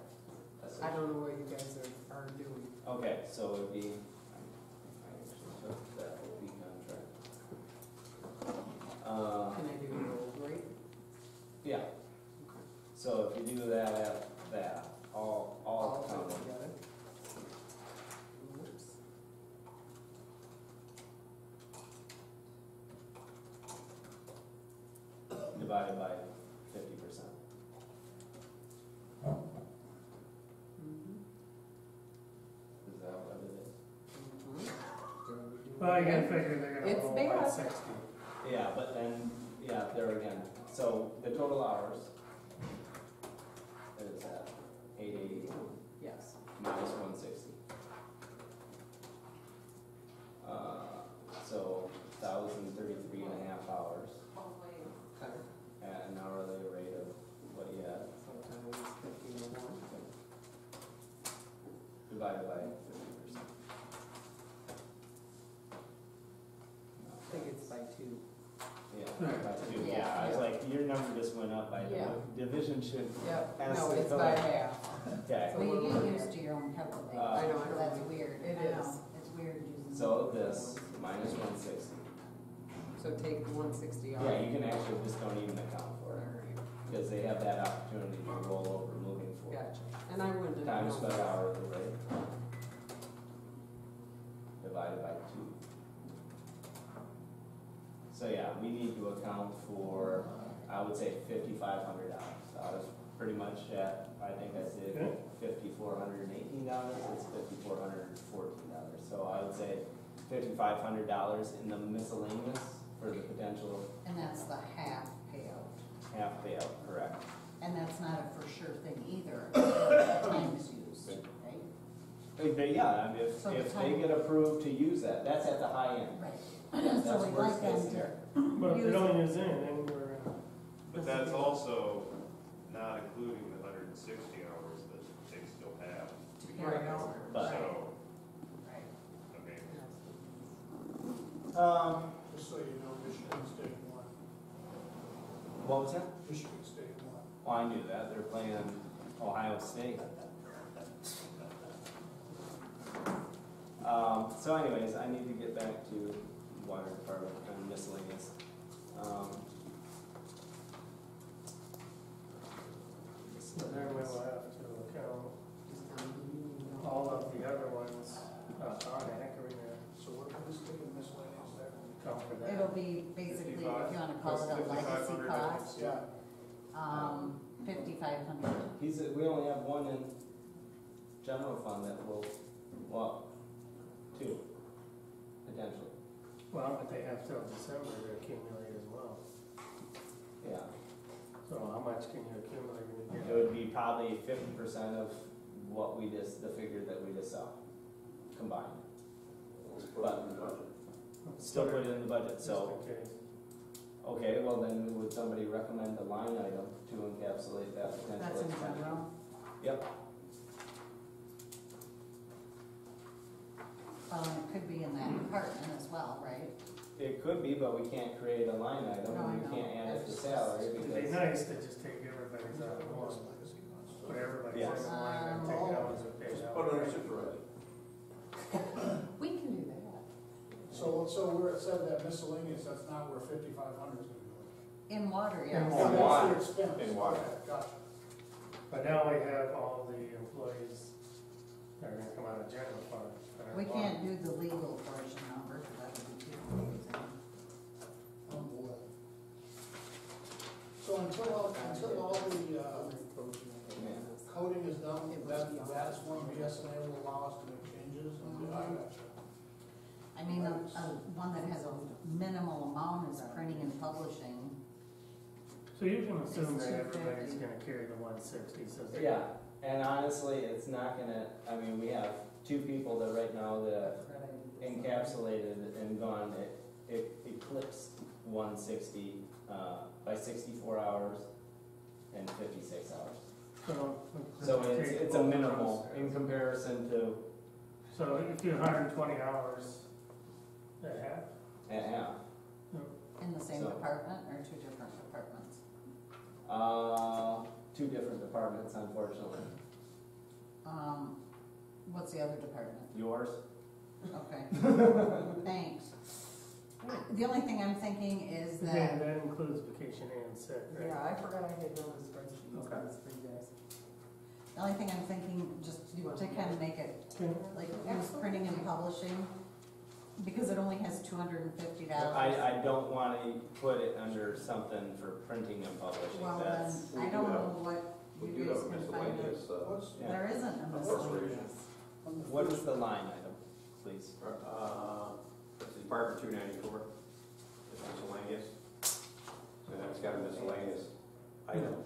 assessed I don't know what you guys are doing. Okay, so it'd be, I actually took that OP contract. Can I do the old rate? Yeah, Okay. so if you do that at that, all of it counted. together. Oops. Divided by 50%. Mhm. Is that what it is? Mhm. Well, you gotta figure they're gonna It's roll by bad. 60. Yeah, but then, yeah, there again, so the total hours is at 880 Yes. minus 160. So 1,033.5 hours Okay. at an hourly rate of what you had, Sometimes 15 divided by 50%. I think it's by 2. Yeah, by two. Yeah. Yeah, I was like, your number just went up by, Yeah. division should, Yep. Has No, to it's go by up. half. okay. Well, you get used to your own calculation. I know, I know. That's weird. It I know. is. It's weird using. So this minus 160. So take the 160 off. Yeah, you can actually just don't even account for it, Alright, because they have that opportunity to roll over moving forward. gotcha. And I wouldn't have Times known by that. hourly rate. Divided by 2. So yeah, we need to account for, I would say $5,500. I was pretty much at, I think I said Okay. $5,418, it's $5,414. So I would say $5,500 in the miscellaneous for the potential And that's the half payout. half payout, correct? And that's not a for sure thing either. The time is used, right? Yeah, I mean, So the if they time- get approved to use that, that's at the high end. Right. That's So we'd worst like them case to. scenario. But if use they it. don't use anything, we're. But that's also not including the 160 hours that they still have. To carry over. But- So, Right. I mean, Just so you know, Michigan State won. What was that? Michigan State won. Oh, I knew that, they're playing Ohio State. So anyways, I need to get back to water department and miscellaneous. But then we'll have to account all of the other ones on anchoring there, So we're just taking miscellaneous there. account for that. It'll be basically, if you wanna call it a legacy 5,500 cost, Yeah. 5,500. We only have one in general fund that will, well, 2, potentially, Well, but they have till December to accumulate as well. yeah. So how much can you accumulate in a It year? would be probably 50% of what we just, the figure that we just saw, combined. But still put it in the budget, so, Just in case. okay, well then would somebody recommend a line item to encapsulate that potential That's in expenditure? general. Yep, It could be in that department as well, right? it could be, but we can't create a line item, No, I and we know. can't add it to That's- salary It'd be because, nice to just take everybody's out of one, put everybody's in Yes. line and take it out as a pay out. Put it on supervisor. We can do that. So where it said that miscellaneous, that's not where 5,500 is gonna go. In water, In yes. water. That's the expense. In water. Okay, gotcha. But now we have all the employees that are gonna come out of general fund. that are We water. can't do the legal portion number, because that would be too confusing. Oh, boy. So until all the coding is done, that's when BSNA will allow us to make changes? I gotcha. I mean, one that has a minimal amount is printing and publishing. So you can assume It's that everybody's 250. gonna carry the 160, so. they- yeah, and honestly, it's not gonna, I mean, we have 2 people that right now that encapsulated and gone, it eclipsed 160, by 64 hours and 56 hours. So it's a minimal in comparison to So if you 120 hours at half, at half. In the same So- department or 2 different departments? 2 different departments, unfortunately. What's the other department? Yours? Okay, thanks. The only thing I'm thinking is Yeah, that, that includes vacation and sick, right? Yeah, I forgot I had done a spreadsheet on Okay. this for you guys. the only thing I'm thinking, just to kind of make it, like, use printing and publishing, because it only has $250. I don't wanna put it under something for printing and publishing, Well, that's, then, I don't know what We you do guys have can find. miscellaneous, What's, yeah. There isn't a miscellaneous. on the What is first- the line item, please? it's Department 294, it's miscellaneous. So that's got a miscellaneous item.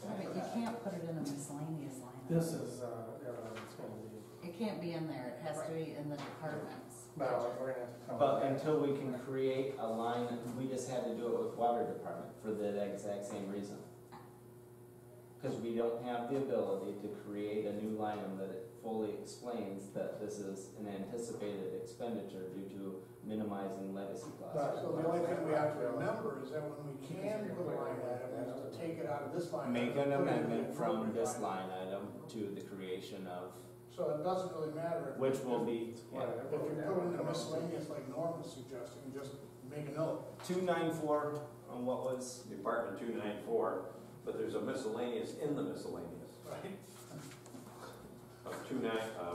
Yeah, but you can't put it in a miscellaneous line. This is, it's gonna be, It can't be in there, it has to be in the departments. well, we're gonna have to come. But back. until we can create a line, we just had to do it with water department for the exact same reason. Cause we don't have the ability to create a new line item that it fully explains that this is an anticipated expenditure due to minimizing legacy costs. So the only thing we have to remember is that when we can put a line item, is to take it out of this line. Make item, an put it in the amendment from appropriate this line. line item to the creation of, So it doesn't really matter. if- which will be, yeah. If you put it in a miscellaneous like Norm was suggesting, just make a note. 294 on what was, Department 294, but there's a miscellaneous in the miscellaneous. Right. Of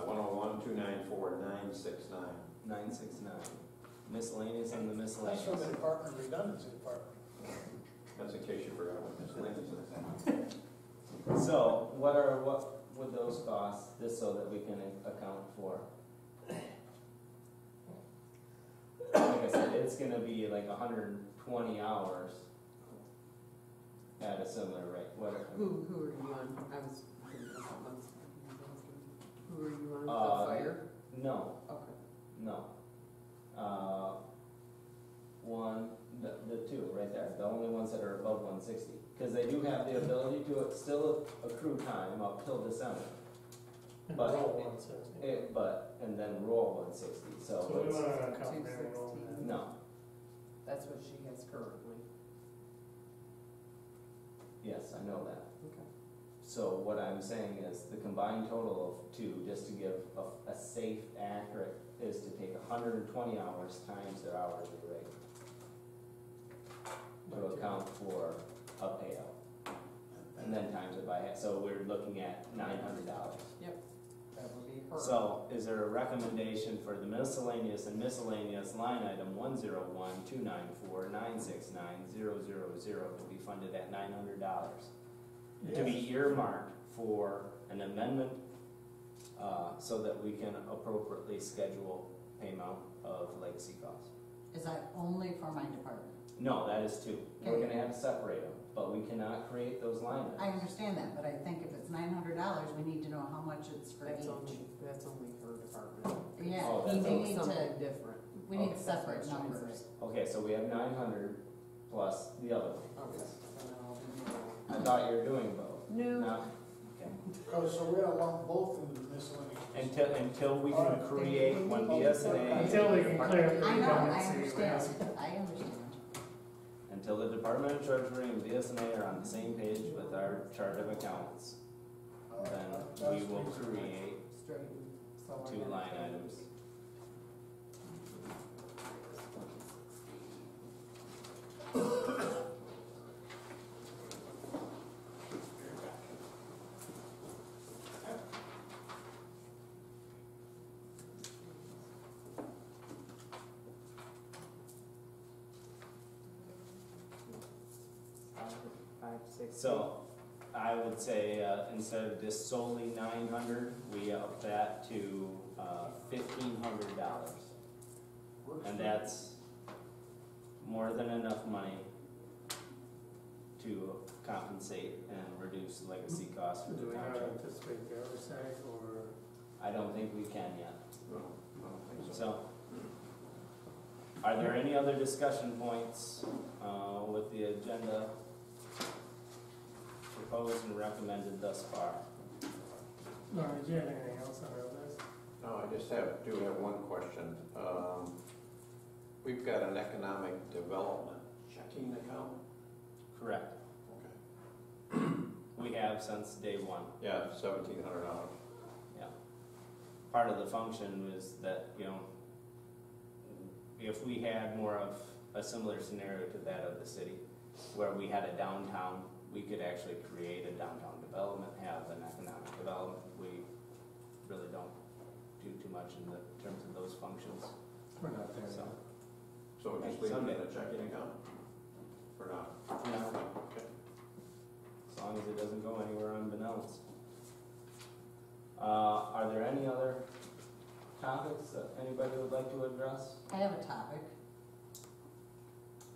101, 294, 969. 969. Miscellaneous and the That's miscellaneous. from the Department of Redundancy Department. That's in case you forgot what miscellaneous is. So, what would those cost, just so that we can account for? Like I said, it's gonna be like 120 hours at a similar rate. What? Who are you on? I was thinking of something else. Who are you on? Uh, The fire? No, Okay. no. The two right there, the only ones that are above 160. Because they do have the ability to still accrue time up till December. And but- roll 160. And then roll 160, So so we it's, want to account for every roll. 216. no, That's what she has currently. yes, I know that. Okay. So what I'm saying is the combined total of two, just to give a safe, accurate, is to take 120 hours times their hourly rate to account for a payout. And then times it by half, so we're looking at $900. That would be her. So is there a recommendation for the miscellaneous and miscellaneous line item 101-294-969-000 to be funded at $900? To be earmarked for an amendment, so that we can appropriately schedule payment of legacy costs. Is that only for my department? No, that is two. We're Okay. gonna have to separate them, but we cannot create those line items. I understand that, but I think if it's $900, we need to know how much it's for That's each. only her department. Yeah, Oh, we that's Make need something to, different. we need Okay. separate That's what she numbers. said. Okay, so we have 900 plus the other one. Okay. So then I'll do I thought you were doing both. No. No? Okay. Oh, so we're gonna lump both into the miscellaneous. Until we can create one BSNA. Until we can clear up the I know, I redundancy. understand, I understand. Until the Department of Treasury and BSNA are on the same page with our chart of accounts, then we will create Straighten. So I two gotta line change. items. Five, six. So I would say, instead of just solely 900, we up that to $1,500. And that's more than enough money to compensate and reduce legacy costs for Do the we not township. anticipate the other side, or? I don't think we can yet. No, I don't think so. So, are there any other discussion points with the agenda proposed and recommended thus far? No, did you have anything else on our list? No, I just do have one question. We've got an economic development checking account. Correct. Okay. We have since day one. Yeah, $1,700. part of the function was that, you know, if we had more of a similar scenario to that of the city, where we had a downtown, we could actually create a downtown development, have an economic development. We really don't do too much in the terms of those functions. We're not there. So, So just leave it in a checking account? Or not? no, Okay. as long as it doesn't go anywhere unbeknownst. Are there any other topics that anybody would like to address? I have a topic.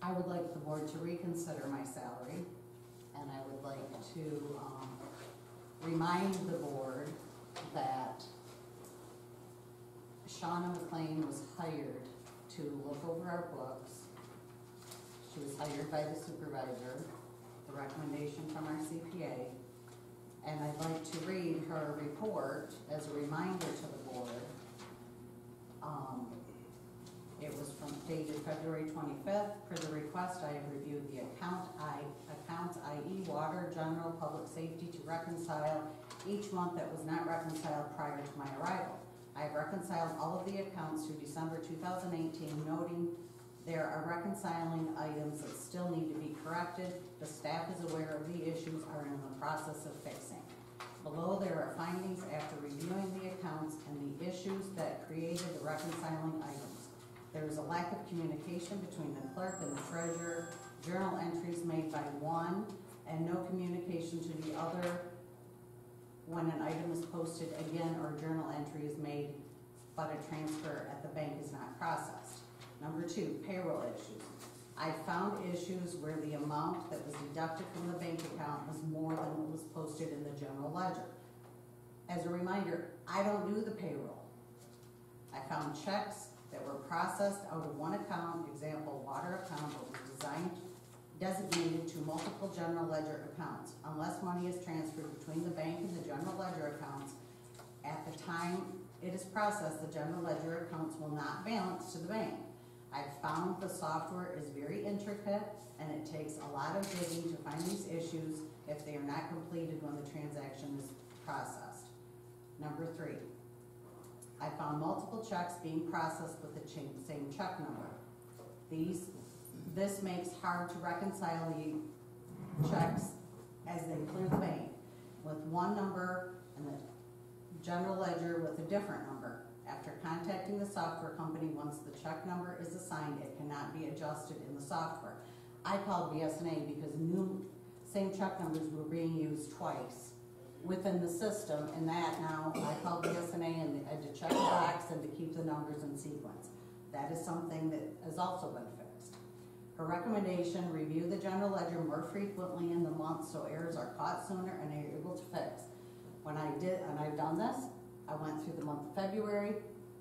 I would like the board to reconsider my salary, and I would like to remind the board that Shauna McLean was hired to look over our books. She was hired by the supervisor, the recommendation from our CPA, and I'd like to read her report as a reminder to the board. It was from dated February 25th. Per the request, I have reviewed the accounts, i.e. water, general, public safety, to reconcile each month that was not reconciled prior to my arrival. I have reconciled all of the accounts through December 2018, noting there are reconciling items that still need to be corrected. The staff is aware of the issues are in the process of fixing. Below, there are findings after reviewing the accounts and the issues that created the reconciling items. There is a lack of communication between the clerk and the treasurer, journal entries made by one, and no communication to the other when an item is posted again or journal entry is made, but a transfer at the bank is not processed. Number two, payroll issues. I found issues where the amount that was deducted from the bank account was more than what was posted in the general ledger. As a reminder, I don't do the payroll. I found checks that were processed out of one account, example, water account, but was designated to multiple general ledger accounts. Unless money is transferred between the bank and the general ledger accounts, at the time it is processed, the general ledger accounts will not balance to the bank. I've found the software is very intricate and it takes a lot of digging to find these issues if they are not completed when the transaction is processed. Number three, I found multiple checks being processed with the same check number. This makes hard to reconcile the checks as they clear the bank with one number and the general ledger with a different number. After contacting the software company, once the check number is assigned, it cannot be adjusted in the software. I called BSNA because same check numbers were being used twice within the system, and that now I called BSNA and I had to check the box and to keep the numbers in sequence. That is something that has also been fixed. Her recommendation, review the general ledger more frequently in the month so errors are caught sooner and are able to fix. When I did, and I've done this, I went through the month of February,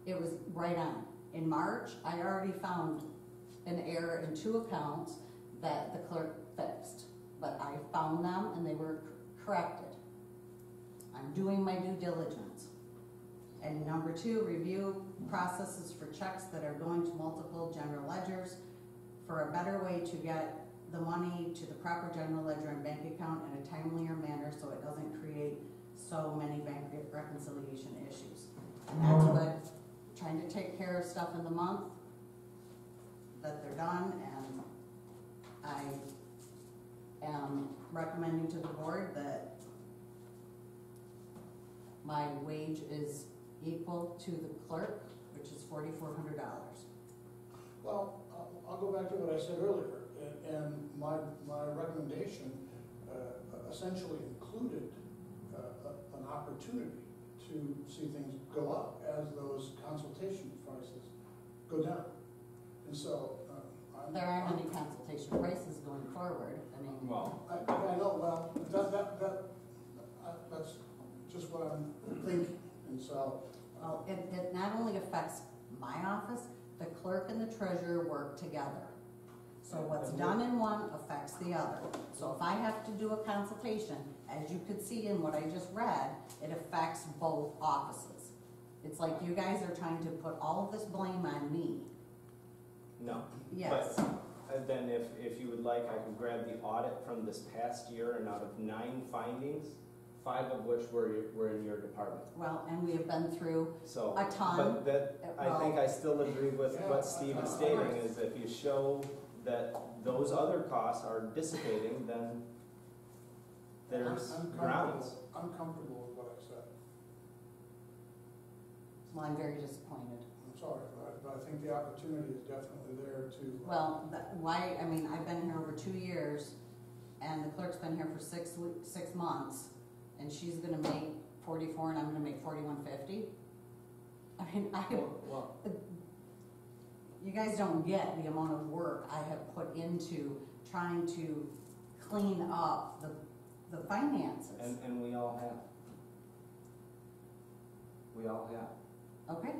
it was right on. In March, I already found an error in 2 accounts that the clerk fixed, but I found them and they were corrected. I'm doing my due diligence. And number 2, review processes for checks that are going to multiple general ledgers for a better way to get the money to the proper general ledger and bank account in a timelier manner so it doesn't create so many bank reconciliation issues. And that's what, trying to take care of stuff in the month that they're done, and I am recommending to the board that my wage is equal to the clerk, which is $4,400. Well, I'll go back to what I said earlier, and my recommendation essentially included an opportunity to see things go up as those consultation prices go down. And so, There aren't any consultation prices going forward. I mean, Well, I know, well, that's just what I'm thinking, and so. well, it not only affects my office, the clerk and the treasurer work together. So what's done in one affects the other. So if I have to do a consultation, as you could see in what I just read, it affects both offices. It's like you guys are trying to put all of this blame on me. no. Yes. But then if you would like, I can grab the audit from this past year, and out of 9 findings, 5 of which were in your department. Well, and we have been through So, a ton. but that, I think I still agree with what Steve is stating, is if you show that those other costs are dissipating, then there's grounds. I'm comfortable with what I said. Well, I'm very disappointed. I'm sorry, but I think the opportunity is definitely there to. Well, why, I mean, I've been here over 2 years, and the clerk's been here for 6 months, and she's gonna make 44, and I'm gonna make 41.50. I mean, Well, you guys don't get the amount of work I have put into trying to clean up the finances. and we all have. We all have. Okay,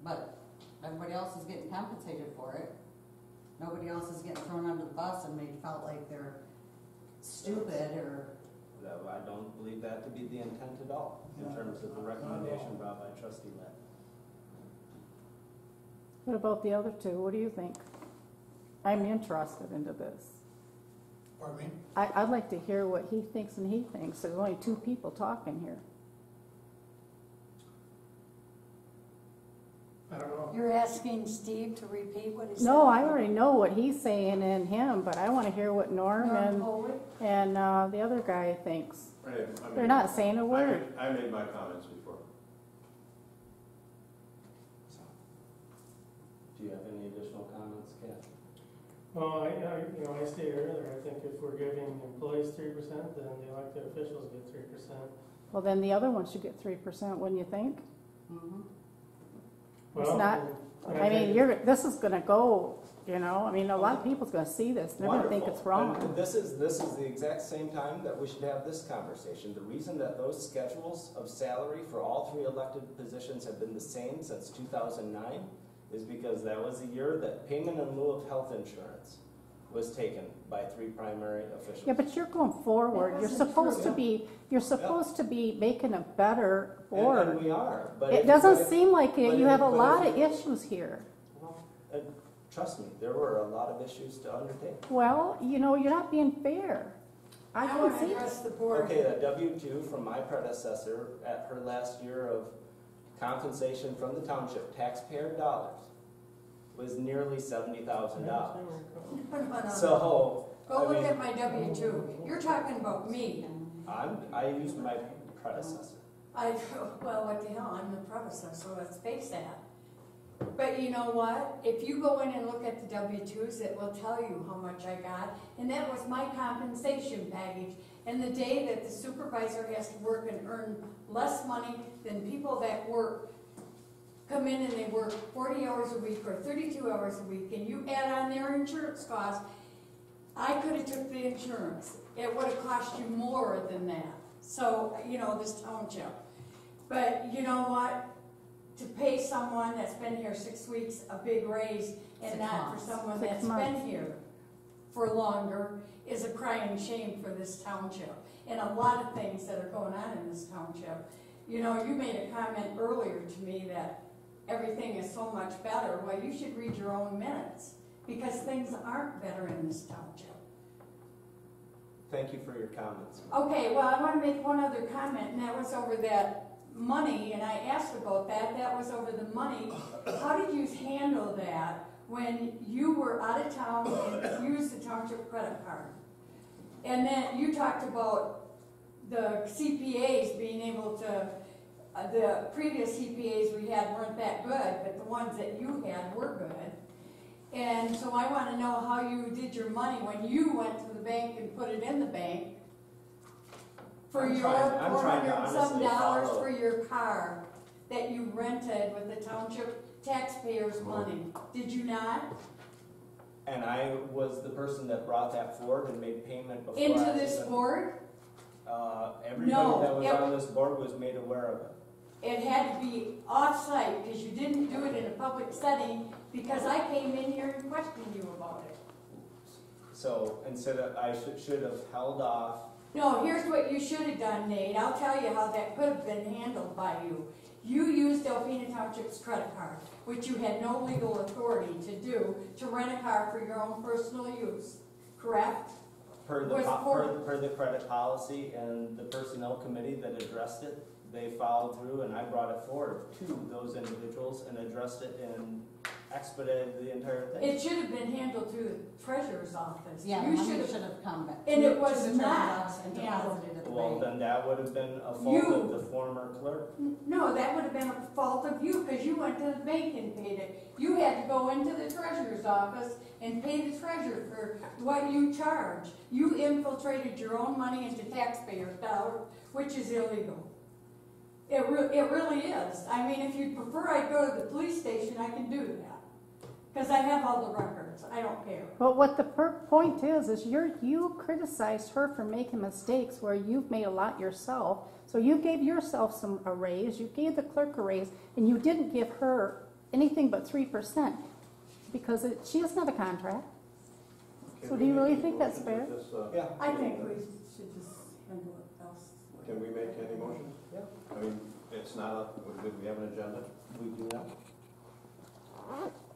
but everybody else is getting compensated for it. Nobody else is getting thrown under the bus and made felt like they're stupid or. I don't believe that to be the intent at all, in terms of the recommendation brought by trustee Lett. What about the other two? What do you think? I'm interested into this. Pardon me? I'd like to hear what he thinks and he thinks. There's only 2 people talking here. I don't know. You're asking Steve to repeat what he said? No, I already know what he's saying and him, but I want to hear what Norm and the other guy thinks. They're not saying a word. I made my comments before. Do you have any additional comments, Kat? Well, I stated earlier, I think if we're giving employees 3%, then the elected officials get 3%. Well, then the other one should get 3%, wouldn't you think? Mm-hmm. It's Well, not, and I mean, think- this is gonna go, you know, I mean, a lot of people's gonna see this, they're gonna think it's Wonderful. wrong. And this is the exact same time that we should have this conversation. The reason that those schedules of salary for all 3 elected positions have been the same since 2009 is because that was the year that payment in lieu of health insurance was taken by 3 primary officials. Yeah, but you're going forward, That you're wasn't supposed true. to be, making a better And board. we are, but It if- doesn't but if- seem like it, but you if- have a but lot if- of issues here. Well, trust me, there were a lot of issues to undertake. Well, you know, you're not being fair. I I can want to see address it. the board. Okay, a W-2 from my predecessor at her last year of compensation from the township, taxpayer dollars, was nearly $70,000. No. So, Go I look mean, at my W-2. You're talking about me. I used my predecessor. Well, what the hell, I'm the predecessor, let's face that. But you know what? If you go in and look at the W-2s, it will tell you how much I got, and that was my compensation package. And the day that the supervisor has to work and earn less money than people that come in and they work 40 hours a week or 32 hours a week, and you add on their insurance costs, I could have took the insurance. It would have cost you more than that. So, you know, this township. But you know what? To pay someone that's been here 6 weeks a big raise and 6 not months. for someone 6 that's months. been here for longer is a crying shame for this township. And a lot of things that are going on in this township. You know, you made a comment earlier to me that everything is so much better. Well, you should read your own minutes because things aren't better in this township. Thank you for your comments. Okay, well, I want to make one other comment, and that was over that money, and I asked about that. That was over the money. How did you handle that when you were out of town and used the township credit card? And then you talked about the CPAs being able to, the previous CPAs we had weren't that good, but the ones that you had were good. And so I want to know how you did your money when you went to the bank and put it in the bank for I'm your trying to $400 and some honestly dollars follow. for your car that you rented with the township taxpayers' money. Did you not? And I was the person that brought that forward and made payment before. Into I was this in- board? Everybody No, that was it- on this board was made aware of it. It had to be off-site because you didn't do it in a public setting because I came in here and questioned you about it. So instead of, I should have held off. No, here's what you should have done, Nate. I'll tell you how that could have been handled by you. You used Alpena Township's credit card, which you had no legal authority to do, to rent a car for your own personal use, correct? Per was for, per the credit policy and the personnel committee that addressed it, they followed through, and I brought it forward to those individuals and addressed it and expedited the entire thing. it should have been handled through the treasurer's office. Yeah, You the money should should have, have come back. and it to was the treasurer's not office and handled. deposited at the Well, bank. then that would have been a fault You- of the former clerk. no, that would have been a fault of you, because you went to the bank and paid it. You had to go into the treasurer's office and pay the treasurer for what you charge. You infiltrated your own money into taxpayers' dollars, which is illegal. It really is. I mean, if you prefer I go to the police station, I can do that. Because I have all the records. I don't care. But what the point is you criticized her for making mistakes where you've made a lot yourself. So you gave yourself a raise, you gave the clerk a raise, and you didn't give her anything but 3% because she doesn't have a contract. So do you really think that's fair? Yeah. I think we should just handle it else. Can we make any motions? Yeah. I mean, it's not a, we have an agenda. We do now.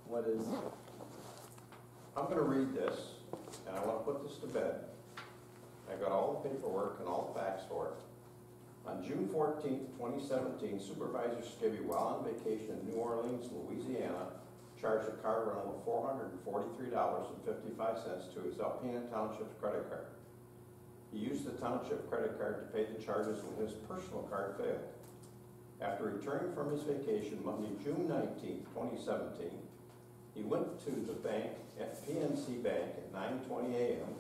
What is? I'm gonna read this, and I wanna put this to bed. I got all the paperwork and all the facts for it. On June 14th, 2017, Supervisor Skibby, while on vacation in New Orleans, Louisiana, charged a car rental of $443.55 to his Alpena Township credit card. He used the township credit card to pay the charges when his personal card failed. After returning from his vacation Monday, June 19th, 2017, he went to the bank at PNC Bank at 9:20 a.m.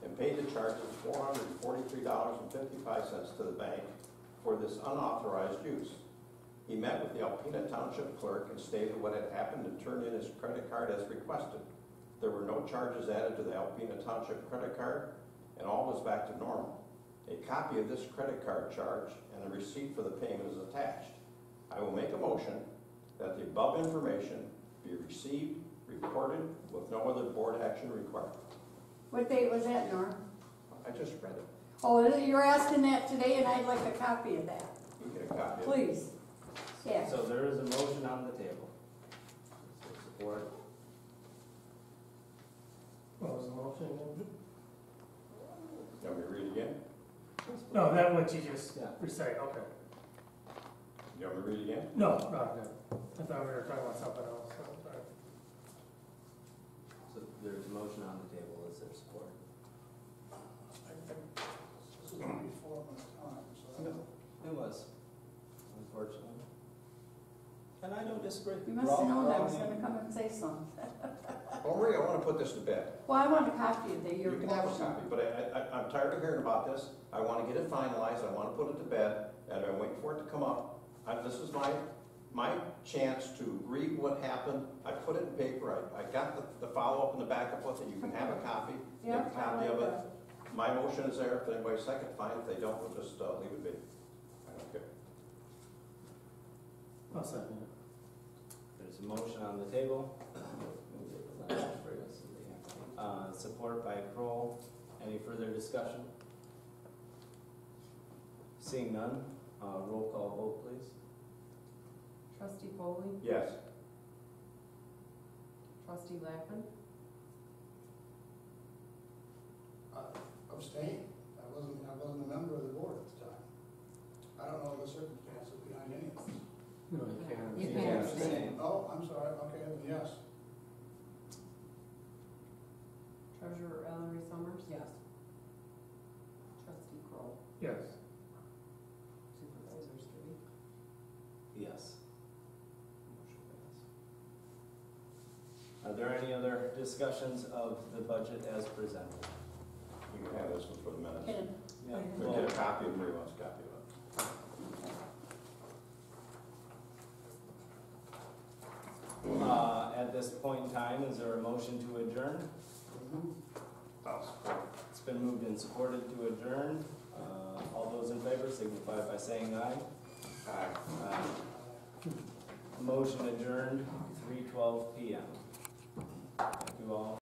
and paid the charges of $443.55 to the bank for this unauthorized use. He met with the Alpena Township clerk and stated what had happened and turned in his credit card as requested. There were no charges added to the Alpena Township credit card, and all was back to normal. A copy of this credit card charge and a receipt for the payment is attached. I will make a motion that the above information be received, recorded, with no other board action required. What date was that, Norm? I just read it. Oh, you're asking that today, and I'd like a copy of that, You get a copy of it. please. Yeah. So there is a motion on the table. Support. What was the motion again? You want me to read it again? No, that what you just Yeah. recite, okay. You want me to read it again? No, no, no. I thought we were talking about something else. So, sorry. So there's a motion on the table. Is there support? This is gonna be before my time, so. It was, unfortunately. And I don't disagree. You must have known I was gonna come and say something. Well, Maria, I want to put this to bed. Well, I want a copy of your You can have a motion. copy, but I'm tired of hearing about this. I want to get it finalized, I want to put it to bed, and I'm waiting for it to come up. This is my chance to read what happened. I put it in paper, I got the follow-up and the backup with it. You can have a copy, make Yeah, a copy of it. My motion is there, if anybody second, fine. If they don't, we'll just leave it be. I don't care. I'll second it. There's a motion on the table. Support by Kroll. Any further discussion? Seeing none, roll call vote, please. Trustee Foley, Yes. trustee Lappin, Abstain. I wasn't a member of the board at the time. I don't know the circumstances behind any of this. No, you can't. You can't abstain. Oh, I'm sorry, okay, then yes. treasurer Ellery Summers, Yes. trustee Kroll, Yes. supervisor Skibby. Yes. Motion passed. Are there any other discussions of the budget as presented? You can have this one for the minutes. Yeah. We'll get a copy, if Maria wants a copy of it. At this point in time, is there a motion to adjourn? I'll support. It's been moved and supported to adjourn. All those in favor signify by saying aye. Aye. Motion adjourned, 3:12 p.m. Thank you all.